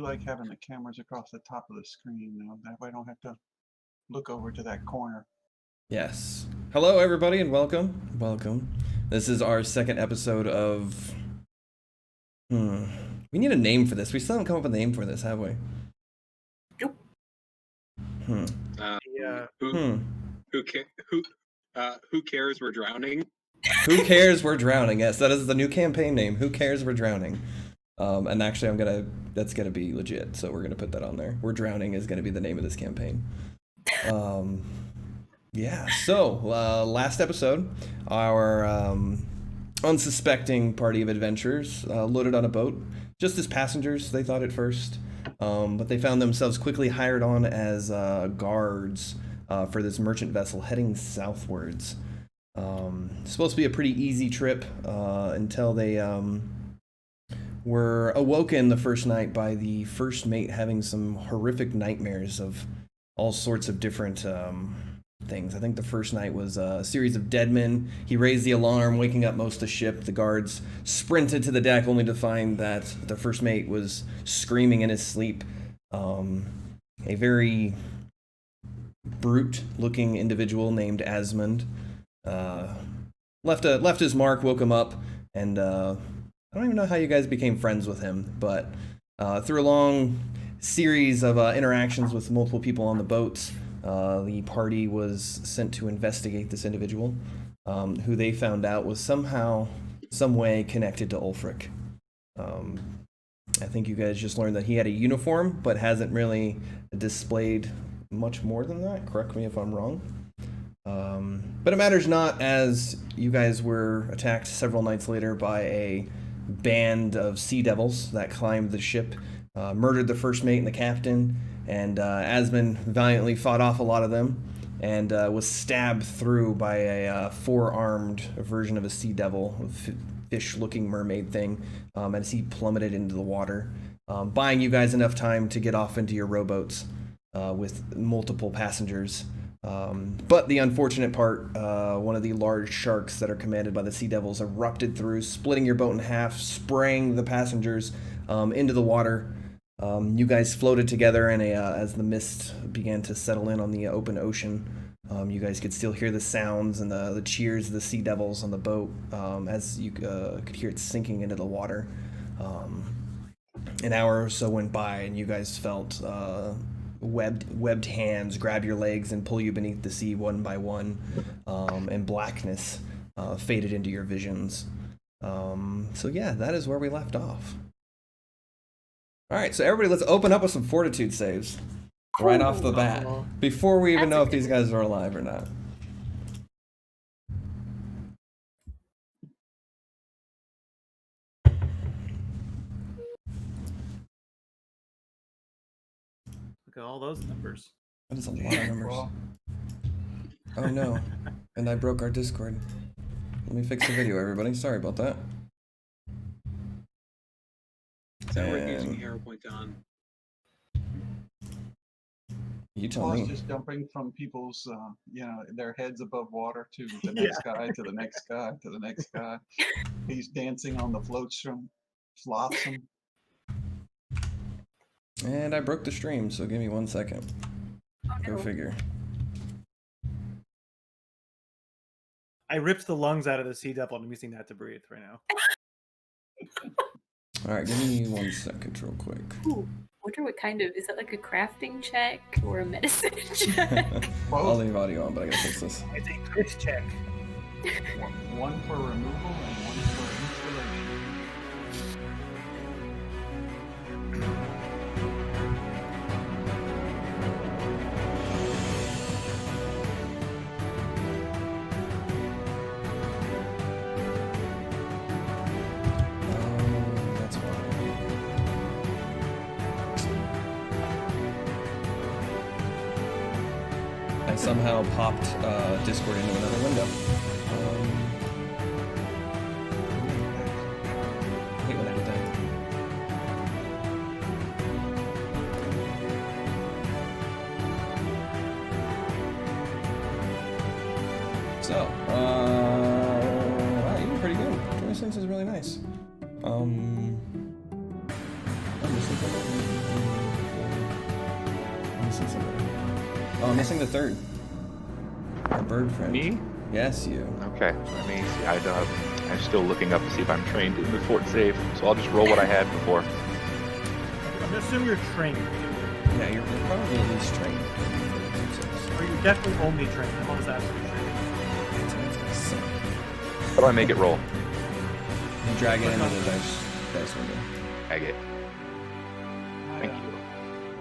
do like having the cameras across the top of the screen, though. That way I don't have to look over to that corner. Yes. Hello, everybody, and welcome. Welcome. This is our second episode of... We need a name for this. We still haven't come up with a name for this, have we? Nope. Who cares? We're drowning. Who cares? We're drowning. Yes, that is the new campaign name. Who cares? We're drowning. And actually, that's gonna be legit. So we're gonna put that on there. We're drowning is gonna be the name of this campaign. Yeah. So last episode, our unsuspecting party of adventurers loaded on a boat, just as passengers. They thought at first, but they found themselves quickly hired on as guards for this merchant vessel heading southwards. It's supposed to be a pretty easy trip until they were awoken the first night by the first mate having some horrific nightmares of all sorts of different things. I think the first night was a series of dead men. He raised the alarm, waking up most of the ship. The guards sprinted to the deck only to find that the first mate was screaming in his sleep. A very brute-looking individual named Asmund left his mark, woke him up, and I don't even know how you guys became friends with him, but through a long series of interactions with multiple people on the boats, the party was sent to investigate this individual, who they found out was somehow, some way connected to Ulfric. I think you guys just learned that he had a uniform, but hasn't really displayed much more than that. Correct me if I'm wrong. But it matters not, as you guys were attacked several nights later by a band of sea devils that climbed the ship, murdered the first mate and the captain, and Asmund valiantly fought off a lot of them, and was stabbed through by a four-armed version of a sea devil, fish-looking mermaid thing, as he plummeted into the water, buying you guys enough time to get off into your rowboats with multiple passengers. But the unfortunate part, one of the large sharks that are commanded by the sea devils erupted through, splitting your boat in half, spraying the passengers into the water. You guys floated together, and as the mist began to settle in on the open ocean, you guys could still hear the sounds and the cheers of the sea devils on the boat, as you could hear it sinking into the water. An hour or so went by, and you guys felt webbed hands grab your legs and pull you beneath the sea one by one, and blackness faded into your visions. So yeah, that is where we left off. Alright, so everybody, let's open up with some fortitude saves right off the bat, before we even know if these guys are alive or not. Look at all those numbers. That is a lot of numbers. Oh no. And I broke our Discord. Let me fix the video, everybody. Sorry about that. So we're using PowerPoint on. You tell Well, me. it's just jumping from people's, their heads above water to the next guy, to the next guy, to the next guy. He's dancing on the flotsam. And I broke the stream, so give me 1 second. Oh, no. Go figure. I ripped the lungs out of the sea devil and I'm using that to breathe right now. Alright, give me 1 second real quick. Ooh, wonder what kind of, is that like a crafting check or a medicine check? I'll leave audio on, but I gotta fix this. It's a crit check. One for removal and one for installation. That's why. I somehow popped Discord into another window. I hate when I do that. So, wow, you did pretty good. 26 is really nice. I'm missing I'm missing somebody. Oh, I'm missing the third. Our bird friend. Me? Yes, you. Okay, let me see. I'm still looking up to see if I'm trained in the fort safe, so I'll just roll what I had before. I'm assuming you're trained. Yeah, you're probably at least trained. Or you're definitely only trained. I'm almost absolutely trained. How do I make it roll? You drag it into the dice window. I get. Thank you.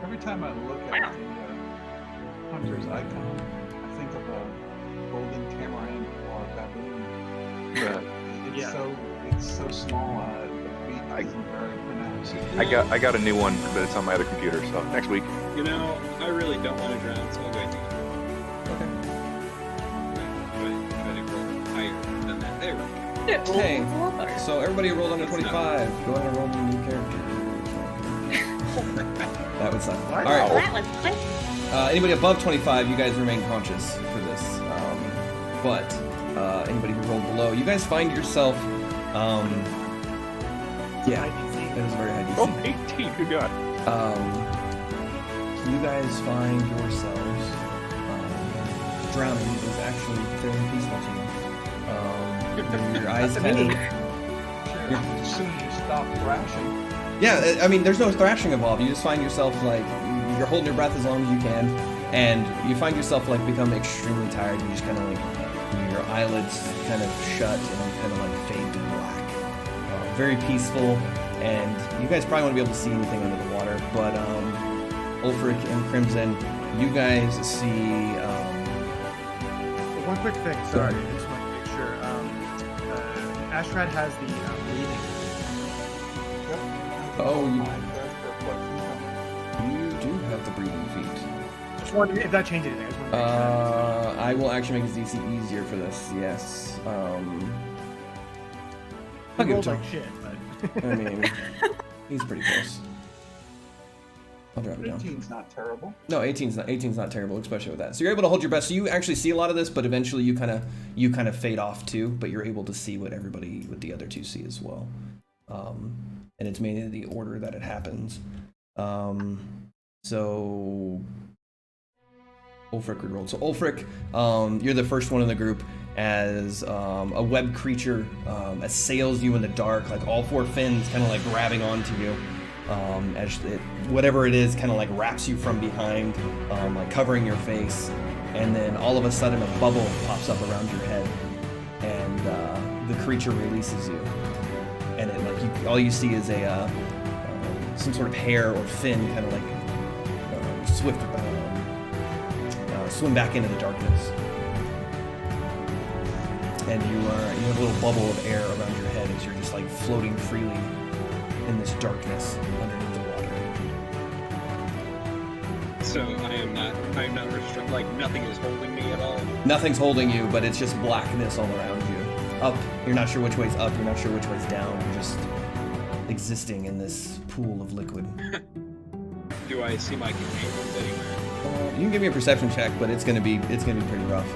Every time I look at the hunter's icon, I think of a golden tamarin or a baboon. It's so small. The beak isn't very pronounced. I got a new one, but it's on my other computer. So next week. You know, I really don't want to drown, so I'll go ahead and try to roll higher than that. There we go. Okay, so everybody rolled under 25. Go ahead and roll me a new character. That would suck. What? All right. That was quick. Anybody above 25, you guys remain conscious for this. But anybody who rolled below, you guys find yourself. Yeah, it is very high DC. Oh, 18. Good God. You guys find yourselves drowning is actually fairly peaceful to you. Your eyes kind of. As soon as you stop thrashing. Yeah, I mean, there's no thrashing involved. You just find yourself like you're holding your breath as long as you can, and you find yourself like become extremely tired. You just kind of like your eyelids kind of shut and kind of like fade to black. Very peaceful, and you guys probably won't be able to see anything under the water. But Ulfric and Crimson, you guys see. One quick thing, sorry, I just want to make sure. Ashrad has the breathing. Oh, you do have the breathing feat. Just wondering if that changed anything. I just want to make sure. I will actually make his DC easier for this. Yes. I'll He give it rolled to like him. shit, but I mean, he's pretty close. I'll drop it down. 15's not terrible. No, 18's not terrible, especially with that. So you're able to hold your breath. So you actually see a lot of this, but eventually you kind of fade off too. But you're able to see what the other two see as well. And it's mainly the order that it happens. So Ulfric rerolled. So Ulfric, you're the first one in the group as a web creature assails you in the dark, like all four fins kind of like grabbing onto you. As whatever it is kind of like wraps you from behind, like covering your face, and then all of a sudden a bubble pops up around your head, and the creature releases you, and it like all you see is a some sort of hair or fin kind of like swift swim back into the darkness, and you have a little bubble of air around your head as you're just like floating freely in this darkness underneath the water. So I'm not restricted, like nothing is holding me at all. Nothing's holding you, but it's just blackness all around you. Up, you're not sure which way's up, you're not sure which way's down, you're just existing in this pool of liquid. Do I see my companions anywhere? You can give me a perception check, but it's gonna be pretty rough.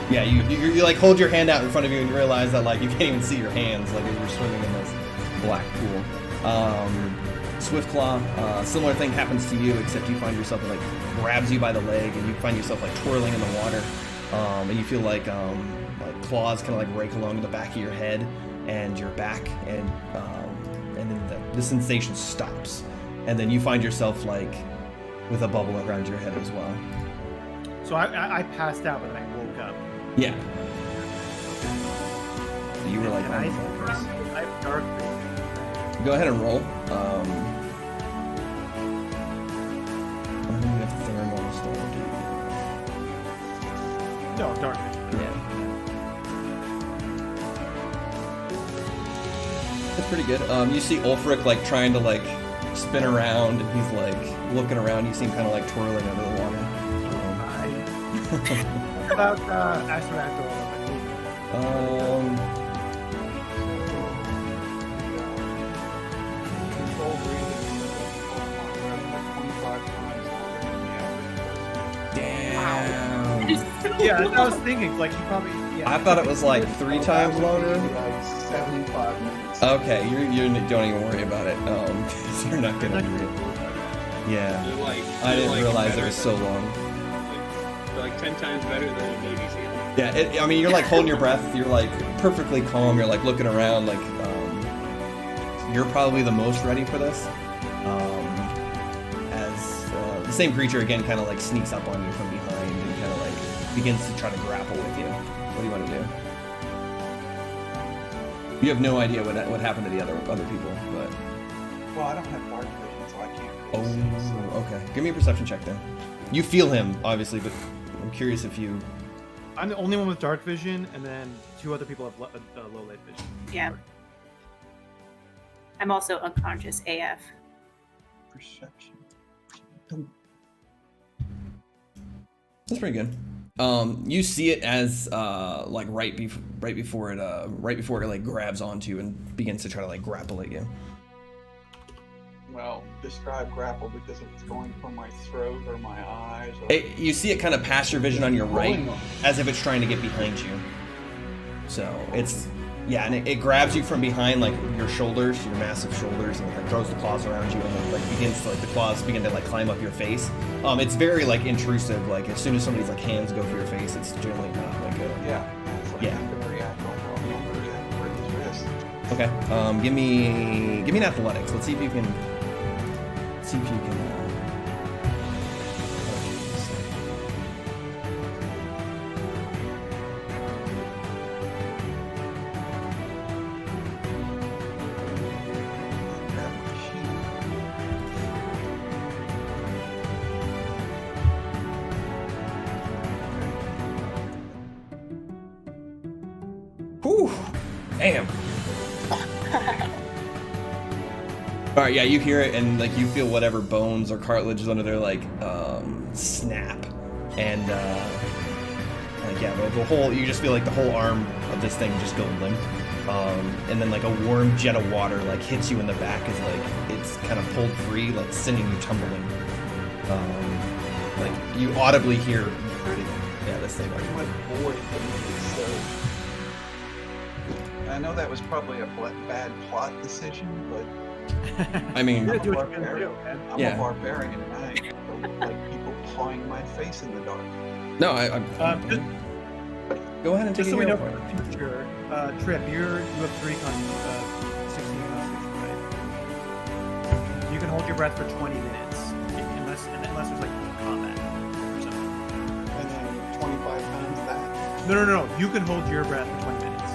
Yeah, you like hold your hand out in front of you and you realize that like you can't even see your hands, like as you're swimming in this black pool. Swiftclaw, similar thing happens to you, except you find yourself like grabs you by the leg and you find yourself like twirling in the water, and you feel like claws kind of like rake along the back of your head and your back, and then the sensation stops, and then you find yourself like with a bubble around your head as well. So I passed out, but then I woke up. Yeah. You were like, And I have dark vision. go ahead and roll. I think you have thermal still, do No, dark vision. you? Yeah. That's pretty good. You see Ulfric like trying to like spin around, and he's like looking around. You see him kind of like twirling under the water. What about Astronactyl? Control breathing is 25 times longer than the average person. Damn. It's so Yeah, Yeah, that's what I was thinking. Like, he probably. Yeah. I thought it was like 3 times longer. Like 75 minutes. Okay, you don't even worry about it. So you're not gonna read it. Yeah. You're like, I didn't you're like realize it better was so than- long. You're like 10 times better than a Navy SEAL. Yeah, I mean, you're like holding your breath. You're like perfectly calm. You're like looking around. Like, you're probably the most ready for this. As the same creature again kind of like sneaks up on you from behind and kind of like begins to try to grapple with you. What do you want to do? You have no idea what happened to the other people, but. Well, I don't have dark vision, so I can't. Oh, Really see, so. okay. Give me a perception check then. You feel him, obviously, but I'm curious if you. I'm the only one with dark vision, and then 2 other people have low light vision. Yeah. I'm also unconscious AF. Perception. That's pretty good. You see it as like right before it like grabs onto you and begins to try to like grapple at you. Well, describe grapple because it's going from my throat or my eyes. Or... You see it kind of pass your vision on your right, as if it's trying to get behind you. So it's and it grabs you from behind, like your shoulders, your massive shoulders, and it like throws the claws around you, and then like begins to like the claws begin to like climb up your face. It's very like intrusive. Like as soon as somebody's like hands go for your face, it's generally not like a Yeah. It's like Yeah. I'm gonna react. I'm gonna react for his wrist. Okay. Give me an athletics. Let's see if you can. Grab my sheet. Whew. Damn. All right, yeah, you hear it and like you feel whatever bones or cartilage is under there like snap, and like yeah, the whole you just feel like the whole arm of this thing just go limp, and then like a warm jet of water like hits you in the back as like it's kind of pulled free, like sending you tumbling. Like you audibly hear, this thing. Like what boy is so. I know that was probably a bad plot decision, but I mean, You're I'm gonna do a what you're gonna do, man. I'm Yeah. a barbarian, and I don't like people pawing my face in the dark. no, Just, go ahead and take just a so we hero know point. for the future, Tripp, you have 3 16 constitution, right? You can hold your breath for 20 minutes, unless there's like combat or something. And then 25 times that. No. You can hold your breath for 20 minutes.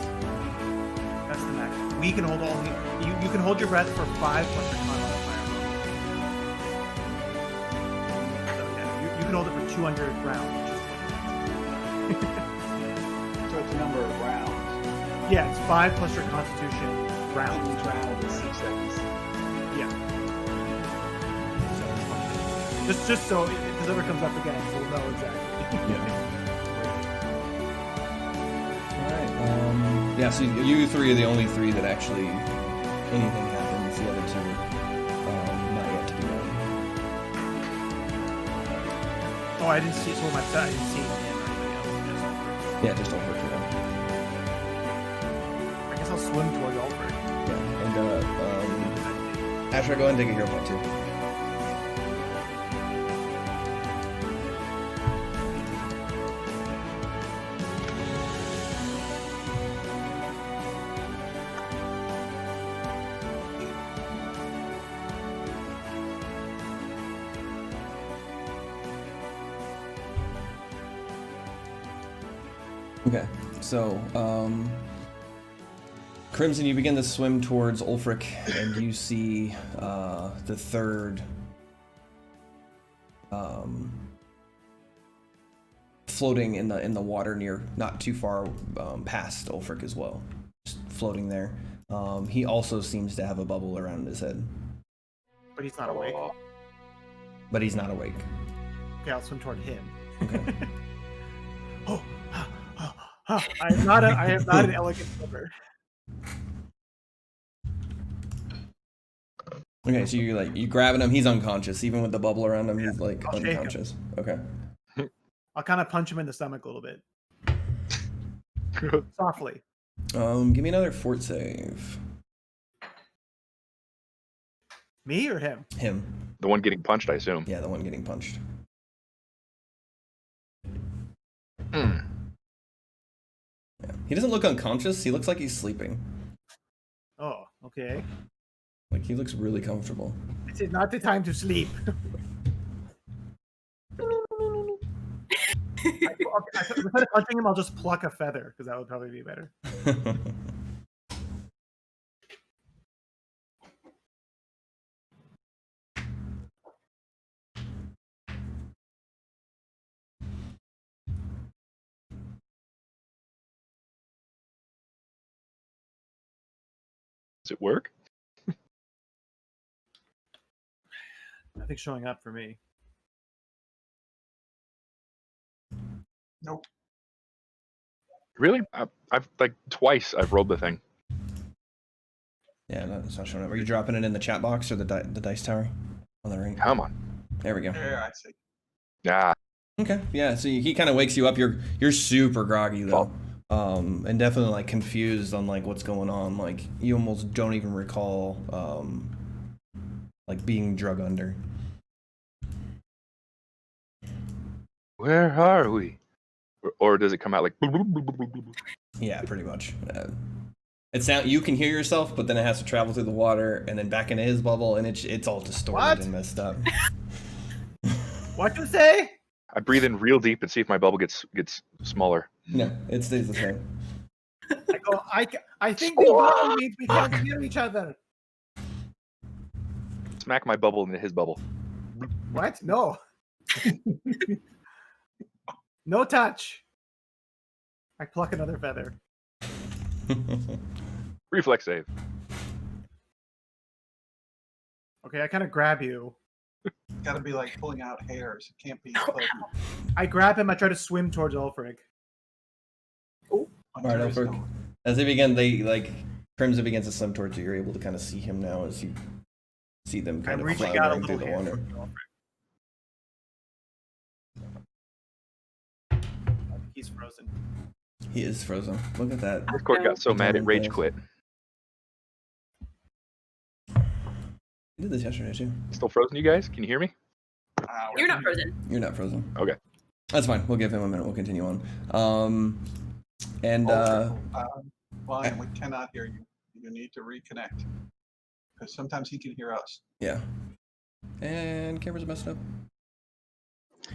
That's the max. We can hold all. You can hold your breath for 5 plus your con modifier. So yeah, you can hold it for 200 rounds, which is 20 minutes. So it's a number of rounds. Yeah, it's 5 plus your constitution rounds. Each round is 6 seconds. Yeah. So, just so if this ever comes up again, we'll know exactly. Alright, yeah, so you 3 are the only 3 that actually anything happens. The other 2, not yet to be done. Oh, I didn't see it. So my I didn't see him or anybody else. Yeah, just over for them. I guess I'll swim toward Ulfric. Yeah, and Asher, go ahead and take a hero point too. Okay, so Crimson, you begin to swim towards Ulfric, and you see the third floating in the water near, not too far past Ulfric as well, just floating there. He also seems to have a bubble around his head, But he's not awake. but he's not awake. Okay, I'll swim toward him. Okay. I am not an elegant swimmer. Okay, so you grabbing him. He's unconscious, even with the bubble around him. He's like I'll shake him. unconscious. Okay. I'll kind of punch him in the stomach a little bit. Softly. Give me another fort save. Me or him? Him. The one getting punched, I assume. Yeah, the one getting punched. Hmm. Yeah. He doesn't look unconscious. He looks like he's sleeping. Oh, okay. Like, he looks really comfortable. This is not the time to sleep. Instead of punching him, I'll just pluck a feather, because that would probably be better. Does it work? Nothing's showing up for me. Nope. Really? I've like twice I've rolled the thing. Yeah, no, it's not showing up. Are you dropping it in the chat box or the dice tower? On the ring? Come on. There we go. There, I see. Ah, Okay, yeah, so he kind of wakes you up. You're super groggy, though. And definitely, like, confused on, like, what's going on. Like, you almost don't even recall, like, being drug under. where are we? Or does it come out like? Yeah, pretty much. You can hear yourself, but then it has to travel through the water and then back into his bubble, and it's all distorted What? and messed up. What'd you say? I breathe in real deep and see if my bubble gets smaller. No, it stays the same. I go, I think the bubble means we can't hear each other. Smack my bubble into his bubble. What? No. No touch. I pluck another feather. Reflex save. Okay, I kind of grab you. Got to be like pulling out hairs. It can't be pleasant. I grab him. I try to swim towards Ulfric. All right, Ulfric. As they begin, Crimson begins to swim towards you. You're able to kind of see him now as you see them kind I'm of reaching out a floundering through little the here. water. I think he's frozen. He is frozen. Look at that. Discord got so mad it rage quit. I did this yesterday too. Still frozen, you guys? Can you hear me? You're not frozen. You're not frozen. Okay. That's fine. We'll give him a minute. We'll continue on. Lion, we cannot hear you. You need to reconnect. Because sometimes he can hear us. Yeah. And camera's messed up.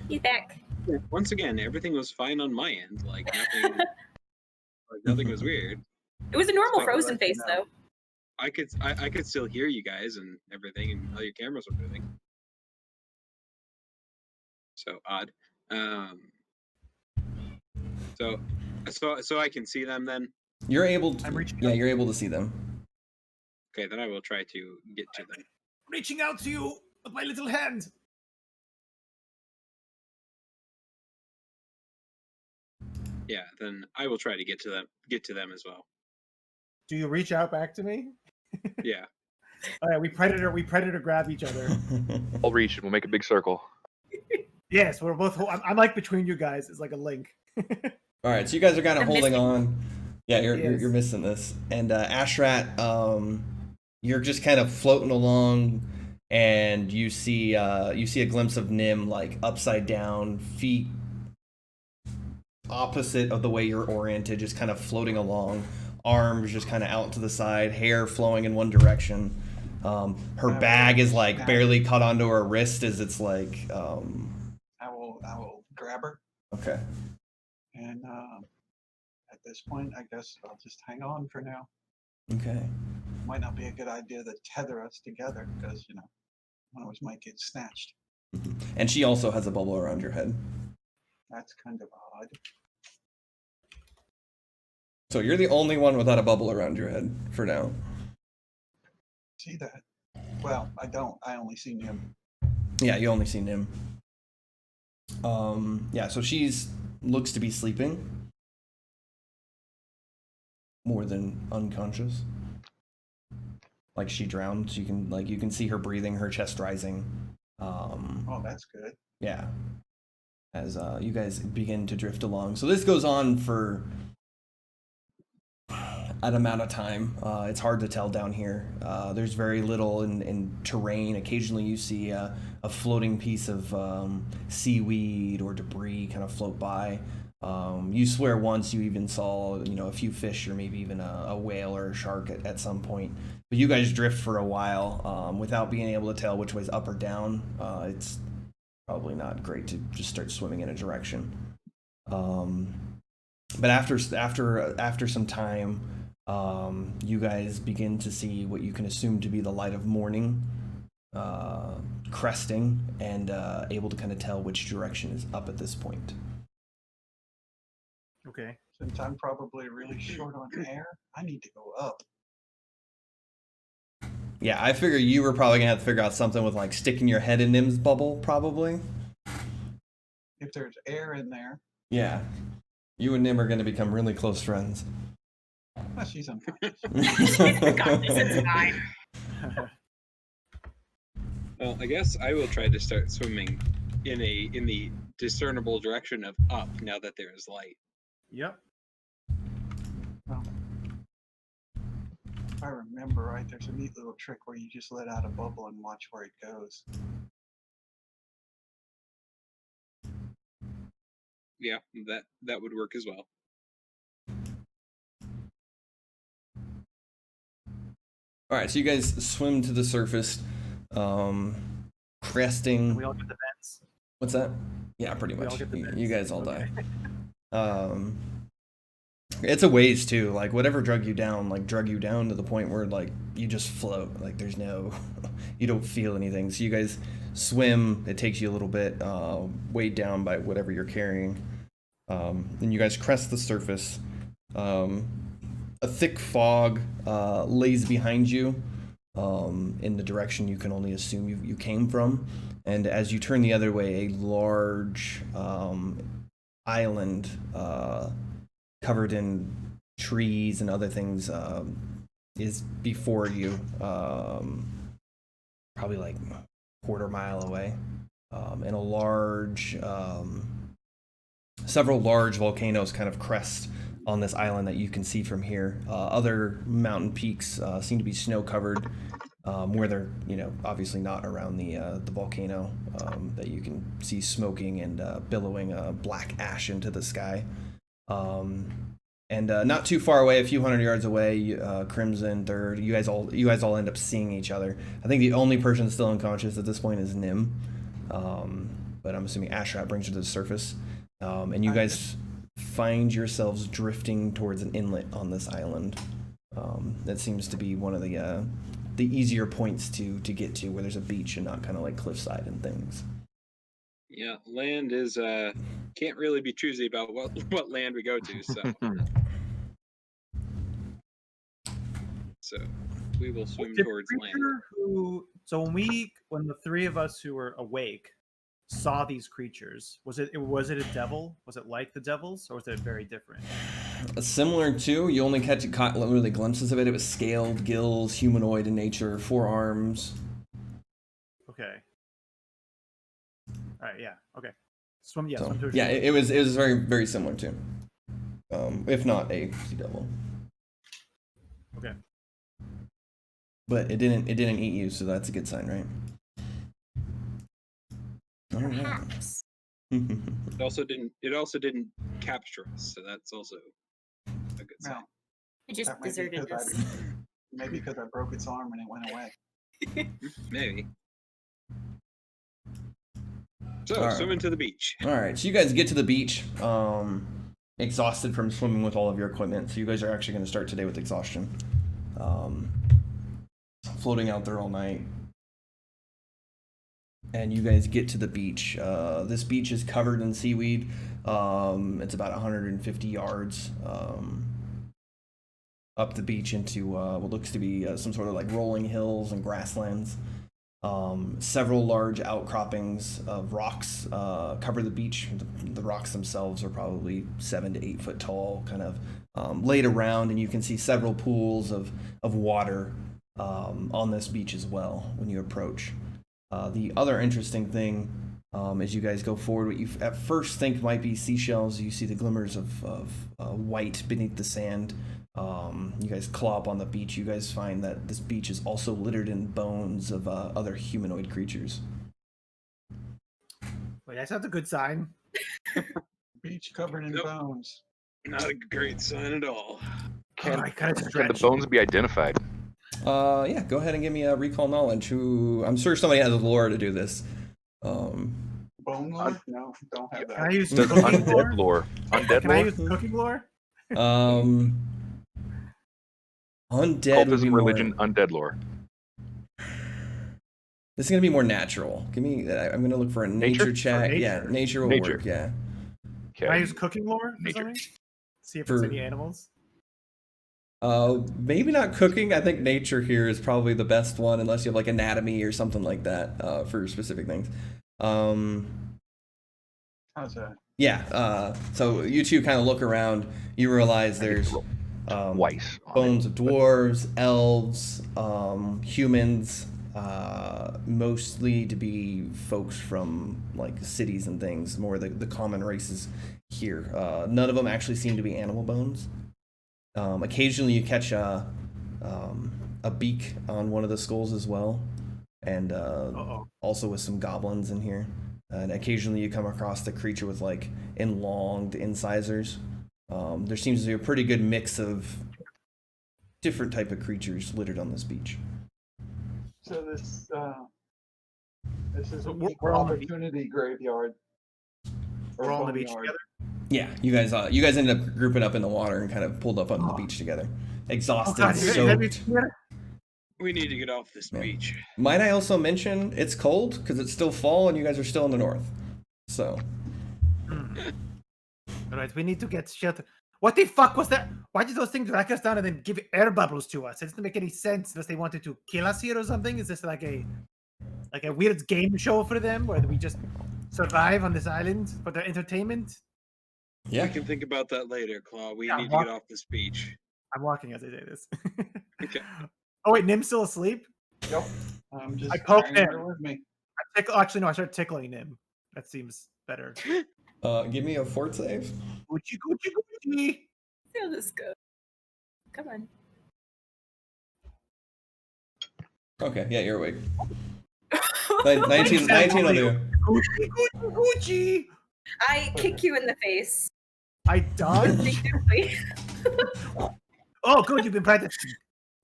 He's back. Once again, everything was fine on my end. Like nothing was weird. It was a normal So, frozen like, face, you know. though. I could still hear you guys and everything, and how your cameras were moving. So odd. So I can see them then. You're able to. I'm reaching Yeah, out. you're able to see them. Okay, then I will try to get to them. Reaching out to you with my little hand. Yeah, then I will try to get to them as well. Do you reach out back to me? Yeah. All right, we predator grab each other. I'll reach and we'll make a big circle. Yes, we're both. I'm like between you guys. It's like a link. All right, so you guys are kind of I'm holding missing. on. Yeah, you're Yes. you're missing this. And Ashrat, you're just kind of floating along, and you see a glimpse of Nim like upside down, feet opposite of the way you're oriented, just kind of floating along, arms just kind of out to the side, hair flowing in one direction. Her bag is like barely cut onto her wrist as it's like. I will grab her. Okay. And at this point, I guess I'll just hang on for now. Okay. Might not be a good idea to tether us together because, one of us might get snatched. And she also has a bubble around your head. That's kind of odd. So you're the only one without a bubble around your head for now. See that? Well, I don't. I only seen him. Yeah, you only see Nim. Yeah, so looks to be sleeping. More than unconscious. Like she drowned, so you can see her breathing, her chest rising. Oh, that's good. Yeah. as you guys begin to drift along. So this goes on for an amount of time. It's hard to tell down here. There's very little in terrain. Occasionally you see a floating piece of seaweed or debris kind of float by. You swear once you even saw, a few fish or maybe even a whale or a shark at some point. But you guys drift for a while without being able to tell which way's up or down. It's probably not great to just start swimming in a direction. But after some time, you guys begin to see what you can assume to be the light of morning cresting, and able to kind of tell which direction is up at this point. Okay. Since I'm probably really short on air, I need to go up. Yeah, I figure you were probably gonna have to figure out something with like sticking your head in Nim's bubble, probably. If there's air in there, Yeah, you and Nim are gonna become really close friends. she's unconscious. Got this, it's fine. Well, I guess I will try to start swimming in the discernible direction of up now that there is light. Yep. Well, if I remember right, there's a neat little trick where you just let out a bubble and watch where it goes. Yeah, that would work as well. All right, so you guys swim to the surface, cresting. We all get the vents. What's that? Yeah, pretty We all much. get the You vents. guys all Okay. die. It's a ways too. Like whatever drug you down to the point where like you just float. Like there's no, you don't feel anything. So you guys swim. It takes you a little bit, weighed down by whatever you're carrying. And you guys crest the surface. A thick fog lays behind you, in the direction you can only assume you came from. And as you turn the other way, a large island covered in trees and other things is before you, probably like a quarter mile away. And several large volcanoes kind of crest on this island that you can see from here. Other mountain peaks seem to be snow covered, where they're obviously not around the volcano, that you can see smoking and billowing black ash into the sky. And not too far away, a few hundred yards away, Crimson, Third, you guys all end up seeing each other. I think the only person still unconscious at this point is Nim, but I'm assuming Ashrat brings you to the surface, and you guys find yourselves drifting towards an inlet on this island. That seems to be one of the easier points to get to, where there's a beach and not kind of like cliffside and things. Yeah, land is can't really be choosy about what land we go to, so we will swim The towards land. creature so when the three of us who were awake saw these creatures, was it a devil? Was it like the devils, or was it very different? Similar to, you only caught literally glimpses of it. It was scaled, gills, humanoid in nature, 4 arms. Okay. All right. Yeah. Okay. Swim. Yeah. So, Swim to a yeah, shore. it was very, very similar to, if not a sea devil. Okay. But it didn't eat you, so that's a good sign, right? All right. Perhaps. It also didn't capture us, so that's also a good sign. Well, It just that might be deserted because us. maybe because I broke its arm and it went away. Maybe. So All right. swimming to the beach. All right, so you guys get to the beach, exhausted from swimming with all of your equipment. So you guys are actually going to start today with exhaustion. Floating out there all night. And you guys get to the beach. This beach is covered in seaweed. It's about 150 yards up the beach into what looks to be some sort of like rolling hills and grasslands. Several large outcroppings of rocks cover the beach. The rocks themselves are probably 7 to 8 foot tall, kind of laid around, and you can see several pools of water on this beach as well when you approach. The other interesting thing As you guys go forward, what you at first think might be seashells, you see the glimmers of white beneath the sand. You guys claw up on the beach. You guys find that this beach is also littered in bones of other humanoid creatures. Wait, that's not a good sign. Beach covered in Nope. bones. Not a great sign at all. Can, I kind of can stretch. the bones be identified? Yeah, go ahead and give me a recall knowledge. Who I'm sure somebody has a lore to do this. Bone lore? No, don't have Can I that. use Does cooking undead lore? lore? Undead Can I lore? use cooking lore? Undead would be Cultism, more, religion, undead lore. This is gonna be more natural. Give me. I'm gonna look for a nature, Nature? check. Oh, Yeah, nature. nature will Nature. work. Yeah. Can I Okay. use cooking lore for Nature. something? See if For- it's any animals. Maybe not cooking. I think nature here is probably the best one, unless you have like anatomy or something like that for specific things. How's that? Yeah. So you two kind of look around. You realize I need to there's roll um, Twice. on bones it. of dwarves, elves, humans, mostly to be folks from like cities and things, more the common races here. None of them actually seem to be animal bones. Occasionally you catch a beak on one of the skulls as well, and Uh-oh. also with some goblins in here. And occasionally you come across the creature with like enlonged incisors. There seems to be a pretty good mix of different type of creatures littered on this beach. So this is So an we're equal on the beach. opportunity graveyard. Or We're all on the beach boneyard. together. Yeah, you guys ended up grouping up in the water and kind of pulled up on the beach together, exhausted, Oh God, is that me soaked. together? We need to get off this Yeah. beach. Might I also mention it's cold because it's still fall and you guys are still in the north. So All right, we need to get shelter. What the fuck was that? Why did those things drag us down and then give air bubbles to us? It doesn't make any sense unless they wanted to kill us here or something. Is this like a weird game show for them where we just survive on this island for their entertainment? yeah, We can think about that later, Claw. We Yeah, need to walk- get off this beach. I'm walking as I say this. Okay. Oh wait, Nim's still asleep? Yep. I'm just I poked carrying him. her with me. Actually, no, I started tickling Nim. That seems better. give me a fort save. Gucci, Gucci, Gucci. See how this goes. Come on. Okay, yeah, you're awake. 19 will do. Gucci, Gucci, Gucci. I kick you in the face. I dodged. Instinctively. Oh, good, you've been practicing.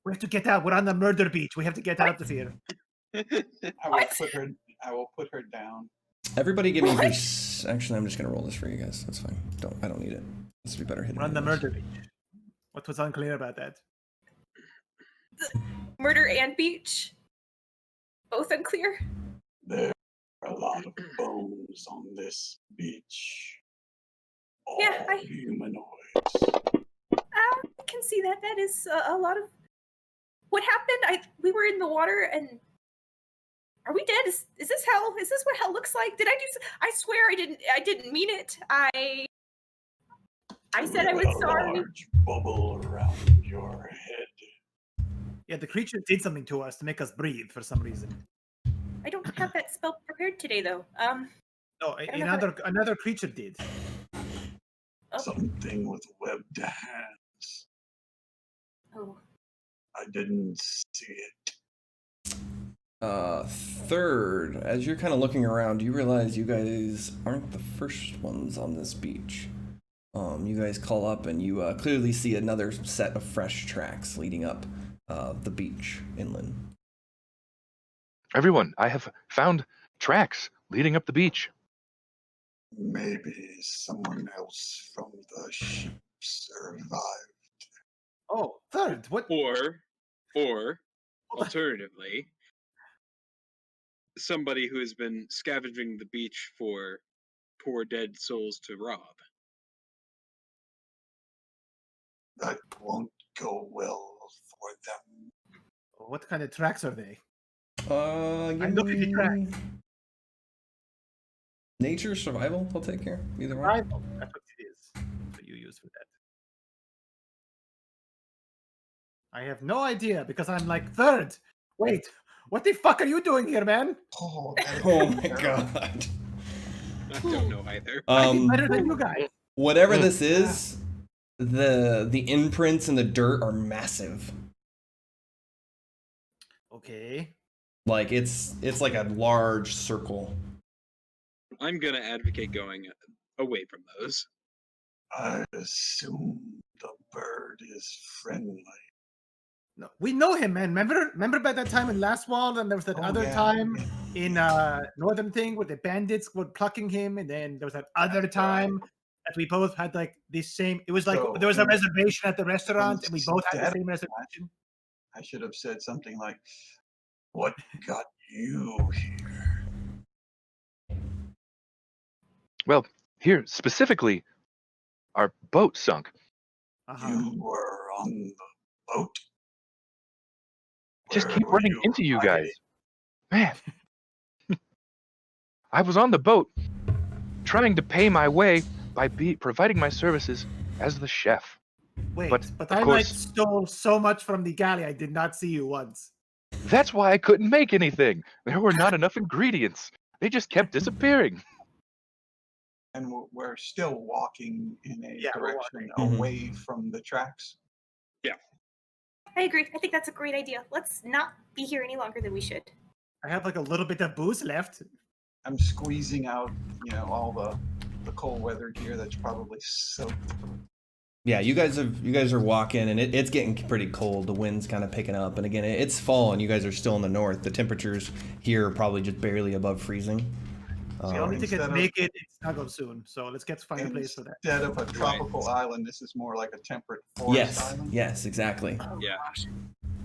We have to get out. We're on the murder beach. We have to get out of here. I will put her down. Everybody give me actually I'm just gonna roll this for you guys. That's fine. I don't need it. This would be better hidden. We're on the anyways. murder beach. What was unclear about that? Murder and beach. Both unclear. There are a lot of bones on this beach. All Yeah, I- humanoids. I can see that. That is a lot of. What happened? We were in the water and. Are we dead? Is this hell? Is this what hell looks like? Did I do? I swear I didn't mean it. I said I was With a sorry. large bubble around your head. Yeah, the creature did something to us to make us breathe for some reason. I don't have that spell prepared today though. No, don't know another creature did. Oh, Something with webbed hands. oh. I didn't see it. Third, as you're kind of looking around, you realize you guys aren't the first ones on this beach. You guys call up and you clearly see another set of fresh tracks leading up the beach inland. Everyone, I have found tracks leading up the beach. Maybe someone else from the ship survived. Oh, third. What? Or alternatively, somebody who has been scavenging the beach for poor dead souls to rob. That won't go well for them. What kind of tracks are they? Give looking at me tracks. nature, survival. I'll take care. Either one. Rival. That's what it is. That's what you use for that. I have no idea because I'm like third. Wait, what the fuck are you doing here, man? Oh, Oh my god. I don't know either. Better than you guys. Whatever this is, the imprints in the dirt are massive. Okay. Like it's like a large circle. I'm gonna advocate going away from those. I assume the bird is friendly. No, we know him, man. Remember by that time in Last Wall, and there was that other time in Northern thing where the bandits were plucking him, and then there was that other time that we both had like the same. It was like So, there was a reservation at the restaurant, and we both had the instead same of that, reservation. I should have said something like, "What got you here?" Well, here specifically, our boat sunk. You were on the boat. Just Where keep were running you into you hiding? guys. Man. I was on the boat trying to pay my way by providing my services as the chef. Wait, But, but of I course- stole so much from the galley. I did not see you once. That's why I couldn't make anything. There were not enough ingredients. They just kept disappearing. And we're still walking in a Yeah, we're direction walking. away from the tracks. I agree. I think that's a great idea. Let's not be here any longer than we should. I have like a little bit of booze left. I'm squeezing out, all the cold weather gear that's probably soaked. Yeah, you guys are walking, and it's getting pretty cold. The wind's kind of picking up, and again, it's fall, and you guys are still in the north. The temperatures here are probably just barely above freezing. So y'all need to Instead get of- naked and snuggle soon. So let's find a place for that. Instead of a tropical island, this is more like a temperate forest island. Yes, exactly. Oh, Yeah. gosh.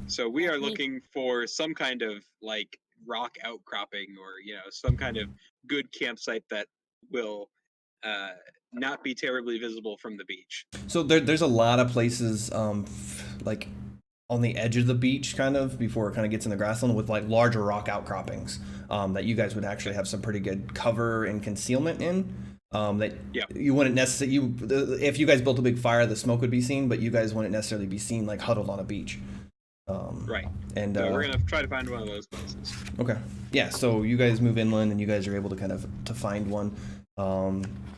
So we are Neat. looking for some kind of like rock outcropping, or some kind of good campsite that will not be terribly visible from the beach. So there's a lot of places, like on the edge of the beach, kind of before it kind of gets in the grassland, with like larger rock outcroppings that you guys would actually have some pretty good cover and concealment in. That you wouldn't necessarily if you guys built a big fire, the smoke would be seen, but you guys wouldn't necessarily be seen like huddled on a beach. Right. And So we're gonna try to find one of those places. Okay. Yeah, so you guys move inland and you guys are able to kind of to find one.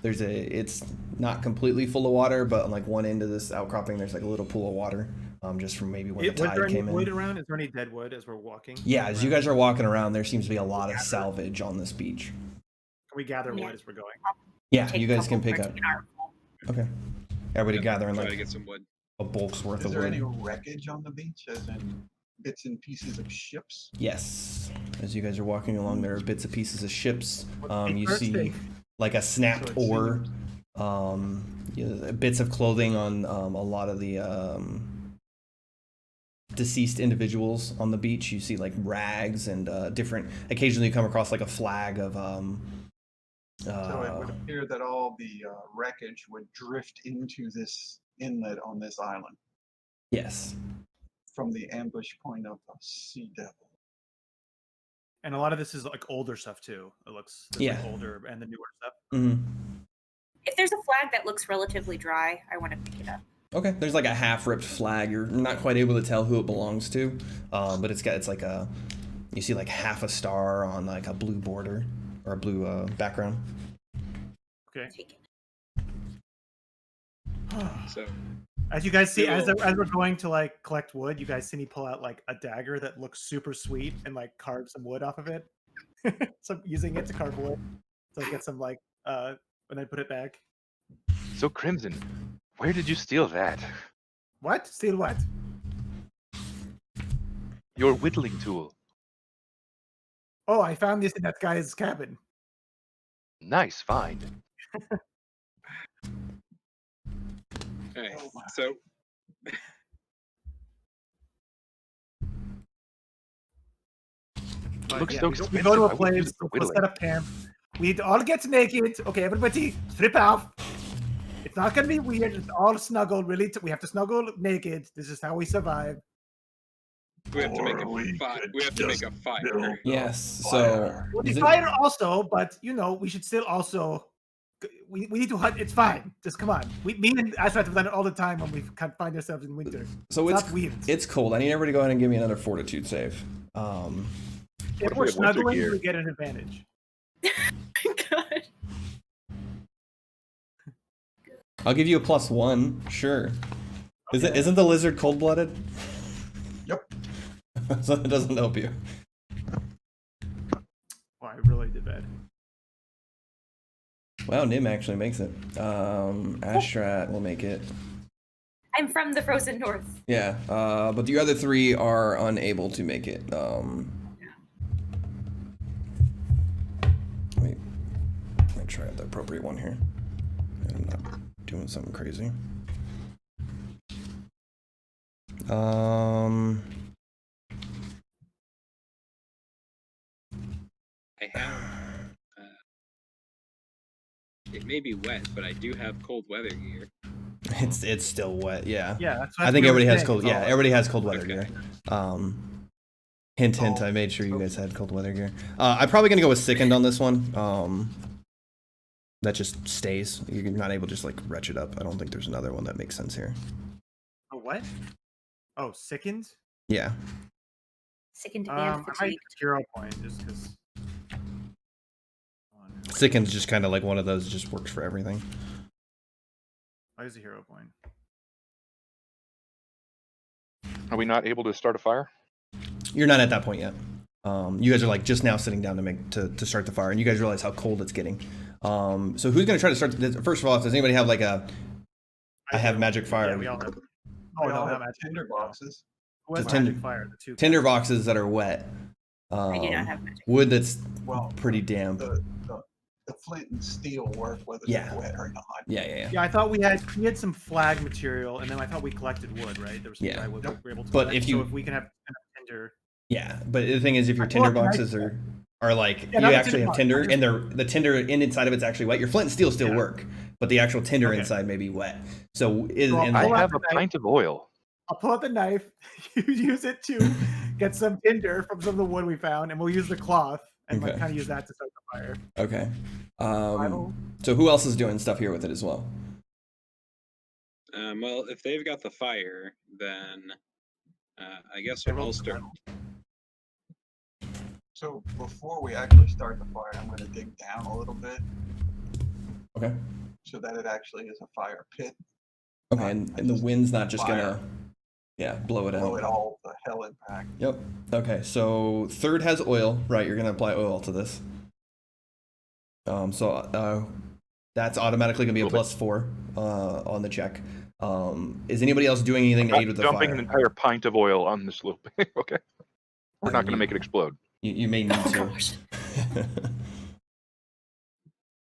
It's not completely full of water, but on like one end of this outcropping there's like a little pool of water, just from maybe when the Was there tide any came wood in. around? Is there any dead wood as we're walking? Yeah, as you guys are walking around, there seems to be a lot of salvage on this beach. Can we gather Yeah. wood as we're going? Yeah, Take you a guys can couple pick parts up. of an armful. Okay. Everybody gathering Try to like get some wood. a bulk's worth Is of there wood. any wreckage on the beach, as in bits and pieces of ships? Yes. As you guys are walking along, there are bits and pieces of ships. You First see thing. like a snapped So it oar, seems- bits of clothing on a lot of the deceased individuals on the beach. You see like rags and different. Occasionally, you come across like a flag of. So it would appear that all the wreckage would drift into this inlet on this island Yes. from the ambush point of a sea devil. And a lot of this is like older stuff too. It looks Yeah. like older and the newer stuff. Mm-hmm. If there's a flag that looks relatively dry, I want to pick it up. Okay. There's like a half-ripped flag. You're not quite able to tell who it belongs to, but it's like a. You see like half a star on like a blue border or a blue background. Okay. Take it. So As you guys see, as Cool. we're going to like collect wood, you guys see me pull out like a dagger that looks super sweet and like carve some wood off of it. So I'm using it to carve wood. So I get some like when I put it back. So Crimson, where did you steal that? What? Steal what? Your whittling tool. Oh, I found this in that guy's cabin. Nice find. okay, Oh my. so But Looks yeah, so we go expensive. to a I wouldn't use place, it for we'll whittling. set up camp. We need to all get naked. Okay, everybody, strip off. It's not gonna be weird. It's all snuggle. Really, we have to snuggle naked. This is how we survive. we have to make Or we a fire. could We have to make just a fire. build Yes. So. fire. Well, is the it- fire also, but we should still also. We need to hunt. It's fine. Just come on. Me and Ashrat have done it all the time when we can't find ourselves in winter. So It's it's not weird. it's cold. I need everybody to go ahead and give me another fortitude save. If if we're we have winter snuggling, gear? we get an advantage. God. I'll give you a +1. Sure. Isn't the lizard cold-blooded? Yep. So it doesn't help you. Oh, I really did bad. Wow, Nim actually makes it. Astrat will make it. I'm from the frozen north. Yeah, but the other 3 are unable to make it. Wait, make sure I have the appropriate one here. I'm not doing something crazy. I have. It may be wet, but I do have cold weather gear. It's still wet, yeah. Yeah, that's I think everybody has cold. It's all Yeah, wet. everybody has cold weather Okay. gear. Hint, hint. I made sure you guys had cold weather gear. I'm probably gonna go with sickened on this one. That just stays. You're not able to just like retch it up. I don't think there's another one that makes sense here. Oh, what? Oh, sickened? Yeah. Sickened and I might fatigued. hero point just because. Sickened's just kind of like one of those. Just works for everything. Why is a hero point? Are we not able to start a fire? You're not at that point yet. You guys are like just now sitting down to start the fire, and you guys realize how cold it's getting. So who's gonna try to start? First of all, does anybody have like a? I have magic fire. Yeah, we all have. Oh, we all no, have magic tinder boxes. Who has The tinder- magic fire? The 2 Tinder guys. boxes that are wet. I do not have magic. Wood that's Well, pretty damp. the flint and steel work, whether Yeah. they're wet or not. Yeah. Yeah, I thought we had some flag material, and then I thought we collected wood, right? There was some Yeah. dry wood we were able to But collect. if you- so if we can have tinder. Yeah, but the thing is, if your I tinder bought the boxes knife are like Yeah, you not the actually tinder have box, tinder, I'm and the tinder inside of it's actually wet, your flint and steel still Yeah. work, but the actual tinder Okay. inside may be wet. So is So and I Pull out have the a knife. pint of oil. I'll pull out the knife. You use it to get some tinder from some of the wood we found, and we'll use the cloth and like Okay. kind of use that to start the fire. okay. Survival. So who else is doing stuff here with it as well? Well, if they've got the fire, then I guess They roll I'll start. So before we actually start the fire, I'm going to dig down a little bit Okay. so that it actually is a fire pit. Okay, and the wind's not just Fire. gonna blow it Blow out. it all the hell impact. Yep. Okay, so third has oil, right? You're gonna apply oil to this. That's automatically gonna be a Little bit. +4 on the check. Is anybody else doing anything to aid with the Dumping fire? an entire pint of oil on this little bit. Okay. We're I not mean, going to make it explode. You may need Oh to. gosh.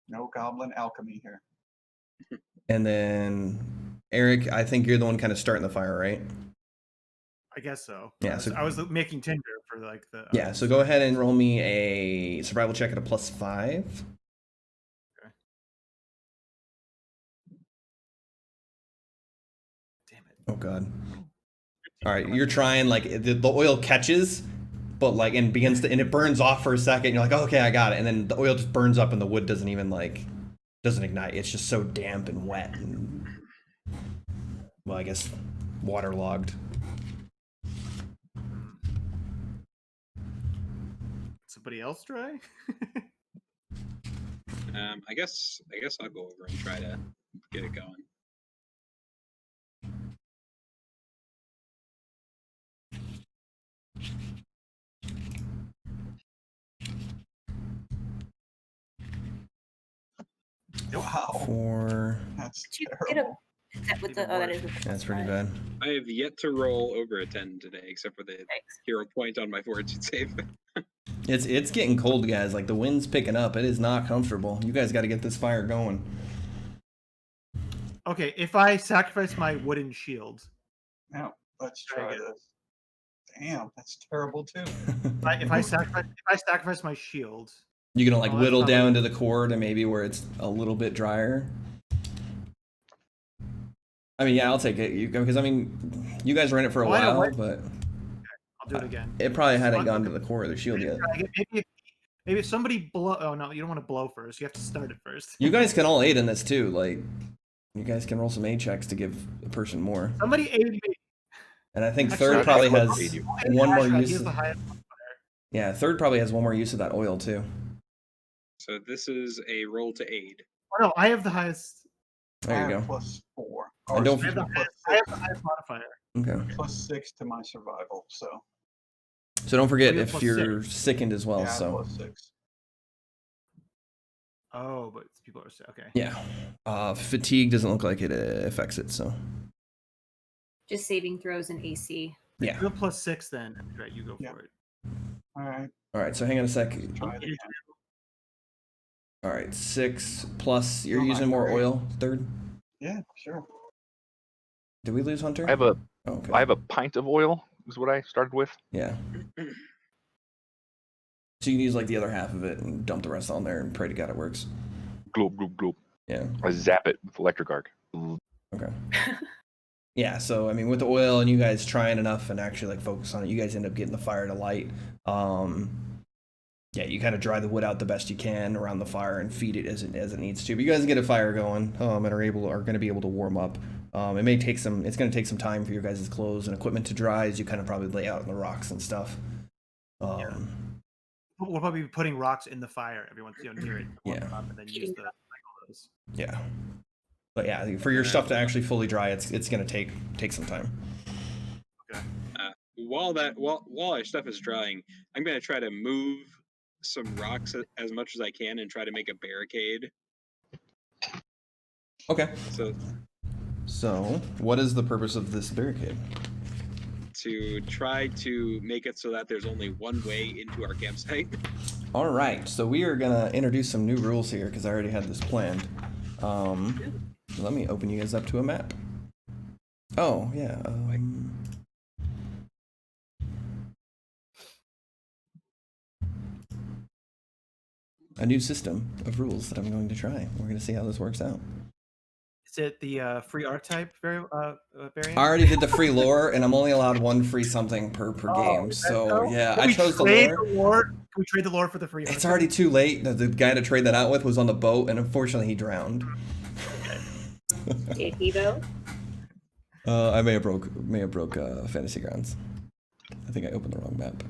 No goblin alchemy here. And then Eric, I think you're the one kind of starting the fire, right? I guess so. Yeah, so- I was making tinder for like the. Yeah. So go ahead and roll me a survival check at a +5. Damn it. Oh God. All right, you're trying like the oil catches, but like and begins to and it burns off for a second. You're like, oh, okay, I got it, and then the oil just burns up and the wood doesn't even doesn't ignite. It's just so damp and wet and well, I guess waterlogged. Somebody else try? I guess I'll go over and try to get it going. Wow, 4. that's Did you get terrible. a? Is that with the? Even Oh, that worse. is with the That's pretty +5. bad. I have yet to roll over a 10 today, except for the Thanks. hero point on my fortitude save. It's getting cold, guys. Like the wind's picking up. It is not comfortable. You guys got to get this fire going. Okay, if I sacrifice my wooden shield, Now, let's Try try again. this. Damn, that's terrible too. if I sacrifice my shield, You gonna like Oh, that's whittle probably- down to the core to maybe where it's a little bit drier. I mean, yeah, I'll take it. Because I mean, you guys were in it for a Oh, I know while, what- but I'll do it again. it probably hadn't Fuck, gone to okay. the core of the shield yet. Maybe if somebody blow. Oh no, you don't want to blow first. You have to start it first. You guys can all aid in this too. Like, you guys can roll some aid checks to give a person more. Somebody aid me. And I think Actually, third I probably would has aid you. one more Asher, he use. has the highest one. Yeah, third probably has one more use of that oil too. So this is a roll to aid. Oh no, I have the highest. There you I have go. +4. And Or don't excuse me, I have the +6. highest modifier. Okay. +6 to my survival. So So don't forget We have if +6. you're sickened as well. yeah, So +6. Oh, but people are okay. yeah, fatigue doesn't look like it affects it. So Just saving throws and AC. yeah. You're +6 then. Right, you go Yeah. for it. All right, All right. So hang on a sec. try it again. All right, 6 plus. You're Oh, using more great. oil. Third. Yeah, sure. Did we lose Hunter? I have a Oh, okay. I have a pint of oil. Is what I started with. Yeah. So you can use like the other half of it and dump the rest on there and pray to God it works. Gloop gloop gloop. Yeah. I zap it with electric arc. Okay. Yeah, so I mean, with the oil and you guys trying enough and actually like focus on it, you guys end up getting the fire to light. Yeah, you kind of dry the wood out the best you can around the fire and feed it as it needs to. But you guys get a fire going and are going to be able to warm up. It may take some. It's going to take some time for your guys' clothes and equipment to dry as you kind of probably lay out in the rocks and stuff. We'll probably be putting rocks in the fire. Everyone's near it. Yeah. And then use the those. Yeah. But yeah, for your stuff to actually fully dry, it's going to take some time. While our stuff is drying, I'm gonna try to move some rocks as much as I can and try to make a barricade. Okay. So what is the purpose of this barricade? to try to make it so that there's only one way into our campsite. All right, so we are gonna introduce some new rules here because I already had this planned. Let me open you guys up to a map. Oh yeah. A new system of rules that I'm going to try. We're going to see how this works out. Is it the free archetype variant? I already did the free lore, and I'm only allowed one free something per game. So yeah, I chose the lore. Can we trade the lore for the free archetype? It's already too late. The guy to trade that out with was on the boat, and unfortunately he drowned. Did he though? I may have broke Fantasy Grounds. I think I opened the wrong map.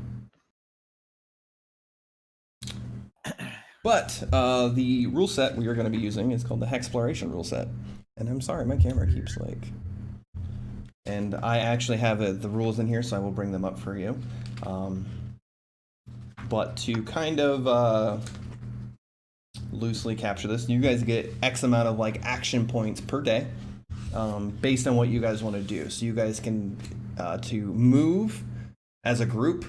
But the rule set we are going to be using is called the Hexploration rule set. And I'm sorry, my camera keeps like... And I actually have the rules in here, so I will bring them up for you. But to kind of loosely capture this, you guys get X amount of like action points per day based on what you guys want to do. So you guys can, to move as a group,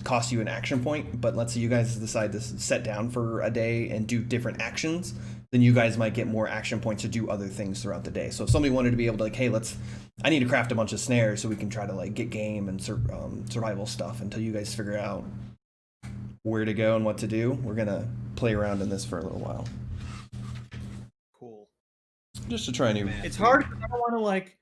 cost you an action point, but let's say you guys decide to set down for a day and do different actions, then you guys might get more action points to do other things throughout the day. So if somebody wanted to be able to like, hey, I need to craft a bunch of snares so we can try to like get game and survival stuff until you guys figure out where to go and what to do. We're gonna play around in this for a little while. Cool. Just to try new. It's hard because I don't want to like.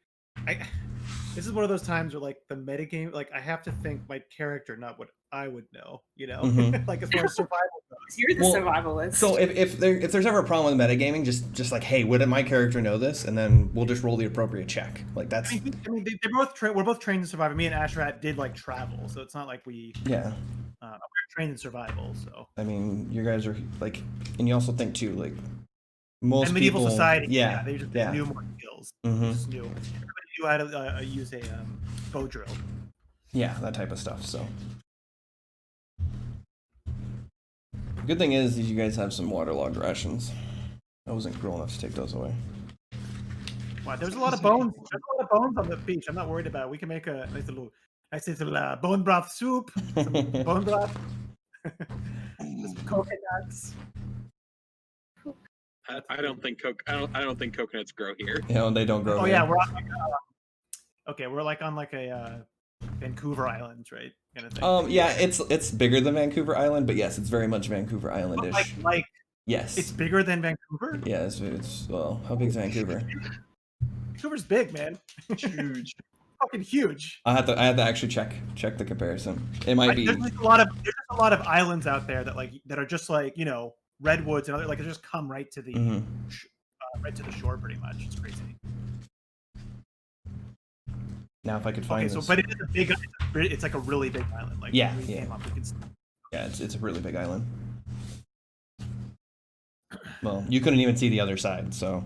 This is one of those times where like the metagame, like I have to think my character, not what I would know. You know, like as far as survival goes. You're the survivalist. So if there's ever a problem with metagaming, just like, hey, would my character know this? And then we'll just roll the appropriate check. Like that's. I mean, they both we're both trained in survival. Me and Ashrat did like travel, so it's not like we. Yeah. We're trained in survival, so. I mean, you guys are like, and you also think too, like most and medieval people, society. Yeah. They just knew more skills. Mm-hmm. Just knew. Everybody knew how to use a bow drill. Yeah, that type of stuff. So. Good thing is you guys have some waterlogged rations. I wasn't cruel enough to take those away. Wow, there's a lot of bones. There's a lot of bones on the beach. I'm not worried about it. We can make a nice little bone broth soup. Some bone broth. Some coconuts. I don't think coconuts grow here. You know, they don't grow. Oh there. yeah, we're on we're like on like a Vancouver Island, right? Kind of thing. Yeah, it's bigger than Vancouver Island, but yes, it's very much Vancouver Island-ish. Like yes, it's bigger than Vancouver. Yeah, it's well, how big is Vancouver? Vancouver's big, man. Huge. Fucking huge. I have to actually check the comparison. It might be. There's a lot of islands out there that are just like, you know, redwoods and other, like they just come right to the right to the shore pretty much. It's crazy. Now if I could find this. But it is a big. It's like a really big island. Like yeah. Yeah, it's a really big island. Well, you couldn't even see the other side, so.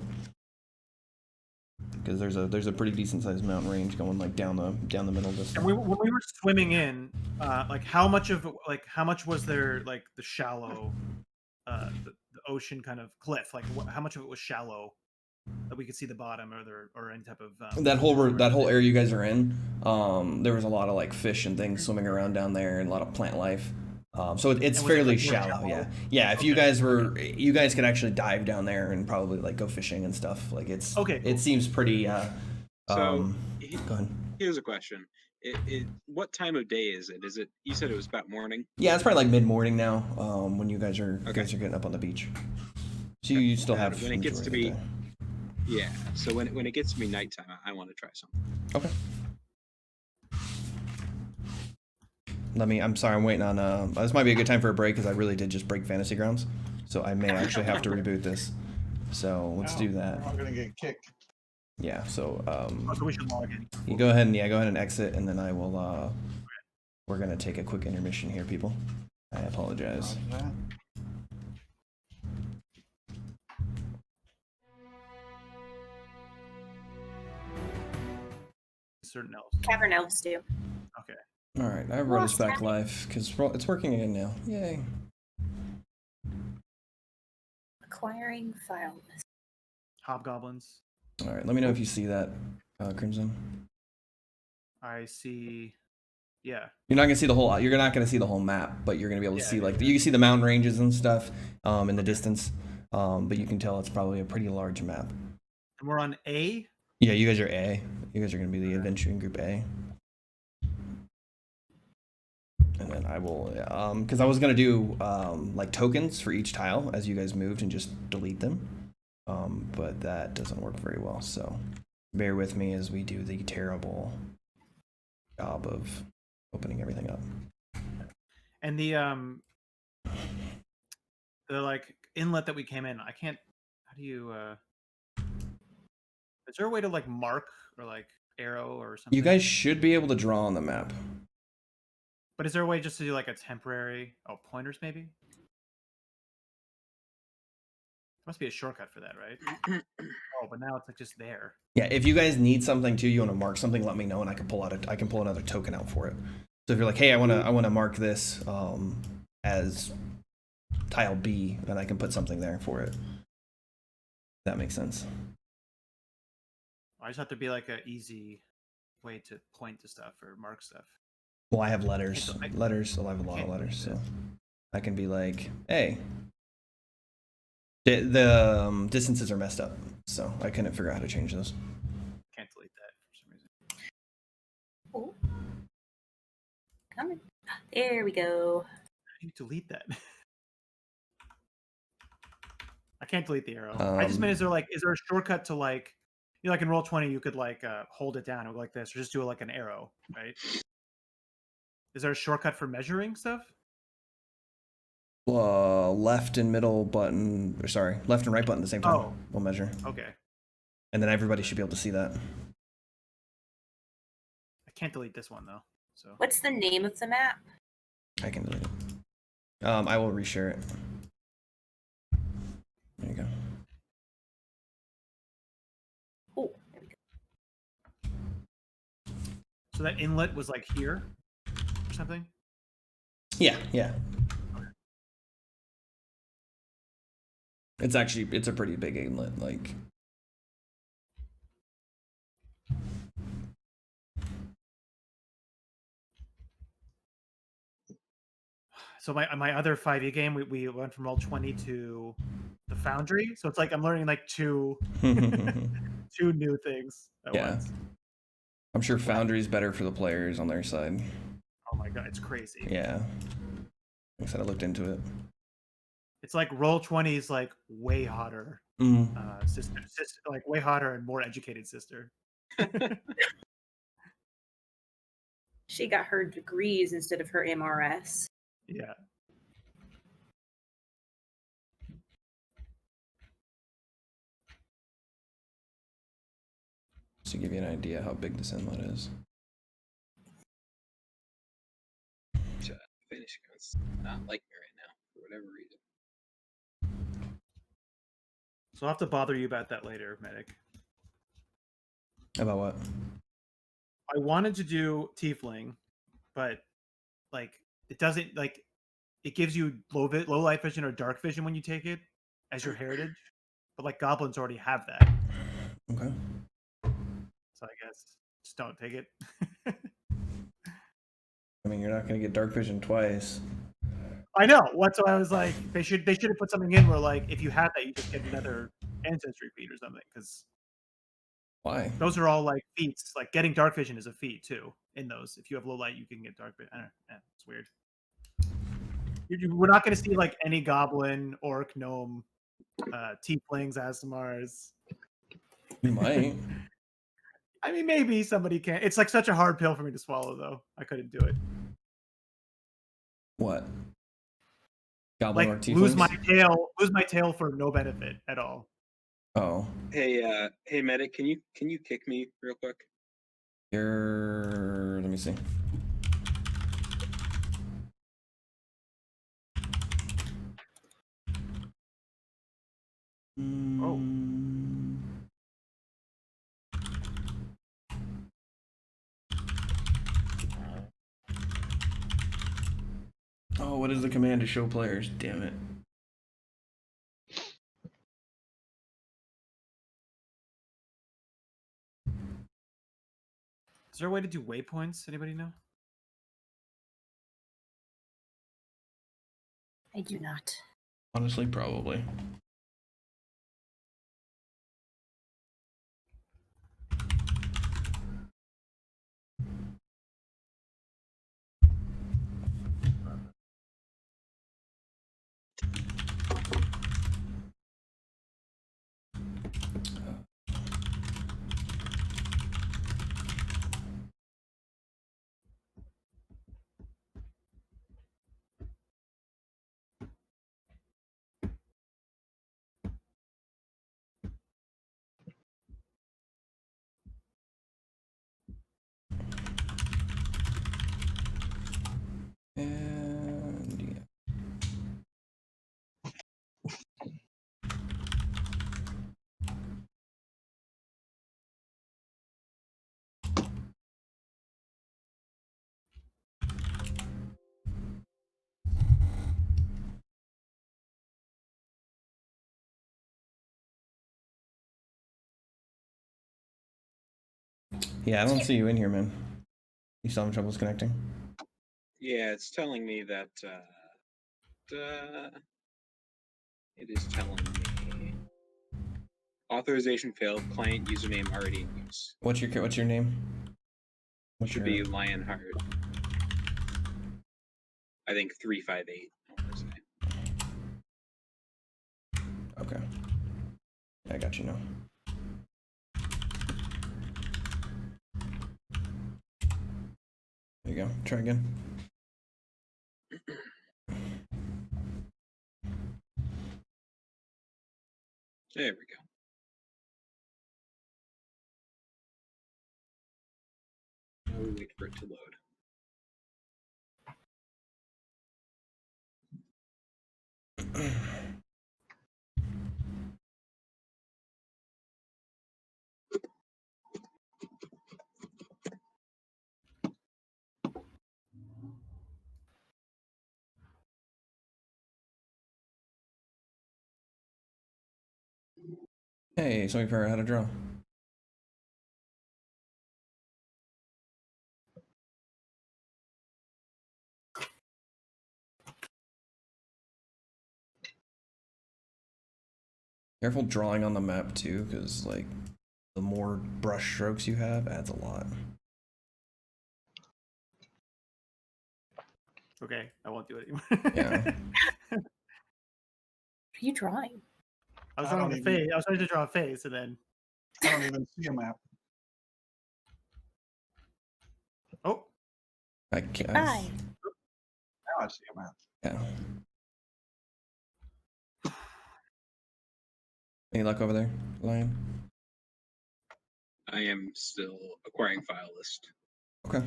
because there's a pretty decent sized mountain range going like down the middle of this. And when we were swimming in, like how much was there like the shallow, the ocean kind of cliff? Like how much of it was shallow that we could see the bottom or any type of That whole area you guys are in, there was a lot of like fish and things swimming around down there and a lot of plant life. So it's was it, fairly like, more shallow, shallow? yeah. Yeah, if you Okay. guys you guys could actually dive down there and probably like go fishing and stuff. Like it's Okay, it cool. seems pretty So go ahead. here's a question: what time of day is it? Is it? You said it was about morning. Yeah, it's probably like mid-morning now, when you guys are Okay. getting up on the beach. So you still have when it gets to majority be of the day. Yeah. So when it gets to be nighttime, I want to try something. Okay. I'm sorry, I'm waiting on this might be a good time for a break because I really did just break Fantasy Grounds. So I may actually have to reboot this. So let's do that. I'm gonna get kicked. Yeah, so So we should log in. you go ahead and exit, and then I will we're gonna take a quick intermission here, people. I apologize. Roger that. Certain elves. Cavern elves do. Okay. All right, I brought us Lost back time. live because it's working again now. Yay! Acquiring file list. Hobgoblins. All right, let me know if you see that, Crimson. I see. Yeah. You're not gonna see the whole. You're not gonna see the whole map, but you're gonna be able to Yeah, see yeah, like you can see the mountain ranges and stuff in the distance. But you can tell it's probably a pretty large map. And we're on A. Yeah, you guys are A. You guys are gonna be the adventuring group A. And then I will, because I was gonna do like tokens for each tile as you guys moved and just delete them, but that doesn't work very well. So bear with me as we do the terrible job of opening everything up. And the like inlet that we came in, I can't. How do you? Is there a way to like mark or like arrow or something? You guys should be able to draw on the map. But is there a way just to do like a temporary? Oh, pointers maybe. There must be a shortcut for that, right? Oh, but now it's like just there. Yeah, if you guys need something too, you want to mark something, let me know, and I can pull another token out for it. So if you're like, hey, I want to mark this as tile B, then I can put something there for it. That makes sense. I just have to be like an easy way to point to stuff or mark stuff. Well, I have letters. So I have a lot of letters, so that. I can be like, hey, the distances are messed up, so I couldn't figure out how to change those. Can't delete that for some reason. Oh. Coming. There we go. How do you delete that? I can't delete the arrow. I just meant, is there a shortcut to like, you know, like in Roll20, you could like hold it down or go like this, or just do it like an arrow, right? Is there a shortcut for measuring stuff? Left and middle button, or sorry, left and right button at the same time. Oh. We'll measure, Okay. and then everybody should be able to see that. I can't delete this one though. So What's the name of the map? I can delete it. I will reshare it. There you go. Oh, there we go. so that inlet was like here or something? Yeah. It's a pretty big inlet, like. So my other 5e game, we went from Roll20 to the Foundry. So it's like I'm learning like two new things at Yeah. once. I'm sure Foundry's better for the players on their side. Oh my god, it's crazy. Yeah. Like I said, I looked into it. It's like Roll20 is like way hotter. Sister, like way hotter and more educated sister. She got her degrees instead of her MRS. Yeah. To give you an idea how big this inlet is. Finish it's not like me right now for whatever reason. So I'll have to bother you about that later, Medic. About what? I wanted to do tiefling, but like it doesn't like it gives you low light vision or dark vision when you take it as your heritage, but like goblins already have that, Okay. so I guess just don't take it. I mean, you're not gonna get dark vision twice. I know. That's why I was like, they should have put something in where like if you have that, you just get another ancestry feat or something, because Why? those are all like feats. Like getting dark vision is a feat too. In those, if you have low light, you can get dark vision. I don't know. It's weird. We're not going to see like any goblin, orc, gnome, tieflings, Asimars. You might. I mean, maybe somebody can. It's like such a hard pill for me to swallow, though. I couldn't do it. What? Goblin or Like tieflings? lose my tail for no benefit at all. Oh, Hey, medic, can you kick me real quick? you're. Let me see. Oh. Mm. Oh, what is the command to show players? Damn it. Is there a way to do waypoints? Anybody know? I do not. Honestly, probably. And yeah. Yeah, I don't see you in here, man. You still having troubles connecting? Yeah, it's telling me that it is telling me authorization failed. Client username already in use. What's your name? What's Should your be Lionheart. I think 358. I want to say. Okay. I got you now. There you go. Try again. There we go. Now we wait for it to load. Hey, somebody figure out how to draw. Careful drawing on the map too, because like the more brush strokes you have adds a lot. Okay, I won't do it anymore. Yeah. What are you drawing? I was I drawing don't a even- face. I was trying to draw a face, and then I don't even see a map. oh, I guess. Hi. Now I see a map. Yeah. Any luck over there, Lion? I am still acquiring file list. Okay.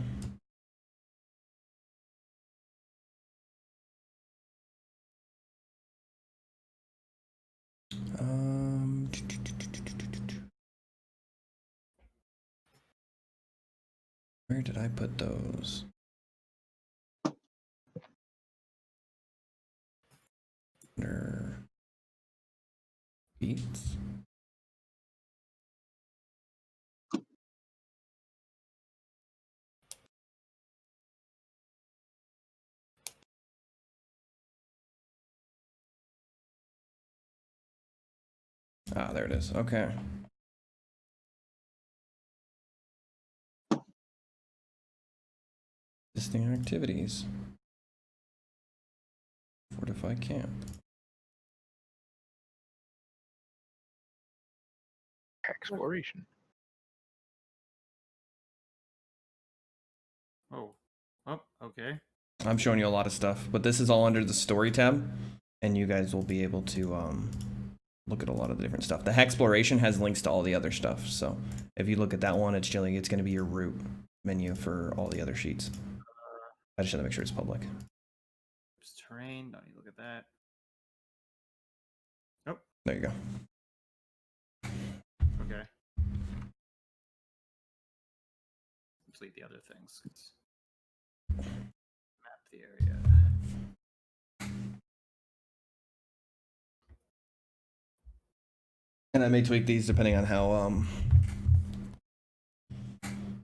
Um. Where did I put those? Under beats. Ah, there it is. Okay. Existing activities. Fortify camp. Exploration. Oh. Oh, okay. I'm showing you a lot of stuff, but this is all under the story tab, and you guys will be able to look at a lot of the different stuff. The Hexploration has links to all the other stuff, so if you look at that one, it's going to be your root menu for all the other sheets. I just have to make sure it's public. It's terrain. Don't need to look at that. Nope. There you go. Okay. Complete the other things. Map the area. And I may tweak these depending on how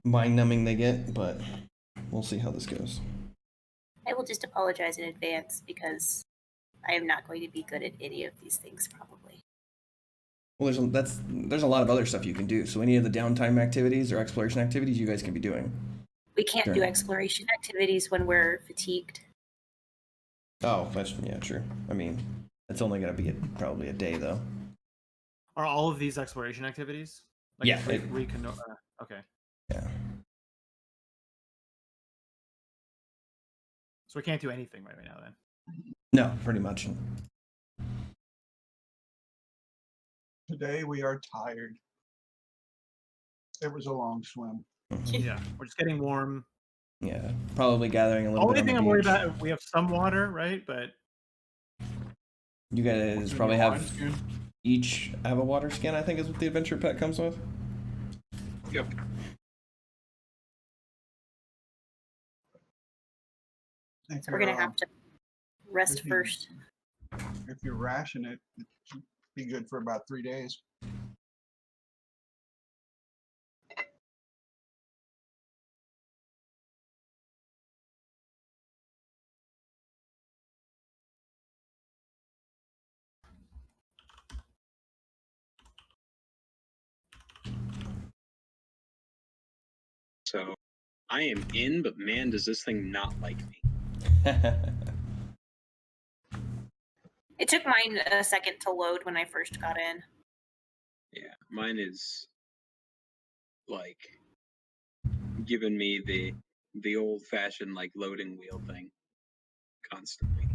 mind numbing they get, but we'll see how this goes. I will just apologize in advance because I am not going to be good at any of these things probably. Well, there's a lot of other stuff you can do. So any of the downtime activities or exploration activities you guys can be doing. We can't do Sure. exploration activities when we're fatigued. Oh, that's yeah, true. I mean, it's only gonna be probably a day though. Are all of these exploration activities? Like Yeah, okay. Yeah. So we can't do anything right now then. No, pretty much. Today we are tired. It was a long swim. Yeah, we're just getting warm. Yeah, probably gathering a The little only bit. thing On I'm the worried beach. about, we have some water, right? But You guys What's in probably your have wine skin? each have a water skin. I think is what the adventure pet comes with. Yep. If So we're gonna you're, have to rest if you- first. If you ration it, it should be good for about 3 days. So I am in, but man, does this thing not like me. It took mine a second to load when I first got in. Yeah, mine is like giving me the old fashioned like loading wheel thing constantly.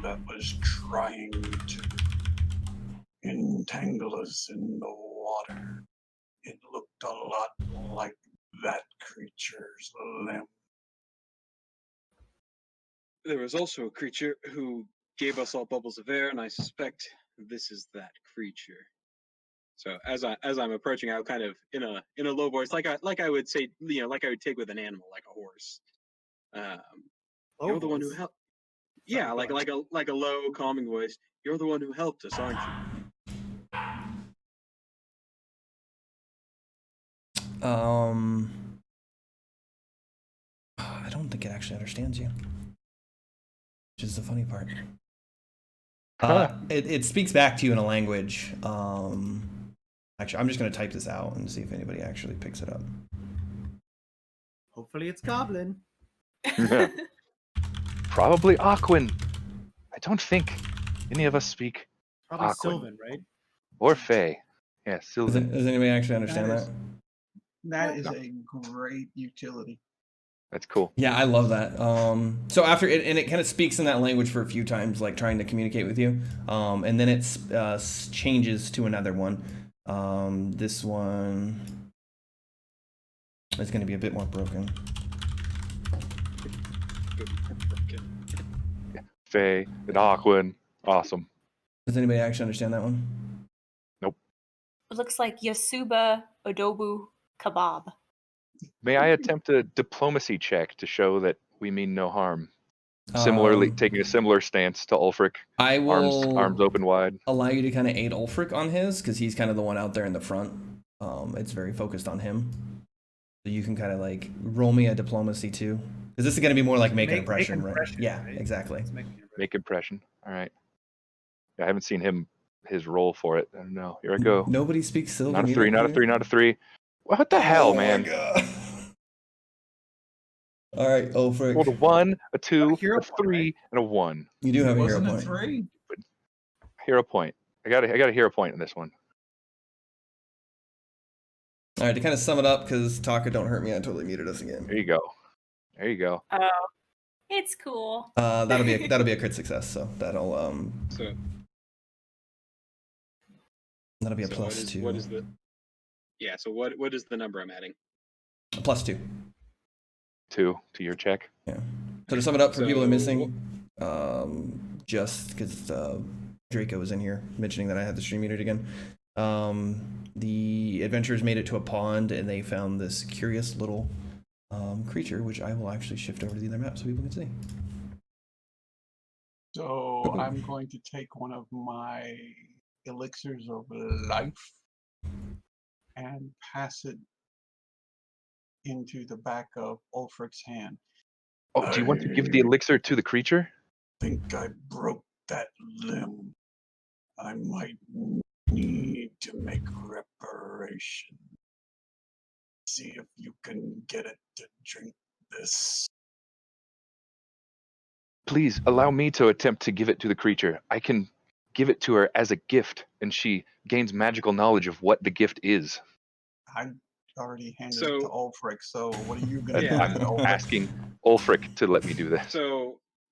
That was trying to entangle us in the water. It looked a lot like that creature's limb. There was also a creature who gave us all bubbles of air, and I suspect this is that creature. So as I'm approaching, I'll kind of in a low voice, like I would say, like I would take with an animal, like a horse. You're the one who helped. Yeah, like a low, calming voice. You're the one who helped us, aren't you? I don't think it actually understands you, which is the funny part. It speaks back to you in a language. Actually, I'm just going to type this out and see if anybody actually picks it up. Hopefully it's Goblin. Probably Aquan. I don't think any of us speak Probably Aquan. Sylvan, right? Or Fey. Yeah, Sylvan. Does anybody actually understand That is- that? That is a great utility. That's cool. Yeah, I love that. So after it, and it kind of speaks in that language for a few times, like trying to communicate with you. And then it changes to another one. This one is going to be a bit more broken. Fey and Aquan. Awesome. Does anybody actually understand that one? It looks like Yasuba Adobu Kebab. May I attempt a diplomacy check to show that we mean no harm? Similarly, taking a similar stance to Ulfric. I will arms open wide. allow you to kind of aid Ulfric on his, because he's kind of the one out there in the front. It's very focused on him. So you can kind of like roll me a diplomacy too. Because this is going to be more like make an impression, right? Yeah, right? exactly. Make impression. All right. I haven't seen his role for it. I don't know. Here I go. Nobody speaks Sylvan. Not a 3, not a 3, not a 3. What the hell, man? My God. All right, Ulfric. Rolled a 1, a 2, hero a point, 3, right? and a 1. You do have a hero Wasn't it point. 3? Hero point. I got a hero point in this one. All right, to kind of sum it up, because Taka, don't hurt me. I totally muted us again. There you go. There you go. Oh, it's cool. That'll be a crit success. So that'll So that'll be a so plus 2. What is the? Yeah. So what is the number I'm adding? A plus 2. 2 to your check. Yeah. So to sum it up for people who are So, missing, just because Draco was in here mentioning that I had the stream muted again. The adventurers made it to a pond and they found this curious little creature, which I will actually shift over to the other map so people can see. So I'm going to take one of my elixirs of life and pass it into the back of Ulfric's hand. Oh, do you want to give the elixir to the creature? I think I broke that limb. I might need to make reparation. See if you can get it to drink this. Please allow me to attempt to give it to the creature. I can give it to her as a gift, and she gains magical knowledge of what the gift is. I already handed it to Ulfric, so what are you going to And do? I'm with Ulfric? asking Ulfric to let me do this.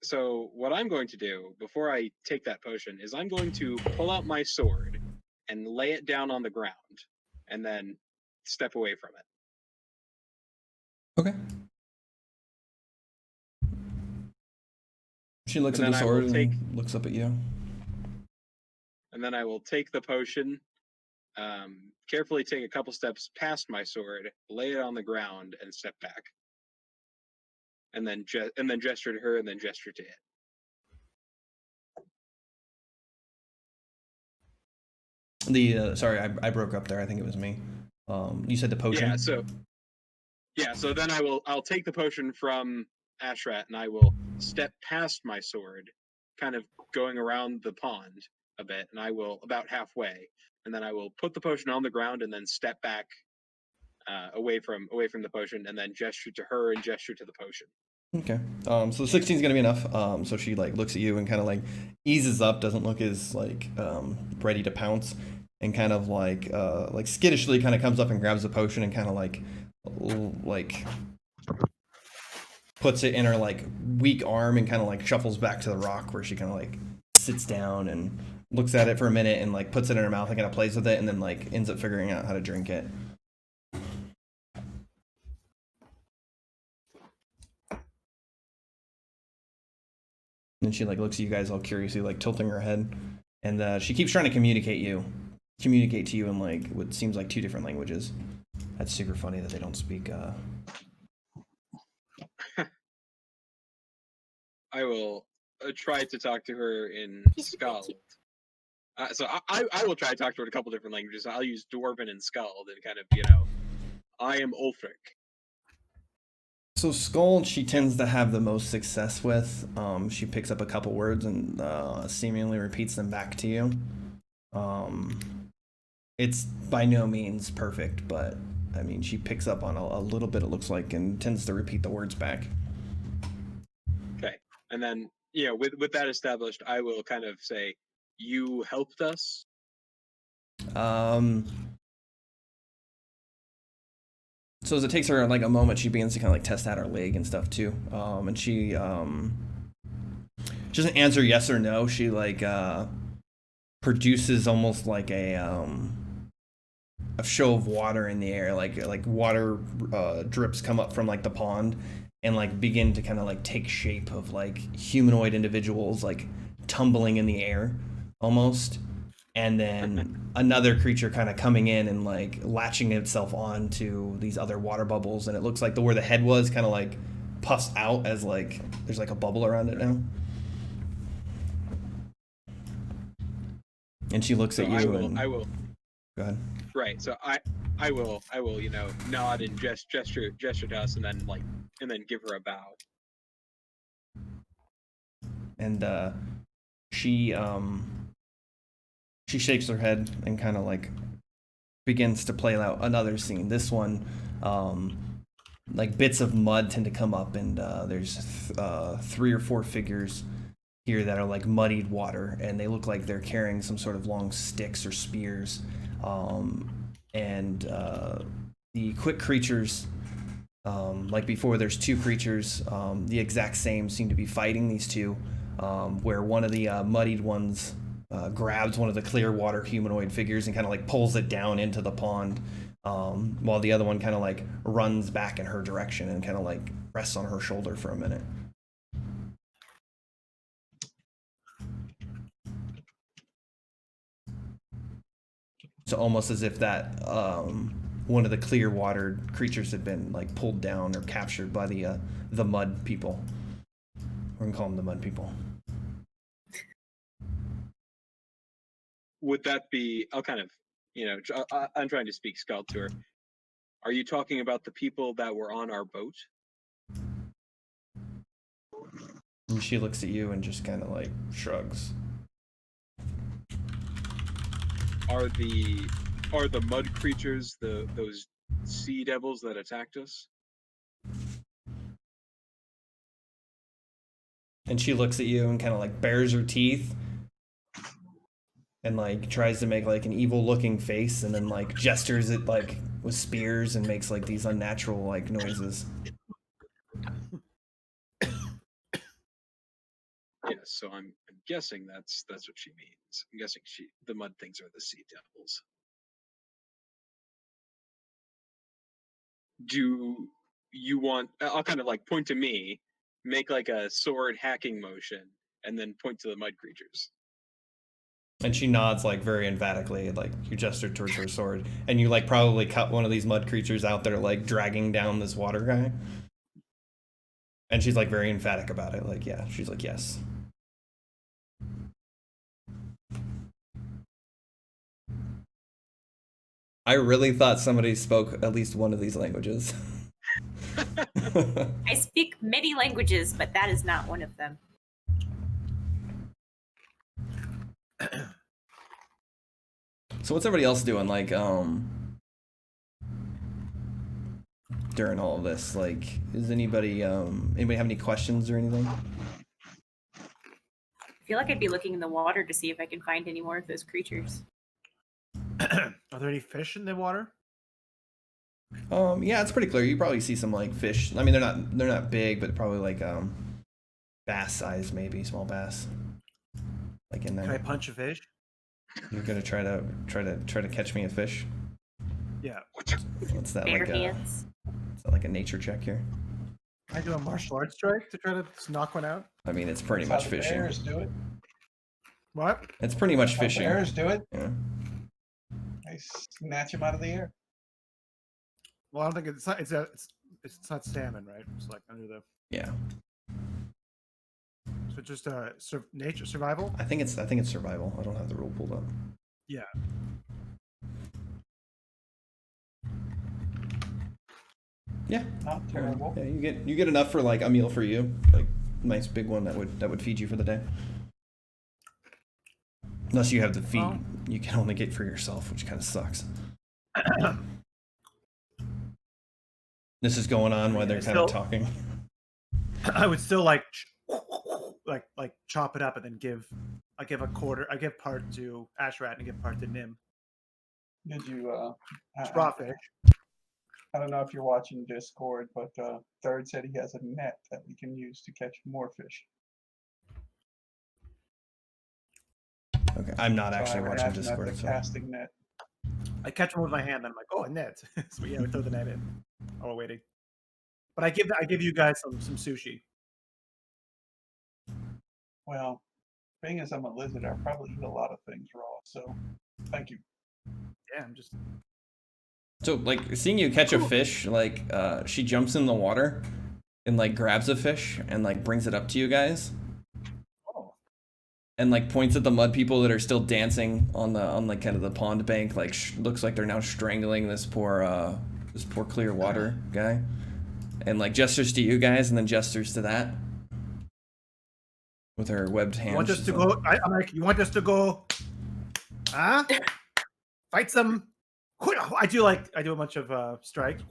So what I'm going to do before I take that potion is I'm going to pull out my sword and lay it down on the ground, and then step away from it. Okay. She looks And at the then I will sword take- and looks up at you. And then I will take the potion, carefully take a couple steps past my sword, lay it on the ground, and step back. And then gesture to her, and then gesture to it. Sorry, I broke up there. I think it was me. You said the potion. So then I'll take the potion from Ashrat, and I will step past my sword, kind of going around the pond a bit, and I will about halfway, and then I will put the potion on the ground and then step back away from the potion, and then gesture to her and gesture to the potion. Okay. So 16 is gonna be enough. So she like looks at you and kind of like eases up, doesn't look as like ready to pounce, and kind of like skittishly kind of comes up and grabs the potion and kind of like puts it in her like weak arm and kind of like shuffles back to the rock where she kind of like sits down and looks at it for a minute and like puts it in her mouth and kind of plays with it and then like ends up figuring out how to drink it. And she like looks at you guys all curiously, like tilting her head, and she keeps trying to communicate to you in like what seems like 2 different languages. That's super funny that they don't speak. I will try to talk to her in He's Skald. cute. So I will try to talk to her in a couple different languages. I'll use Dwarven and Skald and kind of, I am Ulfric. So Skald, she tends to have the most success with. She picks up a couple words and seemingly repeats them back to you. It's by no means perfect, but I mean, she picks up on a little bit, it looks like, and tends to repeat the words back. Okay. And then, with that established, I will kind of say, you helped us? So as it takes her like a moment, she begins to kind of like test out her leg and stuff too. And she doesn't answer yes or no. She like produces almost like a show of water in the air, like water drips come up from like the pond and like begin to kind of like take shape of like humanoid individuals like tumbling in the air almost. And then another creature kind of coming in and like latching itself onto these other water bubbles, and it looks like where the head was kind of like puffs out as like there's like a bubble around it now. And she looks at you. I will. Go ahead. Right. So I will, nod and gesture to us, and then give her a bow. And she shakes her head and kind of like begins to play out another scene. This one, like bits of mud tend to come up, and there's 3 or 4 figures here that are like muddied water, and they look like they're carrying some sort of long sticks or spears. And the quick creatures, like before, there's 2 creatures, the exact same, seem to be fighting these 2, where one of the muddied ones grabs one of the clear water humanoid figures and kind of like pulls it down into the pond, while the other one kind of like runs back in her direction and kind of like rests on her shoulder for a minute. So almost as if that one of the clear watered creatures had been like pulled down or captured by the mud people. We're gonna call them the mud people. Would that be? I'll kind of, I'm trying to speak Skald to her. Are you talking about the people that were on our boat? And she looks at you and just kind of like shrugs. Are the mud creatures those sea devils that attacked us? And she looks at you and kind of like bares her teeth and like tries to make like an evil looking face, and then like gestures it like with spears and makes like these unnatural like noises. Yes, so I'm guessing that's what she means. I'm guessing the mud things are the sea devils. Do you want? I'll kind of like point to me, make like a sword hacking motion, and then point to the mud creatures. And she nods like very emphatically, like you gesture towards her sword, and you like probably cut one of these mud creatures out there like dragging down this water guy. And she's like very emphatic about it, like yeah, she's like yes. I really thought somebody spoke at least one of these languages. I speak many languages, but that is not one of them. So what's everybody else doing, like, during all of this? Like, is anybody have any questions or anything? I feel like I'd be looking in the water to see if I can find any more of those creatures. Are there any fish in the water? Yeah, it's pretty clear. You probably see some like fish. I mean, they're not big, but probably like bass size, maybe small bass, like in there. Can I punch a fish? You're gonna try to catch me a fish. Yeah. What's that Bare like? hands. Is that like a nature check here? I do a martial arts strike to try to just knock one out. I mean, it's pretty That's much how the fishing. bears do it. What? It's pretty much How fishing. bears do it. Yeah. They snatch him out of the air. Well, I don't think it's not salmon, right? It's like under the. Yeah. So just nature survival. I think it's survival. I don't have the rule pulled up. Yeah. Yeah. Not terrible. Yeah, you get enough for like a meal for you, like nice big one that would feed you for the day. Unless you have the feed, you can only get for yourself, which kind of sucks. This is going on while they're kind of talking. I would still like chop it up and then give a quarter. I give part to Ashrat and give part to Nim. Did you? Raw fish. I don't know if you're watching Discord, but Third said he has a net that we can use to catch more fish. Okay, I'm not So I actually would watching imagine Discord. that's a So. casting net. I catch one with my hand, and I'm like, oh, a net. So yeah, we throw the net in while we're waiting. But I give you guys some sushi. Well, being as I'm a lizard, I probably eat a lot of things raw. So, thank you. Yeah, I'm just. So like seeing you catch a fish, like she jumps in the water and like grabs a fish and like brings it up to you guys. Oh. And like points at the mud people that are still dancing on like kind of the pond bank. Like looks like they're now strangling this poor clear water guy. And like gestures to you guys and then gestures to that with her webbed hands. You want us to go? I'm like, you want us to go? Huh? Fight some. I do a bunch of strikes.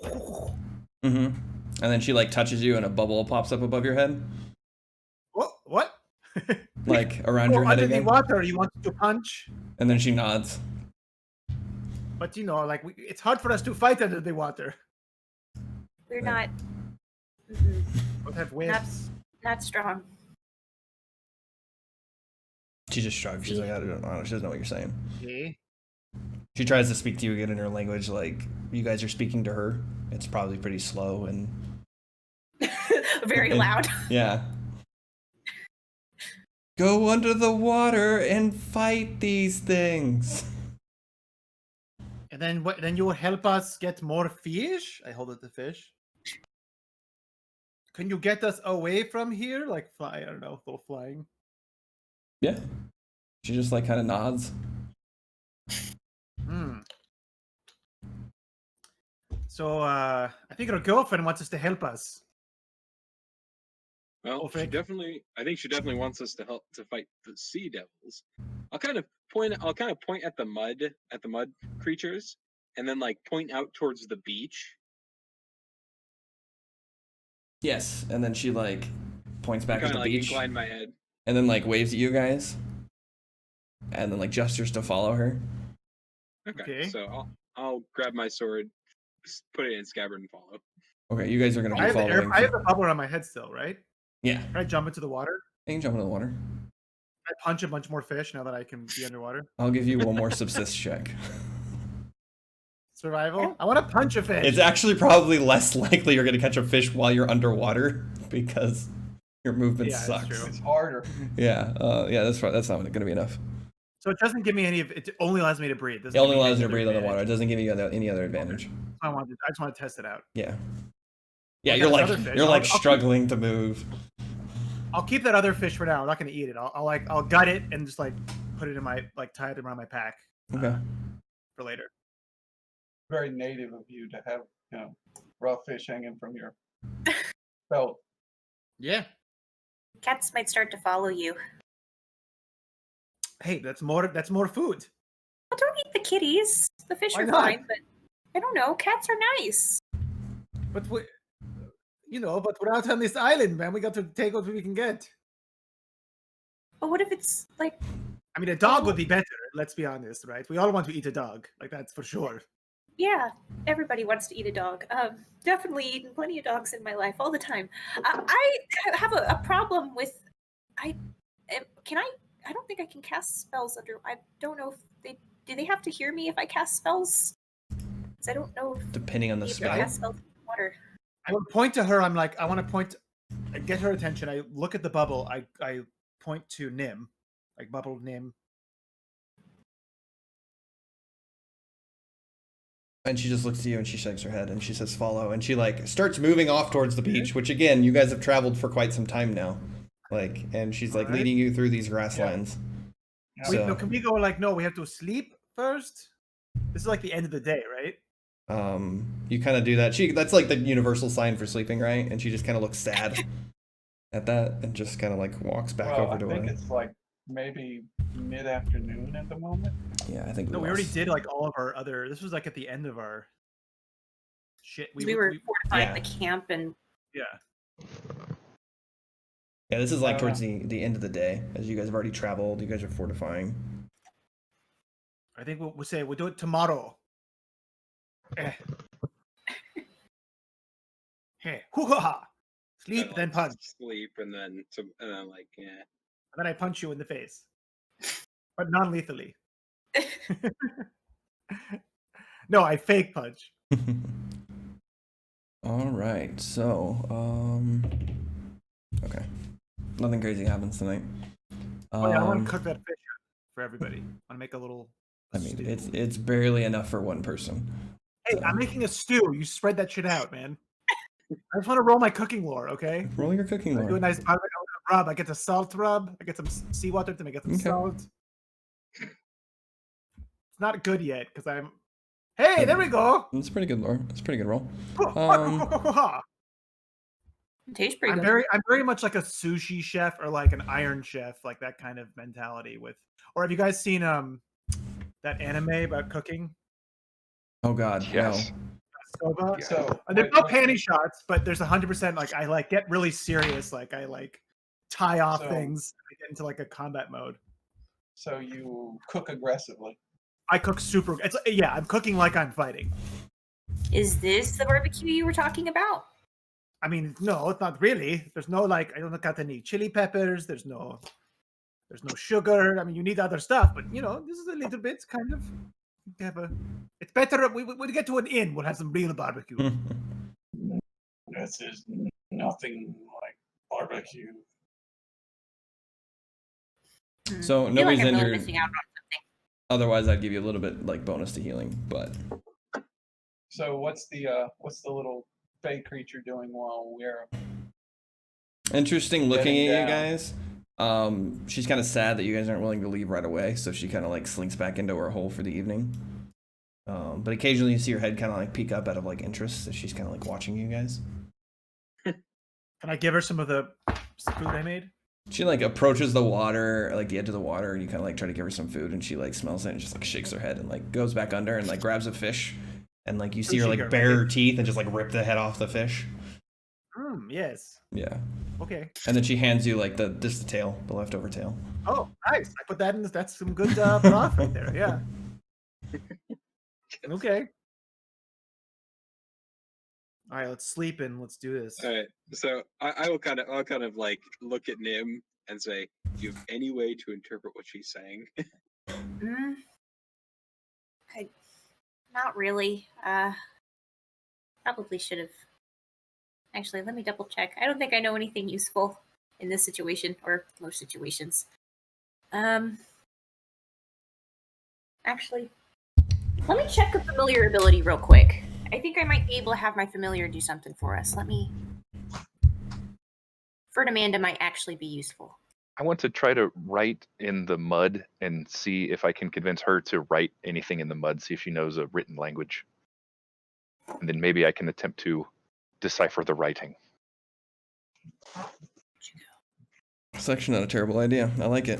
And then she like touches you and a bubble pops up above your head. What? Like around your head under again. the water, you want to punch? And then she nods. But you know, like it's hard for us to fight under the water. We're not. We have waves. Not strong. She just shrugs. She's like, I don't know. She doesn't know what you're saying. Okay. She tries to speak to you again in her language, like you guys are speaking to her. It's probably pretty slow and Very loud. Yeah. Go under the water and fight these things. And then what? Then you will help us get more fish. I hold up the fish. Can you get us away from here? Like fly? I don't know. Go flying. Yeah. She just like kind of nods. So I think our girlfriend wants us to help us. Well, Ulfric. I think she definitely wants us to help to fight the sea devils. I'll kind of point at the mud creatures, and then like point out towards the beach. Yes, and then she like points back at Kind the of like beach, incline my head. and then like waves at you guys, and then like gestures to follow her. Okay. So I'll grab my sword, put it in scabbard, and follow. Okay, you guys are gonna I be have, following. I have the bubble on my head still, right? Yeah. Can I jump into the water? You can jump into the water. I punch a bunch more fish now that I can be underwater. I'll give you one more subsist check. Survival? I want to punch a fish. It's actually probably less likely you're gonna catch a fish while you're underwater because your movement Yeah, it's sucks. true. It's harder. Yeah, that's not gonna be enough. So it doesn't give me any of it. Only allows me to breathe. It only allows you to breathe underwater. It doesn't give you any other advantage. I just want to test it out. Yeah. Yeah, Okay, you're there's like other fish. you're like I'll struggling to move. I'll keep that other fish for now. I'm not going to eat it. I'll gut it and just like put it in my tie it around my pack. Okay. For later. Very native of you to have, raw fish hanging from your belt. Yeah. Cats might start to follow you. Hey, that's more food. Well, don't eat the kitties. The fish Why are not? fine, but I don't know. Cats are nice. But we're out on this island, man. We got to take what we can get. But what if it's like I mean, a dog would be better. Let's be honest, right? We all want to eat a dog, like that's for sure. Yeah, everybody wants to eat a dog. Definitely eaten plenty of dogs in my life all the time. I have a problem with. I don't think I can cast spells under. I don't know if do they have to hear me if I cast spells? Because I don't know if Depending on the they spell. cast spells in the water. I would point to her. I'm like, I want to point. I get her attention. I look at the bubble. I point to Nim, like bubble Nim. And she just looks at you and she shakes her head and she says follow, and she like starts moving off towards the beach, which again, you guys have traveled for quite some time now. Like, and she's like Alright. leading you through these grasslands. Yeah. Wait, So, no, can we go like, no, we have to sleep first? This is like the end of the day, right? you kind of do that. That's like the universal sign for sleeping, right? And she just kind of looks sad at that and just kind of like walks back Well, over I to think her. it's like maybe mid-afternoon at the moment. Yeah, I think No, we already lost. did like all of our other. This was like at the end of our shit. We were fortifying yeah. the camp, and yeah. Yeah, this is I like don't towards the end of the day, as you guys have already traveled. You guys are fortifying. I think we'll say we'll do it tomorrow. Hey, hoo-ha! Sleep, So, then punch. Sleep, and then like, yeah. And then I punch you in the face, but non-lethally. No, I fake punch. All right, so okay, nothing crazy happens tonight. Oh, yeah, I want to cook that fish for everybody. I want to make a little. I mean, stew. it's barely enough for one person. Hey, so. I'm making a stew. You spread that shit out, man. I just want to roll my cooking lore, okay? Roll your cooking I do a lore. nice rub. I get the salt rub. I get some seawater to make it some Okay. salt. It's not good yet because I'm. Hey, there we go. It's pretty good lore. It's a pretty good roll. it tastes pretty I'm good. very much like a sushi chef or like an iron chef, like that kind of mentality with. Or have you guys seen that anime about cooking? Oh God, Yes. Soba. Yeah. So And there's no panty shots, but there's 100% like I like get really serious, like I like tie off So- things, I get into like a combat mode. So you cook aggressively. I cook super. It's yeah, I'm cooking like I'm fighting. Is this the barbecue you were talking about? I mean, no, it's not really. There's no like I don't got any chili peppers. There's no sugar. I mean, you need other stuff, but you know, this is a little bit kind of. It's better. We get to an inn. We'll have some real barbecue. This is nothing like barbecue. So I feel nobody's like I'm really injured. missing out on something. Otherwise, I'd give you a little bit like bonus to healing, but So what's the little fey creature doing while we're interesting looking Getting at you down. guys. She's kind of sad that you guys aren't willing to leave right away, so she kind of like slinks back into her hole for the evening. But occasionally you see her head kind of like peek up out of like interest, so she's kind of like watching you guys. Can I give her some of the food I made? She like approaches the water, like the edge of the water, and you kind of like try to give her some food, and she like smells it and just like shakes her head and like goes back under and like grabs a fish, and like you see her Sushi like girl, bare right? her teeth and just like rip the head off the fish. Yes. Yeah, Okay. and then she hands you like the tail, the leftover tail. Oh, nice. I put that in. That's some good broth right there. Yeah. Okay. All right, let's sleep and let's do this. All right. So I'll kind of like look at Nim and say, "Do you have any way to interpret what she's saying?" Not really. Probably should have. Actually, let me double check. I don't think I know anything useful in this situation or most situations. Actually, let me check a familiar ability real quick. I think I might be able to have my familiar do something for us. Let me. Ferdinanda might actually be useful. I want to try to write in the mud and see if I can convince her to write anything in the mud, see if she knows a written language. And then maybe I can attempt to decipher the writing. It's actually not a terrible idea. I like it.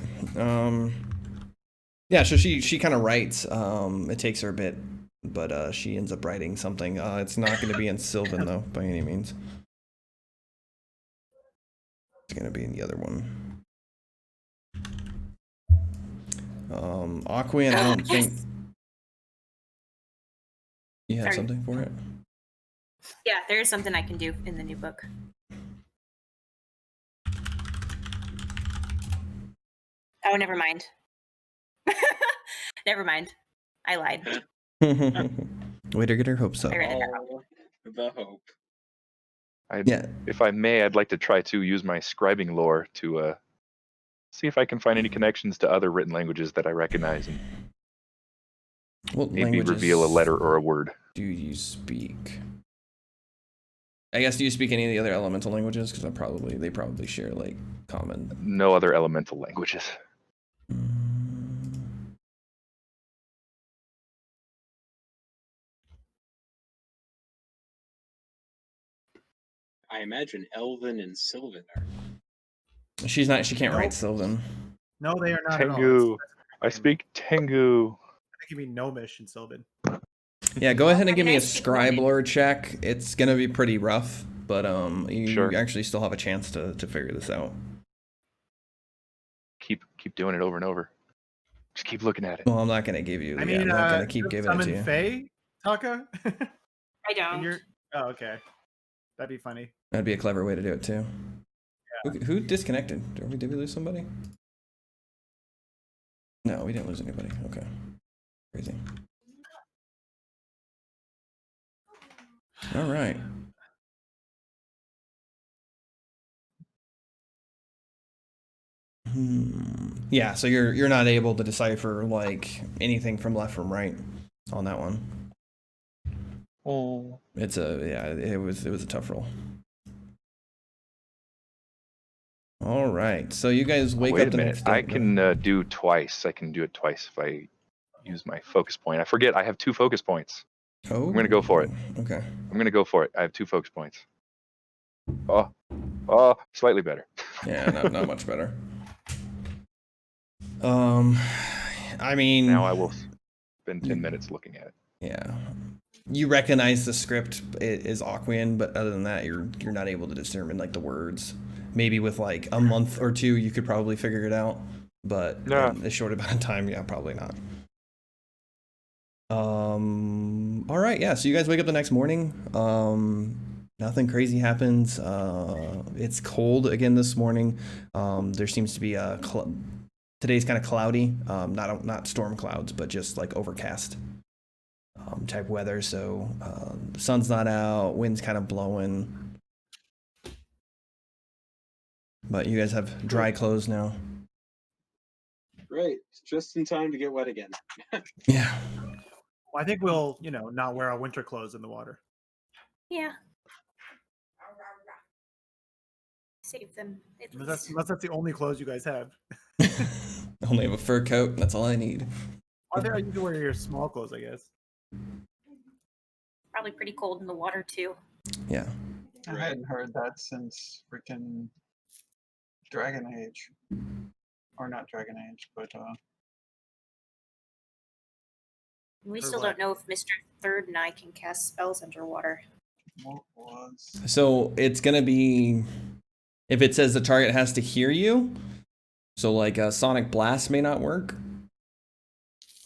Yeah, so she kind of writes. It takes her a bit, but she ends up writing something. It's not going to be in Sylvan though, by any means. It's going to be in the other one. Aquian, I don't think you have Sorry. something for it. Yeah, there is something I can do in the new book. Oh, never mind. Never mind. I lied. Way to get her hopes up. I read it wrong. All the hope. Yeah. If I may, I'd like to try to use my scribing lore to see if I can find any connections to other written languages that I recognize and What maybe languages reveal a letter or a word. do you speak? I guess, do you speak any of the other elemental languages? Because they probably share like common. No other elemental languages. I imagine Elven and Sylvan are. She can't write Nope. Sylvan. No, they are not at all. Tengu. I That's- speak Tengu. I think you mean Gnomish and Sylvan. Yeah, go ahead and give me a I speak scribe Roman. lore check. It's gonna be pretty rough, but you Sure. actually still have a chance to figure this out. Keep doing it over and over. Just keep looking at it. Well, I'm not gonna give you. I yeah, mean, I'm not gonna keep you giving it to summon you. Fae, Taka? I don't. Oh, okay. That'd be funny. That'd be a clever way to do it too. Who disconnected? Did we lose somebody? No, we didn't lose anybody. Okay. Crazy. All right. Yeah, so you're not able to decipher like anything from left from right on that one. Oh. It was a tough roll. All right, so you guys wake Wait up a the minute. next day. I can do twice. I can do it twice if I use my focus point. I forget I have 2 focus points. Oh, I'm gonna go for it. Okay. I'm going to go for it. I have 2 focus points. Oh, slightly better. Yeah, not much better. I mean, Now I will spend 10 minutes looking at it. yeah, you recognize the script is Aquan, but other than that, you're not able to discern like the words. Maybe with like a month or two, you could probably figure it out, but Yeah. in a short amount of time, yeah, probably not. All right, yeah. So you guys wake up the next morning. Nothing crazy happens. It's cold again this morning. There seems to be today's kind of cloudy. Not storm clouds, but just like overcast type weather. So the sun's not out. Wind's kind of blowing. But you guys have dry clothes now. Right, just in time to get wet again. Yeah. Well, I think we'll, not wear our winter clothes in the water. Yeah. Save them. At least. Unless that's the only clothes you guys have. Only have a fur coat. That's all I need. You can wear your small clothes, I guess. Probably pretty cold in the water too. Yeah. I hadn't heard that since freaking Dragon Age. Or not Dragon Age, but We Or still what? don't know if Mr. Third and I can cast spells underwater. what was So it's gonna be if it says the target has to hear you. So like a sonic blast may not work.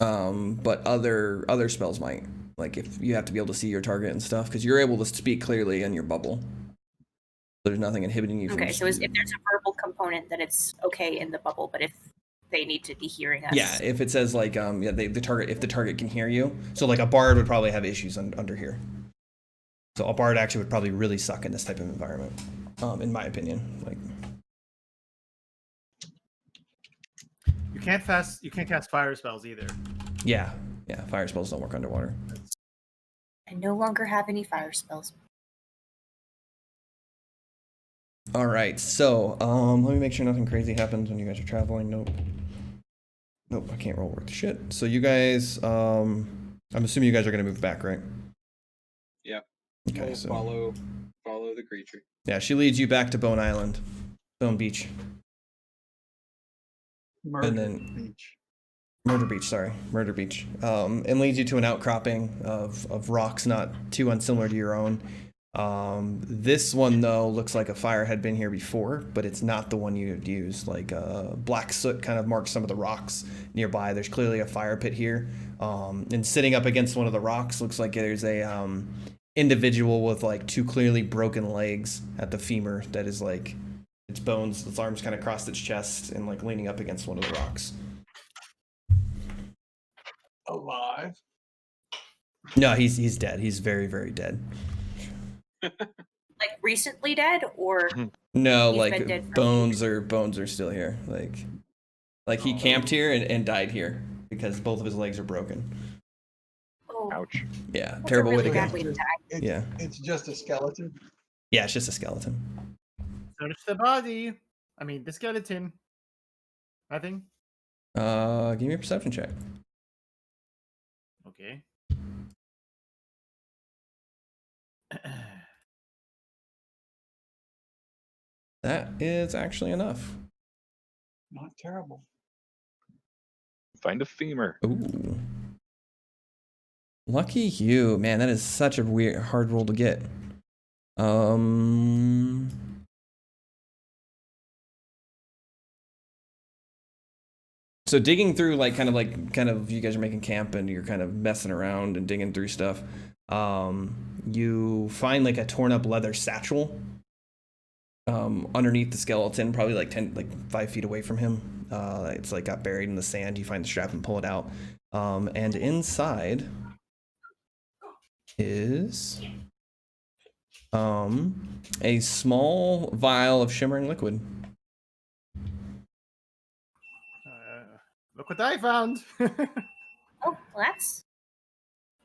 But other spells might. Like if you have to be able to see your target and stuff, because you're able to speak clearly in your bubble. There's nothing inhibiting you from. Okay, so if there's a verbal component, then it's okay in the bubble. But if they need to be hearing us, Yeah, if it says like the target can hear you. So like a bard would probably have issues under here. So a bard actually would probably really suck in this type of environment, in my opinion. Like You can't cast fire spells either. yeah, fire spells don't work underwater. I no longer have any fire spells. All right, so let me make sure nothing crazy happens when you guys are traveling. Nope, I can't roll worth shit. So you guys, I'm assuming you guys are gonna move back, right? Yep. Okay, We'll so follow the creature. yeah, she leads you back to Bone Island, Bone Beach, Murder then- Beach? Murder Beach, and leads you to an outcropping of rocks not too unsimilar to your own. This one though looks like a fire had been here before, but it's not the one you'd use. Like black soot kind of marks some of the rocks nearby. There's clearly a fire pit here, and sitting up against one of the rocks looks like there's a individual with like 2 clearly broken legs at the femur that is like its bones, its arms kind of crossed its chest and like leaning up against one of the rocks. Alive. No, he's dead. He's very, very dead. Like recently dead, or No, He's been like dead for bones are still here. Like he camped here and died here because both of his legs are broken. oh, Ouch. Yeah, that's terrible a really way to bad go. way to die. It's, Yeah. It's just a skeleton. Yeah, it's just a skeleton. Search the body. I mean, the skeleton. Nothing. Give me a perception check. Okay. That is actually enough. Not terrible. Find a femur. Ooh. Lucky you, man. That is such a weird, hard roll to get. So digging through, like, kind of, you guys are making camp and you're kind of messing around and digging through stuff. You find like a torn up leather satchel underneath the skeleton, probably like 5 feet away from him. It's like got buried in the sand. You find the strap and pull it out. And inside is a small vial of shimmering liquid. Look what I found. Oh, well, that's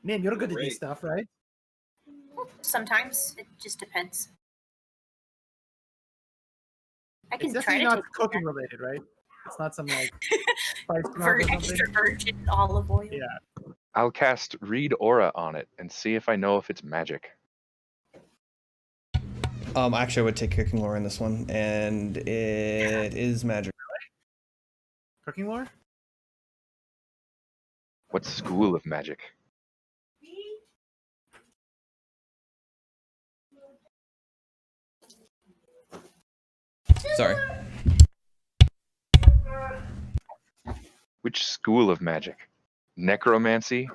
Nim, you're good at Great. this stuff, right? sometimes it just depends. I can It's try definitely to not take cooking related, right? It's not some like spice knob for or something. extra virgin olive oil. Yeah. I'll cast Read Aura on it and see if I know if it's magic. Actually, I would take cooking lore in this one, and it is magic. Cooking lore? What school of magic? Sorry. Which school of magic? Necromancy?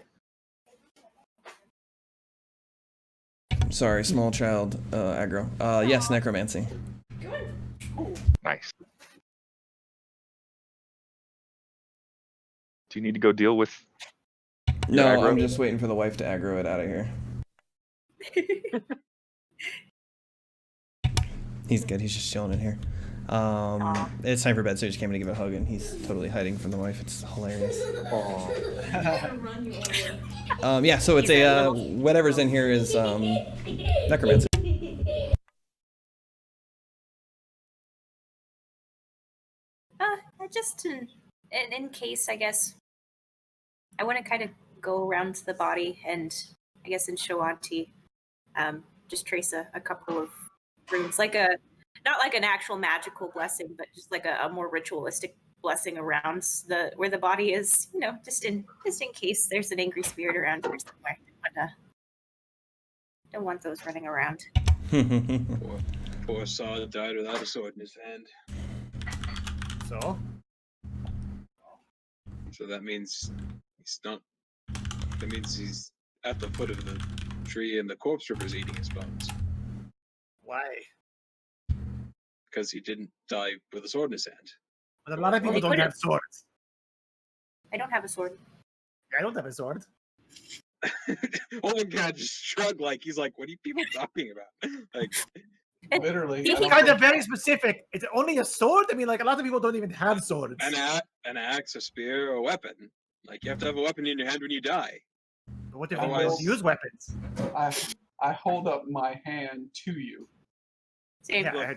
Sorry, small child aggro. Yes, necromancy. Nice. Do you need to go deal with No, aggro? I'm just waiting for the wife to aggro it out of here. He's good. He's just chilling in here. It's time for bed, so he just came in to give it a hug, and he's totally hiding from the wife. It's hilarious. Yeah, so it's a whatever's in here is necromancy. Just in case, I guess. I want to kind of go around to the body and, I guess, in show Auntie, just trace a couple of runes, like not like an actual magical blessing, but just like a more ritualistic blessing around where the body is, just in case there's an angry spirit around here somewhere. But don't want those running around. Poor Saw died without a sword in his hand. So? So that means he's not. That means he's at the foot of the tree and the corpse ripper's eating his bones. Why? Because he didn't die with a sword in his hand. But a lot of people they don't could've- have swords. I don't have a sword. I don't have a sword. Oh my god, just shrug like he's like, what are you people talking about? Like, Literally. He I don't It's kind think- of very specific. It's only a sword? I mean, like, a lot of people don't even have swords. an axe, a spear, or a weapon. Like, you have to have a weapon in your hand when you die. What if Otherwise- people use weapons? I hold up my hand to you. Same. Yeah,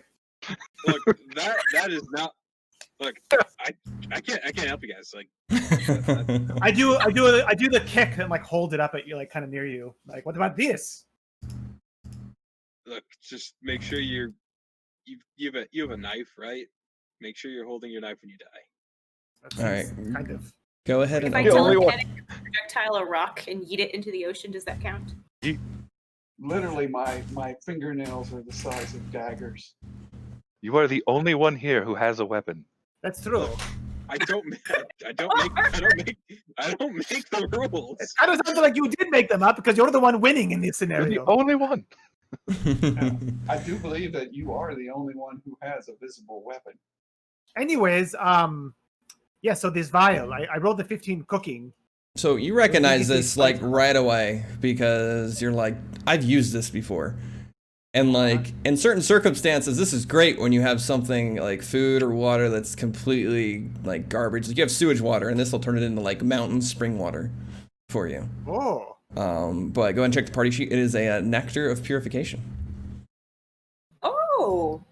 Look, that is not. Look, I can't help you guys. Like, I do the kick and like hold it up at you, like kind of near you. Like, what about this? look, just make sure you have a knife, right? Make sure you're holding your knife when you die. That All right. seems Kind of. Go ahead and If I The only one- telekinetic projectile a rock and yeet it into the ocean, does that count? Literally, my fingernails are the size of daggers. You are the only one here who has a weapon. That's true. I don't make the rules. It kind of sounds like you did make them up because you're the one winning in this You're the scenario. only one. I do believe that you are the only one who has a visible weapon. Anyways, yeah. So this vial, I rolled the 15 cooking. So you think recognize it's this the like spice right away because you're like, I've used this before. And like in certain circumstances, this is great when you have something like food or water that's completely like garbage. Like you have sewage water, and this will turn it into like mountain spring water for you. Oh. But go ahead and check the party sheet. It is a nectar of purification. Oh.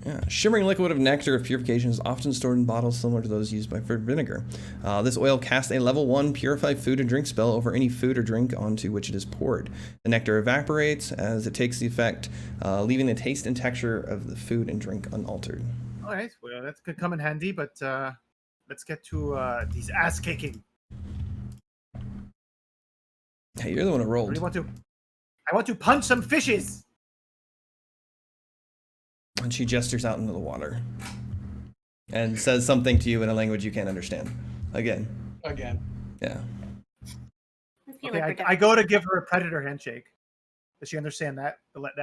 Yeah, shimmering liquid of nectar of purification is often stored in bottles similar to those used for vinegar. This oil casts a level 1 purified food and drink spell over any food or drink onto which it is poured. The nectar evaporates as it takes the effect, leaving the taste and texture of the food and drink unaltered. All right. Well, that could come in handy, but let's get to these ass kicking. Hey, you're the one who What do rolled. you want to? I want to punch some fishes. And she gestures out into the water and says something to you in a language you can't understand. Again. Yeah. Okay, I go to give her a predator handshake. Does she understand that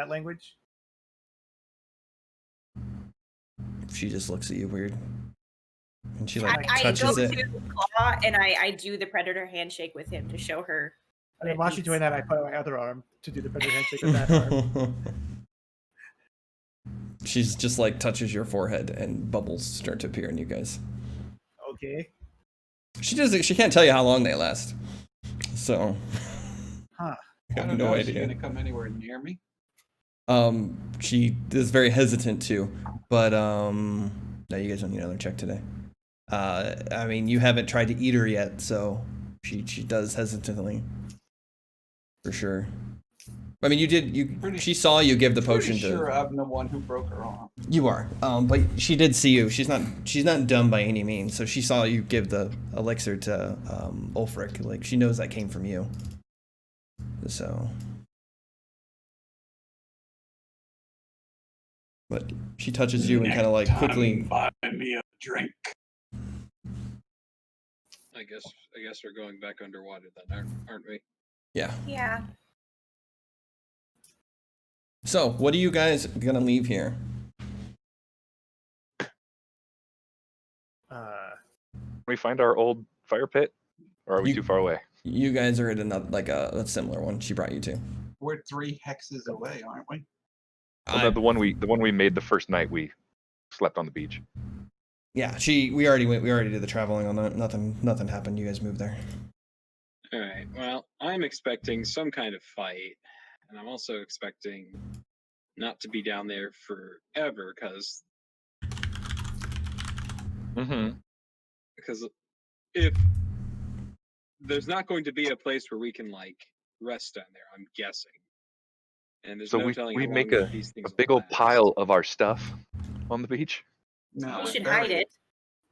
language? She just looks at you weird. And she I like go touches it. to Claw and I do the predator handshake with him to show her. And then while she's doing that, I put out my other arm to do the predator handshake with that arm. She's just like touches your forehead and bubbles start to appear in you guys. Okay. She can't tell you how long they last. So Huh. I I have don't no know. Is she idea. gonna come anywhere near me? She is very hesitant to, but no, you guys don't need another check today. I mean, you haven't tried to eat her yet, so she does hesitantly, for sure. I mean, you did. She saw you give the potion Pretty sure to. I'm the one who broke her arm. You are, but she did see you. She's not dumb by any means. So she saw you give the elixir to Ulfric. Like she knows that came from you. So. But she touches you and kind of like Next quickly. time, buy me a drink. I guess we're going back underwater then, aren't we? Yeah. Yeah. So, what are you guys gonna leave here? We find our old fire pit, or are we You- too far away? You guys are at another like a similar one she brought you to. We're 3 hexes away, aren't we? Well, no, the one we made the first night we slept on the beach. Yeah, we already did the traveling on that. Nothing happened. You guys moved there. All right. Well, I'm expecting some kind of fight, and I'm also expecting not to be down there forever, because if there's not going to be a place where we can like rest down there, I'm guessing, and there's So no telling we how make long a these things big will old last. pile of our stuff on the beach. No. We should bury hide it.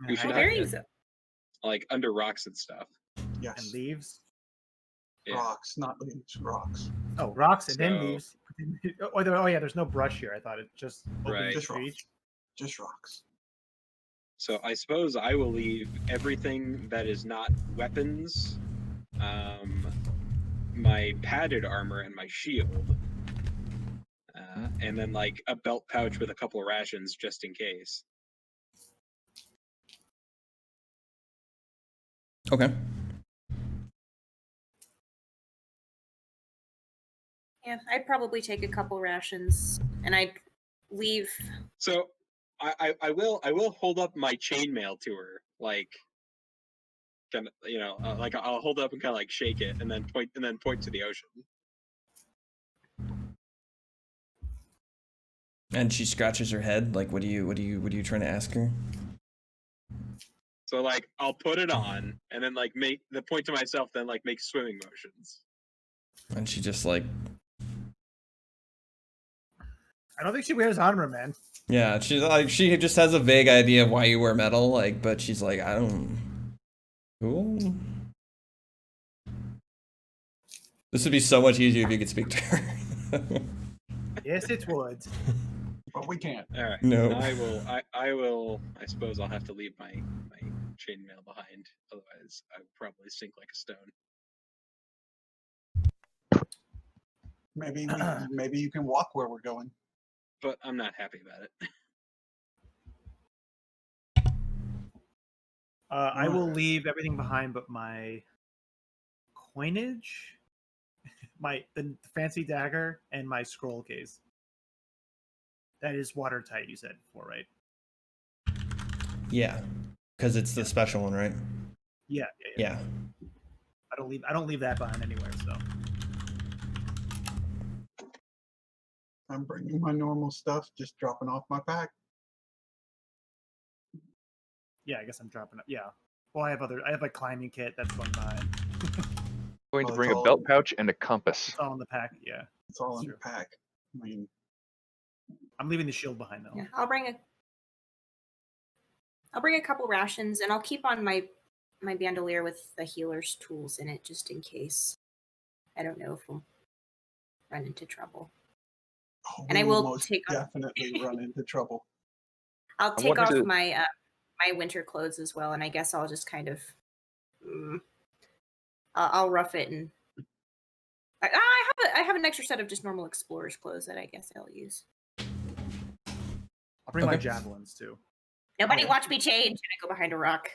We should Well, hide there it, is. like under rocks and stuff. Yes. And leaves. Yeah. Rocks, not leaves. Rocks. Oh, rocks and then So- leaves. Oh yeah, there's no brush here. I thought it just open Right. the Just tree. rocks. Just rocks. So I suppose I will leave everything that is not weapons, my padded armor and my shield, and then like a belt pouch with a couple of rations just in case. Okay. Yeah, I'd probably take a couple rations and I'd leave. So I will hold up my chainmail to her, like kind of like I'll hold up and kind of like shake it and then point to the ocean. And she scratches her head. Like, what are you trying to ask her? So like I'll put it on and then like make the point to myself, then like make swimming motions. And she just like, I don't think she wears armor, man. yeah, she's like, she just has a vague idea of why you wear metal. Like, but she's like, I don't. Cool. This would be so much easier if you could speak to her. Yes, it would. But we can't. All right. No. I will. I suppose I'll have to leave my chainmail behind. Otherwise, I would probably sink like a stone. Maybe maybe you can walk where we're going. But I'm not happy about it. I will leave everything behind but my coinage, the fancy dagger, and my scroll case. That is watertight, you said before, right? Yeah, because it's the special one, right? Yeah. I don't leave that behind anywhere. So I'm bringing my normal stuff, just dropping off my pack. yeah, I guess I'm dropping it. Yeah. Well, I have a climbing kit that's going behind. Going to Well, bring it's a all- belt pouch and a compass. It's all in the pack. Yeah. It's all That's in the true. pack. I mean, I'm leaving the shield behind though. Yeah, I'll bring a couple rations, and I'll keep on my bandolier with the healer's tools in it, just in case. I don't know if we'll run into trouble. And we I will most take off. definitely run into trouble. I'll I take want off to- my my winter clothes as well, and I guess I'll just kind of I'll rough it, and I have an extra set of just normal explorer's clothes that I guess I'll use. I'll bring my Okay. javelins too. Nobody Okay. watch me change, and I go behind a rock.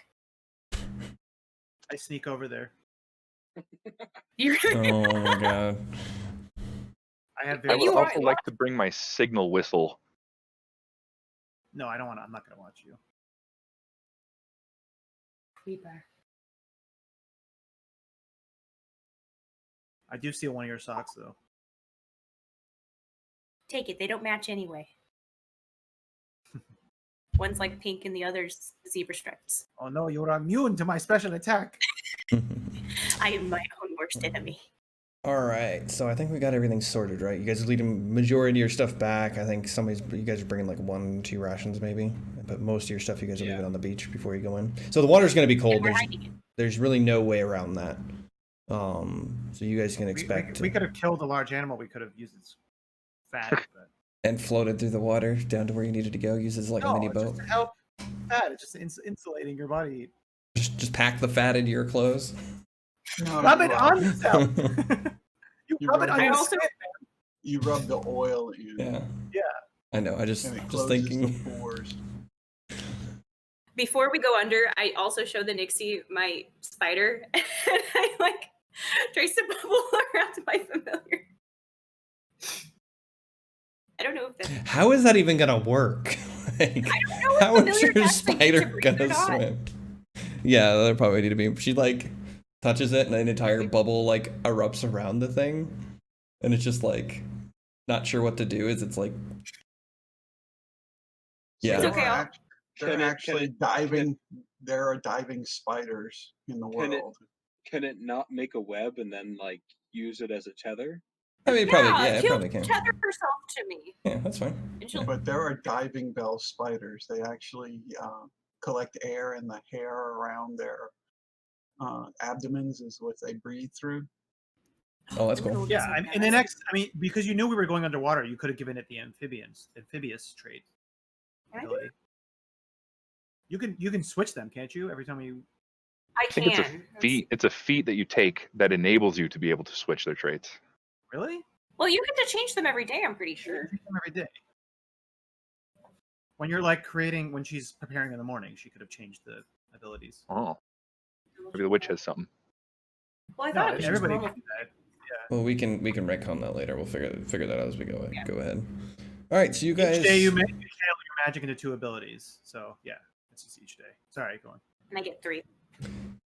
I sneak over there. You're Oh my god. I have I very. would you are- also like to bring my signal whistle. No, I don't want to. I'm not going to watch you. Creeper. I do steal one of your socks though. Take it. They don't match anyway. One's like pink and the other's zebra stripes. Oh no, you're immune to my special attack. I am my own worst enemy. All right, so I think we got everything sorted, right? You guys are leading majority of your stuff back. I think you guys are bringing like 1-2 rations maybe, but most of your stuff you guys are leaving on the beach before you go in. So the water's gonna be cold. And we're hiding it. There's really no way around that. So you guys can expect We could have killed a large animal. We could have used its fat. But... and floated through the water down to where you needed to go. Use it as like a mini it's boat. just to help fat. It's just insulating your body. Just pack the fat into your clothes. No, Rub you it on yourself. You You rub it rub on it- your also- skin. You rub the oil in, Yeah. I know. I just and it just closes thinking. the pores. Before we go under, I also show the Nixie my spider, and I like trace a bubble around my familiar. I don't know if that's How is that even gonna work? Like, know if how is familiar your cats, like, need spider to breathe or gonna not. swim? Yeah, they'll probably need to be. She like touches it, and an entire bubble like erupts around the thing, and it's just like not sure what to do. It's like, yeah. It's okay, There are I'll- act- there Can are it- actually diving. There are diving spiders in the Can it- world. Can it not make a web and then like use it as a tether? I mean, probably, yeah, it she'll probably can. tether herself to me, Yeah, that's fine. and she'll. But there are diving bell spiders. They actually collect air in the hair around their abdomens is what they breathe through. Oh, that's I'm gonna cool. look Yeah, this up now. and the next, because you knew we were going underwater, you could have given it the amphibious trait Can I do ability. You can switch them, can't you? Every time you. I I think it's a can. feat. It's a feat that you take that enables you to be able to switch their traits. Really? Well, you get to change them every day. I'm pretty sure. Change them every day. When you're like when she's preparing in the morning, she could have changed the abilities. Oh, maybe the witch has something. Well, I No, thought it was just everybody normal. can do that. Well, we can retcon that later. We'll figure that out as we go ahead. All right, so you guys. Each day you channel your magic into 2 abilities. So yeah, it's just each day. Sorry, go on. And I get 3.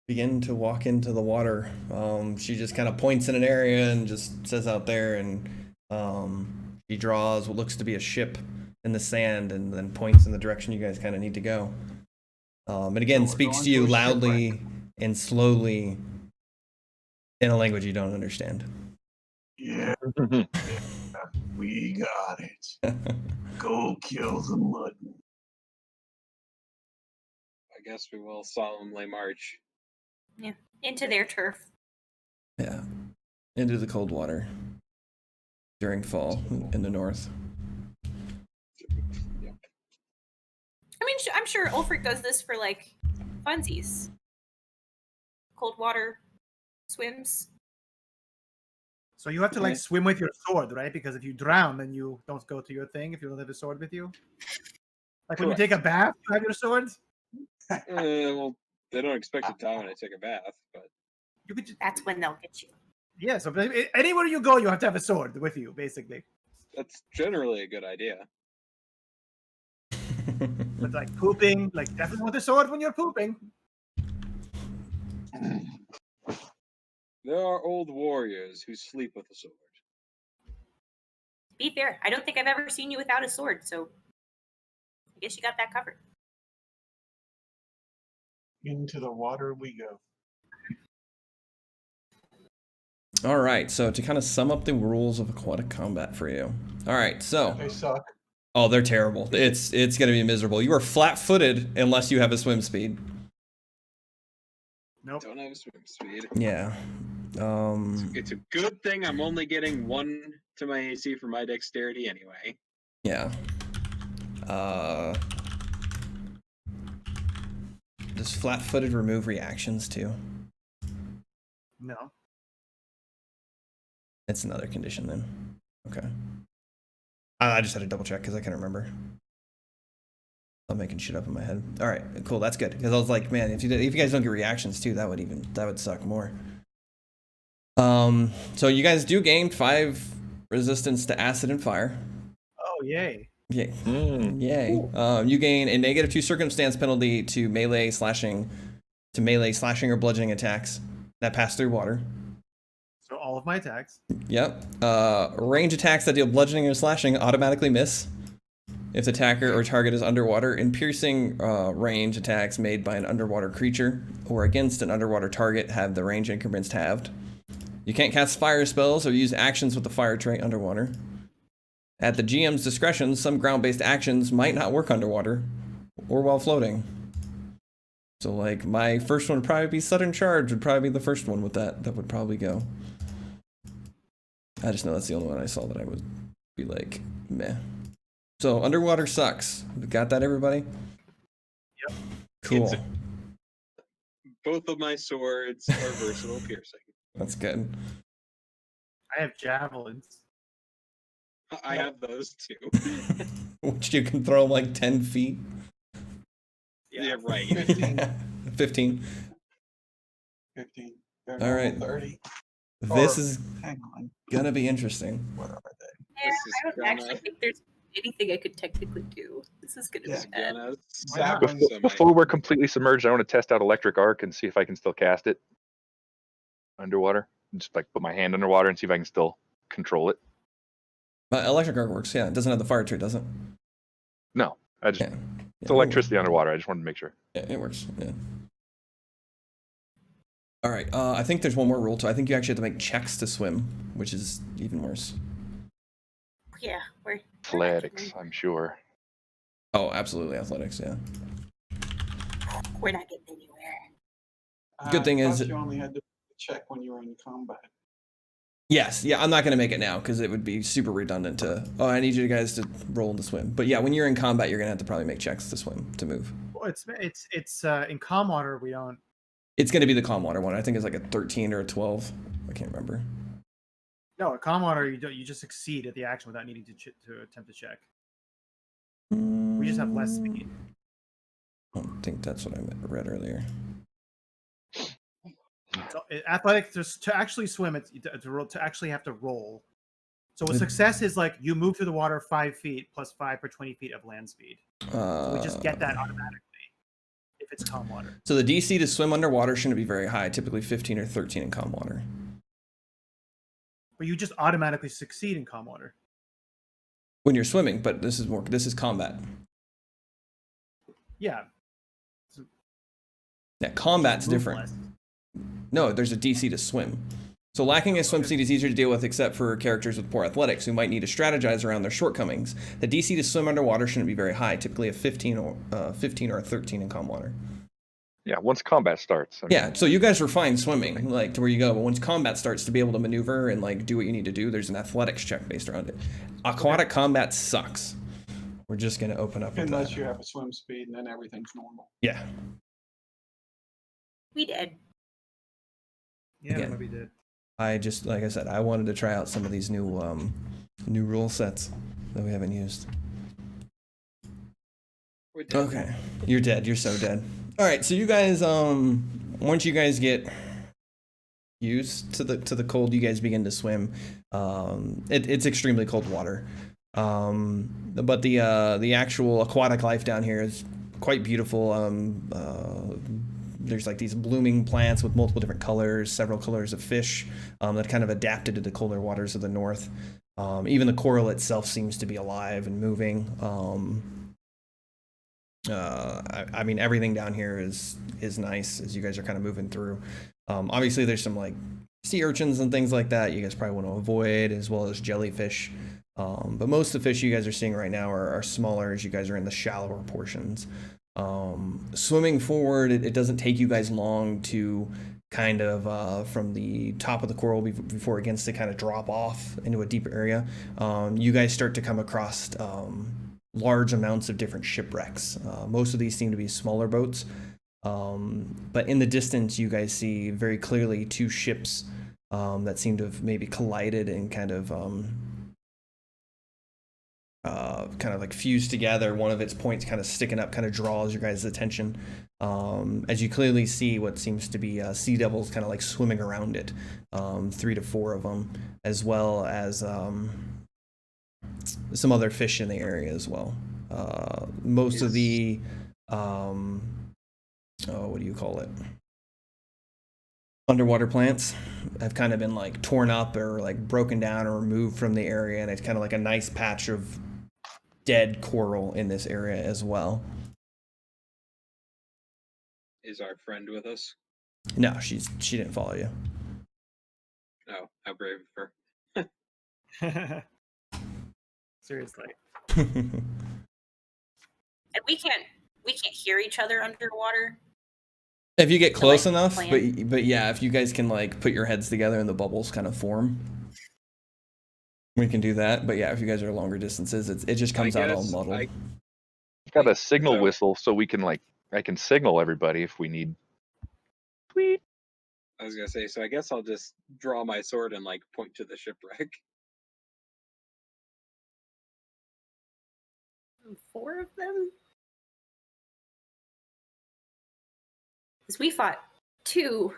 begin to walk into the water. She just kind of points in an area and just says out there, and she draws what looks to be a ship in the sand and then points in the direction you guys kind of need to go. And again, So we're speaks going to you to a loudly and slowly in a language you don't understand. Yeah, we got it. Go kill the mud. I guess we will solemnly march. Into their turf. Yeah, into the cold water during fall in the north. Yep. I mean, I'm sure Ulfric does this for like funsies. Cold water swims. So you have to like Okay. swim with your sword, right? Because if you drown, then you don't go to your thing if you don't have a sword with you. Like when you take a bath, you have your sword. Well, they don't expect to die when I take a bath, but You could just, That's when they'll get you. yeah. So anywhere you go, you have to have a sword with you, basically. that's generally a good idea. But like pooping, like definitely want a sword when you're pooping. There are old warriors who sleep with a sword. To be fair, I don't think I've ever seen you without a sword, so I guess you got that covered. Into the water we go. All right, so to kind of sum up the rules of aquatic combat for you. All right, so They suck. oh, they're terrible. It's gonna be miserable. You are flat-footed unless you have a swim speed. Nope. Don't have swim speed. Yeah. It's a good thing I'm only getting 1 to my AC for my dexterity anyway. Yeah. Does flat-footed remove reactions too? No. It's another condition then. Okay. I just had to double check because I can't remember. I'm making shit up in my head. All right, cool. That's good because I was like, man, if you guys don't get reactions too, that would suck more. So you guys do gain 5 resistance to acid and fire. Oh yay. Yay. Mm. Yay. You gain a -2 circumstance penalty to melee, slashing or bludgeoning attacks that pass through water. So all of my attacks. Yep. Range attacks that deal bludgeoning or slashing automatically miss if the attacker or target is underwater, and piercing range attacks made by an underwater creature or against an underwater target have the range increments halved. You can't cast fire spells or use actions with the fire trait underwater. At the GM's discretion, some ground-based actions might not work underwater or while floating. So like my first one would probably be sudden charge would probably be the first one with that would probably go. I just know that's the only one I saw that I would be like, meh. So underwater sucks. Got that, everybody? Yep. Cool. Both of my swords are versatile piercing. That's good. I have javelins. I have those too. Which you can throw like 10 feet. Yeah, right. 15. 15. 15. They're All normal right. 30. This Or- is Hang on. gonna be interesting. What are they? Yeah, This is I don't gonna- actually think there's anything I could technically do. This is gonna Yeah. be bad. Gonna not? sap Before, some before we're completely submerged, I want to test out electric arc and see if I can still cast it underwater. Just like put my hand underwater and see if I can still control it. Electric arc works, yeah. It doesn't have the fire trait, does it? No, I just Yeah. it's electricity underwater. I just wanted to make sure. Yeah, it works. Yeah. All right. I think there's one more rule too. I think you actually have to make checks to swim, which is even worse. Yeah, we're Athletics, I'm sure. Oh, absolutely, athletics. Yeah. we're not getting anywhere. Good thing I is- thought you only had to check when you were in combat. Yes. Yeah. I'm not gonna make it now because it would be super redundant to. Oh, I need you guys to roll to swim. But yeah, when you're in combat, you're gonna have to probably make checks to swim to move. Well, it's in calm water we don't. It's gonna be the calm water one. I think it's like a 13 or a 12. I can't remember. No, in calm water you just succeed at the action without needing to attempt to check. We just have less speed. I don't think that's what I read earlier. So athletics to actually swim, it's to actually have to roll. So a success is like you move through the water 5 feet plus 5 per 20 feet of land speed. So we just get that automatically if it's calm water. So the DC to swim underwater shouldn't be very high. Typically 15 or 13 in calm water. But you just automatically succeed in calm water. When you're swimming, but this is combat. Yeah. Yeah, combat's Move different. less. No, there's a DC to swim. So lacking a swim speed is easier to deal with except for characters with poor athletics who might need to strategize around their shortcomings. The DC to swim underwater shouldn't be very high, typically a 15 or a 13 in calm water. Yeah, once combat starts. I mean, Yeah, so you guys are fine swimming, like to where you go, but once combat starts, to be able to maneuver and like do what you need to do, there's an athletics check based around it. Aquatic combat sucks. We're just gonna open up with Unless that. you have a swim speed and then everything's normal. Yeah. We did. Yeah, Again. maybe did. I just, like I said, I wanted to try out some of these new rule sets that we haven't used. We're dead. Okay, you're dead. You're so dead. All right, so you guys, once you guys get used to the cold, you guys begin to swim. It's extremely cold water, but the actual aquatic life down here is quite beautiful. There's like these blooming plants with multiple different colors, several colors of fish that kind of adapted to the colder waters of the north. Even the coral itself seems to be alive and moving. I mean, everything down here is nice as you guys are kind of moving through. Obviously, there's some like sea urchins and things like that you guys probably want to avoid, as well as jellyfish. But most of the fish you guys are seeing right now are smaller as you guys are in the shallower portions. Swimming forward, it doesn't take you guys long to kind of from the top of the coral before it begins to kind of drop off into a deeper area. You guys start to come across large amounts of different shipwrecks. Most of these seem to be smaller boats, but in the distance you guys see very clearly two ships that seem to have maybe collided and kind of like fused together. One of its points kind of sticking up kind of draws your guys' attention as you clearly see what seems to be sea devils kind of like swimming around it, 3 to 4 of them, as well as some other fish in the area as well. Most of the what do you call it, underwater plants have kind of been like torn up or like broken down or removed from the area, and it's kind of like a nice patch of dead coral in this area as well. Is our friend with us? No, she didn't follow you. Oh, how brave of her. Seriously. And we can't hear each other underwater. If you get close like, enough, plan. but yeah, if you guys can like put your heads together and the bubbles kind of form, we can do that. But yeah, if you guys are longer distances, it just comes out all muddled. I've got a signal So- whistle, so we can I can signal everybody if we need. Sweet. I was gonna say, so I guess I'll just draw my sword and like point to the shipwreck. 4 of them? Because we fought 2,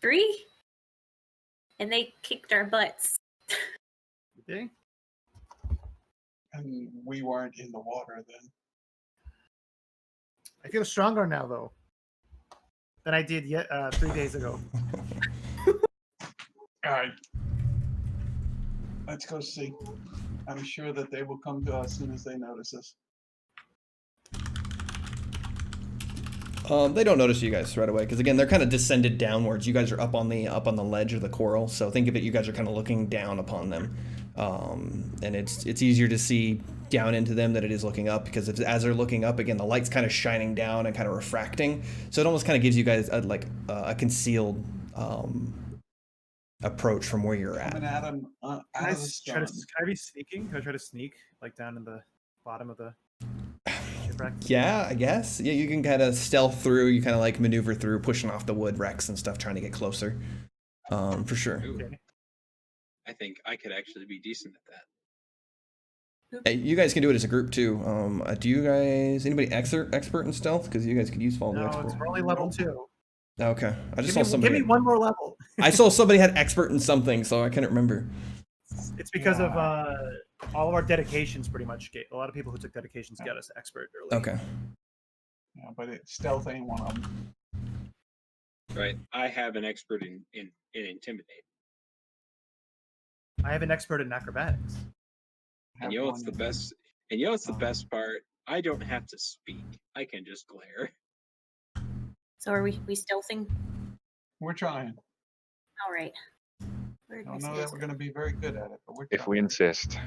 3, and they kicked our butts. Okay. And we weren't in the water then. I feel stronger now, though, than I did 3 days ago. All right. Let's go see. I'm sure that they will come to us as soon as they notice us. They don't notice you guys right away because again they're kind of descended downwards. You guys are up on the ledge of the coral, so think of it. You guys are kind of looking down upon them, and it's easier to see down into them than it is looking up because as they're looking up again, the light's kind of shining down and kind of refracting, so it almost kind of gives you guys a concealed approach from where you're at. Coming at them out of the Can sun. I be sneaking? Can I try to sneak like down in the bottom of the shipwreck? Yeah, I guess. Yeah, you can kind of stealth through. You kind of like maneuver through, pushing off the wood wrecks and stuff, trying to get closer. For sure. Ooh, Okay. I think I could actually be decent at that. Hey, you guys can do it as a group too. Do you guys anybody expert in stealth? Because you guys could use follow the No, expert. it's only level 2. Okay, I just Give saw somebody. me one more level. I saw somebody had expert in something, so I couldn't remember. It's because of all of our dedications. Pretty much, a lot of people who took dedications got us expert early. Okay. Yeah, but stealth ain't one of them. Right. I have an expert in intimidate. I have an expert in acrobatics. And you know what's the best? And you know what's the best part? I don't have to speak. I can just glare. So are we stealthing? We're trying. All right. I Where did don't my know that skills we're go? going to be very good at it, but we're If trying. we insist.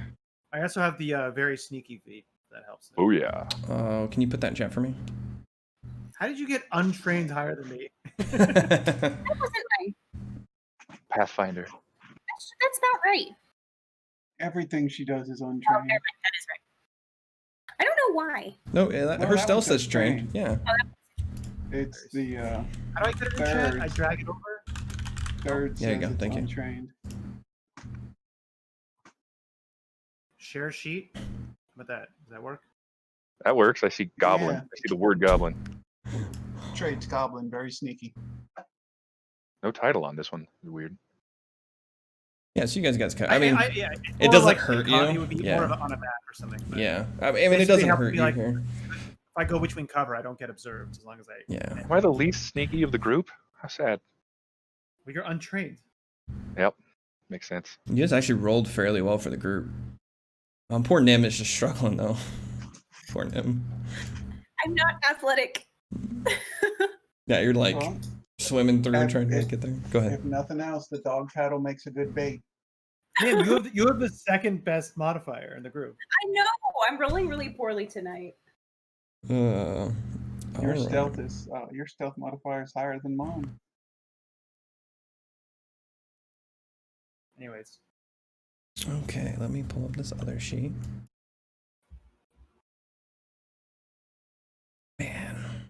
I also have the very sneaky feat. That helps. Oh yeah. Can you put that in chat for me? How did you get untrained higher than me? That wasn't right. Pathfinder. That's about right. Everything she does is Oh, untrained. never mind. That is right. I don't know why. No, No, her that stealth was says just trained. trained. Yeah. It's the How do I get it in chat? I Thirds. drag it over. Third There you says go, it's thank you. untrained. Share sheet. How about that? Does that work? That works. I see goblin. Yeah. I see the word goblin. Traits goblin, very sneaky. No title on this one. Weird. Yeah, so you guys got. I mean, yeah, it more doesn't like hurt It you. would be Yeah. more of on a map or something. But yeah. I mean, it basically doesn't help hurt me, you like, here. if I go between cover, I don't get observed as long as I. Yeah. Am I the least sneaky of the group? How sad. Well, you're untrained. Yep. Makes sense. You guys actually rolled fairly well for the group. Poor Nim is just struggling though. Poor Nim. I'm not athletic. Yeah, you're like Well, swimming through if- trying to if- make it there. Go ahead. If nothing else, the dog paddle makes a good bait. Man, you have the second best modifier in the group. I know. I'm rolling really poorly tonight. Your alright. stealth is your stealth modifier is higher than mine. Anyways, Okay, let me pull up this other sheet. Man.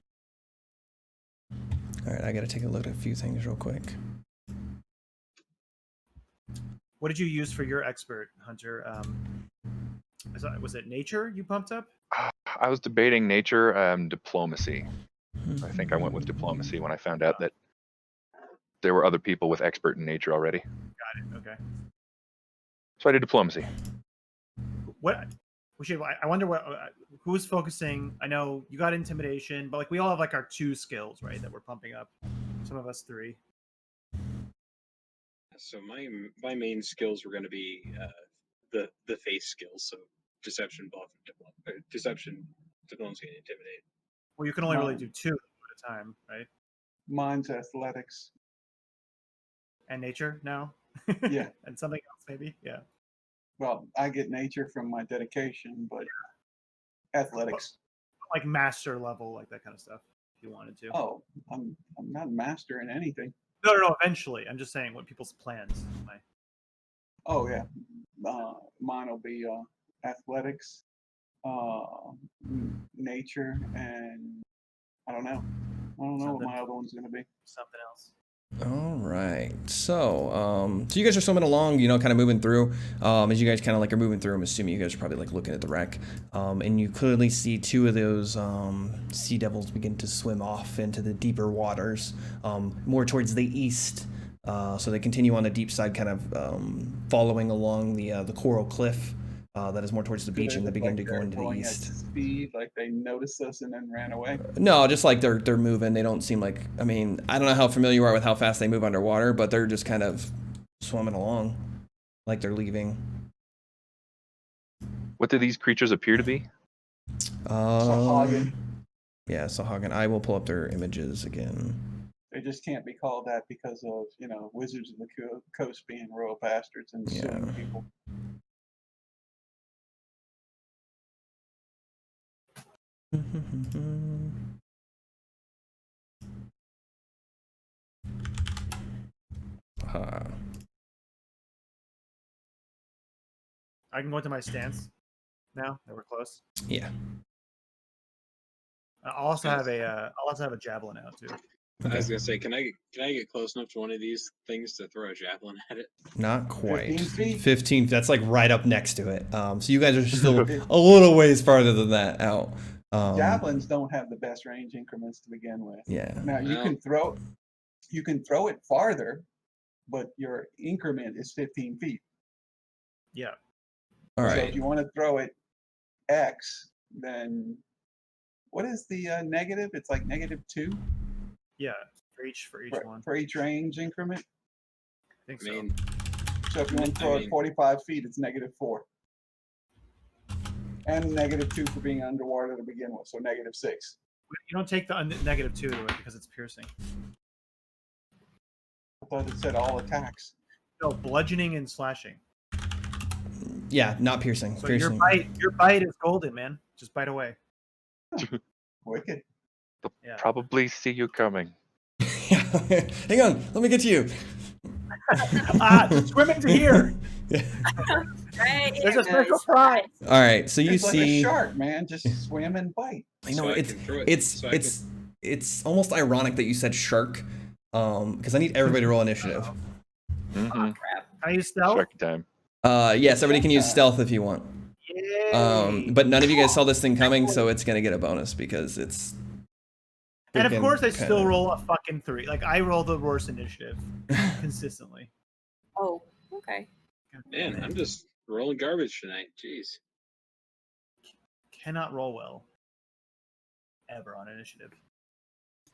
Alright, I gotta take a look at a few things real quick. what did you use for your expert, Hunter? Was it nature you pumped up? I was debating nature, diplomacy. I think I went with diplomacy when I found out that there were other people with expert in nature already. Got it. Okay. So I did diplomacy. What? I wonder what who's focusing. I know you got intimidation, but like we all have like our 2 skills, right? That we're pumping up. Some of us 3. So my main skills were going to be the face skills, so deception, bluff, deception, diplomacy, and intimidate. Well, you can only really Mine. do 2 at a time, right? Mine's athletics. And nature now. Yeah. And something else maybe. Yeah. Well, I get nature from my dedication, but athletics. Like master level, like that kind of stuff. If you wanted to. Oh, I'm not a master in anything. No. Eventually, I'm just saying what people's plans. Oh yeah, mine will be athletics, nature, and I don't know. I don't know what my other one's gonna be. Something else. All right. So, so you guys are swimming along, you know, kind of moving through. As you guys kind of like are moving through, I'm assuming you guys are probably like looking at the wreck. And you clearly see 2 of those sea devils begin to swim off into the deeper waters, more towards the east. So they continue on the deep side, kind of following along the coral cliff that is more towards the beach, and they begin to go into the Going east. at speed, like they noticed us and then ran away. No, just like they're moving. They don't seem like. I mean, I don't know how familiar you are with how fast they move underwater, but they're just kind of swimming along, like they're leaving. What do these creatures appear to be? Sahagin. Yeah, Sahagin. I will pull up their images again. They just can't be called that because of Wizards of the Coast being royal bastards and suing Yeah. people. I can go into my stance now that we're close. Yeah. I'll also have a javelin out too. I was gonna say, can I get close enough to one of these things to throw a javelin at it? Not quite. 15 feet? 15. That's like right up next to it. So you guys are still a little ways farther than that out. Javelins don't have the best range increments to begin with. Yeah. Now you No. can throw it farther, but your increment is 15 feet. Yeah. All So right. if you want to throw it X, then what is the negative? It's like -2 Yeah. For each one. for each range increment. I think I so. mean, So if you want to throw it 45 feet, it's -4. And -2 for being underwater to begin with, so -6. You don't take the -2 to it because it's piercing. I thought it said all attacks. No, bludgeoning and slashing. Yeah, not piercing. So piercing. your bite is golden, man. Just bite away. Wicked. Yeah. Probably see you coming. Hang on, let me get to you. Swim into here. Right. There's a here special goes. prize. All right, so you It's like see. a shark, man. Just swim and bite. I know So I it's can throw it- it's so I it's almost ironic that you said shark because I need everybody to roll initiative. Mm-hmm. Oh, crap. Can I use stealth? Shark time. Yes, everybody can use stealth if you want. Yay. But none of you guys saw this thing coming, so it's gonna get a bonus because it's. And of freaking course, I still kinda- roll a fucking 3. Like, I roll the worst initiative consistently. Oh, okay. Man, I'm just rolling garbage tonight. Jeez. Cannot roll well. Ever on initiative.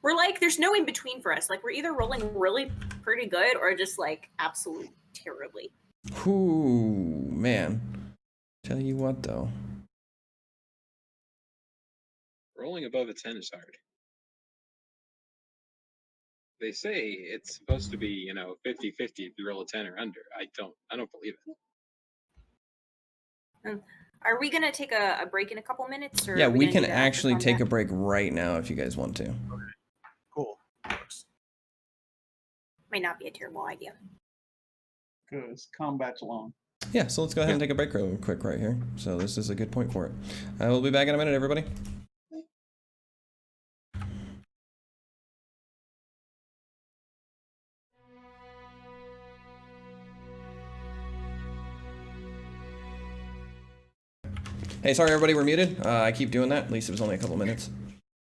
We're like, there's no in between for us. Like, we're either rolling really pretty good or just like absolute terribly. Ooh, man. Tell you what, though. Rolling above a 10 is hard. They say it's supposed to be, 50-50 if you roll a 10 or under. I don't believe it. Are we gonna take a break in a couple minutes? Or Yeah, are we gonna can do that after actually take a combat? break right now if you guys want to. Cool. Works. Might not be a terrible idea. Because combat's long. Yeah, so let's go ahead and take a break real quick right here. So this is a good point for it. I will be back in a minute, everybody. Hey, sorry everybody, we're muted. I keep doing that. At least it was only a couple minutes.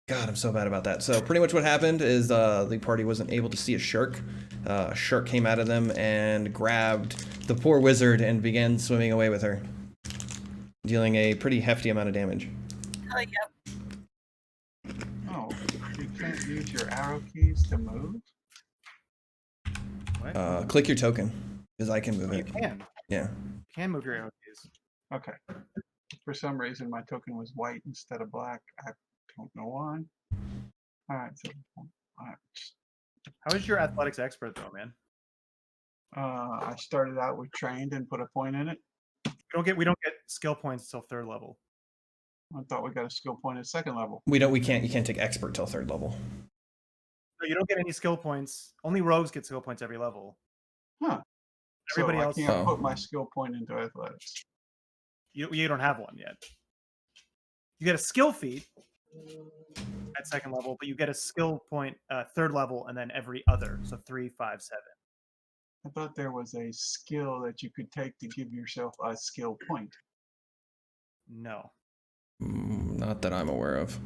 God, I'm so bad about that. So pretty much what happened is the party wasn't able to see a shark. A shark came out of them and grabbed the poor wizard and began swimming away with her, dealing a pretty hefty amount of damage. Oh, yep. Oh, you can't use your arrow keys to move? What? Click your token, because I can move You it. can. Yeah. You can move your arrow keys. Okay. For some reason, my token was white instead of black. I don't know why. Alright, so alright. How is your athletics expert though, man? I started out with trained and put a point in it. We don't get skill points till 3rd level. I thought we got a skill point at 2nd level. You can't take expert till 3rd level. No, you don't get any skill points. Only rogues get skill points every level. Huh. Everybody so else. I can't Oh. put my skill point into athletics. You don't have one yet. You get a skill feat at 2nd level, but you get a skill point 3rd level and then every other. So 3, 5, 7. I thought there was a skill that you could take to give yourself a skill point. No. Not that I'm aware of.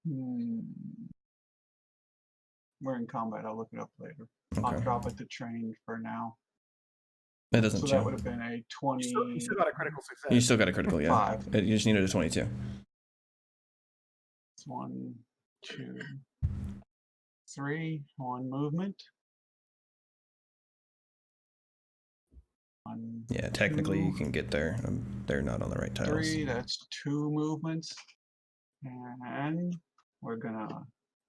Hmm. We're in combat. I'll look it up later. I'll Okay. drop it to trained for now. It doesn't So that change. would have been a 20. You still got a critical success. You still got a critical, yeah. 5. You just needed a 22. It's 1, 2, 3 on movement. 1, Yeah, technically you 2, can get there. They're not on the right tiles. 3. That's 2 movements. And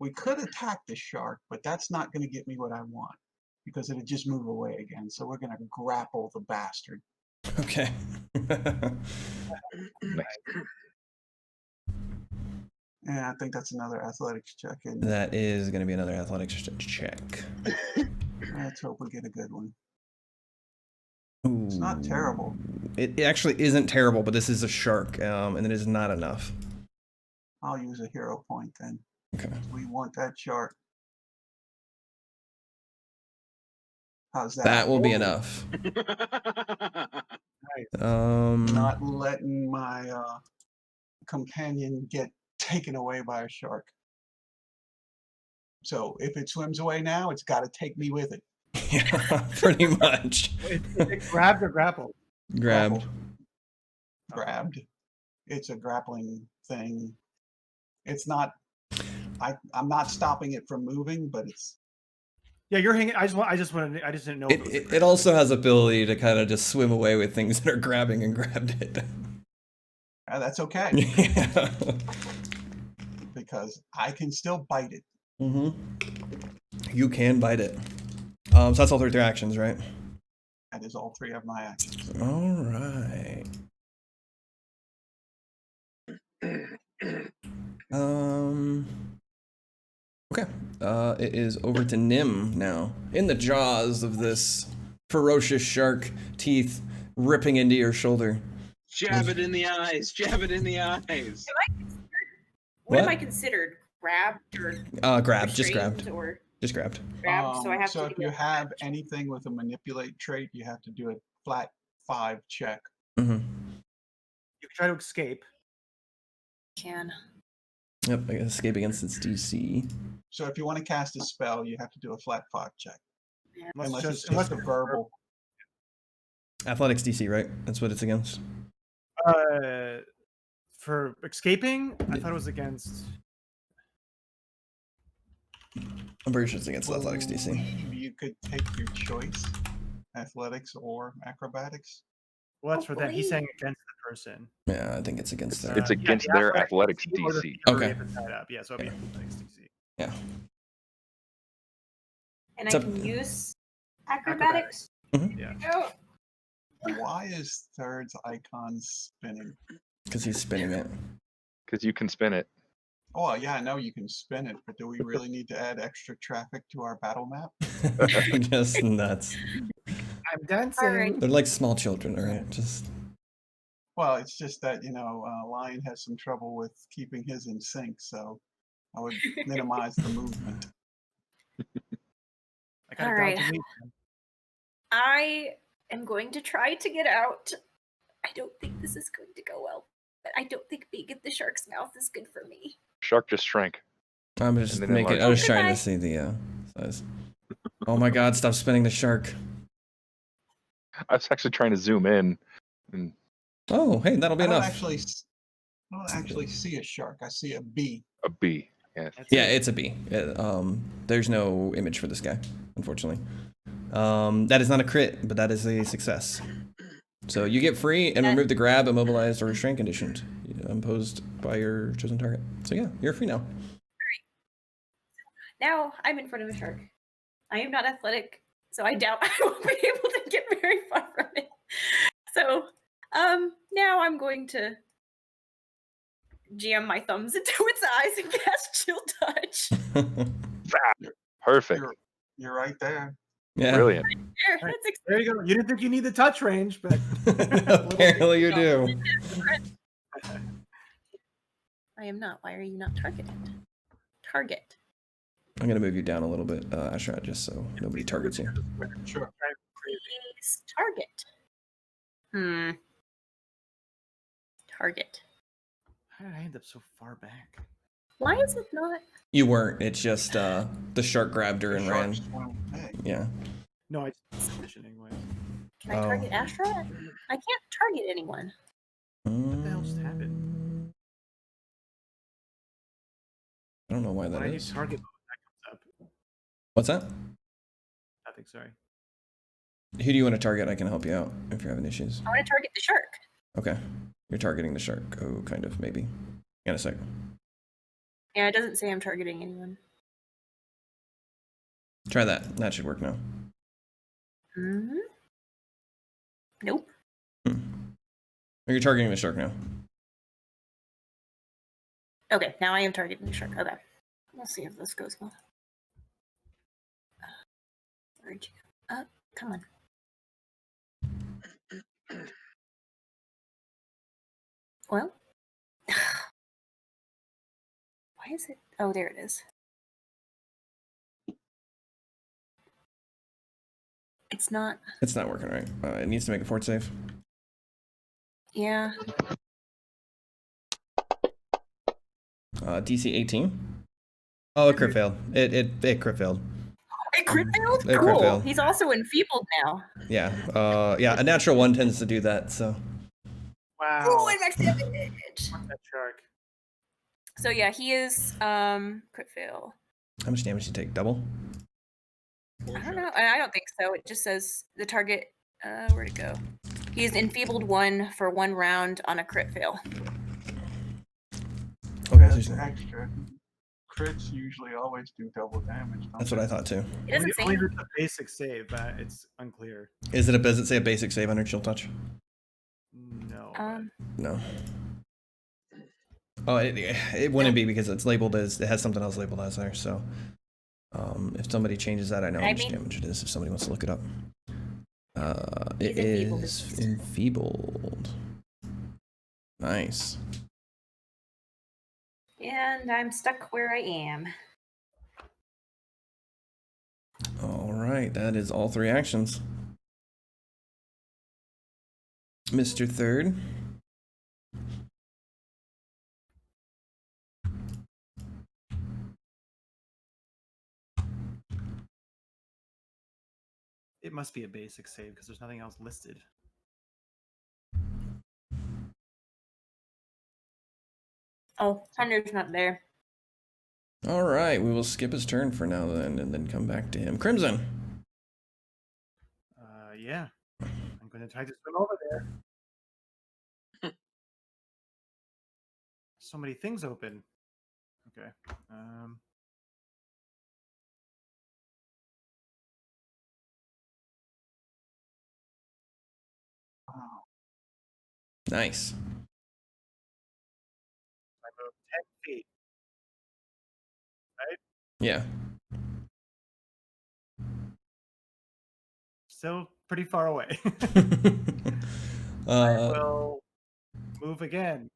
we could attack the shark, but that's not gonna get me what I want because it'd just move away again. So we're gonna grapple the bastard. Okay. And I think that's another athletics check. And That is going to be another athletics check. let's hope we get a good one. Ooh. It's not terrible. It actually isn't terrible, but this is a shark, and it is not enough. I'll use a hero point then. Okay. We want that shark. How's that? That will be enough. Not letting my companion get taken away by a shark. So if it swims away now, it's got to take me with it. Yeah, pretty much. Is it grabbed or grappled? Grabbed. Grabbed. It's a grappling thing. It's not. I'm not stopping it from moving, but it's. Yeah, you're hanging. I just didn't know. It also has ability to kind of just swim away with things that are grabbing and grabbed it. That's okay. Yeah. Because I can still bite it. Mm-hmm. You can bite it. So that's all 3 of their actions, right? That is all 3 of my actions. All right. Okay. It is over to Nim now. In the jaws of this ferocious shark, teeth ripping into your shoulder. Jab it in the eyes. Jab it in the eyes. What am What? I considered? Grabbed or Grabbed, just restrained grabbed. or Just grabbed. Grabbed, so I have so to if do you a have check. anything with a manipulate trait, you have to do a flat 5 check. Mm-hmm. You can try to escape. Can. Yep, I guess escape against its DC. So if you want to cast a spell, you have to do a flat 5 check. Yeah. Unless it's just a verbal. Athletics DC, right? That's what it's against. For escaping, I thought it was against. I'm pretty sure it's against athletics DC. Believe you could take your choice, athletics or acrobatics. Well, that's for them. He's Hopefully. saying against the person. Yeah, I think it's against that. It's Yeah, against the their athletics or the DC. thievery Okay. if it's tied up. Yeah, so it'd be athletics DC. Yeah. And It's I up- can use acrobatics. Yeah. Oh, Why is Third's icon spinning? Because he's spinning it. Because you can spin it. Oh, yeah, I know you can spin it, but do we really need to add extra traffic to our battle map? Just nuts. I'm dancing. all right. They're like small children, right? Just Well, it's just that, Lion has some trouble with keeping his in sync, so I would minimize the movement. I got All a right. dodge elite. I am going to try to get out. I don't think this is going to go well, but I don't think being in the shark's mouth is good for me. Shark just shrank. I'm just And then making. I enlarge. was trying Goodbye. to see the size. Oh my God! Stop spinning the shark. I was actually trying to zoom in. And Oh, hey, that'll be I don't enough. actually see a shark. I see a bee. a bee. Yeah. That's Yeah, it. it's a bee. There's no image for this guy, unfortunately. That is not a crit, but that is a success. So you get free and remove the grab, immobilized, or restraint conditions imposed by your chosen target. So yeah, you're free now. Now I'm in front of a shark. I am not athletic, so I doubt I will be able to get very far from it. So, now I'm going to jam my thumbs into its eyes and cast Chill Touch. Perfect. You're right there. Yeah. Brilliant. There, Right. that's There you go. You didn't think you need the touch range, but Apparently you do. I am not. Why are you not targeted? Target. I'm gonna move you down a little bit, Ashrat, just so nobody targets you. Sure. Please target. Target. how did I end up so far back? Why is it not? You weren't. It's just the shark grabbed her The and shark ran. swam away. Yeah. No, I just position anyway. Can I target Astra? I can't target anyone. What the hell just happened? I don't know why that When I do is. target mode, that comes up. What's that? Nothing, sorry. Who do you want to target? I can help you out if you're having issues. I want to target the shark. Okay. You're targeting the shark. Oh, kind of, maybe. In a sec. Yeah, it doesn't say I'm targeting anyone. Try that. That should work now. Nope. Or you're targeting the shark now. Okay, now I am targeting the shark. Okay. We'll see if this goes well. Where'd you go? Up. Come on. Well. Why is it? Oh, there it is. It's not. It's not working right. It needs to make a fort save. Yeah. DC 18. Oh, it crit failed. It crit failed. It crit failed? It crit Cool. failed. He's also enfeebled now. Yeah. Yeah. A natural one tends to do that. So. Wow. Oh, and max damage. Fuck that shark. So yeah, he is crit fail. How much damage did you take? Double? I don't know. I don't think so. It just says the target. Where'd it go? He's enfeebled 1 for 1 round on a crit fail. Okay. That's extra. Crits usually always do double damage. don't That's they? what I thought too. It doesn't say. Only if it's a basic save, it's unclear. Is it does it say a basic save under chill touch? No. No. Oh, it wouldn't be because it's labeled as, it has something else labeled as there. So, if somebody changes that, I know how much damage it is. If somebody wants to look it up, it enfeebled. is enfeebled. Nice. And I'm stuck where I am. right, that is all 3 actions. Mr. Third. It must be a basic save because there's nothing else listed. Oh, Thunder's not there. All right, we will skip his turn for now then, and then come back to him. Crimson. Yeah. I'm going to try to swim over there. So many things open. Okay. Wow. Nice. I move 10 feet. Right? Yeah. Still pretty far away. I uh, will move again.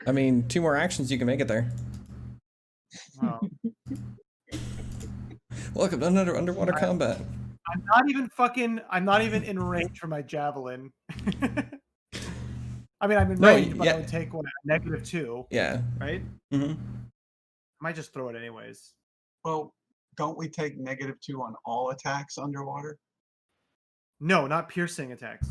I mean, 2 more actions, you can make it there. Well, Welcome to underwater combat. I'm not even in range for my javelin. I mean, I'm in No, range, but yeah. I would take what, -2, Yeah. right? Mm-hmm. I might just throw it anyways. Well, don't we take -2 on all attacks underwater? No, not piercing attacks.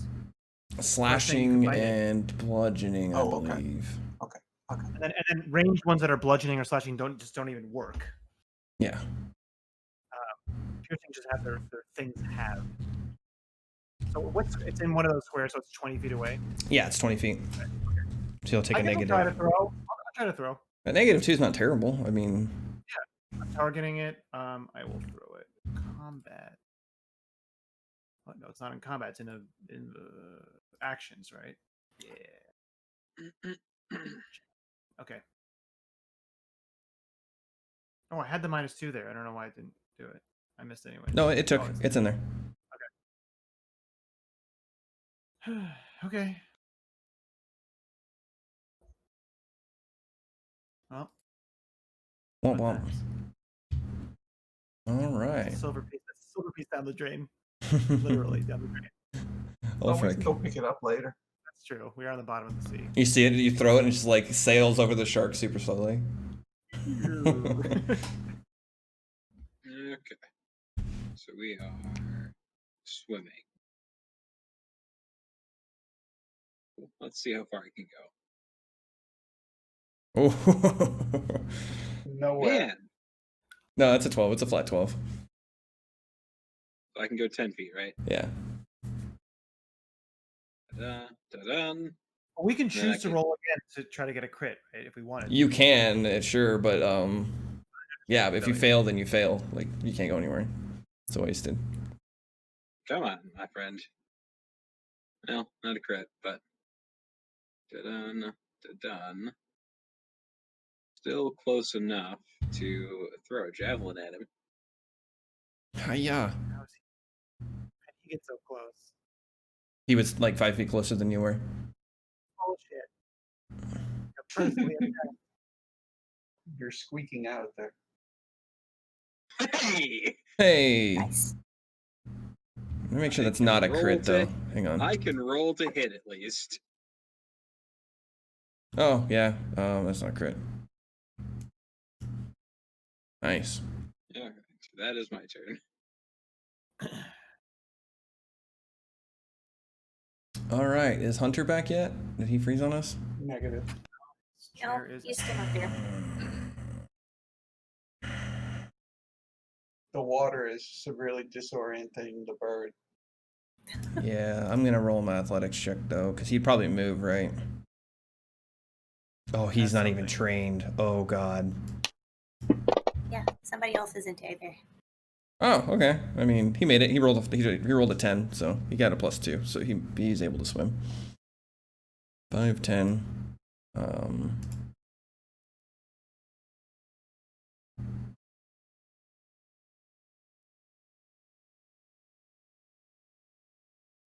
Slashing combine it. and bludgeoning, I Oh, okay. believe. Okay. And then ranged ones that are bludgeoning or slashing don't even work. Yeah. Piercing just have their things have. So it's in one of those squares, so it's 20 feet away. Yeah, it's 20 feet. So you'll take I a guess negative. I'll try to throw. I'll try to throw. A -2 is not terrible. I mean, I'm targeting it. I will throw it. Combat. Oh, no, it's not in combat. It's in the actions, right? Yeah. Okay. Oh, I had the -2 there. I don't know why I didn't do it. I missed it anyway. no, it took. Oh, It's in there. Okay. Well. Womp womp. All right. Silver piece down the drain. Literally down the drain. Well, we can Ulfric. go pick it up later. That's true. We are on the bottom of the sea. You see it, you throw it, and it just like sails over the shark super slowly. Okay. So we are swimming. Cool. Let's see how far I can go. Oh. No way. Man, No, it's a 12. It's a flat 12. so I can go 10 feet, right? Yeah. Da da da. We can Yeah, choose to okay. roll again to try to get a crit, right? If we wanted. You can, sure, but yeah, if you fail, then you fail. Like, you can't go anywhere. It's wasted. Come on, my friend. Well, not a crit, but da-dun, da-dun. Still close enough to throw a javelin at him. Yeah. How is he? How did he get so close? He was like 5 feet closer than you were. Bullshit. You're personally attacked. You're squeaking out there. Hey! Hey. Nice. Let me make sure I that's can not a roll crit, to- though. Hang on. I can roll to hit at least. Oh, yeah. That's not a crit. Nice. Alright, so that is my turn. All right. Is Hunter back yet? Did he freeze on us? Negative. This No, chair is- he's still not there. The water is severely disorienting the bird. Yeah, I'm going to roll my athletics check, though, because he'd probably move, right? Oh, he's That's not even something. trained. Oh, God. Yeah, somebody else isn't either. Oh, okay. I mean, he made it. He rolled a 10, so he got a +2, so he's able to swim. 5, 10.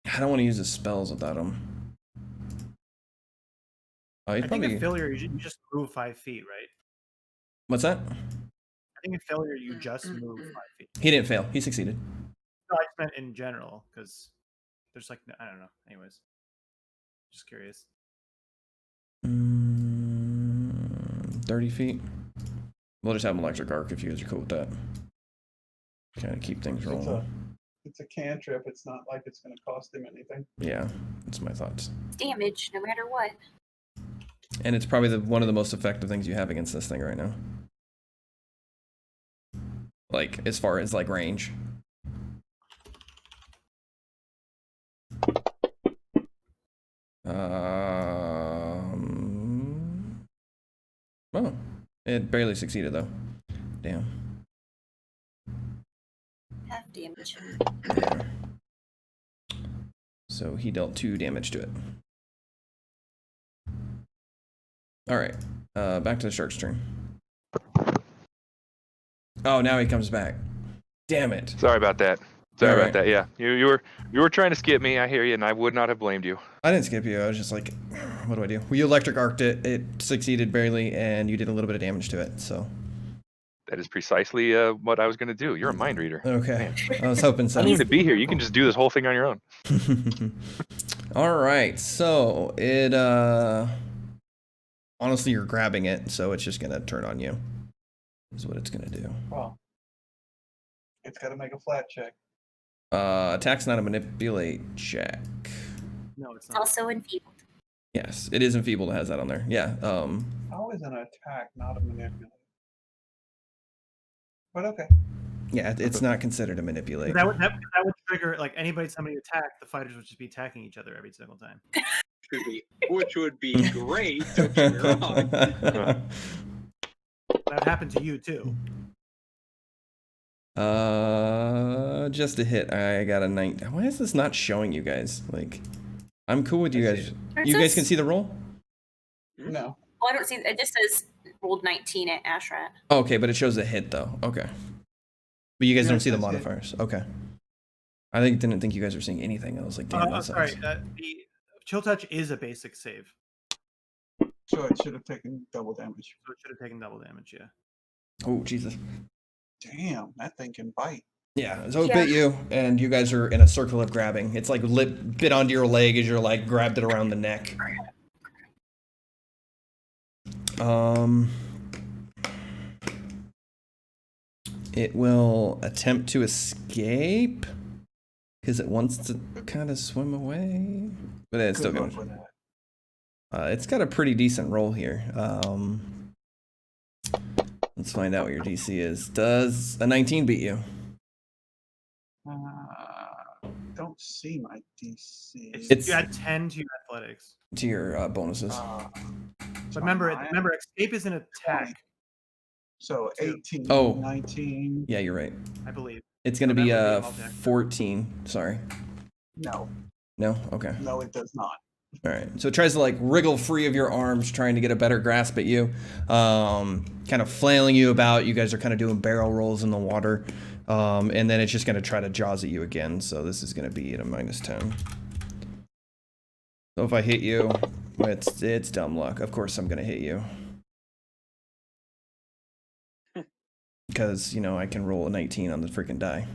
I don't want to use his spells without him. Oh, he's I think probably. in failure you just move 5 feet, right? What's that? I think in failure you just move 5 feet. He didn't fail. He succeeded. No, I meant in general because there's like I don't know. Anyways, just curious. 30 feet. We'll just have an electric arc if you guys are cool with that. Kind of keep things rolling. It's a cantrip. It's not like it's going to cost him anything. Yeah, that's my thoughts. Damage, no matter what. And it's probably one of the most effective things you have against this thing right now. Like, as far as, like, range. Oh, it barely succeeded, though. Damn. Half damage. Yeah. So he dealt 2 damage to it. Alright, back to the shark's turn. Oh, now he comes back. Damn it. Sorry about that. Sorry All about that. Yeah, you were trying to skip me. I hear you, and I would not have blamed you. I didn't skip you. I was just like, what do I do? Well, you electric arced it. It succeeded barely, and you did a little bit of damage to it. So. That is precisely what I was going to do. You're a mind reader. Okay. I was hoping so. I don't need to be here. You can just do this whole thing on your own. All right. So it. Honestly, you're grabbing it, so it's just gonna turn on you. Is what it's gonna do. Well, it's got to make a flat check. Attack's not a manipulate check. No, it's It's not. also enfeebled. Yes, it is enfeebled. It has that on there. Yeah. How is an attack not a manipulate? But okay. Yeah, it's not considered a manipulate. That would trigger like anybody somebody attack, the fighters would just be attacking each other every single time. Which would be great. Don't get me wrong. That happened to you too. Just a hit. I got a 9. Why is this not showing you guys? Like, I'm cool with you guys. You guys can see the roll? No. Oh, I don't see. It just says rolled 19 at Ashrat. Okay, but it shows a hit though. Okay. But you guys Yeah, don't it see the says hit. modifiers. Okay. Didn't think you guys were seeing anything. I was like, damn, that Sorry, sucks. the chill touch is a basic save, So it should have taken double damage. so it should have taken double damage. Yeah. Oh, Jesus. Damn, that thing can bite. Yeah, so it Yeah. bit you, and you guys are in a circle of grabbing. It's like bit onto your leg as you're like grabbed it around the neck. It will attempt to escape because it wants to kind of swim away, but it's still Good luck going. with that. It's got a pretty decent roll here. Let's find out what your DC is. Does a 19 beat you? Don't see my DC. It's- You add 10 to your athletics. To your bonuses. But remember, escape is an attack, So 18, Oh. 19. Yeah, you're right. I believe. It's gonna So be that would be an object. 14. Sorry. No, No? Okay. no, it does not. All right. So it tries to like wriggle free of your arms, trying to get a better grasp at you, kind of flailing you about. You guys are kind of doing barrel rolls in the water, and then it's just going to try to jaws at you again. So this is going to be at a -10. So if I hit you, it's dumb luck. Of course I'm going to hit you. Because, I can roll a 19 on the freaking die.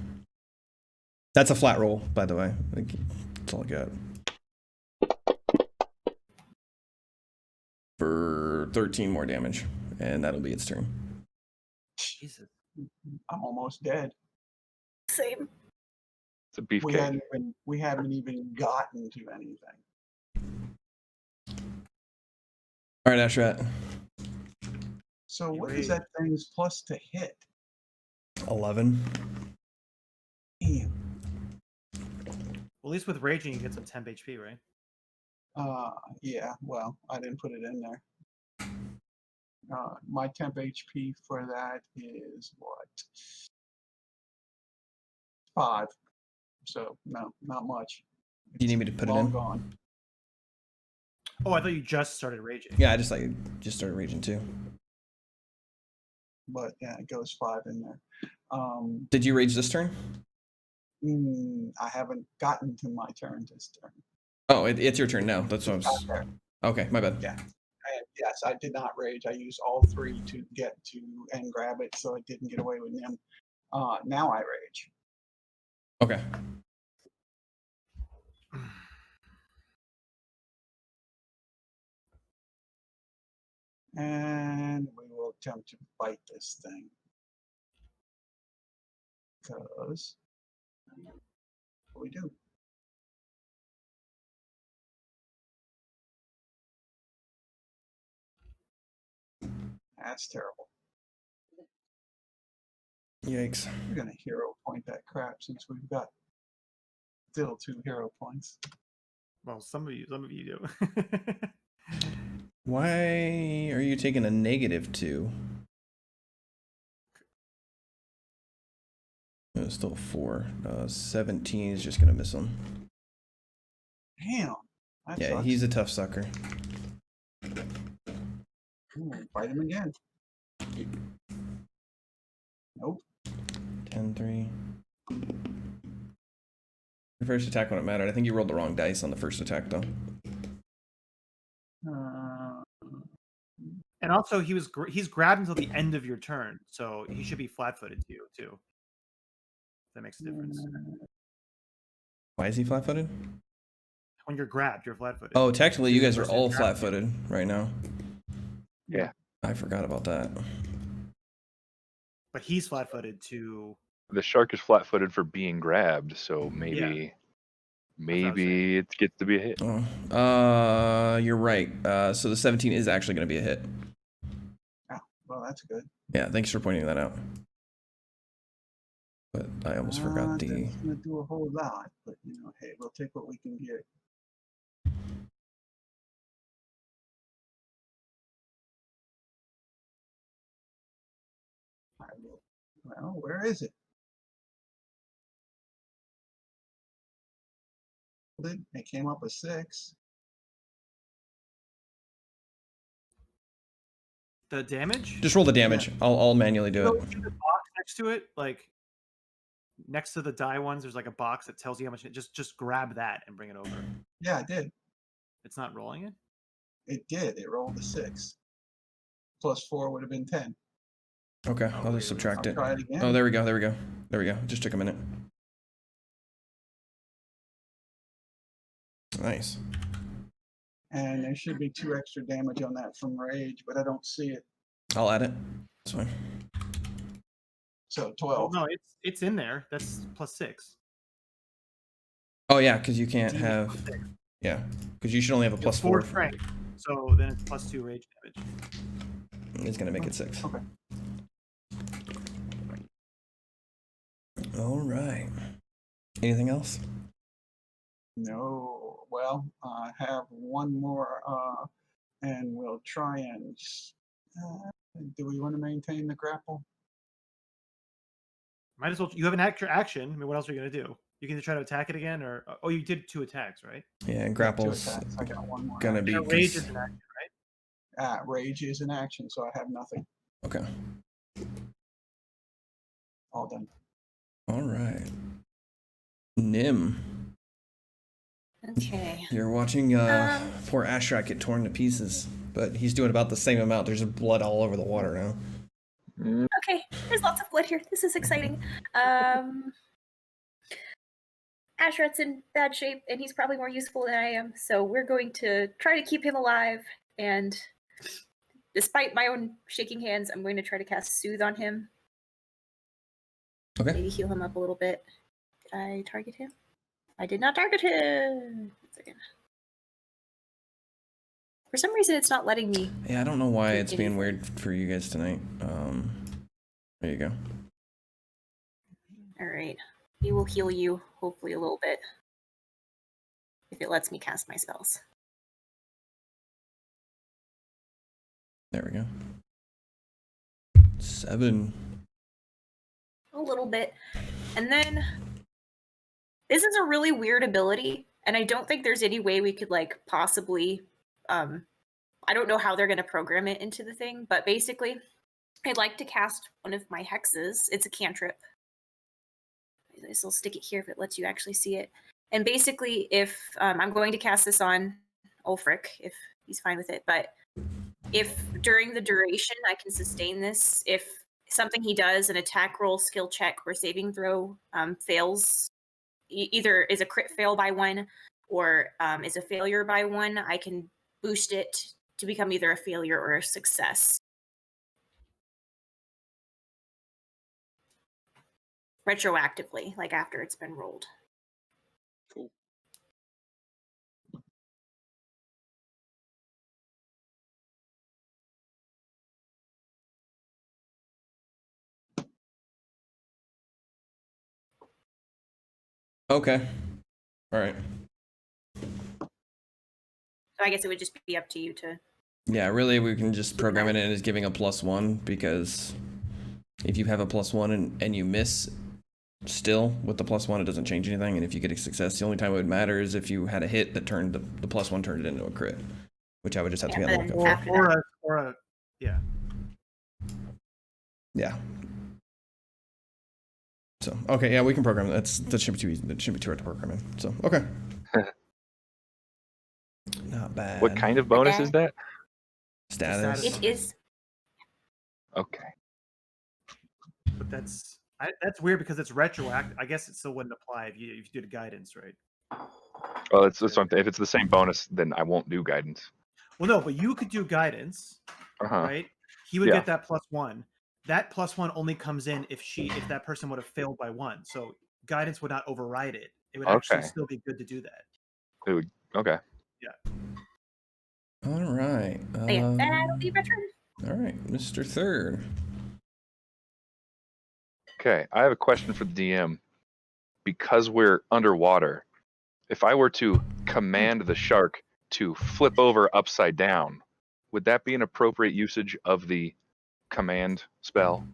That's a flat roll, by the way. That's all I got. For 13 more damage, and that'll be its turn. Jesus. I'm almost dead. Same. It's a We beefcake. haven't even gotten to anything. All right, Ashrat. So You what is rage. that thing's plus to hit? 11. Damn. Well, at least with raging, you get some temp HP, right? Yeah, well, I didn't put it in there. My temp HP for that is what? 5. So no, not much. Do you need me to put it Long in? gone. Oh, I thought you just started raging. Yeah, I just started raging too. But yeah, it goes 5 in there. Did you rage this turn? I haven't gotten to my turn this turn. Oh, it's your turn now. That's what I Got was. there. Okay, my bad. Yeah. And yes, I did not rage. I used all 3 to get to and grab it, so it didn't get away with him. Now I rage. Okay. And we will attempt to fight this thing. Because we do. That's terrible. Yikes. We're gonna hero point that crap since we've got still 2 hero points. Well, some of you do. Why are you taking a -2? It's still 4. 17 is just gonna miss him. Damn. That Yeah, sucks. he's a tough sucker. Fight him again. Nope. 10-3. Your first attack when it mattered. I think you rolled the wrong dice on the first attack, though. And also, he's grabbed until the end of your turn, so he should be flat-footed to you too. That makes a difference. Why is he flat-footed? When you're grabbed, you're flat-footed. Oh, technically, you guys are Versus all grabbed. flat-footed right now. Yeah. I forgot about that. But he's flat-footed to. The shark is flat-footed for being grabbed, so maybe what I was it gets to be a hit. Oh, you're right. So the 17 is actually going to be a hit. Oh, well, that's good. Yeah, thanks for pointing that out. But I almost forgot the. That's gonna do a whole lot, but you know, hey, we'll take what we can get. Well, where is it? It came up a 6. The damage? Just roll the damage. I'll manually do So it. in the box next to it, like next to the die ones, there's like a box that tells you how much. Just grab that and bring it over. Yeah, it did. It's not rolling it. It did. It rolled a 6. Plus 4 would have been 10. Okay, I'll just subtract I'll it. try it again. Oh, there we go. There we go. There we go. Just took a minute. Nice. And there should be 2 extra damage on that from rage, but I don't see it. I'll add it. That's fine. So Oh 12. no, it's in there. That's +6. Oh yeah, because you can't D have. +6. Yeah, because you should only have a You have +4. strength, so then it's +2 rage damage. It's gonna make it 6. Okay. All right. Anything else? No. Well, I have one more, and we'll try and. Do we want to maintain the grapple? Might as well. You have an extra action. I mean, what else are you gonna do? You can either try to attack it again, or oh, you did 2 attacks, right? Yeah, and 2 grapples attacks. I got one more. gonna action. be. And rage is an action, right? Rage is an action, so I have nothing. Okay. All done. All right. Nim, Okay. you're watching poor Ashrak get torn to pieces, but he's doing about the same amount. There's blood all over the water now. Okay, there's lots of blood here. This is exciting. Ashrat's in bad shape, and he's probably more useful than I am, so we're going to try to keep him alive, and despite my own shaking hands, I'm going to try to cast Soothe on him. Okay. Maybe heal him up a little bit. Did I target him? I did not target him! 1 second. For some reason, it's not letting me. Yeah, I don't know why do it's being anything. weird for you guys tonight. There you go. Alright. He will heal you, hopefully a little bit. If it lets me cast my spells. There we go. 7. A little bit. And then this is a really weird ability, and I don't think there's any way we could like possibly I don't know how they're going to program it into the thing, but basically I'd like to cast one of my hexes. It's a cantrip. This will stick it here if it lets you actually see it. And basically if I'm going to cast this on Ulfric if he's fine with it, but if during the duration I can sustain this, if something he does, an attack roll, skill check, or saving throw fails either is a crit fail by 1 or is a failure by 1, I can boost it to become either a failure or a success. Retroactively, like after it's been rolled. Cool. Okay. All right. So I guess it would just be up to you to. Yeah, really, we can just program it in as giving a +1 because if you have a +1 and you miss, still with the +1 it doesn't change anything. And if you get a success, the only time it would matter is if you had a hit that turned the +1 turned it into a crit, which I would just have to be on the lookout for. After that. Or a yeah. Yeah. So okay, yeah, we can program that. That shouldn't be too easy. That shouldn't be too hard to program in. So okay. Not bad. What kind of bonus is that? Status? It is. Okay. But that's weird because it's retroactive. I guess it still wouldn't apply if you did guidance, right? Well, it's something. If it's the same bonus, then I won't do guidance. Well, no, but you could do guidance, right? He would Yeah. get that +1. That +1 only comes in if that person would have failed by 1. So guidance would not override it. It would actually Okay. still be good to do that. It would, okay. Yeah. All right. That'll be my turn. All right, Mr. Third. Okay. I have a question for the DM. Because we're underwater, if I were to command the shark to flip over upside down, would that be an appropriate usage of the command spell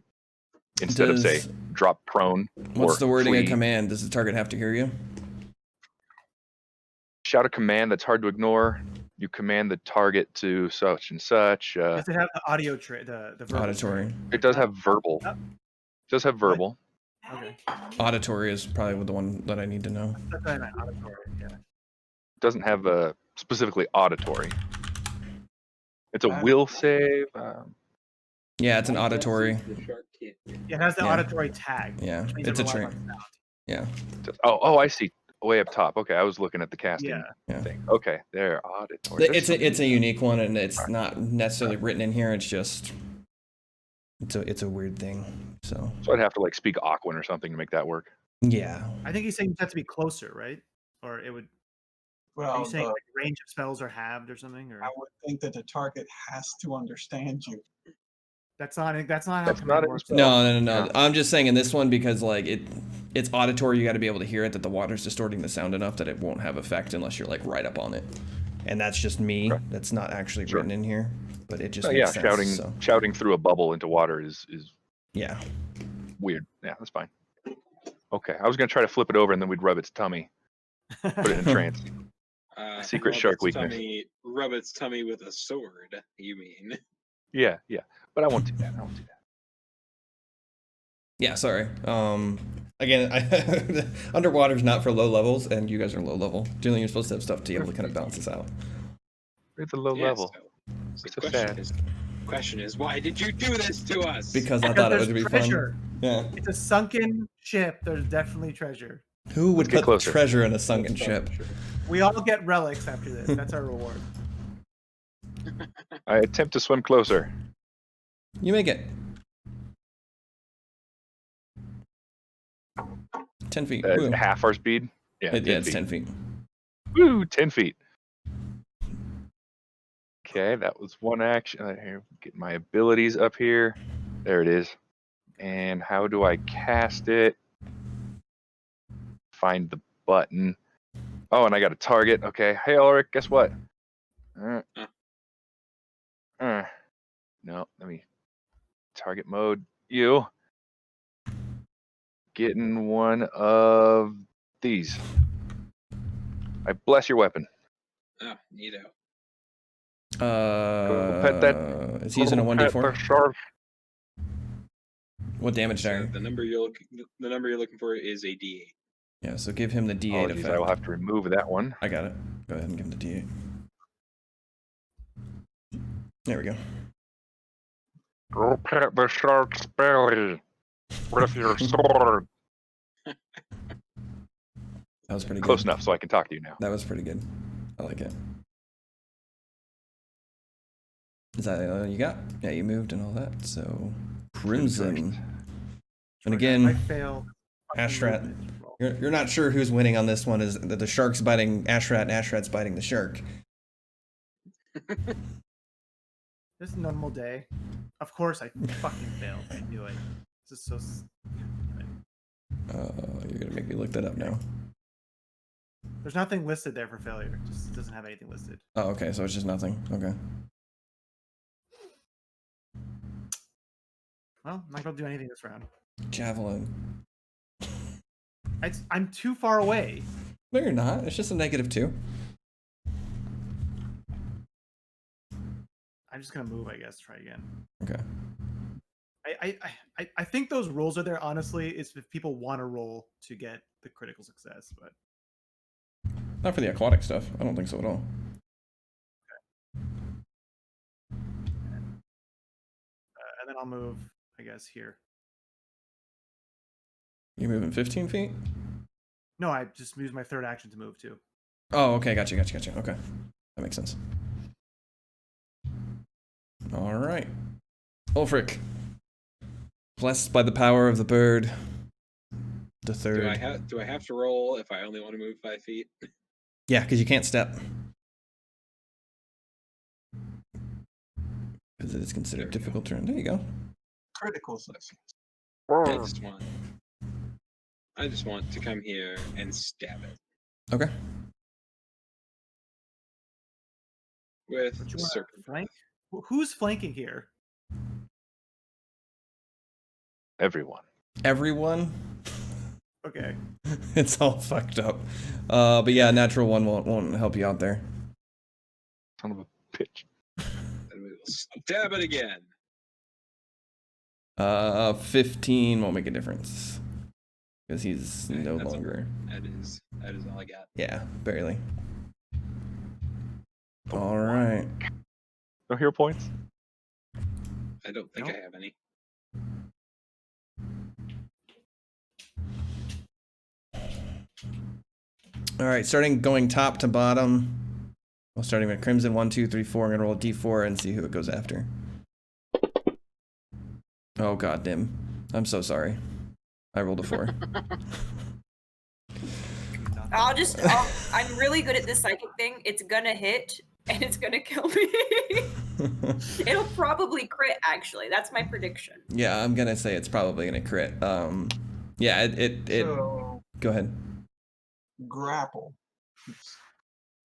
instead of say drop prone? What's or the wording flee? of command? Does the target have to hear you? Shout a command that's hard to ignore. You command the target to such and such. Does it have the audio the verbal Auditory. trait? It does have verbal. Yep. It does have verbal. Okay. Auditory is probably the one that I need to know. That's what I meant, auditory. Yeah. It doesn't have specifically auditory. It's a will save. Yeah, it's an auditory. The shark can't. It has the Yeah. auditory tag. Yeah, which means it's a it relies trait. on sound. Yeah. Oh, I see. Way up top. Okay, I was looking at the casting Yeah. thing. Okay, there, auditory. There's It's a something- unique one, and it's not necessarily written in here. It's just it's a weird thing. So So I'd have to like speak Aquan or something to make that work. yeah. I think he's saying you have to be closer, right? Or it would. Are Well, you saying like range of spells are halved or something? Or I would think that the target has to understand you. that's not how That's command not it. works. No. Yeah. I'm just saying in this one because like it's auditory. You got to be able to hear it. That the water's distorting the sound enough that it won't have effect unless you're like right up on it. And that's just me. Okay. That's not actually Sure. written in here, but it just Oh, makes yeah, sense. shouting through a bubble into water is Yeah. weird. Yeah, that's fine. Okay, I was gonna try to flip it over and then we'd rub its tummy, put it in trance. Secret Rub shark its weakness. Rub its tummy with a sword. You mean? Yeah, but I won't do that. Yeah, sorry. Again, underwater's not for low levels, and you guys are low level. Generally, you're supposed to have stuff to be able to kind of balance this out. We're at the low Yeah, level. So So the sad. question is, why did you do this to us? Because I Because thought it there's would be treasure. fun. Yeah. It's a sunken ship. There's definitely treasure. Who would Let's get put closer. treasure in a sunken ship? We all get relics after this. That's our reward. I attempt to swim closer. You make it. 10 feet. Woo. Half our speed. Yeah, Yeah, it's 10 feet. Woo, 10 feet. Okay, that was one action. Here, get my abilities up here. There it is. And how do I cast it? Find the button. Oh, and I got a target. Okay. Hey, Ulrich, guess what? No, let me target mode. You getting one of these. I bless your weapon. Oh, neato. Pet that. It's using a Pet the 1d4. shark. What damage So die? the number you're looking for is a D8. Yeah, so give him the D8 Apologies, I will effect. have to remove that one. I got it. Go ahead and give him the D8. There we go. Go pet the shark's belly with your sword. That was pretty good. Close enough so I can talk to you now. That was pretty good. I like it. Is that all you got? Yeah, you moved and all that. So Crimson. And I again, failed. Ashrat. You're not sure who's winning on this one. Is that the shark's biting Ashrat and Ashrat's biting the shark? This is a normal day. Of course, I fucking failed. I knew it. This is so. You're gonna make me look that up now. There's nothing listed there for failure. Just doesn't have anything listed. Oh, okay. So it's just nothing. Okay. Well, I'm not gonna do anything this round. Javelin. I'm too far away. No, you're not. It's just a -2. I'm just gonna move, I guess. Try again. Okay. I think those rolls are there. Honestly, is if people want to roll to get the critical success, but Not for the aquatic stuff. I don't think so at all. and then I'll move, I guess, here. You moving 15 feet? No, I just used my third action to move too. Oh, okay. Gotcha. Okay. That makes sense. All right. Ulfric. Blessed by the power of the bird. The third. Do I have to roll if I only want to move 5 feet? Yeah, because you can't step. Because it is considered difficult terrain. There you go. Critical success. I just want to come here and stab it Okay. with What you the want serpent. flank? Who's flanking here? Everyone. Everyone. Okay. It's all fucked up. But yeah, natural one won't help you out there. Son of a bitch. And we will stab it again. 15 won't make a difference. Because he's Okay, no that's longer. That is all I got. Yeah, barely. All right. No hero points? I don't think Nope. I have any. All right, starting going top to bottom. Well, starting with Crimson, 1, 2, 3, 4. I'm gonna roll a d4 and see who it goes after. Oh god, Dim. I'm so sorry. I rolled a 4. I'm really good at this psychic thing. It's gonna hit and it's gonna kill me. It'll probably crit, actually. That's my prediction. Yeah, I'm gonna say it's probably gonna crit. Yeah, it So go ahead. grapple. Oops.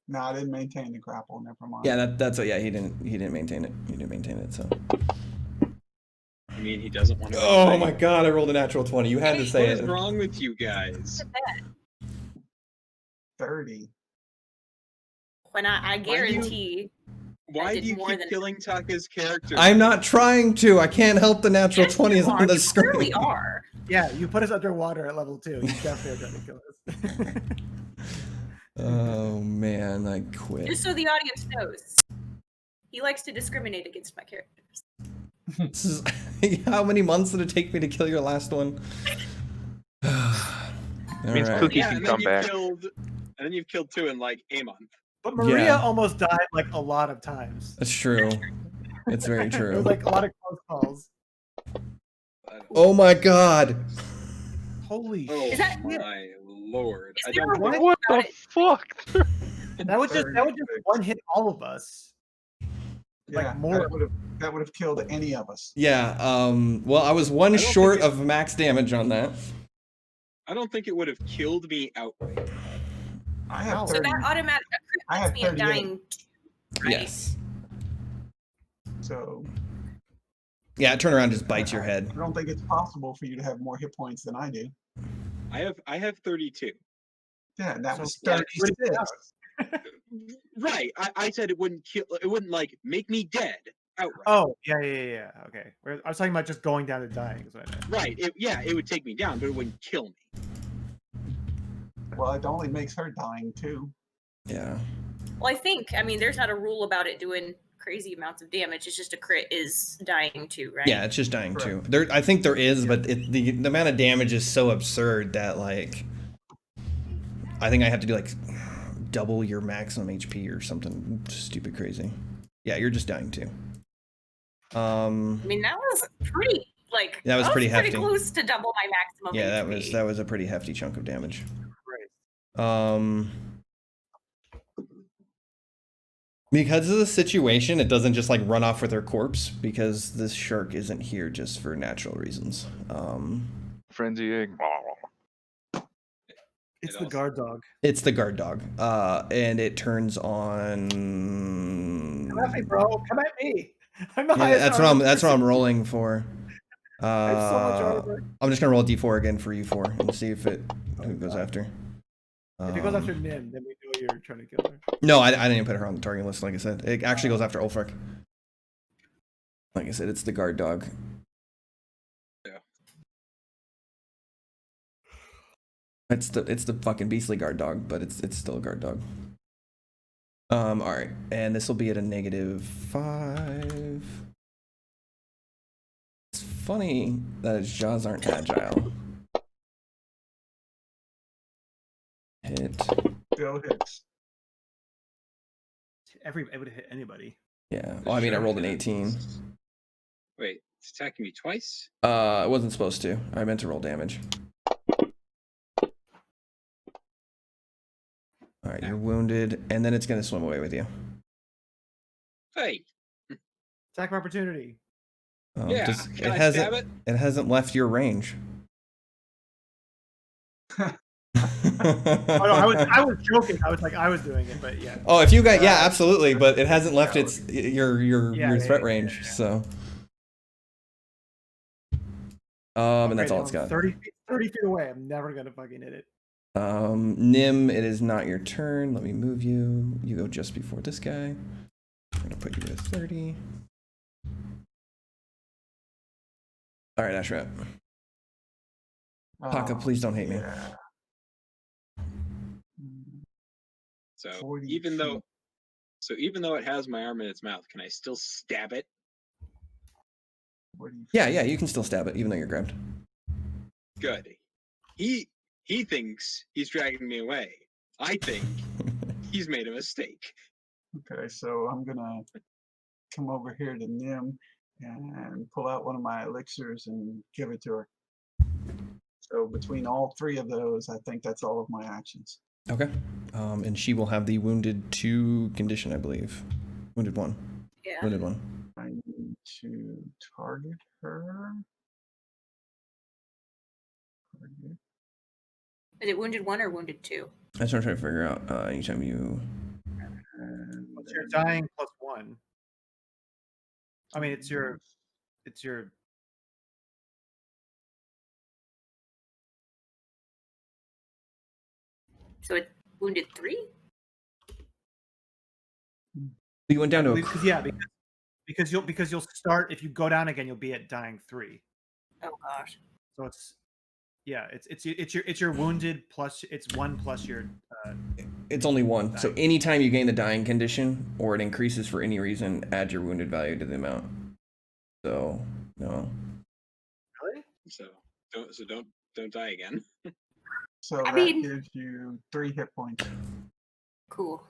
No, I didn't maintain the grapple. Never mind. Yeah, that's what. Yeah, he didn't maintain it. He didn't maintain it. So. I mean, he doesn't want to. Oh my god! I rolled a natural 20. You had to say What it. is wrong with you guys? 30. When I guarantee. Why did do you more keep than- killing Taka's character? I'm not trying to. I can't help the natural Yes, you 20s are. on the You clearly screen. are. Yeah, you put us underwater at level 2. You definitely are trying to kill us. Oh man, I quit. Just so the audience knows, he likes to discriminate against my characters. This is, how many months did it take me to kill your last one? Means Alright. Cookie Yeah, can and come back. and then you've killed 2 in like a month. But Maria Yeah. almost died like a lot of times. That's true. It's very It true. was like a lot of close calls. Oh my god. Holy Oh shit. my lord! Is I there don't. a way What about the it? fuck? That would just 36. one hit all of us. Yeah, Like more. that would have killed any of us. Yeah, well I was one I don't short think of max damage on that. I don't think it would have killed me outright. I have So So 30. that automatic I puts have me at 38. dying. Right? Yes. So Yeah, turnaround just bites your head. I don't think it's possible for you to have more hit points than I do. I have 32. Yeah, and that So was yeah, 36. Right. I said it wouldn't kill. It wouldn't like make me dead outright. Oh, yeah. Okay. I was talking about just going down to dying. Is what I meant. Right. It would take me down, but it wouldn't kill me. Well, it only makes her dying too. Yeah. Well, I mean, there's not a rule about it doing crazy amounts of damage. It's just a crit is dying too, right? Yeah, it's just dying Correct. too. There, I think there is, but the amount of damage is so absurd that like I think I have to do like double your maximum HP or something stupid crazy. Yeah, you're just dying too. I mean, that was pretty that was pretty hefty. close to double my maximum Yeah, HP. that was a pretty hefty chunk of damage. Right. Because of the situation, it doesn't just like run off with her corpse because this shark isn't here just for natural reasons. Frenzying. It's the guard dog. It's the guard dog, and it turns on. Come at me, bro. Come at me. I'm the Yeah, highest that's what I'm rolling for. I have so much armor. I'm just gonna roll a d4 again for you four and see if who it goes after. If it goes after Nim, then we know you're trying to kill her. No, I didn't even put her on the target list. Like I said, it actually goes after Ulfric. Like I said, it's the guard dog. Yeah. It's the fucking beastly guard dog, but it's still a guard dog. All right, and this will be at a -5. It's funny that its jaws aren't agile. Hit. Go hits. It would hit anybody. Yeah. Well, I mean, I rolled an 18. Wait, it's attacking me twice? I wasn't supposed to. I meant to roll damage. All right, you're wounded, and then it's gonna swim away with you. Hey. Attack of opportunity. Yeah. Can I stab it? It hasn't left your range. Oh, no, I was joking. I was like, I was doing it, but yeah. Oh, if you got, yeah, absolutely, but it hasn't left your threat range, so. And that's all it's got. 30 feet away. I'm never gonna fucking hit it. Nim, it is not your turn. Let me move you. You go just before this guy. I'm gonna put you at 30. All right, Ashrat. Taka, please don't hate me. Yeah. So 40 even though it has my arm in its mouth, can I still stab it? Yeah, you can still stab it, even though you're grabbed. Good. He thinks he's dragging me away. I think he's made a mistake. Okay, so I'm gonna come over here to Nim and pull out one of my elixirs and give it to her. So between all three of those, I think that's all of my actions. Okay. And she will have the wounded 2 condition, I believe. Wounded 1. Yeah. Wounded 1. I need to target her. Target. Is it wounded 1 or wounded 2? That's what I'm trying to figure out. Anytime you. And What's your dying +1? I mean, it's your. So it's wounded 3? You went down to a. Because you'll start, if you go down again, you'll be at dying 3. Oh gosh. So it's your wounded plus, it's 1 plus your. It's only 1. Dying. So anytime you gain the dying condition or it increases for any reason, add your wounded value to the amount. So no. Really? So don't die again. so I that mean- gives you 3 hit points. Cool.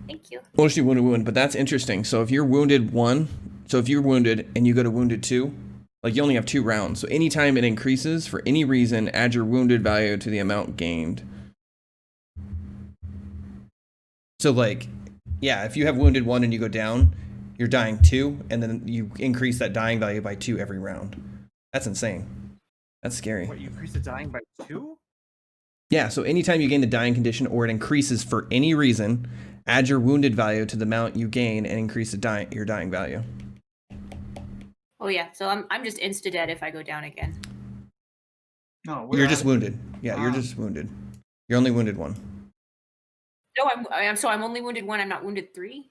Thank you. We'll just do wounded wound, but that's interesting. So if you're wounded 1, so if you're wounded and you go to wounded 2, like you only have 2 rounds. So anytime it increases for any reason, add your wounded value to the amount gained. So like, yeah, if you have wounded 1 and you go down, you're dying 2, and then you increase that dying value by 2 every round. That's insane. That's scary. What, you increase the dying by 2? Yeah, so anytime you gain the dying condition or it increases for any reason, add your wounded value to the amount you gain and increase your dying value. Oh yeah, so I'm just insta dead if I go down again. No, You're just wounded. Yeah, you're just wounded. You're only wounded 1. No, I'm only wounded 1. I'm not wounded 3.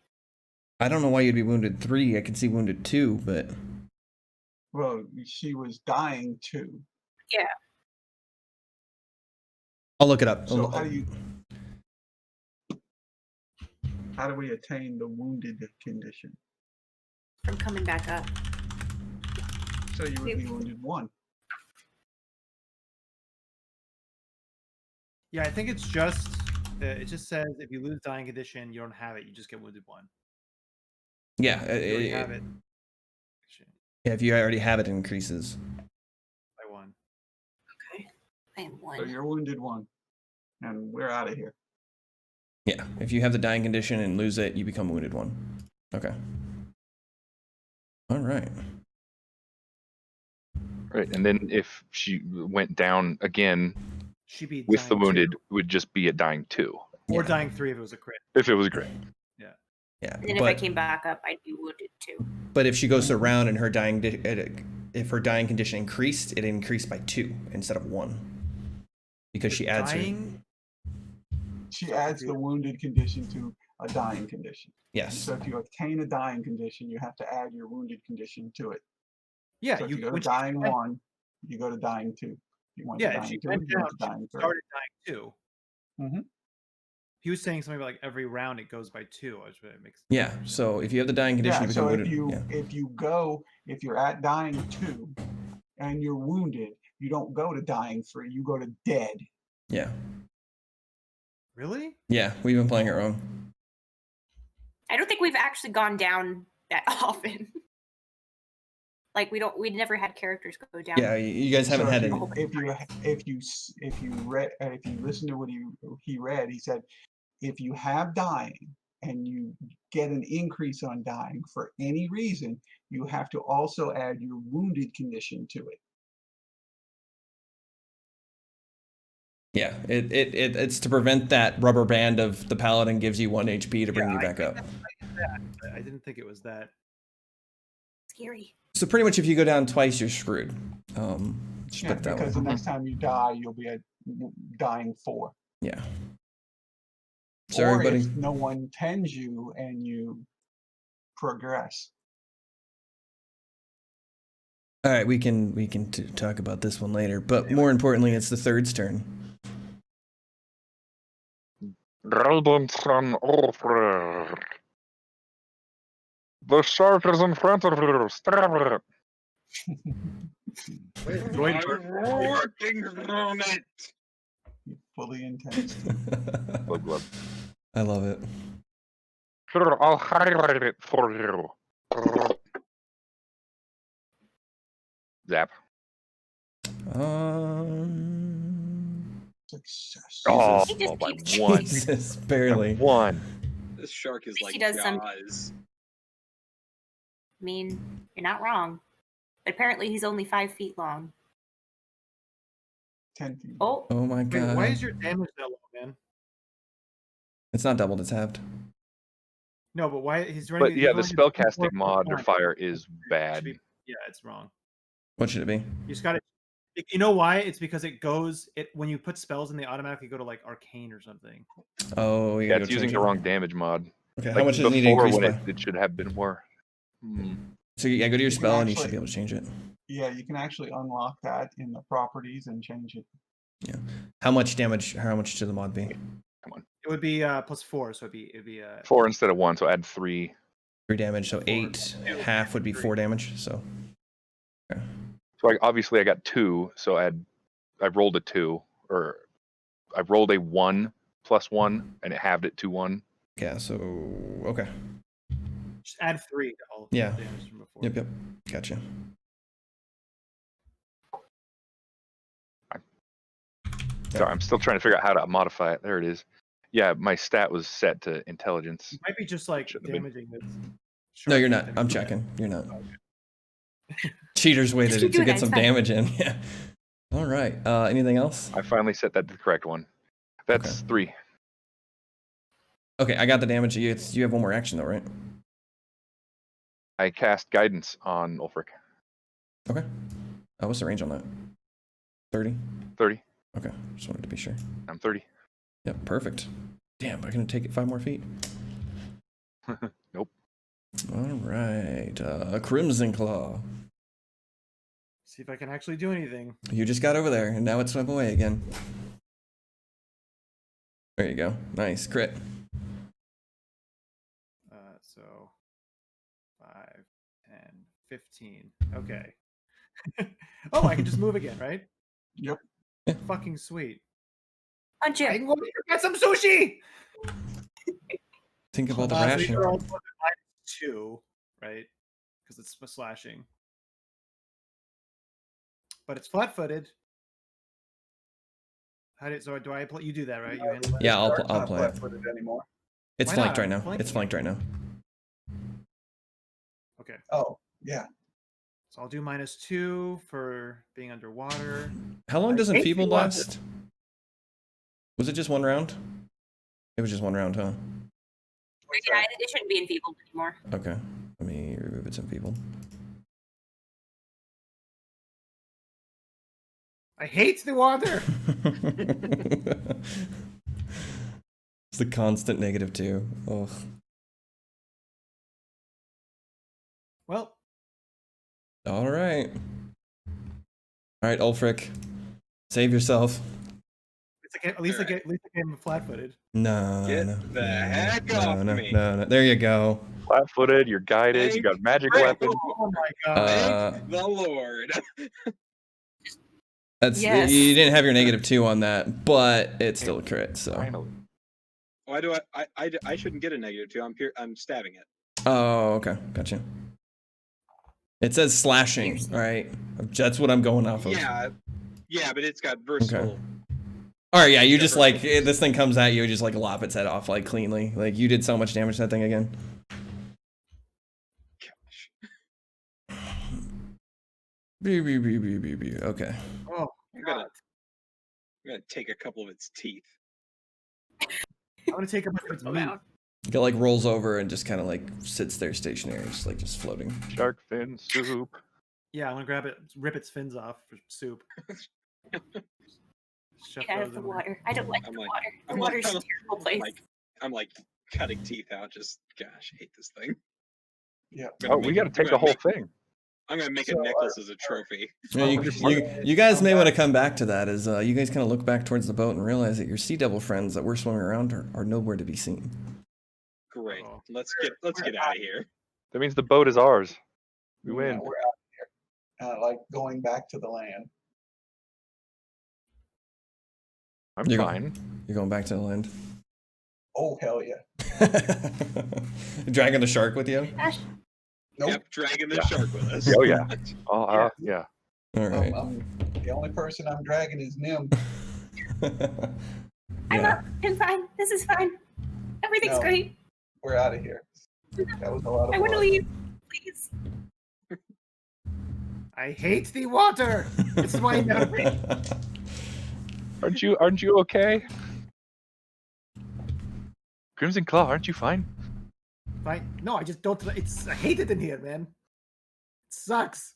I don't know why you'd be wounded 3. I could see wounded 2, but Well, she was dying 2. Yeah. I'll look it up. So how do we attain the wounded condition? From coming back up. So you would be wounded 1. Yeah, I think it's just. It just says if you lose dying condition, you don't have it. You just get wounded 1. Yeah, If you already have it. yeah, if you already have it, it increases. By 1. Okay. I am 1. So you're wounded 1. And we're out of here. Yeah, if you have the dying condition and lose it, you become wounded 1. Okay. All right. Right, and then if she went down again She'd be with the dying wounded, 2. would just be at dying 2. Or Yeah. dying 3 if it was a crit. If it was a crit. Yeah. Yeah, And then if I came back up, I'd be wounded too. but if she goes around and her dying if her dying condition increased, it increased by 2 instead of 1 because she adds her. She adds the wounded condition to a dying condition. Yes. So if you obtain a dying condition, you have to add your wounded condition to it. Yeah, So if you go to dying 1, you go to dying 2. If you want to if dying she 2, went you down, go to dying 3. started dying 2. Mhm. He was saying something about like every round it goes by 2. I just it makes Yeah. So if you have the dying condition, Yeah, you become so wounded. if you're at dying 2 and you're wounded, you don't go to dying 3, you go to dead. Yeah. Really? Yeah, we've been playing it wrong. I don't think we've actually gone down that often. Like we never had characters go down. Yeah, you guys haven't So had if any. if you listen to what he read, he said if you have dying and you get an increase on dying for any reason, you have to also add your wounded condition to it. Yeah, it's to prevent that rubber band of the paladin gives you 1 HP to bring you back up. I didn't think it was that scary. So pretty much if you go down twice, you're screwed. Just put it that because way. the next time you die, you'll be at dying 4. Yeah. So Or everybody, if no one tends you and you progress. all right, we can talk about this one later, but more importantly, it's the third's turn. The shark is in front of you. Stab it. I'm working on it. He fully intends to. Glove, glove. I love it. Sure, I'll highlight it for you. Zap. Success. Oh, He just by keeps 1. Jesus, barely. 1. This shark is like He does some- Jaws. I mean, you're not wrong. But apparently he's only 5 feet long. 10 feet. Oh, Oh my Wait, god. why is your damage that low, man? It's not doubled, it's halved. No, but why he's running? But yeah, the he's only spellcasting 24 modifier is Should bad. be- yeah, it's wrong. What should it be? You just got to. You know why? It's because it goes. When you put spells in, they automatically go to like arcane or something. Oh, you Yeah, gotta it's go using change the it. wrong damage mod. Okay, Like, how much does it need to before increase when by? it should have been more. So yeah, go to your You can spell and you should actually- be able to change it. Yeah, you can actually unlock that in the properties and change it. How much damage? How much should the mod be? It would be +4, so it'd be 4 instead of 1, so add 3. 3 damage, so 8. Half would be 4 damage. So So obviously I got 2, so I rolled a 2, or I rolled a 1 plus 1, and it halved it to 1. yeah, so okay. just add 3 to all of Yeah. the damage from before. Yep, gotcha. Sorry, I'm still trying to figure out how to modify it. There it is. Yeah, my stat was set to intelligence. You might be just like Shouldn't have been. damaging this. No, shark you're not. with I'm it. checking. You're not. Cheaters waited keep to doing get that, some it's fine. damage in. Yeah. All right. Anything else? I finally set that to the correct one. That's 3. Okay, I got the damage. You have one more action though, right? I cast guidance on Ulfric. Okay. What's the range on that? 30? 30. Okay, just wanted to be sure. I'm 30. Yep, perfect. Damn, I'm gonna take it 5 more feet. Nope. All right, Crimson Claw. See if I can actually do anything. You just got over there, and now it's swept away again. There you go. Nice crit. So 5, 10, 15. Okay. Oh, I can just move again, right? Yep. Fucking sweet. Punch I'm him. going to get some sushi. Think of all the So ration. you're all -2, right? Because it's slashing. But it's flat-footed. So do I play? You do that, right? You handle it? Yeah, I'll Shark's not play it. flat-footed anymore. It's Why flanked not? right now. Flanking. It's flanked right now. Okay. Oh, yeah. So I'll do -2 for being underwater. How long I does hate enfeebled the water. last? Was it just one round? It was just one round, huh? Yeah, it shouldn't be enfeebled anymore. Okay. Let me remove its enfeebled. I hate the water. It's the constant -2. Ugh. Well, All right. All right, Ulfric. Save yourself. at least I get flat-footed. No, Get no, the no, heck no, off no, me. no, no. There you go. Flat-footed, you're guided, you got magic weapon. Oh my god. Thank the Lord. That's Yes. you didn't have your -2 on that, but it's still a crit. So. Finally. Why do I shouldn't get a -2. I'm stabbing it. Oh, okay, gotcha. It says slashing, right? That's what I'm going off of. Yeah, but it's got versatile. All right, yeah, you just like this thing comes at you, just like lop its head off like cleanly. Like you did so much damage to that thing again. Gosh. Okay. Oh, I'm god. gonna take a couple of its teeth. I'm gonna take a bunch of its meat. It like rolls over and just kind of like sits there stationary, just floating. Shark fin soup. Yeah, I'm gonna grab it, rip its fins off for soup. Get out of the water. I don't like the water. The water's a terrible place. I'm like cutting teeth out. Just gosh, I hate this thing. Yeah. Oh, we got to take the whole thing. I'm gonna make a necklace as a trophy. Yeah, you guys may want to come back to that as you guys kind of look back towards the boat and realize that your sea devil friends that were swimming around are nowhere to be seen. Great. Let's get out of here. That means the boat is ours. We Yeah, win. we're out here. Like going back to the land. I'm You're fine. You're going back to the land. Oh, hell yeah. Dragging the shark with you? Nope. Yep, dragging the shark with us. Oh yeah. Oh yeah. All right. The only person I'm dragging is Nim. I'm up. I'm fine. This is fine. Everything's No. great. We're out of here. That was a lot of I want to work. leave. Please. I hate the water. It's my memory. Aren't you okay? Crimson Claw, aren't you fine? Fine. No, I just don't. I hate it in here, man. It sucks.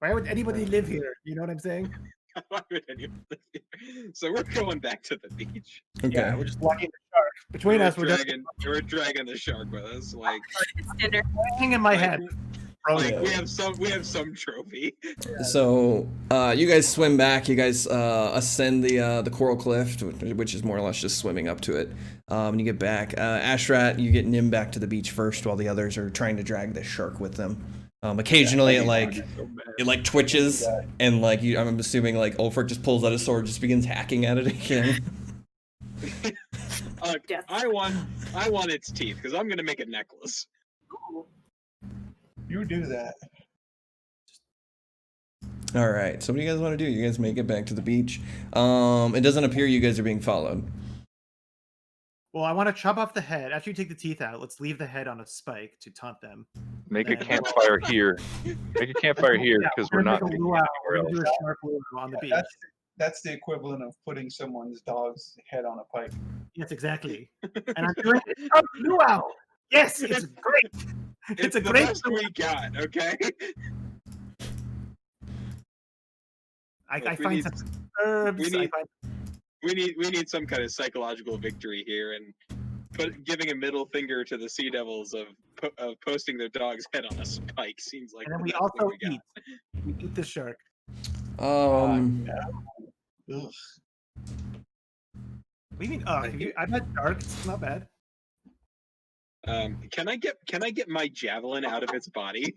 Why would anybody live here? You know what I'm saying? Why would anyone live here? So we're going back to the beach. Okay. Yeah, we're just walking the shark. Between us, we're dragging the shark with us. Like It's dinner. hanging in my head. Like we have some trophy. So you guys swim back. You guys ascend the coral cliff, which is more or less just swimming up to it. When you get back, Ashrat, you get Nim back to the beach first, while the others are trying to drag the shark with them. Occasionally, it like twitches, and like I'm assuming like Ulfric just pulls out his sword, just begins hacking at it again. I want its teeth because I'm gonna make a necklace. Ooh. You do that. All right. So what do you guys want to do? You guys make it back to the beach. It doesn't appear you guys are being followed. Well, I want to chop off the head. After you take the teeth out, let's leave the head on a spike to taunt them. Make a campfire here. Make a campfire here because we're not gonna thinking make a luau. We're anywhere gonna else. do a shark luau on the beach. That's the equivalent of putting someone's dog's head on a pike. Yes, exactly. And I'm doing a shark luau. Yes, it's great. It's a the great. best we got. Okay. I Look, we find need- some herbs. we need some kind of psychological victory here, and giving a middle finger to the Sea Devils of posting their dog's head on a spike seems like. And then the we best also thing we got. We eat the shark. Um, Ugh. What do you mean? I've had shark. It's not bad. Can I get my javelin out of its body?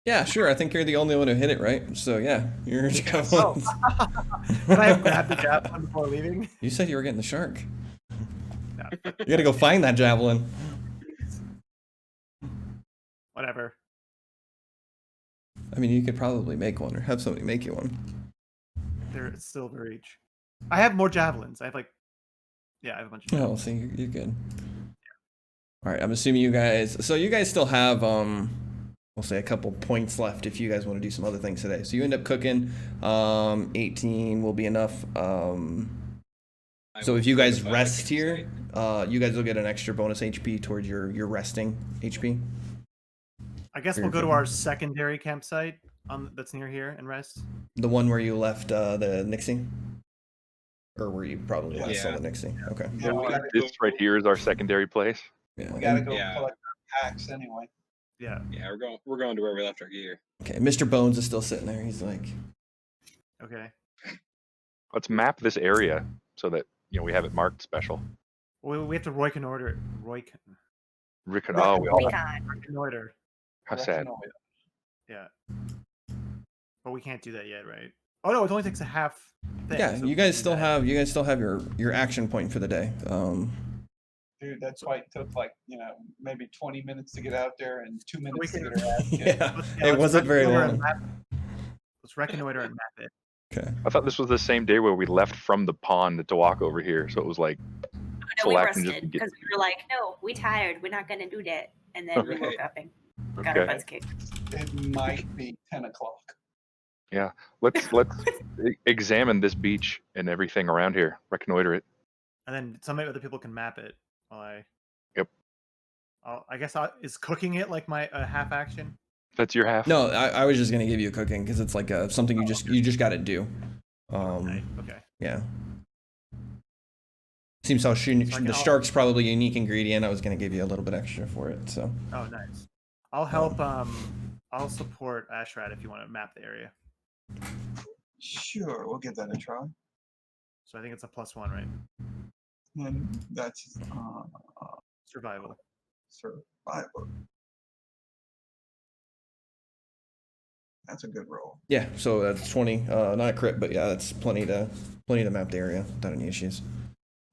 Yeah, sure. I think you're the only one who hit it, right? So yeah, you're javelins. Can I grab the javelin before leaving? You said you were getting the shark. No, You gotta go find that javelin. whatever. I mean, you could probably make one or have somebody make you one. They're silver each. I have more javelins. I have like, yeah, I have a bunch of Oh, javelins. see, you're good. All right, I'm assuming you guys. So you guys still have we'll say a couple points left if you guys want to do some other things today. So you end up cooking. 18 will be enough. I So will if you cook guys if I rest can here, say. you guys will get an extra bonus HP towards your resting HP. I guess we'll go to our secondary campsite that's near here and rest. The one where you left the Nixie? Or where you probably last saw Yeah. the Nixie? Okay. Yeah, we gotta This right here is our secondary place. Yeah. we gotta go Yeah. collect our packs anyway. Yeah. Yeah, we're going to where we left our gear. Okay, Mr. Bones is still sitting there. He's like, Okay. Let's map this area so that we have it marked special. We have to reconnoiter. Oh, we all Recon. Reconnoiter. how sad. Reconnoiter. Yeah. But we can't do that yet, right? Oh no, it only takes a half thing. yeah, so you we guys can still do that. have your action point for the day. Dude, that's why it took like, maybe 20 minutes to get out there and 2 minutes to can- get her ass kicked. Yeah, Yeah, it let's wasn't very reconnoiter and long. Let's reconnoiter and map it. Okay. I thought this was the same day where we left from the pond to walk over here, so it was like No, we full action just to rested get. because we were like, no, we tired. We're not gonna do that. And then we Okay. woke up and got our Okay. butts kicked. It might be 10 o'clock. Let's examine this beach and everything around here. Reconnoiter it. And then some other people can map it while I. Yep. I guess is cooking it like my half action? That's your half. No, I was just gonna give you cooking because it's like something you just got to do. Right, okay. Yeah. Seems how the shark's probably a unique ingredient. I was gonna give you a little bit extra for it. So. Oh, nice. I'll help. I'll support Ashrat if you want to map the area. Sure, we'll give that a try. So I think it's a +1, right? And that's Survival. survival. That's a good roll. Yeah, so that's 20. Not a crit, but yeah, that's plenty to map the area without any issues.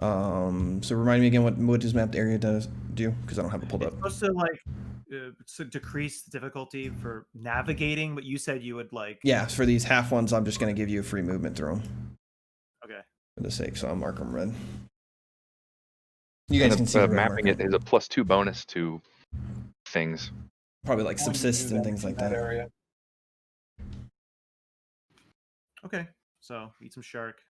So remind me again what does mapped area do? Because I don't have it pulled up. It's supposed to like decrease the difficulty for navigating, but you said you would like. Yeah, for these half ones, I'm just gonna give you a free movement through them Okay. for the sake, so I'll mark them red. You guys can see the red mapping marker. it is a +2 bonus to things. Probably like Going to subsist do and that things in like that. area. Okay. So eat some shark.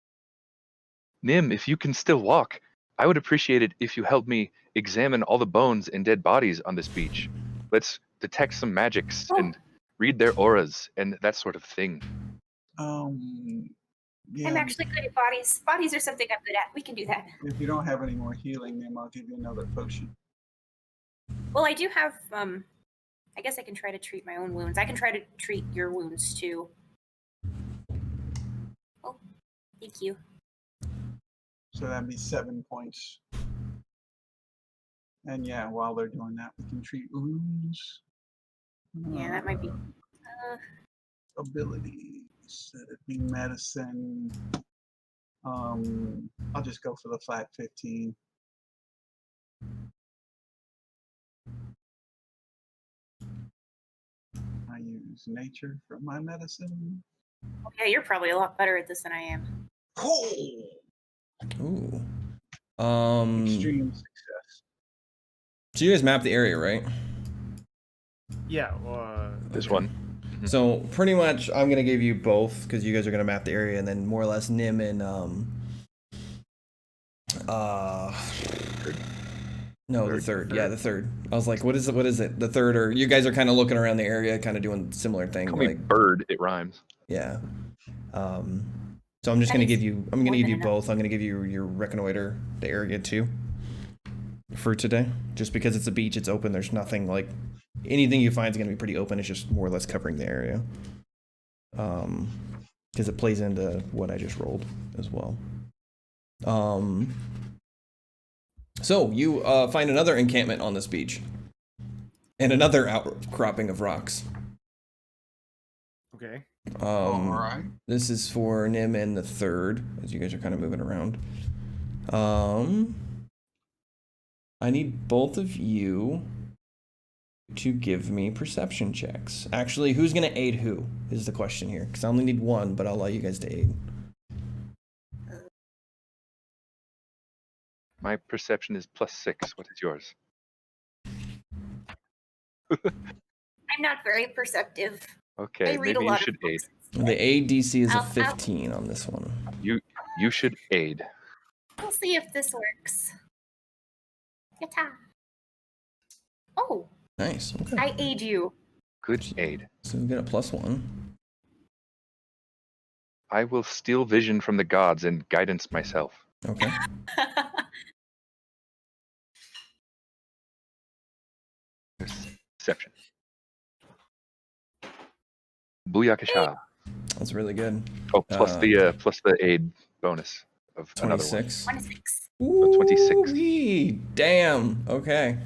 Nim, if you can still walk, I would appreciate it if you helped me examine all the bones and dead bodies on this beach. Let's detect some magics and read their auras and that sort of thing. Yeah, I'm actually good at bodies. Bodies are something I'm good at. We can do that. if you don't have any more healing, then I'll give you another potion. Well, I do have. I guess I can try to treat my own wounds. I can try to treat your wounds too. Oh, thank you. So that'd be 7 points. And yeah, while they're doing that, we can treat wounds. Yeah, that might be. Abilities. It'd be medicine. I'll just go for the flat 15. I use nature for my medicine. Oh, yeah, you're probably a lot better at this than I am. Oh! Ooh. Extreme success. So you guys map the area, right? Yeah. This one. So pretty much, I'm gonna give you both because you guys are gonna map the area, and then more or less Nim and no, the third. Yeah, the third. I was like, what is it? The third, or you guys are kind of looking around the area, kind of doing similar thing. Call me Like, bird, it rhymes. yeah. So I'm just gonna give you. I'm gonna give you both. I'm gonna give you your reconnoiter the area too. For today, just because it's a beach, it's open. There's nothing like anything you find is gonna be pretty open. It's just more or less covering the area. Because it plays into what I just rolled as well. So you find another encampment on this beach, and another outcropping of rocks. Okay. All right. This is for Nim and the third, as you guys are kind of moving around. I need both of you to give me perception checks. Actually, who's gonna aid who is the question here, because I only need one, but I'll allow you guys to aid. My perception is +6. What is yours? I'm not very perceptive. Okay, I read maybe a you lot should of aid. books. The aid DC is a I'll- 15 on this one. You should aid. We'll see if this works. Yata. Oh, Nice. Okay. I aid you. Good aid. So we get a +1. I will steal vision from the gods and guidance myself. Okay. Perception. Booyakasha. That's really good. Oh, plus the aid bonus of another one. 26. 26. So 26. Ooh-wee, damn. Okay.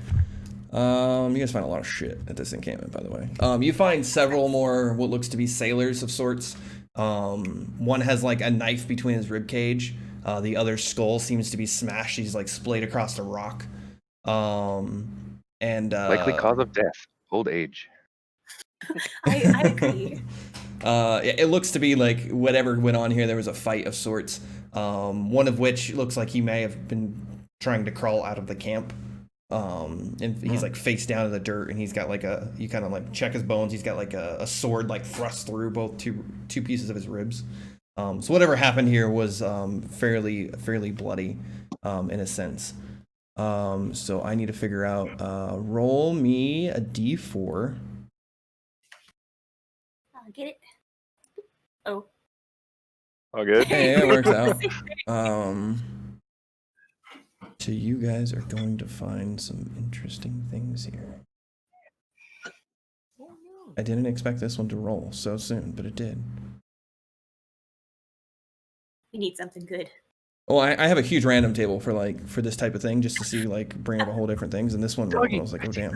You guys find a lot of shit at this encampment, by the way. You find several more what looks to be sailors of sorts. One has like a knife between his rib cage. The other's skull seems to be smashed. He's like splayed across a rock. Likely cause of death, old age. I agree. It looks to be like whatever went on here. There was a fight of sorts. One of which looks like he may have been trying to crawl out of the camp. And he's like face down in the dirt, and he's got like you kind of like check his bones. He's got like a sword like thrust through both two pieces of his ribs. So whatever happened here was fairly bloody, in a sense. So I need to figure out. Roll me a d4. Get it? Oh. All good. Hey, it works out. So you guys are going to find some interesting things here. I didn't expect this one to roll so soon, but it did. We need something good. Well, I have a huge random table for this type of thing, just to see like bring up a whole different things, and this one rolled, and I was like, oh damn.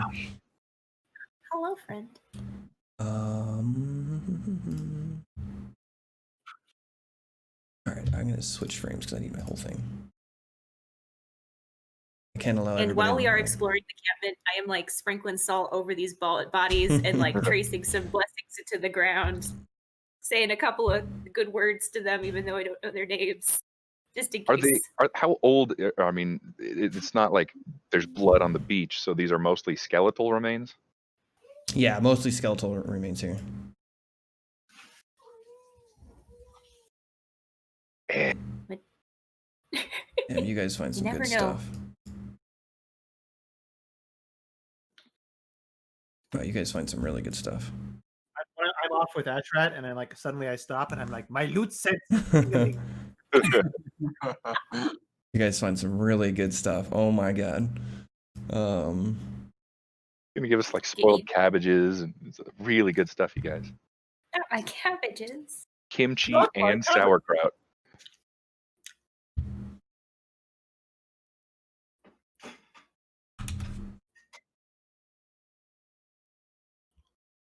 Hello, friend. All right, I'm gonna switch frames because I need my whole thing. I can't allow. And while we are everybody- exploring the encampment, I am like sprinkling salt over these bodies and like tracing some blessings into the ground, saying a couple of good words to them, even though I don't know their names, just in case. How old? I mean, it's not like there's blood on the beach, so these are mostly skeletal remains. Yeah, mostly skeletal remains here. Yeah, you guys find some You good never know. stuff. Oh, you guys find some really good stuff. I'm off with Ashrat, and then like suddenly I stop, and I'm like, my loot sense. You guys find some really good stuff. Oh my god. Gonna give us like spoiled cabbages and it's really good stuff, you guys. Not my cabbages. Kimchi Not my and cabbage. sauerkraut.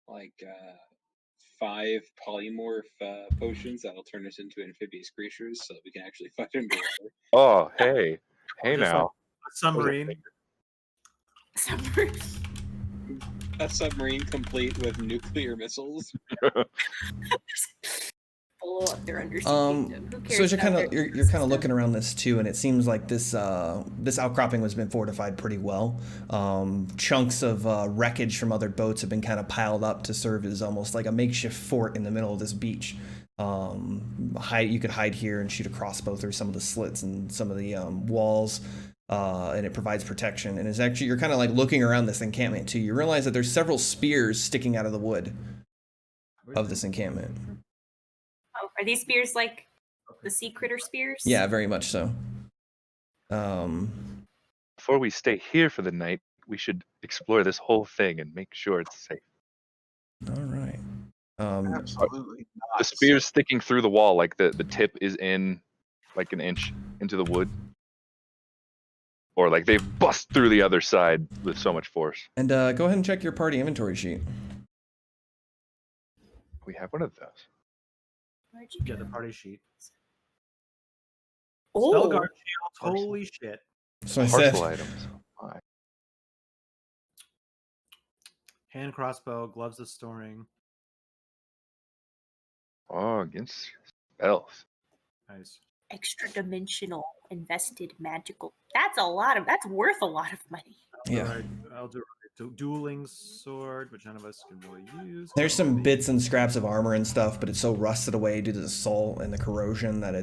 Like 5 polymorph potions that'll turn us into amphibious creatures, so that we can actually fight underwater. Oh, hey, hey Just now. a submarine. A submarine complete with nuclear missiles. Blow up their undersea kingdom. Who So cares as you're about kind of their you're kind of system? looking around this too, and it seems like this outcropping has been fortified pretty well. Chunks of wreckage from other boats have been kind of piled up to serve as almost like a makeshift fort in the middle of this beach. You could hide here and shoot a crossbow through some of the slits and some of the walls, and it provides protection. And it's actually, you're kind of like looking around this encampment too. You realize that there's several spears sticking out of the wood of this encampment. Oh, are these spears like the sea critter spears? Yeah, very much so. Before we stay here for the night, we should explore this whole thing and make sure it's safe. All right. Absolutely not. The spear's sticking through the wall, like the tip is in like an inch into the wood. Or like they bust through the other side with so much force. And go ahead and check your party inventory sheet. We have one of those. Where'd you Get go? the party sheet. Oh, Spellguard shield. Parcel. Holy shit. So I Parcel said, items. My. Hand crossbow, gloves of storing. Oh, against spells. Nice. extra dimensional invested magical. That's worth a lot of money. yeah. I'll do dueling sword, which none of us can really use. There's some Ability. bits and scraps of armor and stuff, but it's so rusted away due to the salt and the corrosion that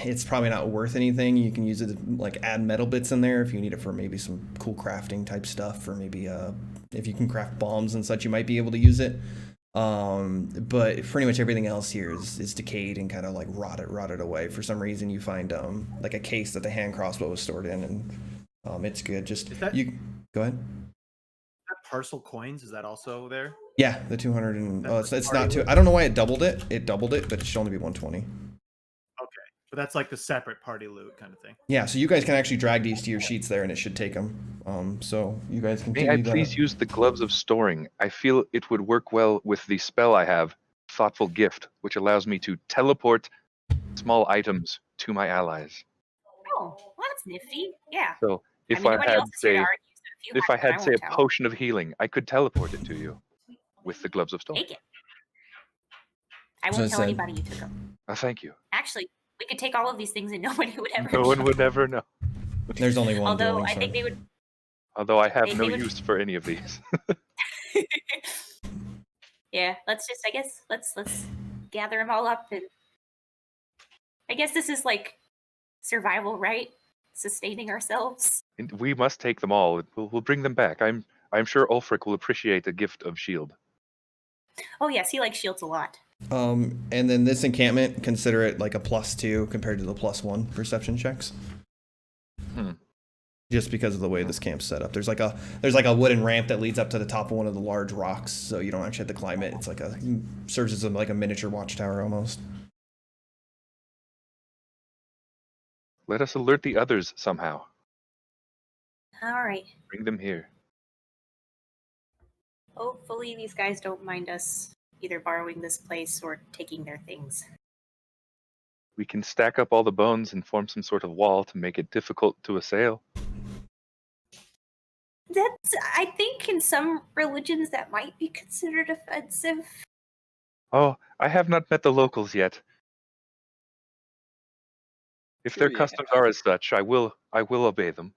it's probably not worth anything. You can use it to, like, add metal bits in there if you need it for maybe some cool crafting type stuff, or maybe if you can craft bombs and such, you might be able to use it. But pretty much everything else here is decayed and kind of like rotted away. For some reason, you find like a case that the hand crossbow was stored in, and it's good. Just you go ahead. Parcel coins, is that also there? Yeah, the 200 and That's it's party not too. loot? I don't know why it doubled it. It doubled it, but it should only be 120. Okay, but that's like the separate party loot kind of thing. Yeah, so you guys can actually drag these to your sheets there, and it should take them. So you guys can. May I please use the gloves of storing? I feel it would work well with the spell I have, Thoughtful Gift, which allows me to teleport small items to my allies. Oh, well, that's nifty. Yeah. So if I mean, I nobody had, else is here to say, argue, so if you if I have it, had, I say, won't a tell. potion of healing, I could teleport it to you with the gloves of storing. Take it. I So won't I tell said- anybody you took them. Thank you. Actually, we could take all of these things and nobody would ever. No one would ever know. There's only one. Although dueling I think sword. they would. Although I have They no would- use for any of these. Yeah, let's just. I guess let's gather them all up, and I guess this is like survival, right? Sustaining ourselves. And we must take them all. We'll bring them back. I'm sure Ulfric will appreciate the gift of shield. Oh yes, he likes shields a lot. And then this encampment, consider it like a +2 compared to the +1 perception checks. Just because of the way this camp's set up. There's like a wooden ramp that leads up to the top of one of the large rocks, so you don't actually have to climb it. It's like serves as like a miniature watchtower almost. Let us alert the others somehow. All right. Bring them here. Hopefully, these guys don't mind us either borrowing this place or taking their things. We can stack up all the bones and form some sort of wall to make it difficult to assail. That's, I think, in some religions that might be considered offensive. Oh, I have not met the locals yet. If their Yeah. customs are as such, I will obey them.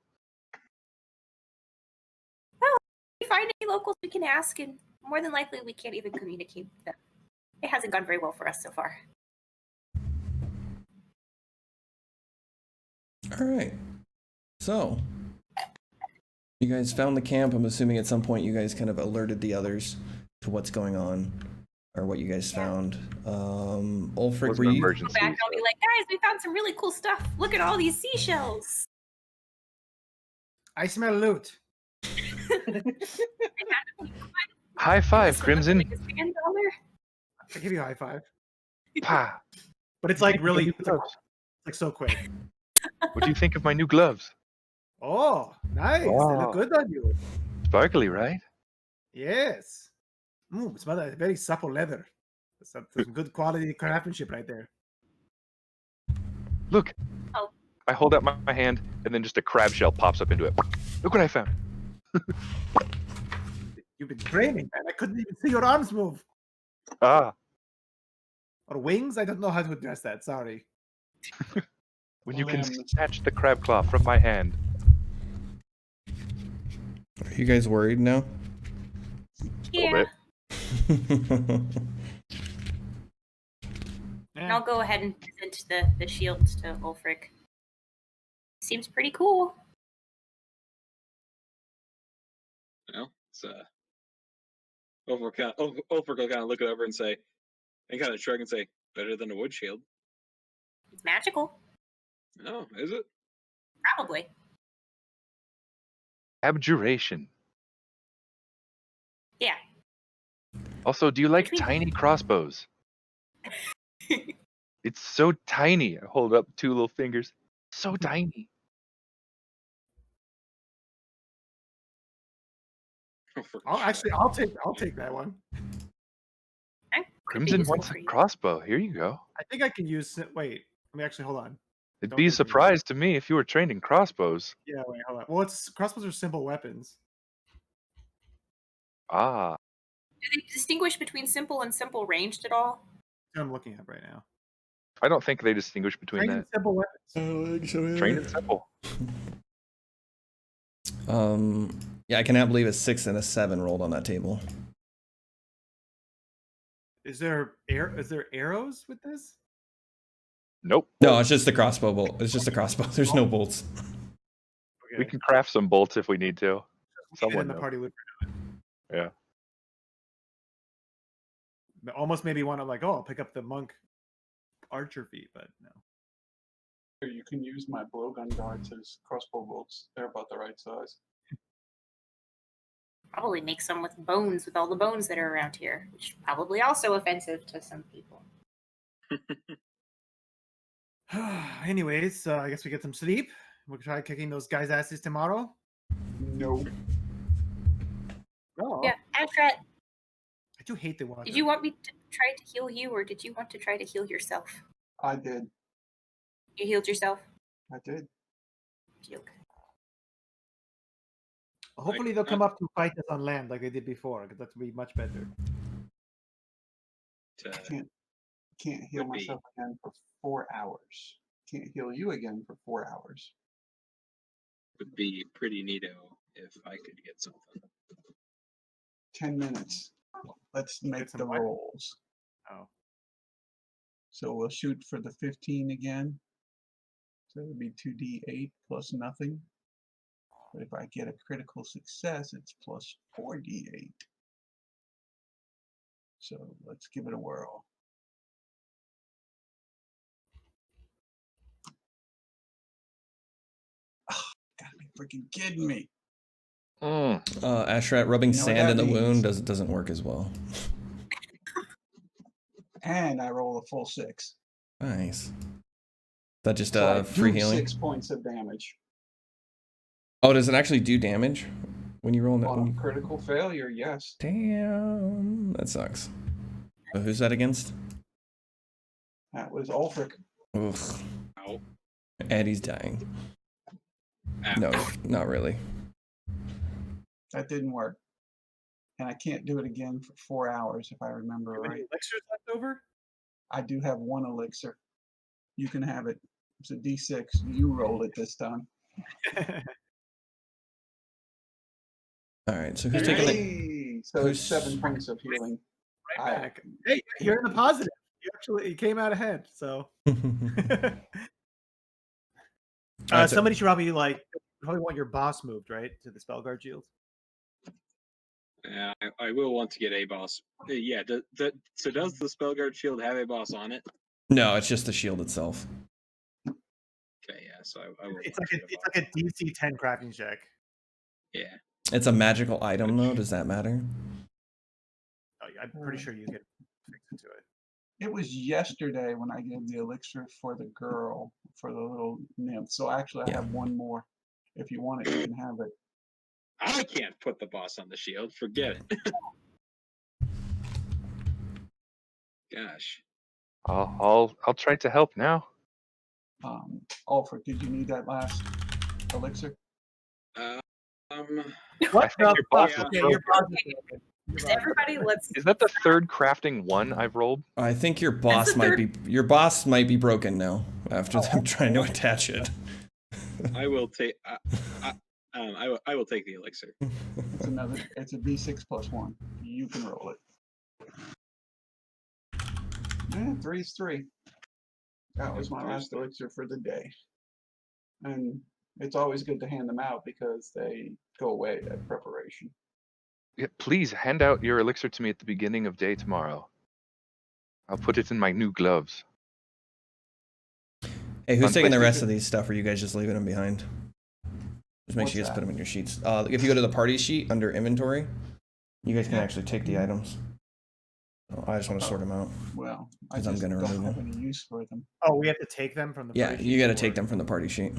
If we find any locals, we can ask, and more than likely, we can't even communicate with them. It hasn't gone very well for us so far. All right. So, you guys found the camp. I'm assuming at some point you guys kind of alerted the others to what's going on, or what you guys found. Ulfric, Was were an you? Go emergency. back and I'll be like, guys, we found some really cool stuff. Look at all these seashells. I smell loot. High five, Crimson. Like a sand dollar. I give you a high five. Pa. But it's like really, New it's like, gloves. like so quick. What do you think of my new gloves? Oh, nice. They Wow. look good on you. Sparkly, right? Yes. It smells like very supple leather. Some good quality craftsmanship right there. Look. Oh. I hold out my hand, and then just a crab shell pops up into it. Look what I found. You've been training, man. I couldn't even see your arms move. Ah, Or wings? I don't know how to address that. Sorry. when you can Limbs. snatch the crab claw from my hand. Are you guys worried now? Yeah. bit. And I'll go ahead and present the shield to Ulfric. Seems pretty cool. It's Ulfric will kind of look it over and say, and kind of shrug and say, better than a wood shield. It's magical. Oh, is it? Probably. Abjuration. Yeah. Also, do you like Between- tiny crossbows? It's so tiny. I hold up two little fingers. So tiny. I'll take that one. I'm Crimson useful wants a for you. crossbow. Here you go. I think I can use. Wait, let me actually hold on. It'd Don't be a look at me. surprise to me if you were trained in crossbows. Yeah, wait, hold on. Well, it's crossbows are simple weapons. Ah, Do they distinguish between simple and simple ranged at all? That's what I'm looking at right now. I don't think they distinguish between Trained in that. simple weapons. Trained and simple. Yeah, I cannot believe a 6 and a 7 rolled on that table. Is there arrows with this? Nope. No, it's just the crossbow bolt. It's just a crossbow. There's no bolts. Okay. We can craft some bolts if we need to. Leave it Someone in the knows. party loot. Yeah. Almost maybe want to like, oh, I'll pick up the monk archer feat, but no. Or you can use my blowgun darts as crossbow bolts. They're about the right size. Probably make some with bones, with all the bones that are around here, which is probably also offensive to some people. Anyways, I guess we get some sleep. We'll try kicking those guys' asses tomorrow. No. Oh, Yeah, Ashrat, I do hate the water. did you want me to try to heal you, or did you want to try to heal yourself? I did. You healed yourself? I did. Okay. Hopefully they'll come up to fight us on land like they did before, because that would be much better. Can't heal Would be. myself again for 4 hours. Can't heal you again for 4 hours. Would be pretty neato if I could get something. 10 minutes. Let's make Get some the what? rolls. Oh, So we'll shoot for the 15 again. So it would be 2d8 plus nothing. But if I get a critical success, it's plus 4d8. So let's give it a whirl. Oh, gotta be freaking kidding me. Ashrat, rubbing You know what sand that in the wound means. doesn't work as well. And I roll a full 6. Nice. That just So I free do healing. 6 points of damage. Oh, does it actually do damage when you roll that? On a critical failure, yes. Damn, that sucks. So who's that against? That was Ulfric. Ugh. Ow. Eddie's dying. Ow. No, not really. That didn't work. And I can't do it again for 4 hours if I remember do you have any right. elixirs left over? I do have 1 elixir. You can have it. It's a d6. You roll it this time. All right, so who's taking the? Hey! So who's- it's 7 points of healing. Right back. Hey, you're in the positive. You came out ahead. So Alright, so- somebody should probably want your boss moved, right, to the Spellguard Shield. Yeah, I will want to get a boss. Yeah, so does the Spellguard Shield have a boss on it? No, it's just the shield itself. Okay, yeah, so I will. It's want to like get a DC 10 crafting check. Yeah. It's a magical item, though. Does that matter? Oh, yeah, I'm pretty sure you get fix it to it. It was yesterday when I gave the elixir for the girl, for the little nymph. So actually I Yeah. have 1 more. If you want it, you can have it. I can't put the boss on the shield. Forget it. Gosh. I'll try to help now. Ulfric, did you need that last elixir? Um. I What think your boss yeah. is Okay, broken. your boss is broken. Your boss- Everybody, let's. Is that the third crafting one I've rolled? I think your boss the might be broken now after them trying to attach it. I will take. I will take the elixir. It's a d6 plus 1. You can roll it. 3's 3. That was my last elixir for the day. And it's always good to hand them out because they go away at preparation. Yeah, please hand out your elixir to me at the beginning of day tomorrow. I'll put it in my new gloves. Hey, who's On taking the rest PlayStation. of these stuff, or are you guys just leaving them behind? Just make What's sure you just that? put them in your sheets. If you go to the party sheet under inventory, you guys can actually take the items. Oh, I just want to sort them out. Well, I 'Cause I'm just gonna don't remove have them. any use for them. Oh, we have to take them from the. Yeah, party you sheet, got to or- take them from the party sheet.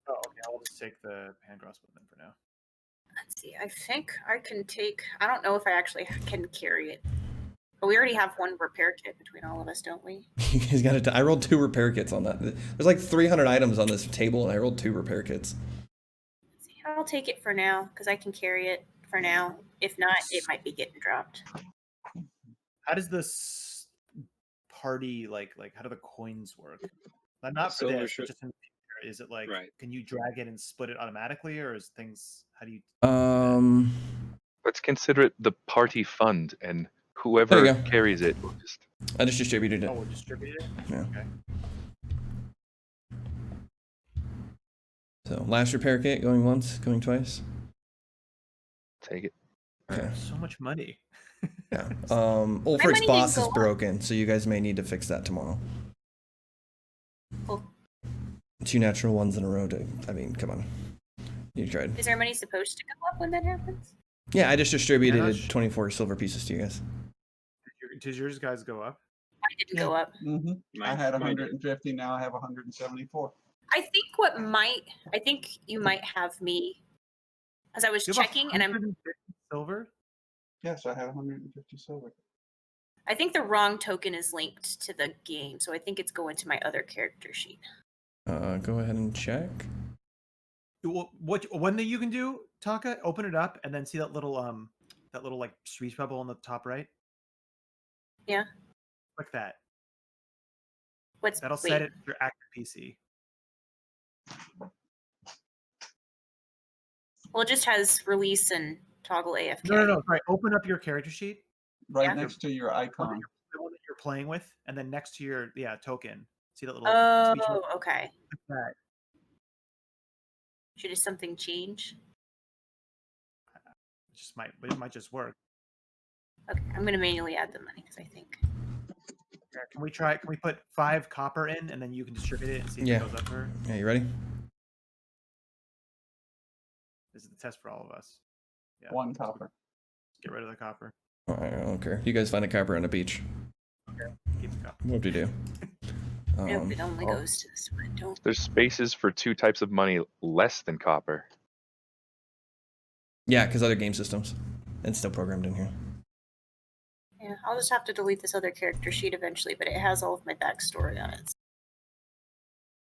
Oh, okay. I'll just take the hand crossbow then for now. Let's see. I think I can take. I don't know if I actually can carry it. But we already have one repair kit between all of us, don't we? You guys got to. I rolled 2 repair kits on that. There's like 300 items on this table, and I rolled 2 repair kits. I'll take it for now because I can carry it for now. If not, it might be getting dropped. How does this party like how do the coins work? Not for Silver this, shirt. but just in the future. Is it like Right. can you drag it and split it automatically, or is things how do you? Let's consider it the party fund, and There whoever you go. carries it will just. I just distributed it. Oh, we'll distribute it. Yeah. Okay. So last repair kit going once, going twice. Take it. Okay. So much money. Yeah. money Ulfric's didn't boss go is up. broken, so you guys may need to fix that tomorrow. Cool. 2 natural ones in a row. I mean, come on. You tried. Is our money supposed to go up when that happens? Yeah, I just distributed not sure. 24 silver pieces to you guys. Does yours guys go up? Mine didn't go up. I had Mine did. 150. Now I have 174. I think you might have me, as I was You have checking, and 150 silver. Yes, I have 150 silver. I think the wrong token is linked to the game, so I think it's going to my other character sheet. Go ahead and check. What one thing you can do, Taka, open it up and then see that little like speech bubble on the top right. Yeah. Click that. Wait, That'll set it for active PC. Well, it just has release and toggle AFK. No. Sorry. Open up your character sheet. Right Yeah. next to your icon. The one that you're playing with, and then next to your token. See that little speech bubble? Oh, okay. Click that. Should something change? It might just work. Okay, I'm gonna manually add the money because I think. Here, can we put 5 copper in, and then you can distribute it and see if Yeah. it goes up for? Yeah, you ready? This is the test for all of us. Yeah. 1 copper. Get rid of the copper. I don't care. You guys find a copper on the beach. Keep the copper. What do you do? Nope, it only goes to this one. Don't. There's spaces for 2 types of money less than copper. Yeah, because other game systems. It's still programmed in here. Yeah, I'll just have to delete this other character sheet eventually, but it has all of my backstory on it.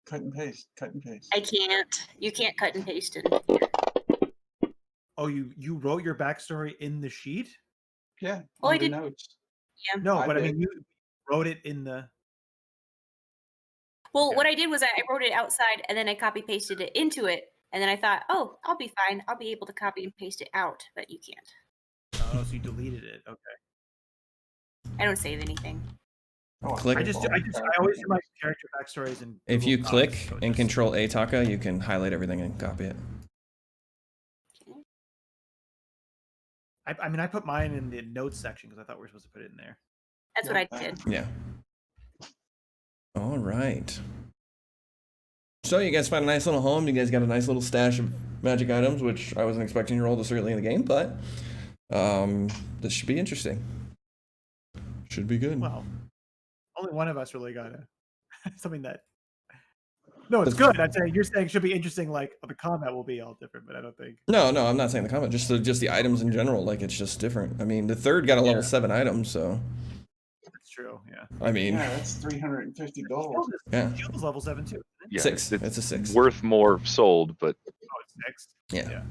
Cut and paste. Cut and paste. I can't. You can't cut and paste it. Oh, you wrote your backstory in the sheet? Yeah. Well, I on the did- notes. Yeah. No, I but I did. mean you wrote it in the. Well, Okay. what I did was I wrote it outside and then I copy pasted it into it, and then I thought, oh, I'll be fine. I'll be able to copy and paste it out, but you can't. Oh, so you deleted it. Okay. I don't save anything. Oh, Click. I always do my paste. character backstories in. If Google you Docs, click so and just- Control A Taka, you can highlight everything and copy it. Okay. I mean, I put mine in the notes section because I thought we were supposed to put it in there. That's what I did. Yeah. All right. So you guys find a nice little home. You guys got a nice little stash of magic items, which I wasn't expecting to roll this early in the game, but this should be interesting. Should be good. Well, only one of us really got something that. No, it's good. I'm saying you're saying it should be interesting. Like the combat will be all different, but I don't think. No, I'm not saying the comment. Just the items in general. Like it's just different. I mean, the third got a level 7 item, so That's true. Yeah. I mean, Yeah, that's 350 gold. yeah, Shield is level 7 too. Isn't it? Yeah, 6. It's a 6. Worth more sold, but Oh, it's 6. Yeah. Yeah.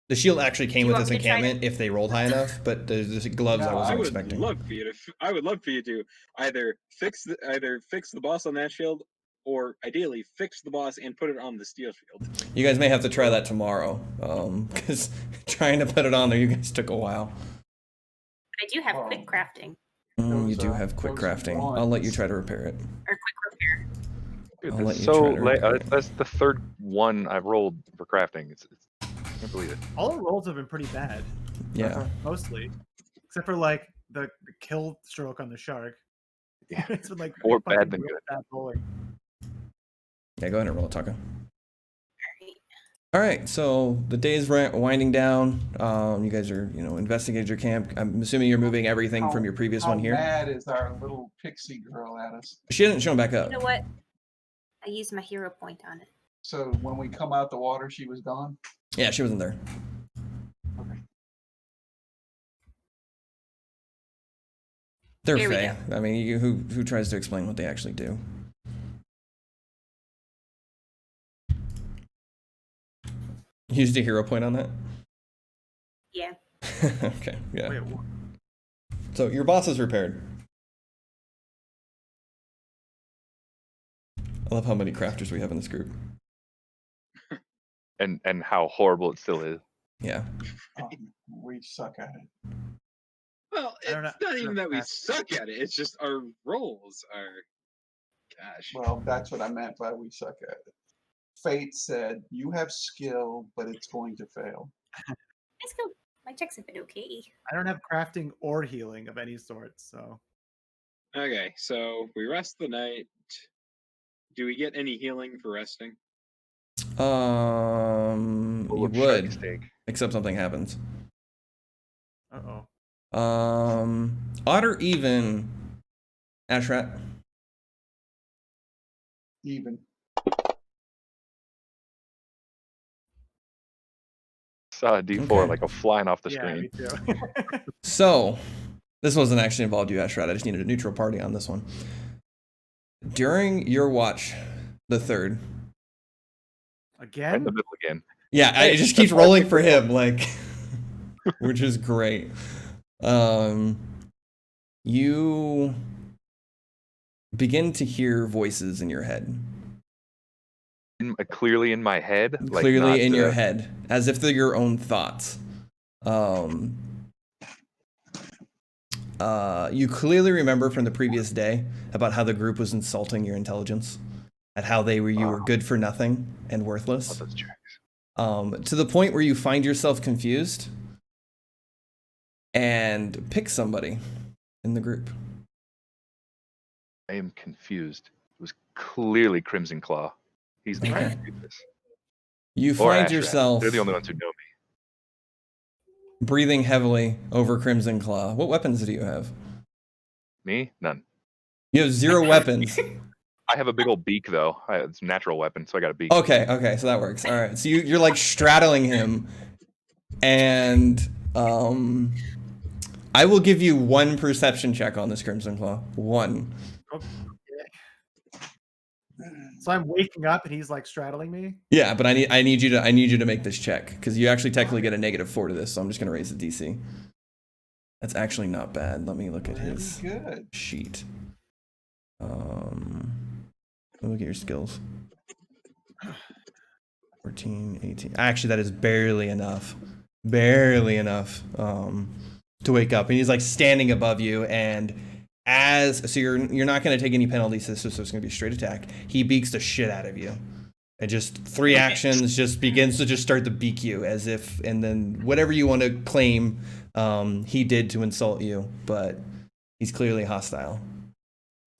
The shield actually came Do you with want this me to try to- encampment if they rolled high enough, but the gloves I No, wasn't I would expecting. love for you to. I would love for you to either fix the boss on that shield, or ideally fix the boss and put it on the steel shield. You guys may have to try that tomorrow, because trying to put it on there, you guys took a while. I do have Wow. quick crafting You Those, do have quick those crafting. I'll let you ones. try to repair it. or quick repair. dude, I'll let that's you so try to repair it. that's the third one I've rolled for crafting. I can't believe it. All the rolls have been pretty bad. Yeah. Mostly, except for like the kill stroke on the shark. Yeah. It's been like More fucking bad than real good. bad rolling. Yeah, go ahead and roll it, Taka. Alright. All right, so the day's winding down. You guys are, investigating your camp. I'm assuming you're moving everything from your previous How one here. mad is our little pixie girl at us? She hasn't shown back up. You know what? I used my hero point on it. So when we come out the water, she was gone. Yeah, she wasn't there. Okay. They're Here we Fae. I mean, who tries to explain what they actually do? You used a hero point on that? Yeah. Okay, yeah. Wait, what? So your boss is repaired. I love how many crafters we have in this group. And how horrible it still is. Yeah. We suck at it. Well, I don't it's know- not even that we craft. suck at it. It's just our roles are. Gosh. Well, that's what I meant by we suck at it. Fate said, you have skill, but it's going to fail. Let's go. My checks have been okay. I don't have crafting or healing of any sort, so Okay, so we rest the night. Do we get any healing for resting? You Full of shark would, steak. except something happens. uh-oh. Odd or even, Ashrat? Even. Saw a D4 Okay. like a flying off the Yeah, screen. me too. So, this wasn't actually involved you, Ashrat. I just needed a neutral party on this one. During your watch, the third. Right in Again? the middle again. Yeah, Hey, it just that's keeps why I rolling picked for it up. him, like, which is great. You begin to hear voices in your head. Clearly in my head. Like Clearly not, in your head, as if they're your own thoughts. You clearly remember from the previous day about how the group was insulting your intelligence, at how you were good for nothing and worthless. those checks. To the point where you find yourself confused and pick somebody in the group. I am confused. It was clearly Crimson Claw. He's not Okay. going to do this. You Or find Ashrat. yourself They're the only ones who know me. breathing heavily over Crimson Claw. What weapons do you have? Me? None. You have 0 weapons. I have a big old beak though. It's a natural weapon, so I got a beak. Okay, so that works. All right, so you're like straddling him, and I will give you 1 perception check on this Crimson Claw. 1. So I'm waking up and he's like straddling me. Yeah, but I need you to make this check because you actually technically get a -4 to this. So I'm just gonna raise the DC. That's actually not bad. Let me look at his Good. sheet. Look at your skills. 14, 18. Actually, that is barely enough. Barely enough to wake up. And he's like standing above you, and so you're not going to take any penalties to this, so it's going to be a straight attack. He beaks the shit out of you. And just 3 actions just begins to just start to beak you as if, and then whatever you want to claim he did to insult you, but he's clearly hostile.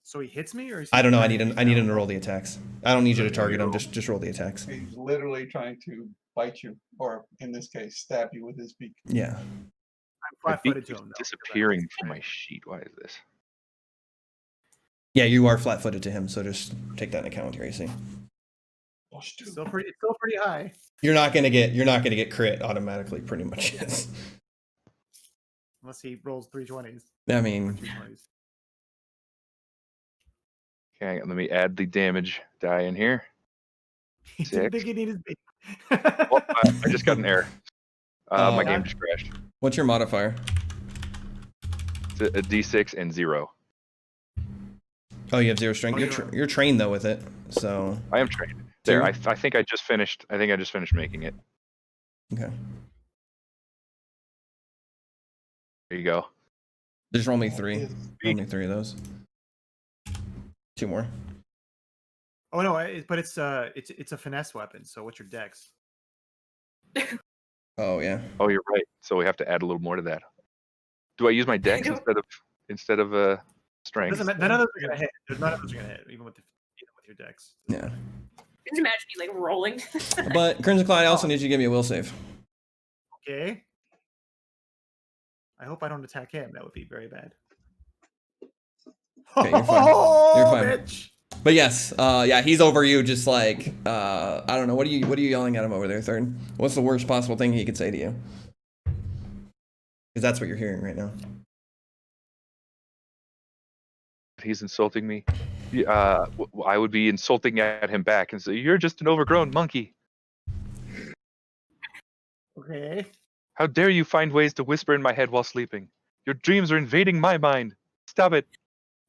So he hits me, or is I don't know. I need him him to roll the attacks. I don't need you to target him. Just roll the attacks. He's literally trying to bite you, or in this case, stab you with his beak. Yeah. I'm My beak flat-footed to keeps him. disappearing from my sheet. Why is this? Yeah, you are flat-footed to him, so just take that into account here. You see, Push two. It's still pretty high. you're not gonna get crit automatically. Pretty much, yes. Unless he rolls 320s. I mean, 220s. Okay, let me add the damage die in here. He didn't 6. think he needed beak. Oh, I just got an error. My Oh. game just crashed. what's your modifier? It's a D6 and 0. Oh, you have 0 strength. You're trained though with it, so I am trained. There, 2? I think I just finished. I think I just finished making it. Okay. There you go. Just roll me 3. His Roll me 3 of those. 2 more. Oh no, but it's a finesse weapon. So what's your dex? Oh yeah. Oh, you're right. So we have to add a little more to that. Do I use my dex instead of strength? None of those are gonna hit. None of those are gonna hit, even with your dex. Yeah. Just imagine you like rolling. But Crimson Claw, I also need you to give me a will save. Okay. I hope I don't attack him. That would be very bad. Okay, you're fine. You're fine. Bitch. But yes, yeah, he's over you, just like I don't know. What are you yelling at him over there, Third? What's the worst possible thing he could say to you? Because that's what you're hearing right now. He's insulting me. I would be insulting at him back and say, "You're just an overgrown monkey. Okay. How dare you find ways to whisper in my head while sleeping? Your dreams are invading my mind. Stop it.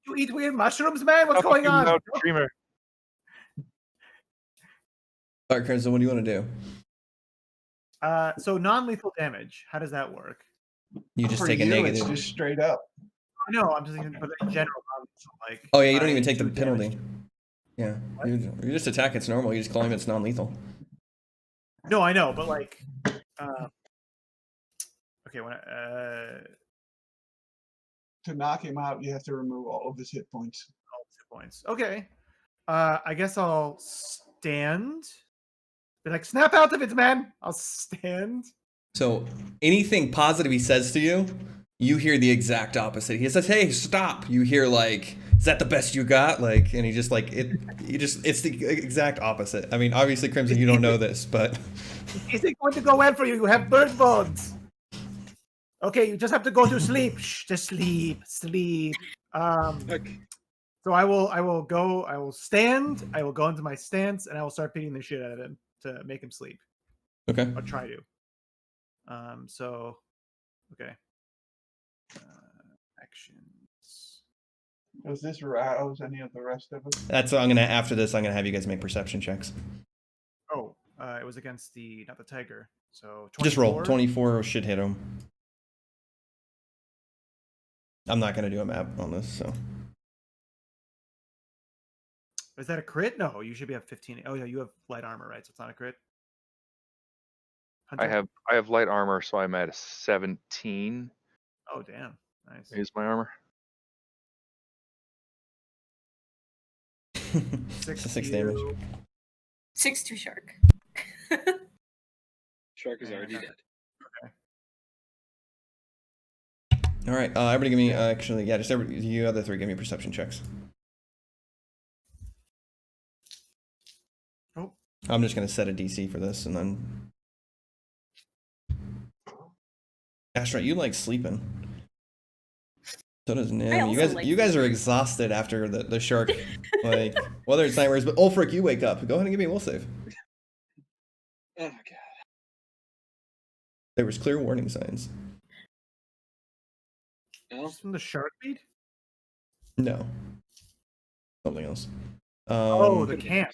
You eat weird mushrooms, man? What's Stop it, going you on? loud dreamer." All right, Crimson, what do you want to do? So non-lethal damage. How does that work? You just For take a you, negative. it's just straight up. No, I'm just thinking, but in general, like. Oh yeah, you don't I even take the do damage penalty. Yeah, you just attack. It's normal. You just claim it's non-lethal. No, I know, but like, okay, To knock him out, you have to remove all of his hit points. all 2 points. Okay, I guess I'll stand. Be like, snap out of it, man. I'll stand. So anything positive he says to you, you hear the exact opposite. He says, "Hey, stop." You hear like, "Is that the best you got?" Like, and he just like it's the exact opposite. I mean, obviously, Crimson, you don't know this, but Is it going to go well for you? You have bird bones. Okay, you just have to go to sleep. Shh, just sleep. Okay. So I will stand, I will go into my stance, and I will start beating the shit out of him to make him sleep. okay. Or try to. So okay. Actions. Does this rouse any of the rest of us? That's what I'm gonna. After this, I'm gonna have you guys make perception checks. Oh, it was against not the tiger. So 24? Just roll. 24 should hit him. I'm not gonna do a map on this, so. Is that a crit? No, you should be at 15. Oh yeah, you have light armor, right? So it's not a crit. I Hunter? have light armor, so I'm at a 17. Oh damn, nice. Is my armor? Six damage. 6-2 shark. Shark is already dead. All right, everybody, give me actually, yeah, just you other three, give me perception checks. Oh. I'm just gonna set a DC for this, and then. Astronaut, you like sleeping. So does Nim. You guys are exhausted after the shark, like whether it's nightmares. But Ulfric, you wake up. Go ahead and give me a will save. Oh god. There was clear warning signs. No? Just from the shark beat? No. Something else. Oh, the camp.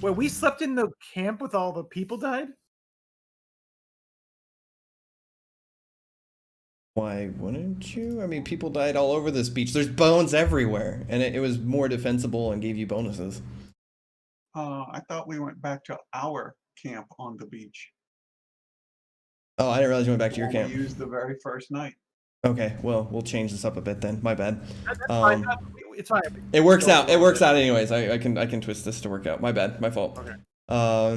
Wait, we slept in the camp with all the people died? Why wouldn't you? I mean, people died all over this beach. There's bones everywhere, and it was more defensible and gave you bonuses. I thought we went back to our camp on the beach. Oh, I didn't realize you went back to your We camp. used the very first night. Okay, well, we'll change this up a bit then. My bad. That's fine. It's fine. It works out. It works out anyways. I can twist this to work out. My bad. My fault. Okay. All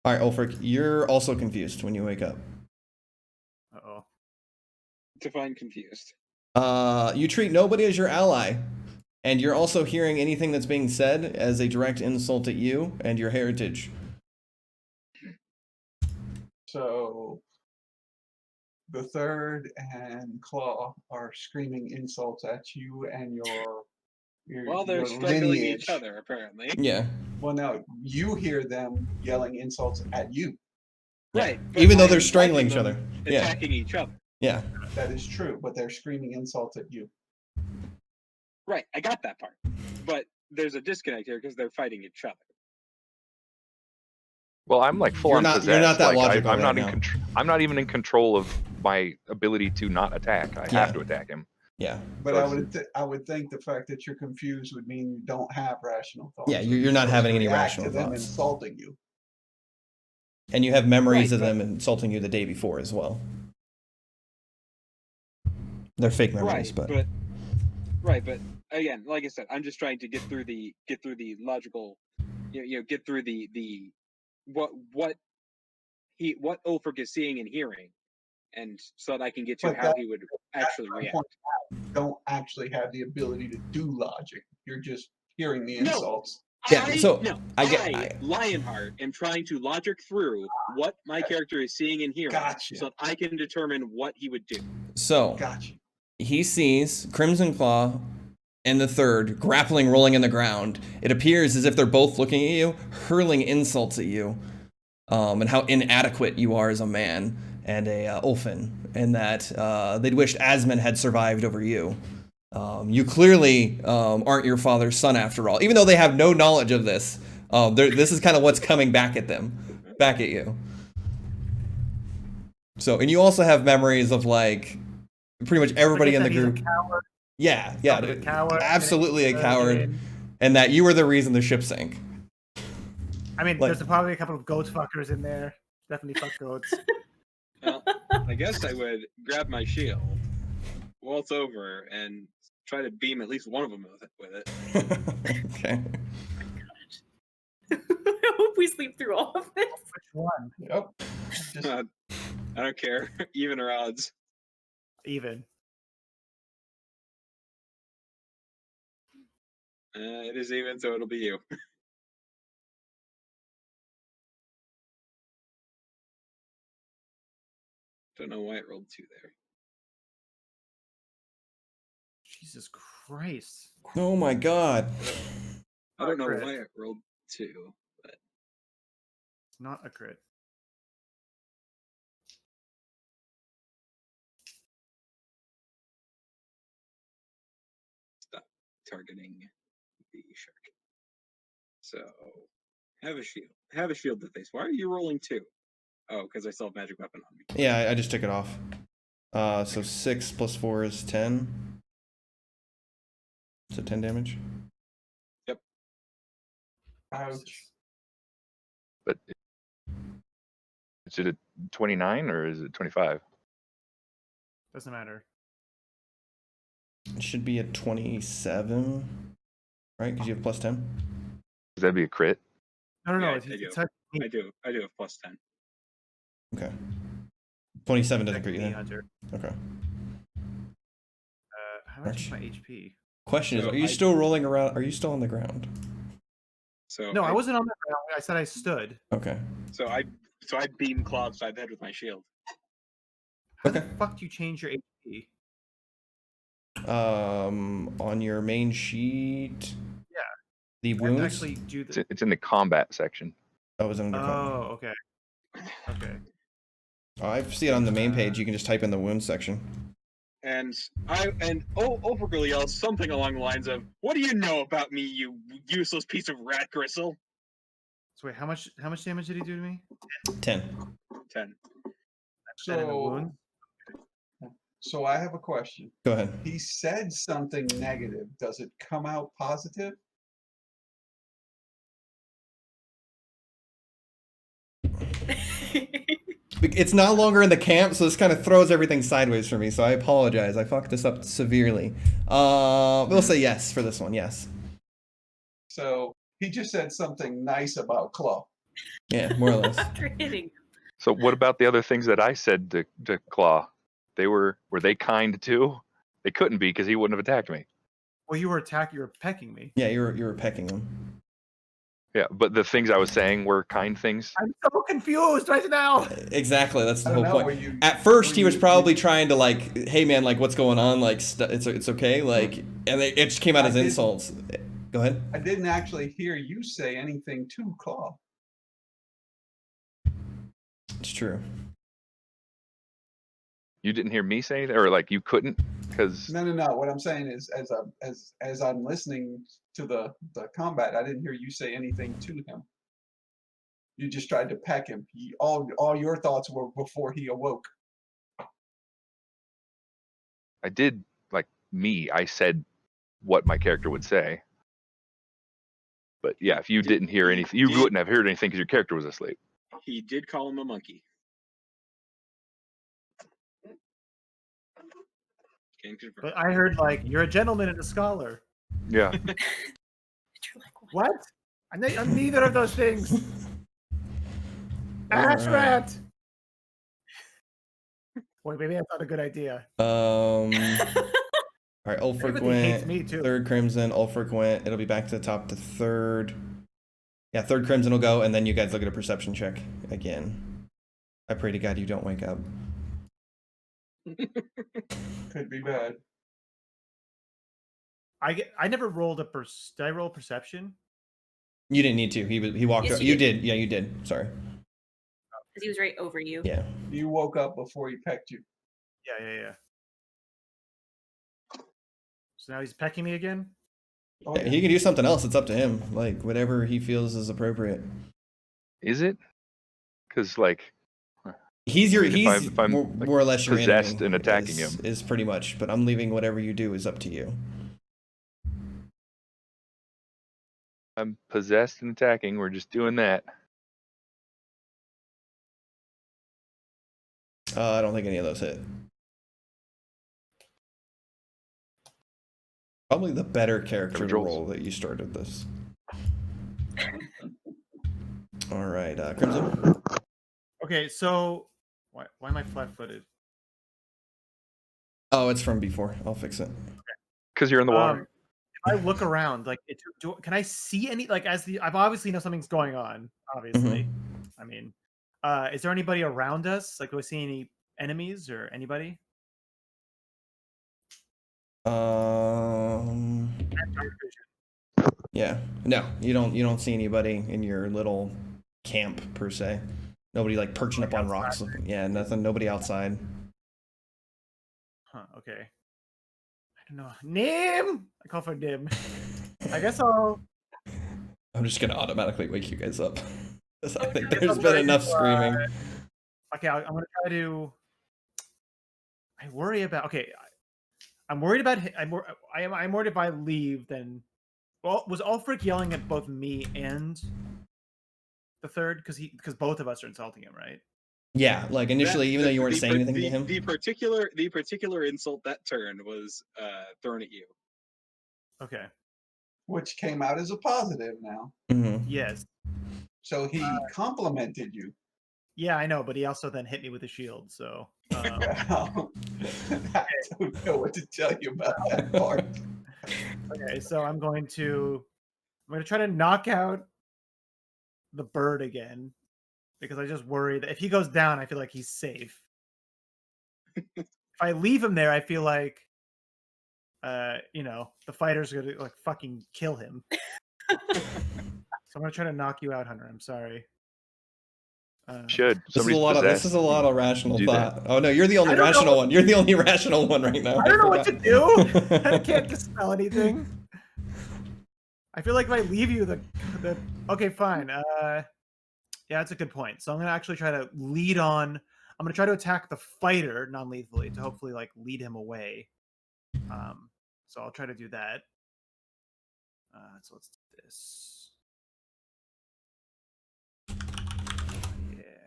right, Ulfric, you're also confused when you wake up. Uh-oh. Define confused. You treat nobody as your ally, and you're also hearing anything that's being said as a direct insult at you and your heritage. So the Third and Claw are screaming insults at you and your Well, they're your struggling lineage. each other, apparently. Yeah. Well, no, you hear them yelling insults at you. Right. Even though I'm they're strangling watching each them other. Yeah. Attacking each other. Yeah. That is true, but they're screaming insults at you. Right, I got that part. But there's a disconnect here because they're fighting each other. Well, I'm like full You're on not- possessed. you're not that like, logical I'm not right in now. control. I'm not even in control of my ability to not attack. I Yeah. have to attack him. Yeah. But So I would think the fact that you're confused would mean you don't have rational thoughts. Yeah, you're not supposed having to any react rational to them thoughts. insulting you. And you have memories Right, of but- them insulting you the day before as well. They're fake memories, Right, but again, like I said, I'm just trying to get through the logical, get through the what Ulfric is seeing and hearing, and so that I can get to But how that- he would actually my react. point. You don't actually have the ability to do logic. You're just hearing the No. insults. Yeah, so, I Lionheart, am trying to logic through what my character is seeing and hearing, Gotcha. so that I can determine what he would do. So, Gotcha. he sees Crimson Claw and the third grappling, rolling in the ground. It appears as if they're both looking at you, hurling insults at you, and how inadequate you are as a man and a Ulfin, and that they'd wished Asmund had survived over you. You clearly aren't your father's son after all, even though they have no knowledge of this. This is kind of what's coming back at them, back at you. So, and you also have memories of like pretty much everybody in the group. Yeah, absolutely a coward, and that you were the reason the ship sank. I mean, Like- there's probably a couple of goat fuckers in there. Definitely fuck goats. Well, I guess I would grab my shield, waltz over, and try to beam at least one of them with it. Okay. I hope we sleep through all of this. Which one? Yep. Just, I don't care, even or odds. Even. It is even, so it'll be you. Don't know why it rolled 2 there. Jesus Christ. Oh my god. I don't know Crit. why it rolled 2, but It's not a crit. stop targeting the shark. So, have a shield. Have a shield to face. Why are you rolling 2? Oh, because I still have magic weapon on me. Yeah, I just took it off. So 6 plus 4 is 10. So 10 damage. ouch. But is it a 29 or is it 25? Doesn't matter. It should be a 27, right? Because you have plus 10. Does that be a crit? No. Yeah, It's, I do. it's hard to I do have plus 10. Okay. 27 doesn't crit you me, then. Hunter. Okay. How much is my HP? Question is, So are you I- still rolling around? Are you still on the ground? So No, I wasn't on the ground. I said I stood. Okay. So I beam Claw upside the head with my shield. How Okay. the fuck do you change your HP? On your main sheet. Yeah. The I have to wounds. actually do the. It's in the combat section. That was under. Oh, okay. Okay. Oh, I see it on the main page. You can just type in the wounds section. And Ulfric yells something along the lines of, "What do you know about me, you useless piece of rat gristle?" So wait, how much damage did he do to me? 10. 10. And in the So, wound? so I have a question. Go ahead. He said something negative. Does it come out positive? It's no longer in the camp, so this kind of throws everything sideways for me. So I apologize. I fucked this up severely. We'll say yes for this one. Yes. So he just said something nice about Claw. Yeah, more or less. After hitting. So what about the other things that I said to Claw? Were they kind too? They couldn't be because he wouldn't have attacked me. Well, you were pecking me. Yeah, you were pecking him. Yeah, but the things I was saying were kind things. I'm so confused right now. Exactly. That's the I whole don't know. point. Were you, At first, were he was you- probably trying to like, "Hey man, like what's going on? Like it's okay." Like, and it just came out I as didn't- insults. Go ahead. I didn't actually hear you say anything to Claw. It's true. You didn't hear me say anything, or like you couldn't because No. What I'm saying is, as I'm listening to the combat, I didn't hear you say anything to him. You just tried to peck him. All your thoughts were before he awoke. I did like me. I said what my character would say. But yeah, if you didn't hear anything, you wouldn't have heard anything because your character was asleep. He did call him a monkey. Can confirm. But I heard like you're a gentleman and a scholar. Yeah. You're like, What? I'm neither of those things. Ash Alright. rat. Boy, maybe that's not a good idea. All right, Ulfric Everybody hates went. me too. Third Crimson. Ulfric went. It'll be back to the top to third. Yeah, third Crimson will go, and then you guys look at a perception check again. I pray to God you don't wake up. Could be bad. I never rolled a did I roll perception? You didn't need to. He walked. Yes, You did. Yeah, you did. Sorry. Because he was right over you. Yeah. You woke up before he pecked you. Yeah. So now he's pecking me again? Oh, Yeah, he can do something else. It's up to him. Like whatever he feels is appropriate. Is it? Because like He's your. I mean, He's if I'm, more, like, more or less your possessed enemy and attacking is, him. is pretty much. But I'm leaving whatever you do is up to you. I'm possessed and attacking, we're just doing that. I don't think any of those hit. Probably the better character Never rolls. role that you started this. All right, Crimson. Okay, so why am I flat-footed? Oh, it's from before. I'll fix it. Because you're in the water. If I look around, like, can I see any? Like, I've obviously know something's going on. Obviously, I mean, is there anybody around us? Like, do I see any enemies or anybody? Yeah. No, you don't see anybody in your little camp per se. Nobody like perching up on rocks. Yeah, nothing. Nobody outside. Huh. Okay. I don't know. Nim. I call for Nim. I guess I'll. I'm just gonna automatically wake you guys up. 'Cause I think guess there's I'll been try enough to, screaming. Okay, I'm gonna try to. I worry about. Okay, I'm worried about. I'm worried if I leave, then. Well, was Ulfric yelling at both me and the third? Because both of us are insulting him, right? Yeah, like initially, even though you weren't saying anything to him. The particular insult that turned was thrown at you. Okay. Which came out as a positive now. Yes. So he complimented you. Yeah, I know, but he also then hit me with a shield. So. I don't know what to tell you about that part. Okay, so I'm going to try to knock out the bird again because I just worry that if he goes down, I feel like he's safe. If I leave him there, I feel like, the fighters are gonna like fucking kill him. So I'm gonna try to knock you out, Hunter. I'm sorry. Should. This is a lot of rational do thought. that. Oh no, you're the only rational one. You're the only rational one right now. I don't know what to do. I can't dispel anything. I feel like if I leave you, okay, fine. Yeah, that's a good point. So I'm gonna actually try to lead on. I'm gonna try to attack the fighter non-lethally to hopefully like lead him away. So I'll try to do that. So let's do this. Yeah.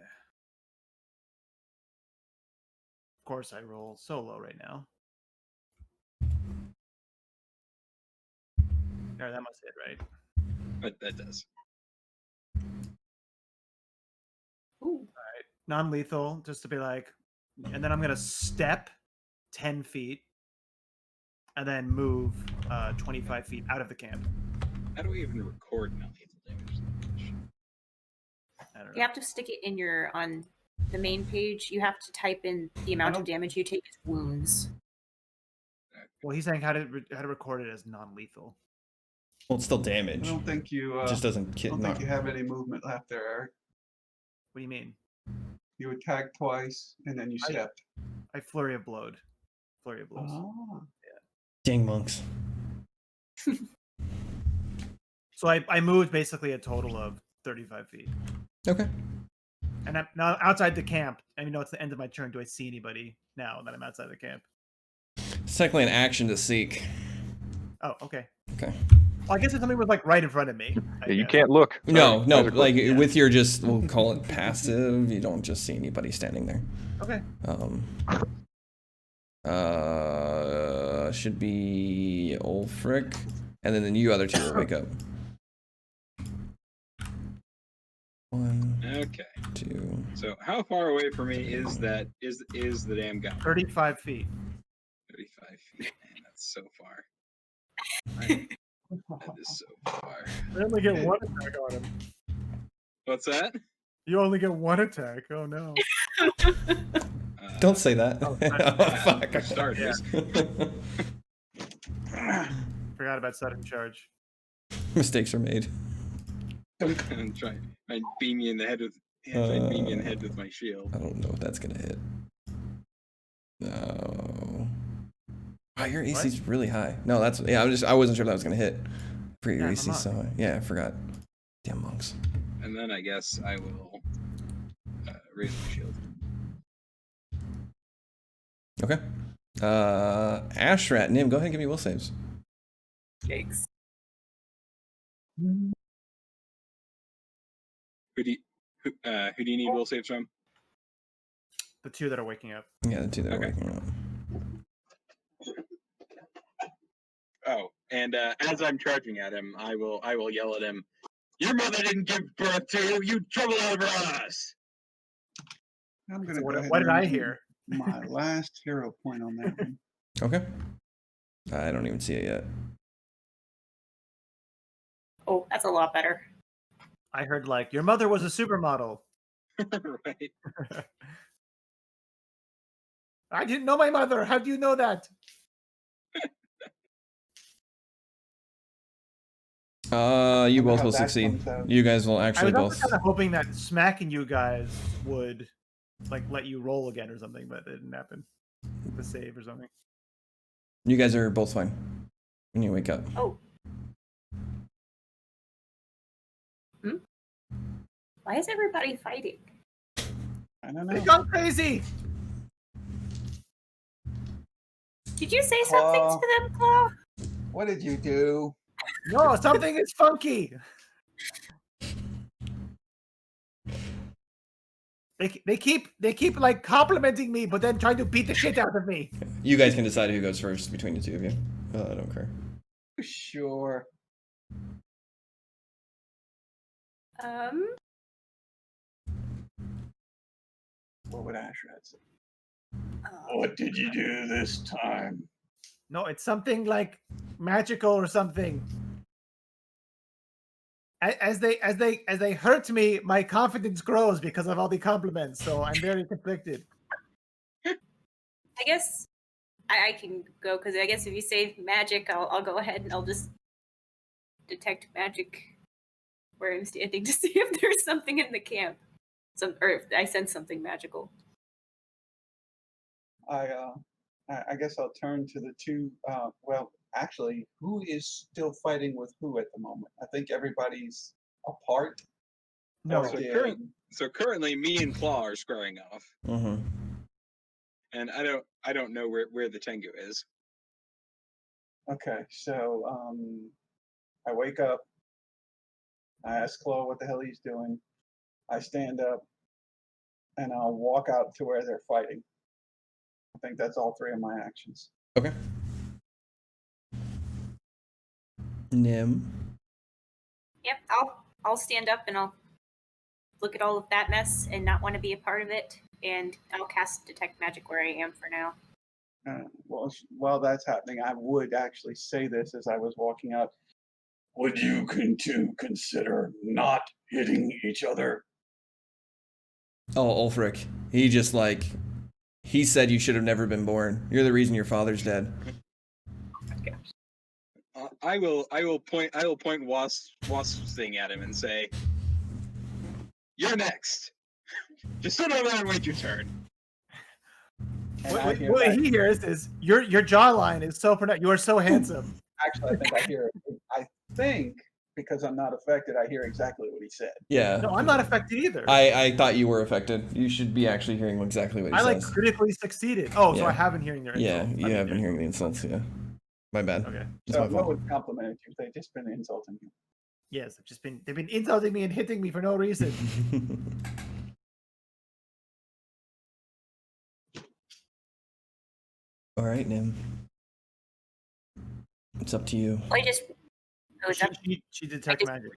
Of course, I roll so low right now. There, that must hit, right? But that does. Ooh. All right, non-lethal, just to be like, and then I'm gonna step 10 feet, and then move 25 feet out of the camp. How do we even record non-lethal damage? I don't know. You have to stick it in on the main page. You have to type in the amount of damage you take as wounds. Well, he's saying how to record it as non-lethal. Well, it's still I damage. don't think you. It just doesn't I kill. don't think you have any movement left there, Eric. What do you mean? You attacked twice and then you stepped. I flurry of blows. Oh. Dang monks. So I moved basically a total of 35 feet. Okay. And I'm now outside the camp. I mean, it's the end of my turn. Do I see anybody now that I'm outside the camp? It's technically an action to seek. Oh, okay. Okay. Well, I guess if somebody was like right in front of me. Yeah, you can't look. No, Sorry. like with your just, we'll call it passive. You don't just see anybody standing there. Okay. Should be Ulfric, and then you other two will wake up. 1, Okay. 2. So how far away from me is the damn guy? 35 feet. 35 feet. Man, that's so far. That is so far. You only get one attack on him. What's that? You only get one attack. Oh no. Don't say that. Oh, Oh, fuck. For starters. Forgot forgot about sudden charge. Mistakes are made. And try and beam me in the head with try and beam me in the head with my shield. I don't know if that's gonna hit. No. Wow, your AC's really high. No, that's I wasn't sure if that was gonna hit. For your Yeah, AC so high. Yeah, I forgot. Damn monks. And then I guess I will raise my shield. Okay. Ashrat, Nim, go ahead and give me will saves. Jakes. Who do you need will saves from? The two that are waking up. Yeah, the two that are Okay. waking up. Oh, and as I'm charging at him, I will yell at him. Your mother didn't give birth to you. You trouble over us. I'm gonna So go what, ahead what did and I use hear? my last hero point on that one. Okay. I don't even see it yet. Oh, that's a lot better. I heard like your mother was a supermodel. Right. I didn't know my mother. How do you know that? You Wonder both how will that succeed. comes out. You guys will I actually was both. also kind of hoping that smacking you guys would like let you roll again or something, but it didn't happen. The save or something. You guys are both fine when you wake up. Oh. Why is everybody fighting? I don't They've know. gone crazy. Did you say something Claw. to them, Claw? What did you do? No, something is funky. They keep like complimenting me, but then trying to beat the shit out of me. You guys can decide who goes first between the two of you. I don't care. Sure. What would Ashrat say? What did you do this time? No, it's something like magical or something. As they hurt me, my confidence grows because of all the compliments. So I'm very conflicted. I guess I can go because I guess if you say magic, I'll go ahead and I'll just detect magic where I'm standing to see if there's something in the camp. Or if I sense something magical. I guess I'll turn to the two. Well, actually, who is still fighting with who at the moment? I think everybody's apart. No, Okay. So currently, me and Claw are squaring off, Mm-hmm. and I don't know where the Tengu is. Okay, so I wake up. I ask Chloe what the hell he's doing. I stand up, and I'll walk out to where they're fighting. I think that's all three of my actions. Okay. Nim. Yep, I'll stand up and I'll look at all of that mess and not want to be a part of it, and I'll cast detect magic where I am for now. Well, while that's happening, I would actually say this as I was walking out. Would you two consider not hitting each other? Oh, Ulfric. He just like he said you should have never been born. You're the reason your father's dead. I will point Wasp's thing at him and say, "You're next. Just sit over there and wait your turn." what he hears is your jawline is so pronounced. You are so handsome. Actually, I think I hear it. I think because I'm not affected, I hear exactly what he said. Yeah. No, I'm not affected either. I thought you were affected. You should be actually hearing exactly what he I like says. critically succeeded. Oh, so Yeah. I have been hearing their insults. Yeah, you have been hearing the insults, yeah. My bad. Okay. It's So my no fault. one complimented you. They've just been insulting you. Yes, they've been insulting me and hitting me for no reason. All right, Nim. It's up to you. I just. Oh, it's up. She detects magic.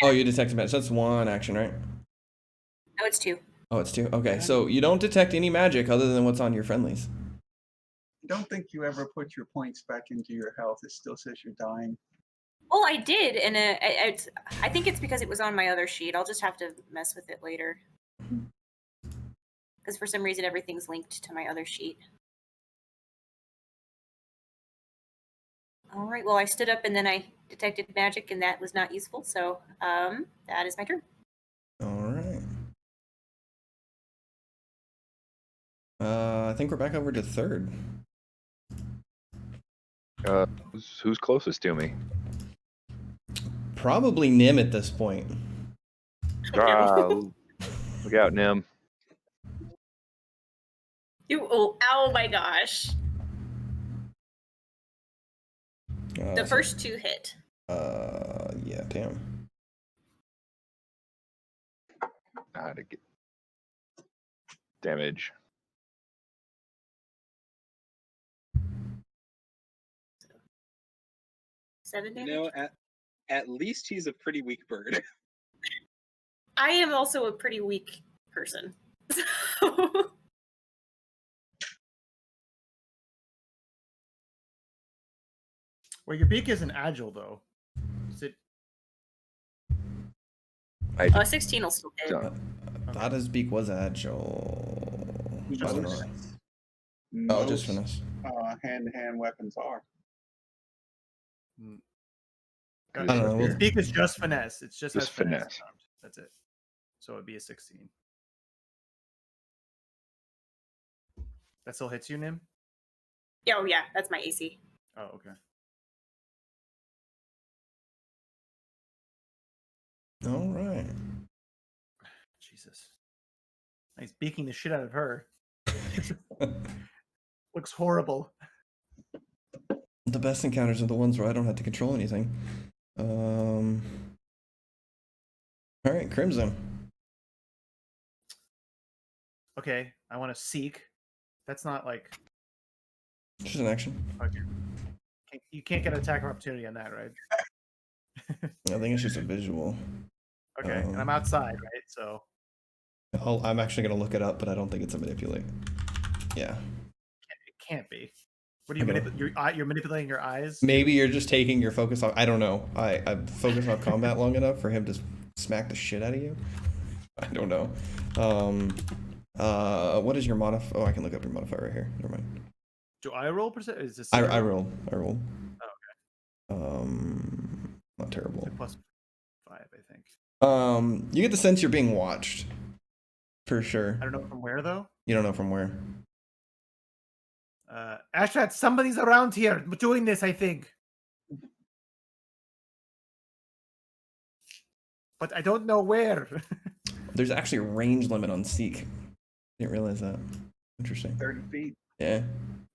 Oh, you detect magic. So that's one action, right? No, it's two. Oh, it's two. Okay, so you don't detect any magic other than what's on your friendlies. I don't think you ever put your points back into your health. It still says you're dying. Well, I did, and I think it's because it was on my other sheet. I'll just have to mess with it later. Because for some reason, everything's linked to my other sheet. All right. Well, I stood up and then I detected magic, and that was not useful. So that is my turn. All right. I think we're back over to third. Who's closest to me? Probably Nim at this point. Ah, look out, Nim. Oh my gosh. The So- first two hit. Yeah, damn. To get damage. 7 damage. No, at least he's a pretty weak bird. I am also a pretty weak person. So Well, your beak isn't agile though. Is it? 16 will still hit. I thought his beak was agile. I don't know. Oh, just Most finesse. hand-to-hand weapons are. I don't know. His beak is just finesse. It's just Just has finesse. finesse. Charmed. That's it. So it'd be a 16. That still hits you, Nim? Yeah, oh yeah, that's my AC. Oh, okay. All right. Jesus. He's beaking the shit out of her. Looks horrible. The best encounters are the ones where I don't have to control anything. All right, Crimson. Okay, I want to seek. That's not like Just an action. okay. You can't get an attack of opportunity on that, right? I think it's just a visual. Okay, and I'm outside, right? So I'm actually gonna look it up, but I don't think it's a manipulate. Yeah. it can't be. What are you I gotta- you're manipulating your eyes? Maybe you're just taking your focus off. I don't know. I've focused on combat long enough for him to smack the shit out of you. I don't know. What is your modif? Oh, I can look up your modifier right here. Never mind. Do I roll percent? Is this I roll. Oh, Not terrible. It's like +5, I think. You get the sense you're being watched. For sure. I don't know from where though. You don't know from where. Ashrat, somebody's around here doing this, I think. But I don't know where. There's actually a range limit on Seek. Didn't realize that. Interesting. 30 feet. Yeah.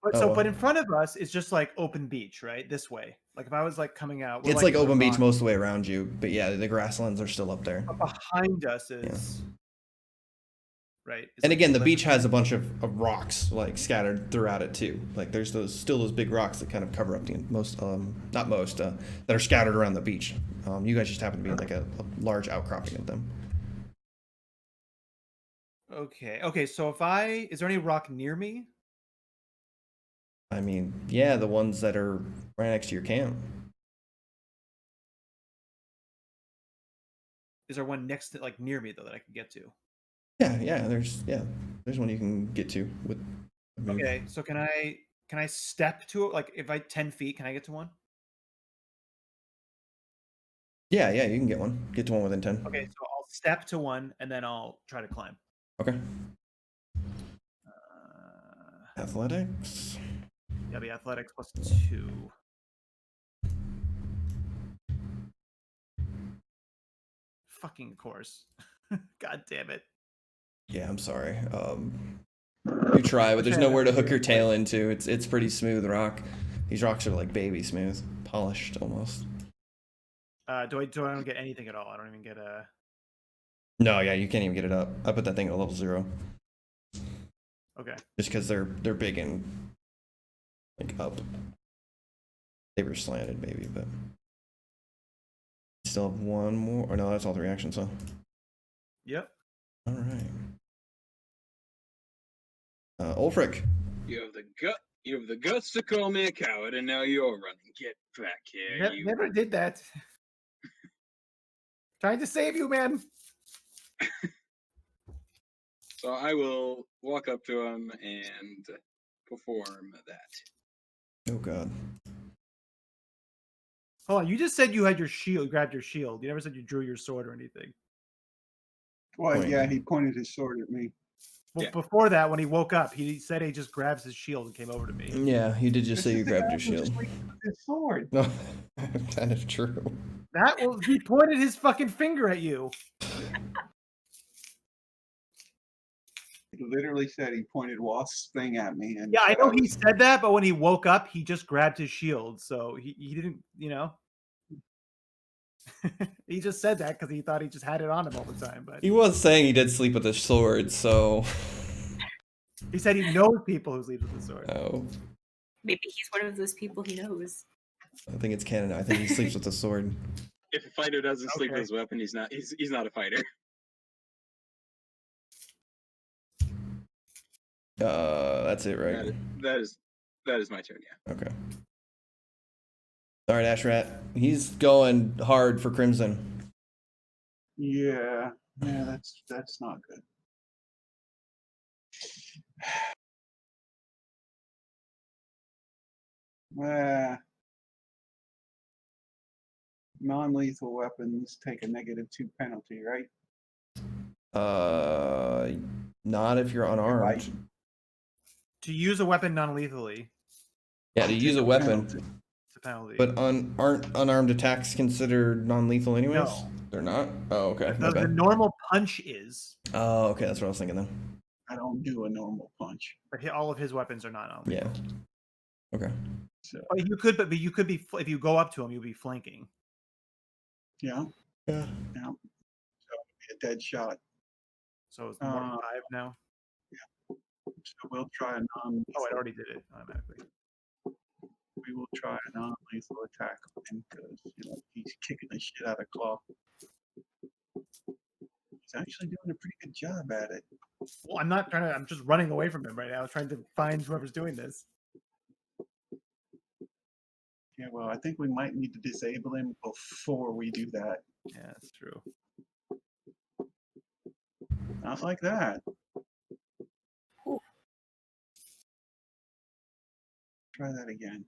But in front of us is just like open beach, right? This way. Like if I was like coming out, we're It's like in the open beach rock. most of the way around you, but yeah, the grasslands are still up there. But behind us is right. And again, the beach has a bunch of rocks like scattered throughout it too. Like there's still those big rocks that kind of cover up the that are scattered around the beach. You guys just happen to be in like a large outcropping of them. Okay. So is there any rock near me? I mean, yeah, the ones that are right next to your camp. Is there one next to like near me though that I can get to? Yeah, there's one you can get to with. Okay, so can I step to it? Like if I 10 feet, can I get to one? Yeah, you can get one. Get to one within 10. Okay, so I'll step to one and then I'll try to climb. Okay. Athletics. Yeah, be athletics +2. Fucking course. God damn it. Yeah, I'm sorry. You try, but there's nowhere to hook your tail into. It's pretty smooth rock. These rocks are like baby smooth, polished almost. Do I don't get anything at all? I don't even get a. No, yeah, you can't even get it up. I put that thing at level 0. Okay. Just because they're big and like up. They were slanted maybe, but still have one more. Or no, that's all 3 actions, huh? Yep. All right. Ulfric. You have the guts to call me a coward, and now you're running. Get back here, you. Never did that. Trying to save you, man. So I will walk up to him and perform that. Oh god. Hold on, you just said you had your shield, grabbed your shield. You never said you drew your sword or anything. Well, Point. yeah, he pointed his sword at me. Well, Yeah. before that, when he woke up, he said he just grabs his shield and came over to me. Yeah, you did just This say is you the grabbed guy your who shield. sleeps with his sword. No, kind of true. That was he pointed his fucking finger at you. He literally said he pointed Wasp's thing at me. And Yeah, I said know he was- said that, but when he woke up, he just grabbed his shield. So he didn't, you know. He just said that because he thought he just had it on him all the time. But He was saying he did sleep with his sword, so. he said he knows people who sleep with the sword. Oh, Maybe he's one of those people he knows. I think it's canon. I think he sleeps with the sword. If a fighter doesn't sleep with Okay. his weapon, he's not a fighter. That's it, right? That is my turn. Yeah. Okay. All right, Ashrat. He's going hard for Crimson. Yeah, that's not good. Non-lethal weapons take a -2 penalty, right? Not if you're unarmed. Right. To use a weapon non-lethally, Yeah, to Take use a weapon. penalty. it's a penalty. But aren't unarmed attacks considered non-lethal anyways? No. They're not? Oh, okay. My the bad. normal punch is, Oh, okay. That's what I was thinking then. I don't do a normal punch. but all of his weapons are not non-lethal. Yeah. Okay. So But you could be if you go up to him, you'll be flanking. yeah, Yeah. yeah. So it'd be a dead shot. So it's more than 5 now. So we'll try a non. Oh, I already did it automatically. We will try a non-lethal attack on him because he's kicking the shit out of Claw. He's actually doing a pretty good job at it. Well, I'm not trying to. I'm just running away from him right now, trying to find whoever's doing this. Yeah, well, I think we might need to disable him before we do that. Yeah, that's true. Not like that. Ooh. Try that again.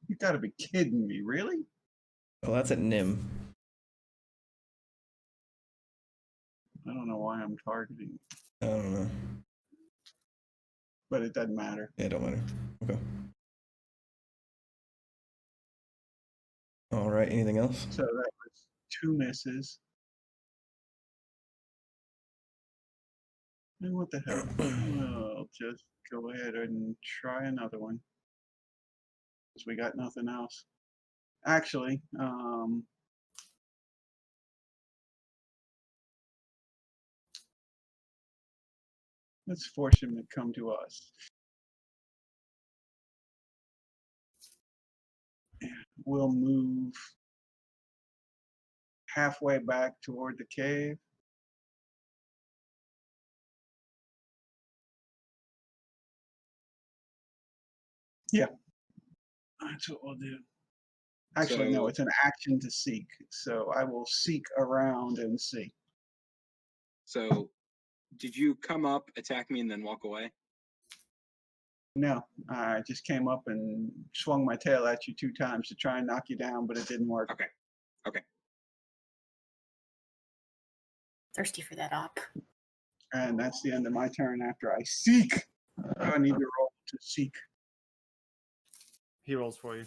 You gotta be kidding me, really? Well, that's at Nim. I don't know why I'm targeting, I don't know. but it doesn't matter. Yeah, don't matter. Okay. All right. Anything else? So that was 2 misses. And what the hell? We'll just go ahead and try another one. Because we got nothing else. Actually, let's force him to come to us. We'll move halfway back toward the cave. Yeah, that's what we'll do. Actually, no, So- it's an action to seek. So I will seek around and see. So, did you come up, attack me, and then walk away? No, I just came up and swung my tail at you 2 times to try and knock you down, but it didn't work. Okay. Thirsty for that op. And that's the end of my turn after I seek. I need to roll to seek. He rolls for you.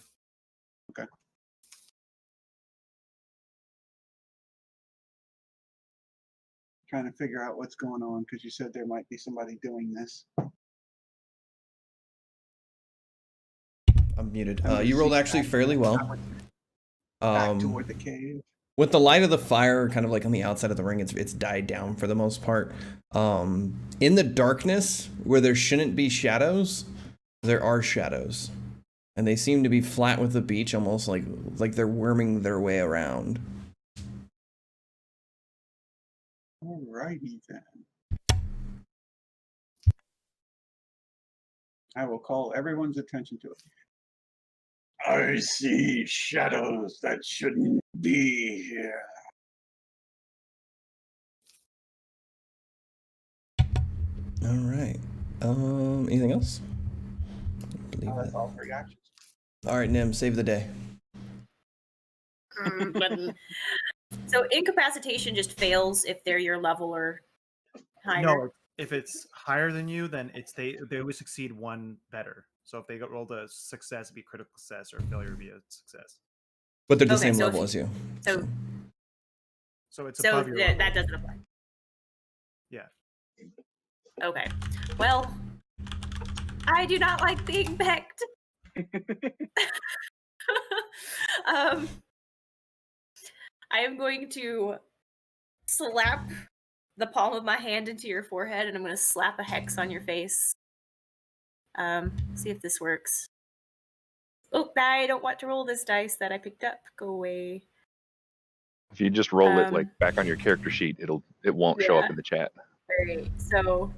Trying to figure out what's going on because you said there might be somebody doing this. I'm muted. I'm gonna You rolled seek actually back- fairly well. Back toward the cave. With the light of the fire kind of like on the outside of the ring, it's died down for the most part. In the darkness where there shouldn't be shadows, there are shadows. And they seem to be flat with the beach, almost like they're worming their way around. Alrighty then. I will call everyone's attention to it. I see shadows that shouldn't be here. All right. Anything else? believe That's that. all 3 actions. All right, Nim, save the day. So incapacitation just fails if they're your level or higher. No, if it's higher than you, then they always succeed one better. So if they got rolled a success, it'd be critical success, or failure would be a success. But they're the Okay, same so level if- as you. So So it's so above your level. that doesn't apply. Yeah. Okay. Well, I do not like being pecked. I am going to slap the palm of my hand into your forehead, and I'm going to slap a hex on your face. See if this works. Oh, I don't want to roll this dice that I picked up. Go away. If you just roll it like Um, back on your character sheet, it won't show up yeah. in the chat. Alright, so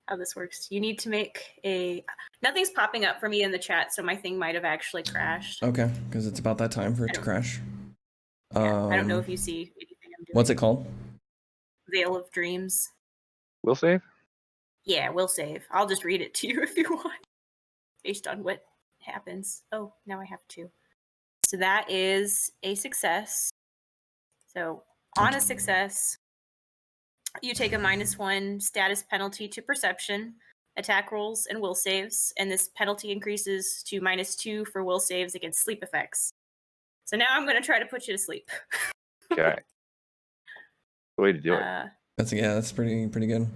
how this works. You need to make a... Nothing's popping up for me in the chat, so my thing might have actually crashed. Okay, because it's about that time for it to crash. Yeah, I don't know if you see anything I'm doing. What's it called? Veil of Dreams. Will save? Yeah, we'll save. I'll just read it to you if you want. Based on what happens. Oh, now I have to. So that is a success. So on a success, you take a -1 status penalty to perception, attack rolls, and will saves, and this penalty increases to -2 for will saves against sleep effects. So now I'm going to try to put you to sleep. Okay. The way to do it. That's pretty good.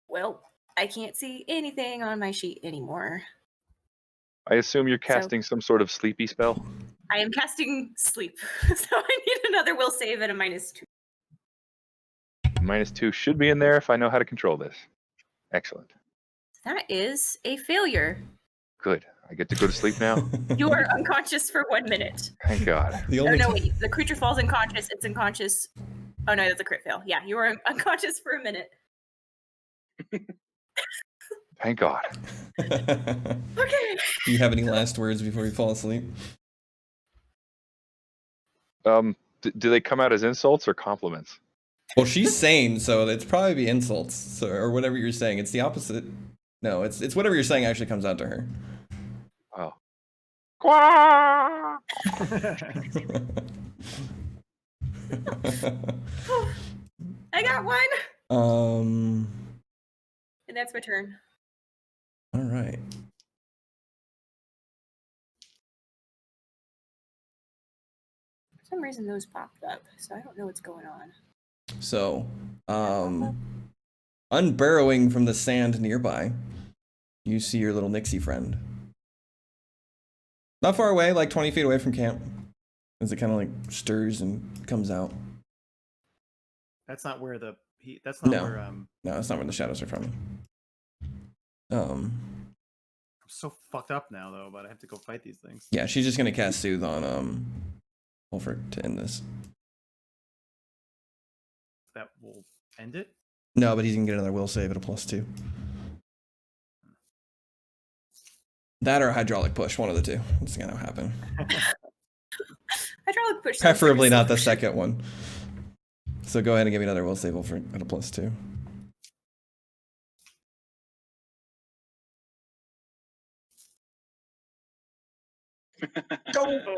Well, I can't see anything on my sheet anymore. I assume you're casting some sort of sleepy spell. I am casting sleep, so I need another will save at a -2. -2 should be in there if I know how to control this. Excellent. That is a failure. Good. I get to go to sleep now. You are unconscious for 1 minute. Thank God. The Oh only no, wait. The creature falls unconscious. It's unconscious. Oh no, that's a crit fail. Yeah, you are unconscious for a minute. Thank God. Okay. Do you have any last words before you fall asleep? Do they come out as insults or compliments? Well, she's sane, so it's probably be insults, so, or whatever you're saying. It's the opposite. No, it's whatever you're saying actually comes out to her. Oh. I got one. Um. And that's my turn. All right. For some reason those popped up, so I don't know what's going on. So, unburrowing from the sand nearby, you see your little Nixie friend. Not far away, like 20 feet away from camp. As it kind of like stirs and comes out. That's not where that's not No. where No, that's not where the shadows are from. I'm so fucked up now though, but I have to go fight these things. Yeah, she's just gonna cast Soothe on Ulfric to end this. That will end it. No, but he's gonna get another will save at a +2. That or a hydraulic push, one of the two. It's gonna happen. Hydraulic push. sounds like a Preferably not the solution. second one. So go ahead and give me another will save Ulfric at a +2. Go!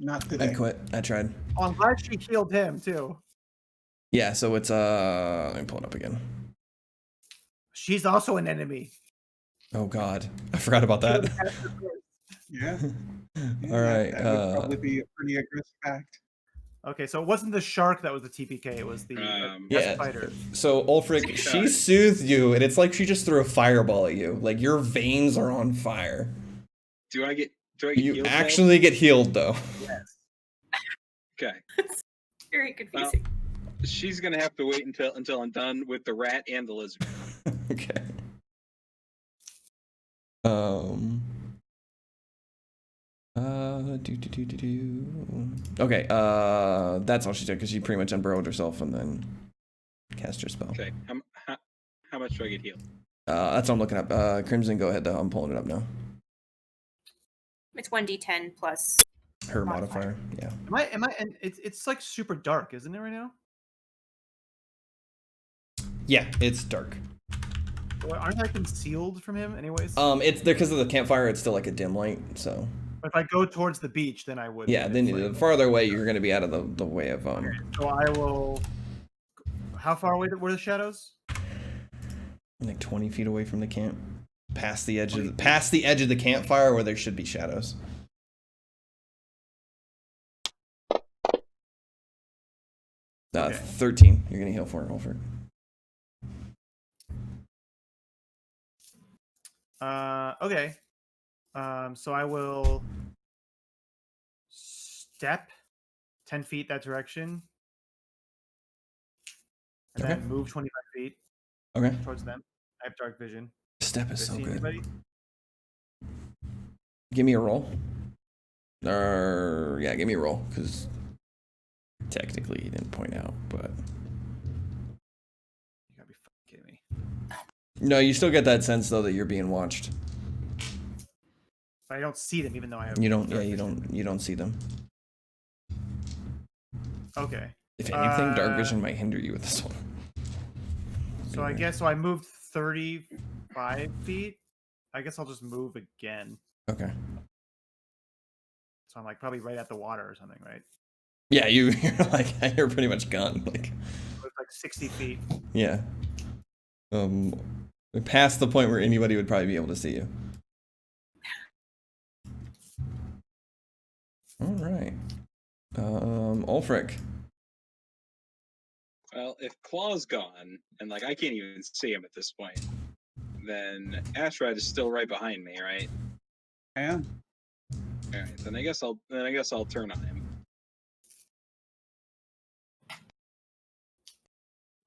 Not I today. quit. I tried. Oh, I'm glad she healed him too. Yeah, so it's let me pull it up again. She's also an enemy. Oh god. I forgot about that. Yeah. All right. That would probably be a pretty aggressive act. Okay, so it wasn't the shark that was the TPK, it was the Yeah. spider. So Ulfric, she soothed you, and it's like she just threw a fireball at you. Like your veins are on fire. Do I get You healed now? actually get healed though. Yes. Okay. Very confusing. She's gonna have to wait until I'm done with the rat and the lizard. Okay. Okay, that's all she did because she pretty much unburrowed herself and then cast her spell. Okay. How much do I get healed? That's what I'm looking up. Crimson, go ahead though. I'm pulling it up now. It's 1d10 plus Her modifier. Yeah. Am I and it's like super dark, isn't it right now? Yeah, it's dark. Well, aren't I concealed from him anyways? It's because of the campfire. It's still like a dim light. So If I go towards the beach, then I would. yeah, but then it's the like- farther away you're going to be out of the way of Okay, so I will. How far away were the shadows? like 20 feet away from the camp, past the edge of the campfire where there should be shadows. Okay. 13. You're gonna heal for it, Ulfric. Okay. So I will step 10 feet that direction, and Okay. then move 25 feet Okay. towards them. I have dark vision. Step is Do I so see good. anybody? Give me a roll. Yeah, give me a roll, because technically you didn't point out, but You gotta be fucking kidding me. no, you still get that sense though that you're being watched. But I don't see them, even though I have. You don't. Yeah, dark you vision. don't. You don't see them. Okay. If anything, dark vision might hinder you with this one. So I guess I moved 35 feet. I guess I'll just move again. Okay. So I'm like probably right at the water or something, right? Yeah, you're like you're pretty much gone. Like So it's like 60 feet. yeah. Past the point where anybody would probably be able to see you. All right. Ulfric. Well, if Claw's gone, and like I can't even see him at this point, then Ashrad is still right behind me, right? And All right, then I guess I'll turn on him.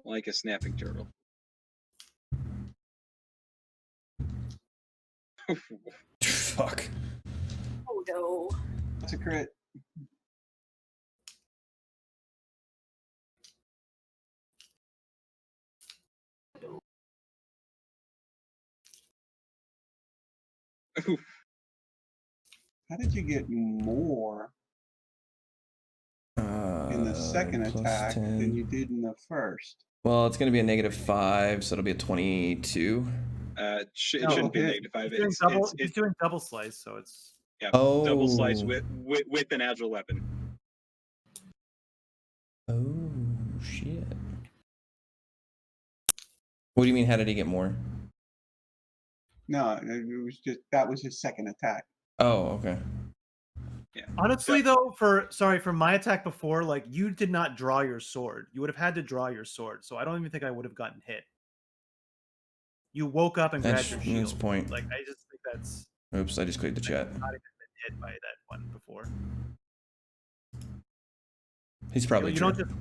Like a snapping turtle. Fuck. Oh no. that's a crit. How did you get more in the second Plus attack 10. than you did in the first? Well, it's going to be a -5, so it'll be a 22. It No, shouldn't be okay. -5. He's doing double. He's doing double slice, so it's. Yeah, Oh. double slice with an agile weapon. Oh, shit. What do you mean, how did he get more? No, it was just that was his second attack. Oh, okay. Yeah. Honestly, though, for my attack before, like you did not draw your sword. You would have had to draw your sword, so I don't even think I would have gotten hit. You woke up and grabbed your shield. That's point. Like I just think that's. Oops, I just cleared the chat. Not even been hit by that one before. He's probably you true. don't just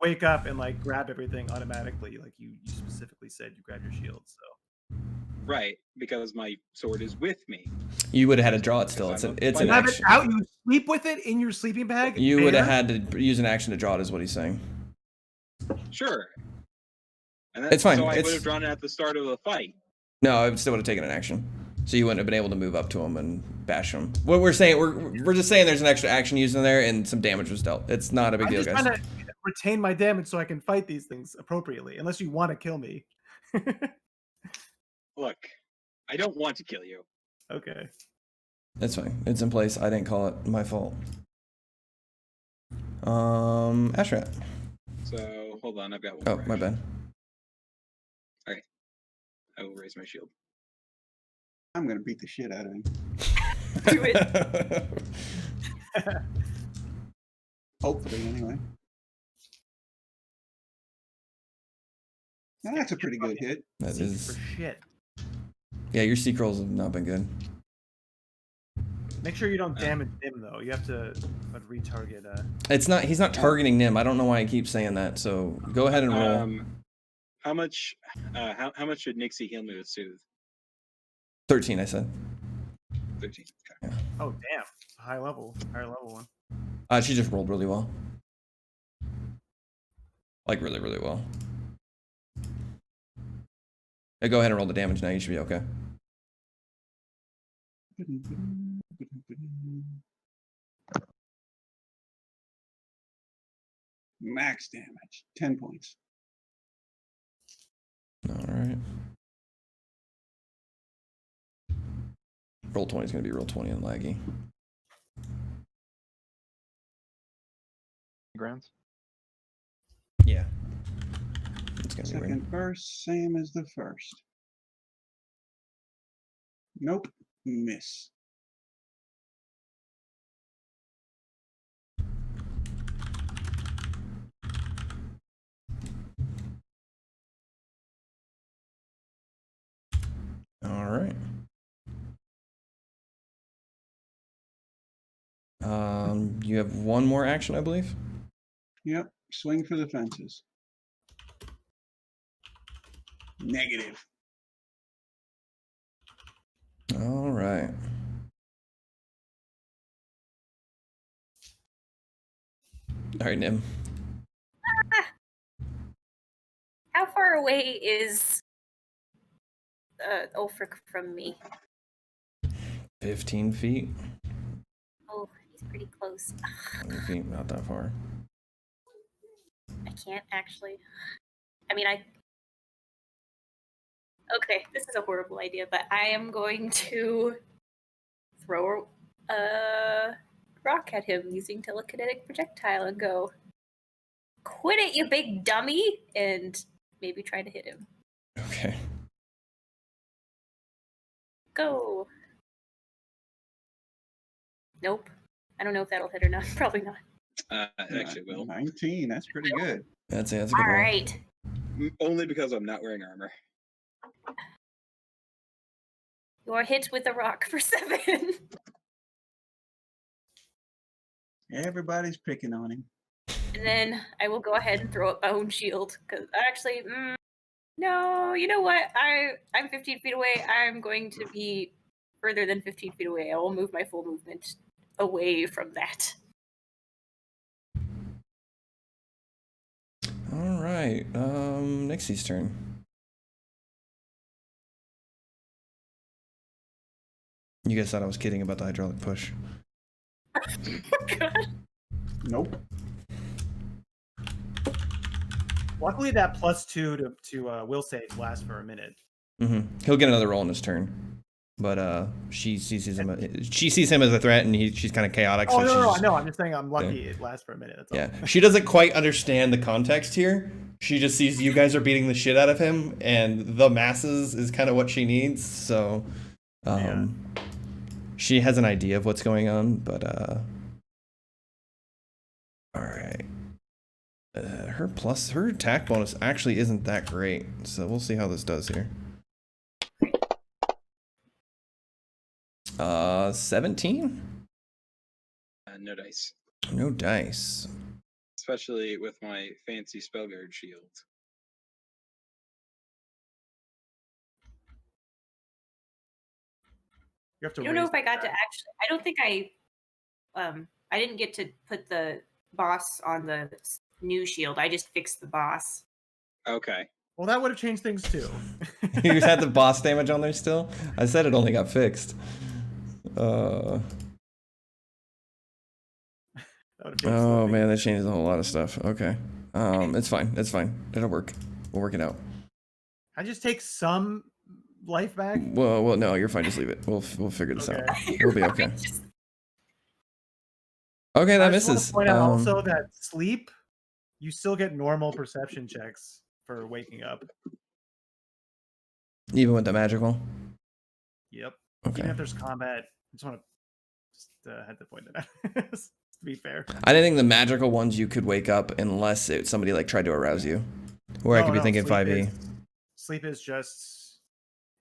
wake up and like grab everything automatically. Like you specifically said you grab your shield. So Right, because my sword is with me. You would have had to draw it still. It's an you have it action. out. You sleep with it in your sleeping bag. You would have Bear? had to use an action to draw it, is what he's saying. Sure. And It's fine, So I it's- would have drawn it at the start of the fight. No, I still would have taken an action. So you wouldn't have been able to move up to him and bash him. What we're saying, we're just saying there's an extra action used in there and some damage was dealt. It's not a big I'm deal, just guys. trying to retain my damage so I can fight these things appropriately. Unless you want to kill me. Look, I don't want to kill you. Okay. That's fine. It's in place. I didn't call it. My fault. Ashrat. So hold on, I've got one. Oh, more my action. bad. I will raise my shield. I'm gonna beat the shit out of him. Do it. Hopefully, anyway. Now, that's a pretty good hit. That Seek is. for shit. Yeah, your seek rolls have not been good. Make sure you don't damage him though. You have to retarget. It's not. He's not targeting Nim. I don't know why I keep saying that. So go ahead and roll. How much? How much should Nixie heal me with Soothe? 13, I said. 13. Okay. Oh damn! Higher level one. She just rolled really well. Like really, really well. Yeah, go ahead and roll the damage now. You should be okay. Max damage, 10 points. All right. roll 20 is going to be roll 20 and laggy. Grounds. Yeah. It's going to be weird. Second burst, same as the first. Nope, miss. All right. You have one more action, I believe. Yep, swing for the fences. Negative. All right. All right, Nim. How far away is Ulfric from me? 15 feet. Oh, he's pretty close. 20 feet, not that far. I can't actually. I mean, Okay, this is a horrible idea, but I am going to throw a rock at him using telekinetic projectile and go, "Quit it, you big dummy!" and maybe try to hit him. Okay. Go. Nope. I don't know if that'll hit or not. Probably not. Actually, will. 19, that's pretty good. That's a good All roll. right. Only because I'm not wearing armor. You are hit with a rock for 7. Everybody's picking on him. And then I will go ahead and throw up my own shield. Because actually, no, you know what? I'm 15 feet away. I'm going to be further than 15 feet away. I will move my full movement away from that. All right. Nixie's turn. You guys thought I was kidding about the hydraulic push. God. Nope. Luckily, that +2 to will save lasts for a minute. He'll get another roll in his turn, but she sees him. She sees him as a threat, and she's kind of chaotic. Oh, so no, I'm just saying I'm lucky it lasts for a minute. That's all. Yeah, she doesn't quite understand the context here. She just sees you guys are beating the shit out of him, and the masses is kind of what she needs. So, she has an idea of what's going on, but all right. Her attack bonus actually isn't that great, so we'll see how this does here. 17? No dice. No dice. Especially with my fancy Spellguard shield. You have to I don't know raise if I got to that. actually. I don't think I didn't get to put the boss on the new shield. I just fixed the boss. Okay. Well, that would have changed things too. You had the boss damage on there still? I said it only got fixed. That would've changed Oh something. man, that changes a whole lot of stuff. Okay. It's fine. It's fine. It'll work. We'll work it out. I just take some life back. Well, no, you're fine. Just leave it. We'll figure this out. We'll be okay. Okay, that I just wanna misses. point out also that sleep, you still get normal perception checks for waking up. Even with the magical. Yep. Okay. Even if there's combat, I just want to had to point that out. To be fair. I didn't think the magical ones you could wake up unless somebody like tried to arouse you. Or I could be thinking 5e. Sleep is just,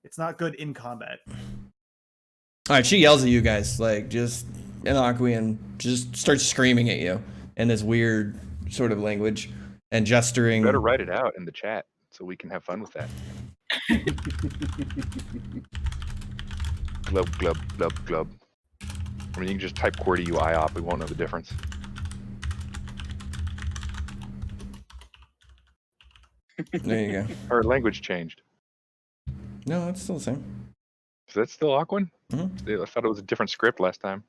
it's not good in combat. All right, she yells at you guys like just Inocuan, just starts screaming at you in this weird sort of language and gesturing. You better write it out in the chat so we can have fun with that. Glub, glub, glub, glub. I mean, you can just type QWERTY IOP. We won't know the difference. There you go. Her language changed. No, it's still the same. Is that still Aquan? Mm-hmm. I thought it was a different script last time.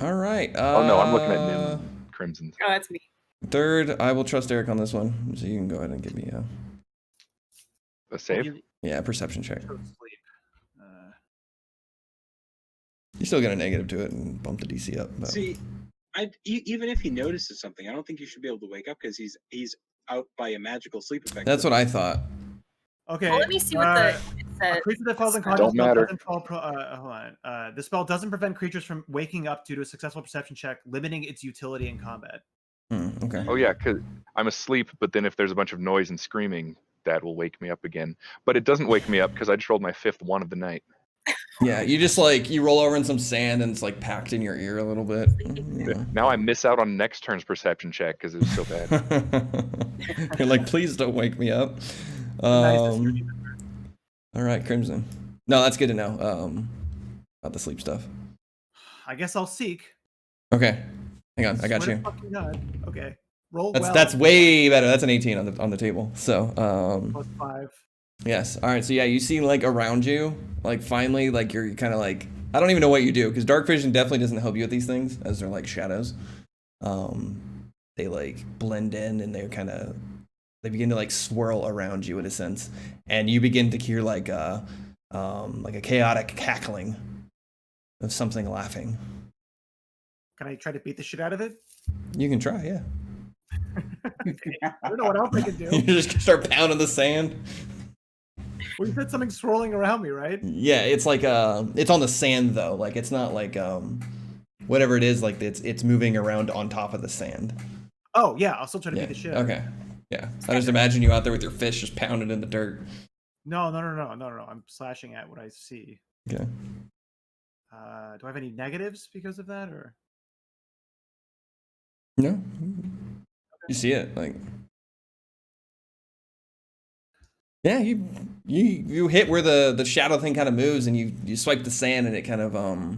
All right. Oh no, I'm looking at Nim Crimson. Oh, that's me. Third, I will trust Eric on this one, so you can go ahead and give me A save? a perception check. Go to sleep. You still get a negative to it and bump the DC up. But... See, even if he notices something, I don't think you should be able to wake up because he's out by a magical sleep effect. That's what I thought. Okay. Well, let me see what it says. A creature that falls Don't unconscious matter. doesn't fall. Hold on. The spell doesn't prevent creatures from waking up due to a successful perception check, limiting its utility in combat. Okay. Oh yeah, because I'm asleep, but then if there's a bunch of noise and screaming, that will wake me up again. But it doesn't wake me up because I just rolled my 5th one of the night. Yeah, you just like you roll over in some sand and it's like packed in your ear a little bit. Yeah. Now I miss out on next turn's perception check because it was so bad. You're like, please don't wake me up. Nice. All right, Crimson. No, that's good to know. About the sleep stuff. I guess I'll seek. Okay, hang on, I got Swear to you. fucking God. Okay. Roll That's well. that's way better. That's an 18 on the table. So +5. yes. All right. So yeah, you see like around you, like finally, like you're kind of like I don't even know what you do because dark vision definitely doesn't help you with these things as they're like shadows. They like blend in and they begin to like swirl around you in a sense, and you begin to hear like a chaotic cackling of something laughing. Can I try to beat the shit out of it? You can try, yeah. I don't know what else I can do. You just start pounding the sand. Well, you said something swirling around me, right? Yeah, it's like it's on the sand though. Like it's not like whatever it is. Like it's moving around on top of the sand. Oh yeah, I'll still try to Yeah. beat the shit. Okay. Yeah. I just imagine you out there with your fish just pounding in the dirt. No. I'm slashing at what I see. Okay. Do I have any negatives because of that, or? No. You see it like. Yeah, you hit where the shadow thing kind of moves, and you swipe the sand, and it kind of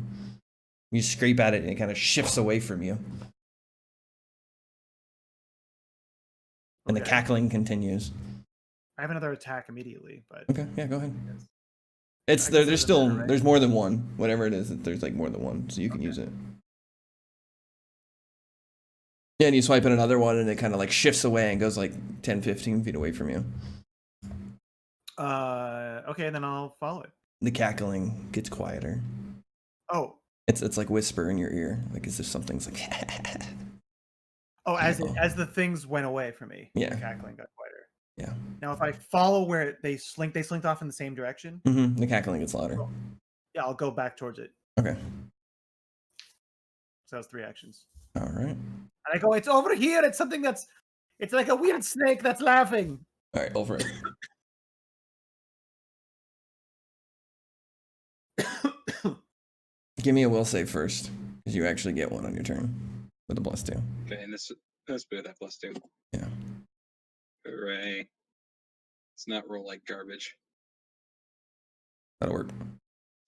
you scrape at it, and it kind of shifts away from you, and the Okay. cackling continues. I have another attack immediately, but Okay, yeah, go ahead. It's I there. guess There's it doesn't still matter, right? there's more than one. Whatever it is, there's like more than one, so you can use it. Yeah, and you swipe at another one, and it kind of like shifts away and goes like 10, 15 feet away from you. okay, then I'll follow it. The cackling gets quieter. Oh, It's like whisper in your ear, like as if something's like. as Oh. as the things went away from me, Yeah. the cackling got quieter. Yeah. Now, if I follow where they slinked off in the same direction. Mm-hmm. The cackling gets louder. Yeah, I'll go back towards it. Okay. So that's 3 actions. All right. And I go, it's over here. It's something it's like a weird snake that's laughing. All right, over it. Give me a will save first, because you actually get one on your turn with a +2. Okay, and this bit that +2. Yeah. Hooray! Let's not roll like garbage. That'll work.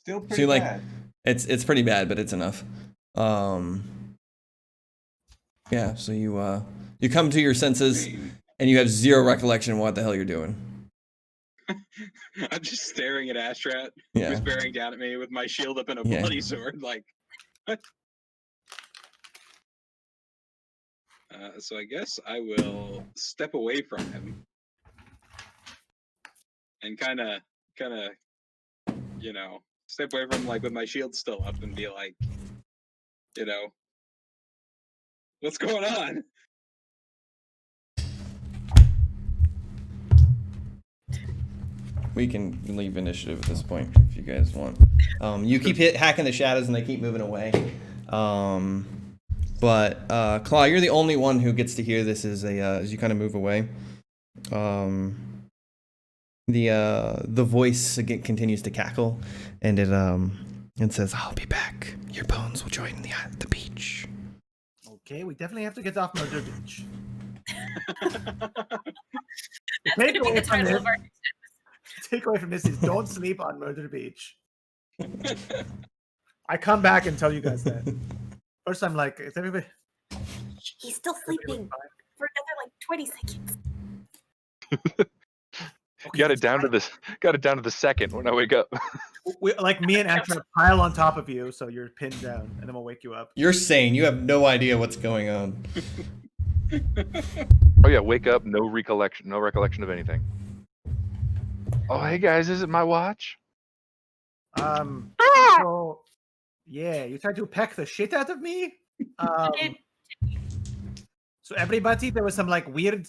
Still So pretty you like bad. it's pretty bad, but it's enough. Yeah. So you come to your senses, and you have zero recollection of what the hell you're doing. I'm just staring at Astrat, Yeah. who's bearing down at me with my shield up and a Yeah. bloody sword. Like, what? So I guess I will step away from him and kind of, you know, step away from him, like with my shield still up and be like, you know, what's going on? We can leave initiative at this point if you guys want. You keep hacking the shadows and they keep moving away. But Claw, you're the only one who gets to hear this as you kind of move away. The voice again continues to cackle, and it says, "I'll be back. Your bones will join the beach." Okay, we definitely have to get off Murder Beach. That's going to be the title of our. Takeaway from this is don't sleep on Murder Beach. I come back and tell you guys that. First, I'm like, is everybody? He's still sleeping for another like 20 seconds. Okay, Got it down to the second when I wake up. like me and Astra pile on top of you, so you're pinned down, and then we'll wake you up. You're sane. You have no idea what's going on. Oh yeah, wake up, no recollection of anything. Oh hey guys, is it my watch? So Yeah, you tried to peck the shit out of me. Did- So everybody, there was some like weird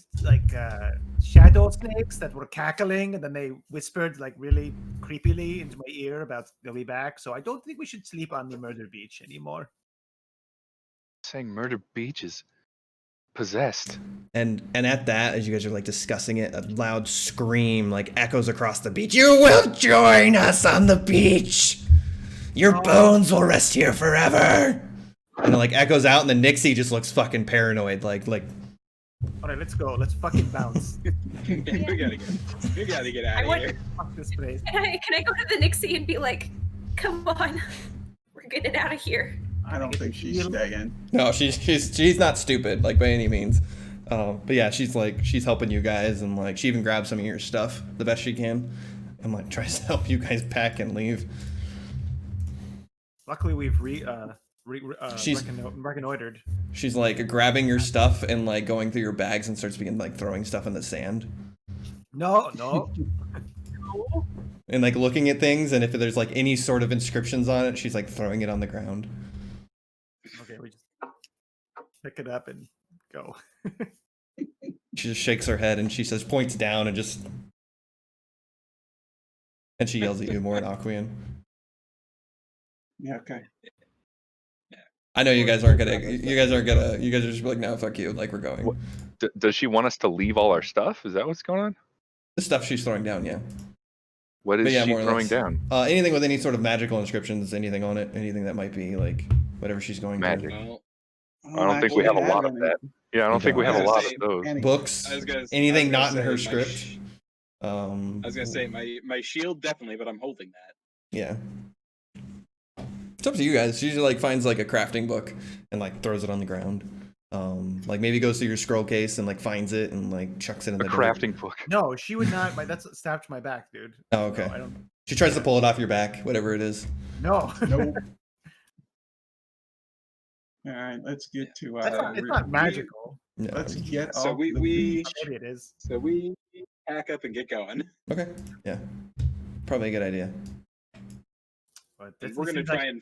shadow snakes that were cackling, and then they whispered like really creepily into my ear about they'll be back. So I don't think we should sleep on the murder beach anymore. Saying Murder Beach is possessed. And at that, as you guys are like discussing it, a loud scream like echoes across the beach. You will join us on the beach. Your bones will rest here forever. And it like echoes out, and then Nixie just looks fucking paranoid, like. All right, let's go. Let's fucking bounce. We gotta get out of here. Fuck this place. Can I go to the Nixie and be like, come on, we're getting out of here. I don't think she's staying. No, she's not stupid, like by any means. But yeah, she's helping you guys, and like she even grabs some of your stuff the best she can, and like tries to help you guys pack and leave. Luckily, we've She's- reconnoitered. She's like grabbing your stuff and like going through your bags and starts beginning like throwing stuff in the sand No. and like looking at things, and if there's like any sort of inscriptions on it, she's like throwing it on the ground. Okay, we just pick it up and go. She just shakes her head and she says, points down, and she yells at you more in Aquian. Yeah, okay. I know you guys aren't gonna. You guys are just like, no, fuck you. Like we're going. What? Does she want us to leave all our stuff? Is that what's going on? The stuff she's throwing down, yeah. What is But yeah, she more or throwing less. down? Anything with any sort of magical inscriptions, anything on it, anything that might be like whatever she's going Magic. Well, I don't think we have a lot of that. Yeah, I don't think we have a lot of Those. those. to. Books, I was gonna anything not in say her my script. I was gonna say my shield definitely, but I'm holding that. Yeah. It's up to you guys. She usually like finds like a crafting book and like throws it on the ground. Like maybe goes through your scroll case and like finds it and like chucks it in A the crafting book. No, she would not. That's stabbed to my back, dude. Oh, okay. No, I don't. She tries to pull it off your back, whatever it is. No. Nope. All right, let's get to It's not magical. No. let's get So off we the beach. Maybe it is. so we pack up and get going. Okay. Yeah. Probably a good idea. But And this we're gonna seems like-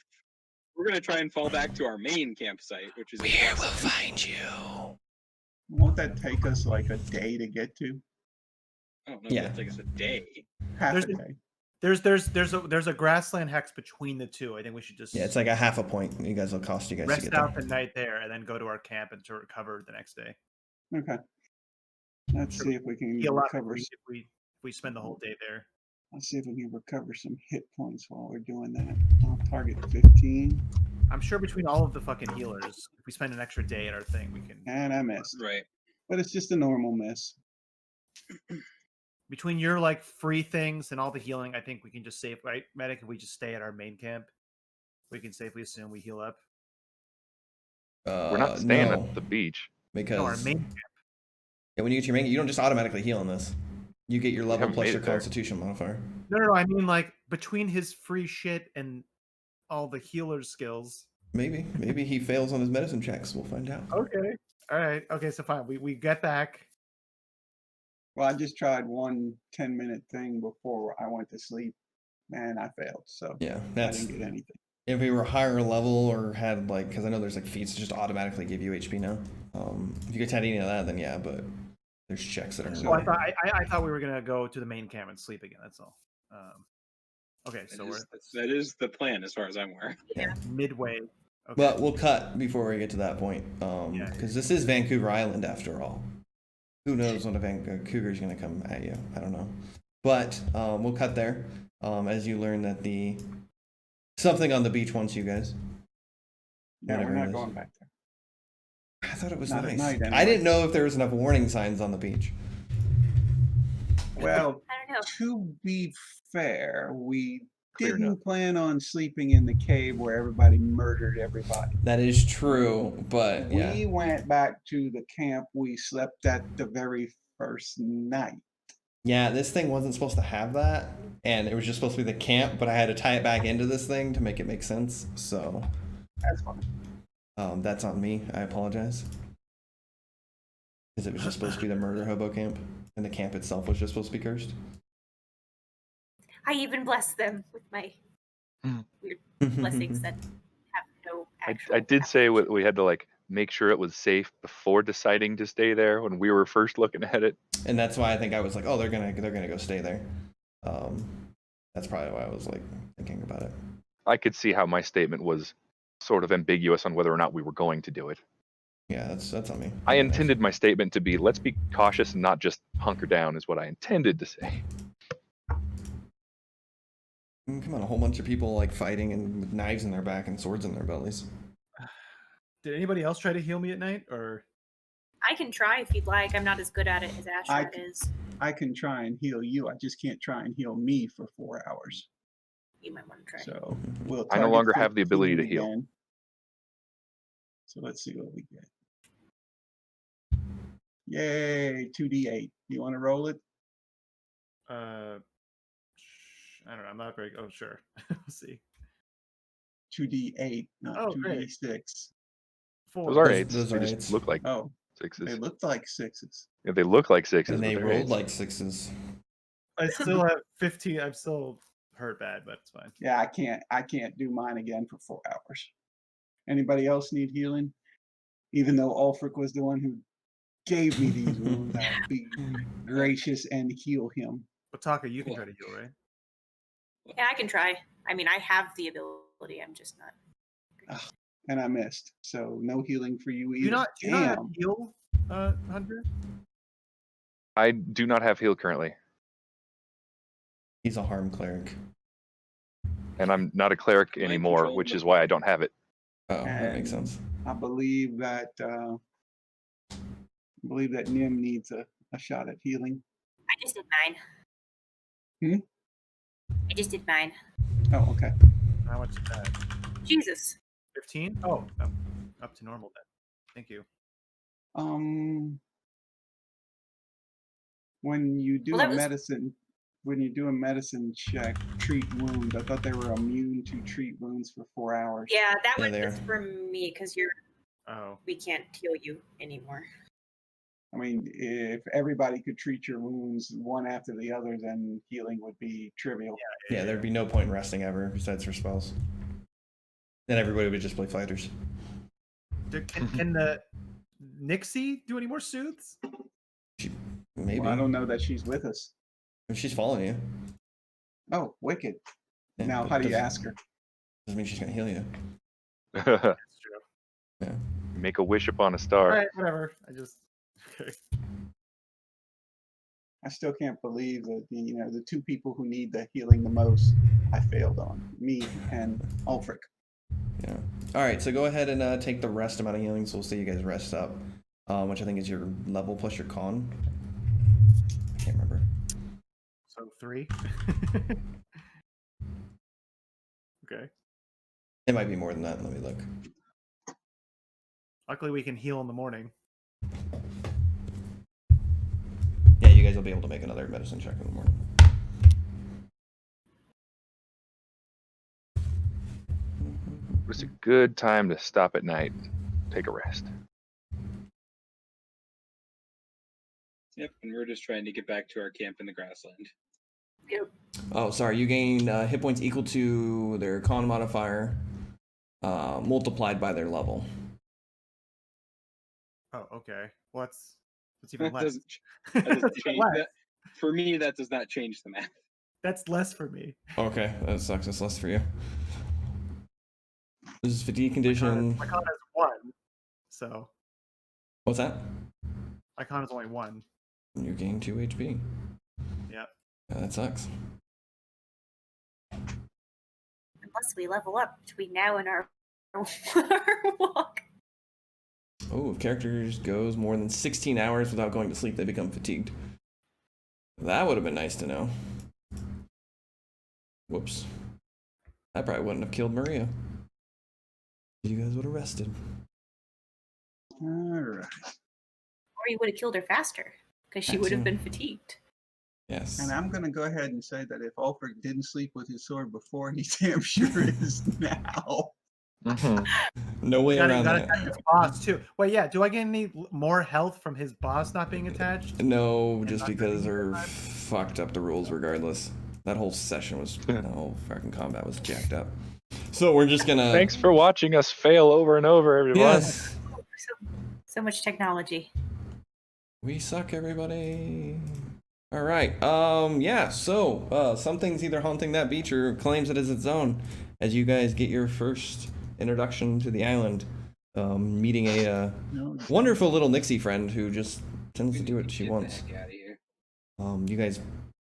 we're gonna try and fall back to our main campsite, which is in Where West will End. find you? Won't that take us like a day to get to? I don't know. Yeah. It'll take us a day. Half There's a a- day. There's a grassland hex between the two. I think we should just Yeah, it's like a half a point. You guys will cost you guys to rest get out there. the night there and then go to our camp and to recover the next day. Okay. Let's see if we can Heal up if recover. we spend the whole day there. Let's see if we can recover some hit points while we're doing that. I'll target 15, I'm sure between all of the fucking healers, if we spend an extra day at our thing, we can. and I missed. Right. But it's just a normal miss. Between your like free things and all the healing, I think we can just save, right, medic? If we just stay at our main camp, we can safely assume we heal up. We're not staying no, at the beach. because No, our main camp. yeah, when you get your main, you don't just automatically heal in this. You get your level haven't plus made your it there. Constitution modifier. No. I mean, like between his free shit and all the healer skills. Maybe he fails on his medicine checks. We'll find out. Okay. All right. Okay. So fine. We get back. Well, I just tried one 10-minute thing before I went to sleep, and I failed. So Yeah, I that's didn't get anything. if we were higher level or had like, because I know there's like feats that just automatically give you HP now. If you guys had any of that, then yeah, but there's checks that are. So I thought we were gonna go to the main camp and sleep again. That's all. Okay. So we're That is the plan, as far as I'm aware. midway. Okay. But we'll cut before we get to that point, Yeah. because this is Vancouver Island after all. Who knows when a cougar's gonna come at you? I don't know. But we'll cut there as you learn that the something on the beach wants you guys. Yeah, we're Whatever it not is. going back there. I thought it was Not at nice. night, I anyway. didn't know if there was enough warning signs on the beach. Well, I don't know. to be fair, we Cleared didn't plan on sleeping in the cave where everybody murdered everybody. That is true, but yeah. We went back to the camp we slept at the very first night. Yeah, this thing wasn't supposed to have that, and it was just supposed to be the camp, but I had to tie it back into this thing to make it make sense, so That's fine. that's on me. I apologize. Because it was just supposed to be the murder hobo camp, and the camp itself was just supposed to be cursed. I even blessed them with my weird blessings that I did say we had to like make sure it was safe before deciding to stay there when we were first looking at it. And that's why I think I was like, oh, they're gonna go stay there. That's probably why I was like thinking about it. I could see how my statement was sort of ambiguous on whether or not we were going to do it. Yeah, that's on me. I intended my statement to be, let's be cautious and not just hunker down, is what I intended to say. Come on, a whole bunch of people like fighting and with knives in their back and swords in their bellies. Did anybody else try to heal me at night, or? I can try if you'd like. I'm not as good at it as Ashford is. I can try and heal you. I just can't try and heal me for 4 hours. You might want to try. So we'll. I no target longer for have the ability to heal. again. So let's see what we get. Yay, 2d8. You want to roll it? I don't know. I'm not very. Oh, sure. We'll see. 2d8, not Oh, great. 2d6. 4. Those are eights. Those They are just eights. look like Oh, sixes. they looked like 6s. Yeah, they look like sixes, And but they they're rolled eights. like 6s. I still have 15. I'm still hurt bad, but it's fine. Yeah, I can't do mine again for 4 hours. Anybody else need healing? Even though Ulfric was the one who gave me these wounds, I'll be gracious and heal him. But Taka, you can try to heal, right? Yeah, I can try. I mean, I have the ability. I'm just not. And I missed. So no healing for you Do either. you not have Damn. heal, Hunter? I do not have heal currently, He's a harm cleric. and I'm not a cleric Mind anymore, control which the- is why I don't have it. Oh, that makes sense. I believe that Nim needs a shot at healing. I just did mine. Hmm? I just did mine. Oh, okay. How much is that? Jesus. 15? Oh, I'm up to normal then. Thank you. When you do Well, that a was- medicine check, treat wounds. I thought they were immune to treat wounds for 4 hours. Yeah, that Yeah, one they is are. for me because Oh, we can't heal you anymore. I mean, if everybody could treat your wounds one after the other, then healing would be trivial. Yeah, there'd be no point in resting ever besides for spells. Then everybody would just play fighters. Can the Nixie do any more soothes? Maybe. Well, I don't know that she's with us. If she's following you. Oh, wicked. Yeah, Now, but how do you doesn't- ask her? Doesn't mean she's gonna heal you. That's true. Yeah. Make a wish upon a All star. right, whatever. I just. Okay. I still can't believe that the two people who need the healing the most, I failed on. Me and Ulfric. Yeah. All right. So go ahead and take the rest amount of healing. So we'll see you guys rest up, which I think is your level plus your con. I can't remember. So 3. Okay. It might be more than that. Let me look. Luckily, we can heal in the morning. Yeah, you guys will be able to make another medicine check in the morning. It's a good time to stop at night, take a rest. Yep, and we're just trying to get back to our camp in the grassland. Oh, sorry. You gain hit points equal to their con modifier multiplied by their level. Oh, okay. What's even That less? doesn't, that doesn't That's change less. that. For me, that does not change the math. That's less for me. Okay, that sucks. That's less for you. This is fatigue condition. My con is 1, so What's that? my con is only 1. You gain 2 HP. Yep. Yeah, that sucks. Unless we level up between now and our walk. Oh, if characters goes more than 16 hours without going to sleep, they become fatigued. That would have been nice to know. Whoops. That probably wouldn't have killed Maria. You guys would have rested. All right. Or you would have killed her faster because she That would have too. been fatigued. Yes. And I'm going to go ahead and say that if Ulfric didn't sleep with his sword before, he damn sure is now. No way Gotta around attack that. his boss too. Wait, yeah. Do I get any more health from his boss not being attached? No, And just not because getting they're hit fucked up the rules regardless. That whole session was, the whole fucking combat was jacked up. So we're just gonna. Thanks for watching us fail over and over, everyone. Yes. So much technology. We suck, everybody. All right. Yeah. So something's either haunting that beach or claims it as its own. As you guys get your first introduction to the island, meeting a No, wonderful little Nixie friend who just tends to do what she Get wants. the heck outta here. You guys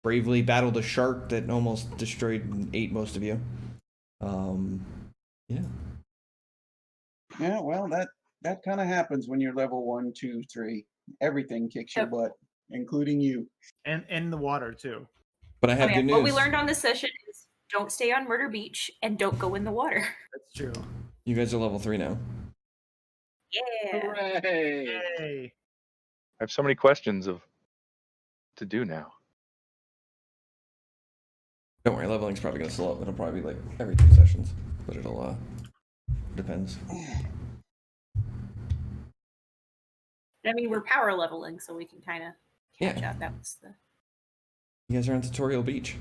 bravely battled a shark that almost destroyed and ate most of you. Yeah. Yeah, well, that kind of happens when you're level 1, 2, 3. Everything kicks your Yep. butt, including you. And in the water too. But I have good news. What we learned on this session is don't stay on Murder Beach and don't go in the water. That's true. You guys are level 3 now. Yeah. Hooray! Hey. I have so many questions of to do now. Don't worry, leveling's probably gonna slow up. It'll probably be like every 2 sessions, but it'll depends. I mean, we're power leveling, so we can kind of catch Yeah. up. That was the You guys are on Tutorial Beach.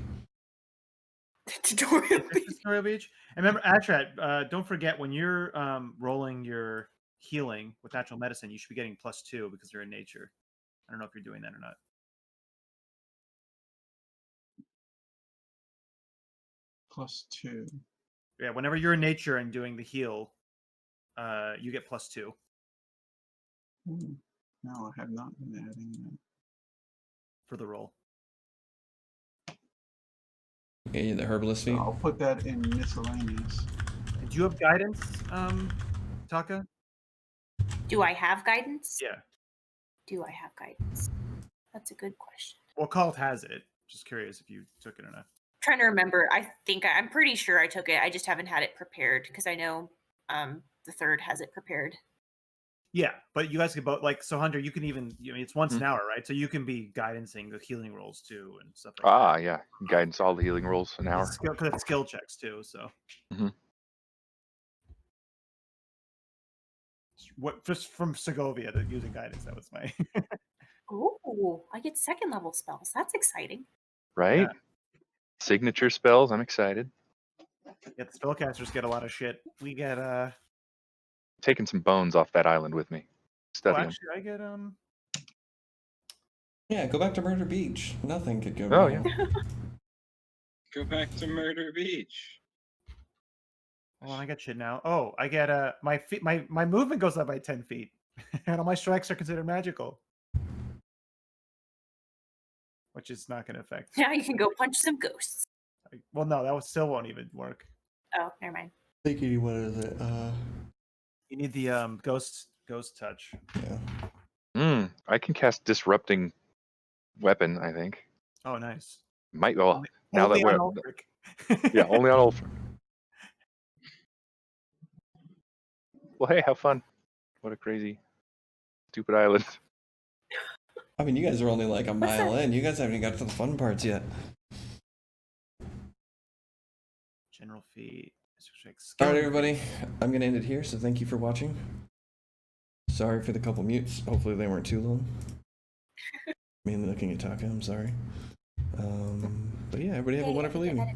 tutorial. This is Tutorial Beach. And remember, Atrat, don't forget when you're rolling your healing with natural medicine, you should be getting +2 because you're in nature. I don't know if you're doing that or not. +2. Yeah, whenever you're in nature and doing the heal, you get +2. No, I have not been adding that. For the roll. Okay, the herbalist feat. I'll put that in miscellaneous. Do you have guidance, Taka? Do I have guidance? Yeah. Do I have guidance? That's a good question. Well, Cult has it. Just curious if you took it or not. Trying to remember. I'm pretty sure I took it. I just haven't had it prepared because I know the third has it prepared. Yeah, but you guys can both so Hunter, you can even it's once an hour, right? So you can be guidancing the healing rolls too and stuff like that. Yeah. Guidance all the healing rolls an hour. Because it's skill checks too, so. Mhm. What just from Segovia to using guidance, that was my Oh, I get second level spells. That's exciting. Right? Yeah. Signature spells. I'm excited. Yeah, the spellcasters get a lot of shit. We get Taking some bones off that island with me. Study 'em. actually I get Yeah, go back to Murder Beach. Nothing could go Oh, wrong. yeah. Go back to Murder Beach. oh, I get shit now. Oh, I get my movement goes up by 10 feet. And all my strikes are considered magical. Which is not gonna affect. Now you can go punch some ghosts. Well, no, that still won't even work. Oh, never mind. Thinky, what is it? You need the ghost touch. Yeah. I can cast disrupting weapon, I think. Oh, nice. Might well now Only that we're on Ulfric. yeah, only on Ulfric. Well, hey, have fun. What a crazy, stupid island. I mean, you guys are only like a What's mile that? in. You guys haven't even got to the fun parts yet. General feat. All right, everybody. I'm going to end it here, so thank you for watching. Sorry for the couple mutes. Hopefully they weren't too long. Mainly looking at Taka, I'm sorry. But yeah, everybody have a wonderful evening.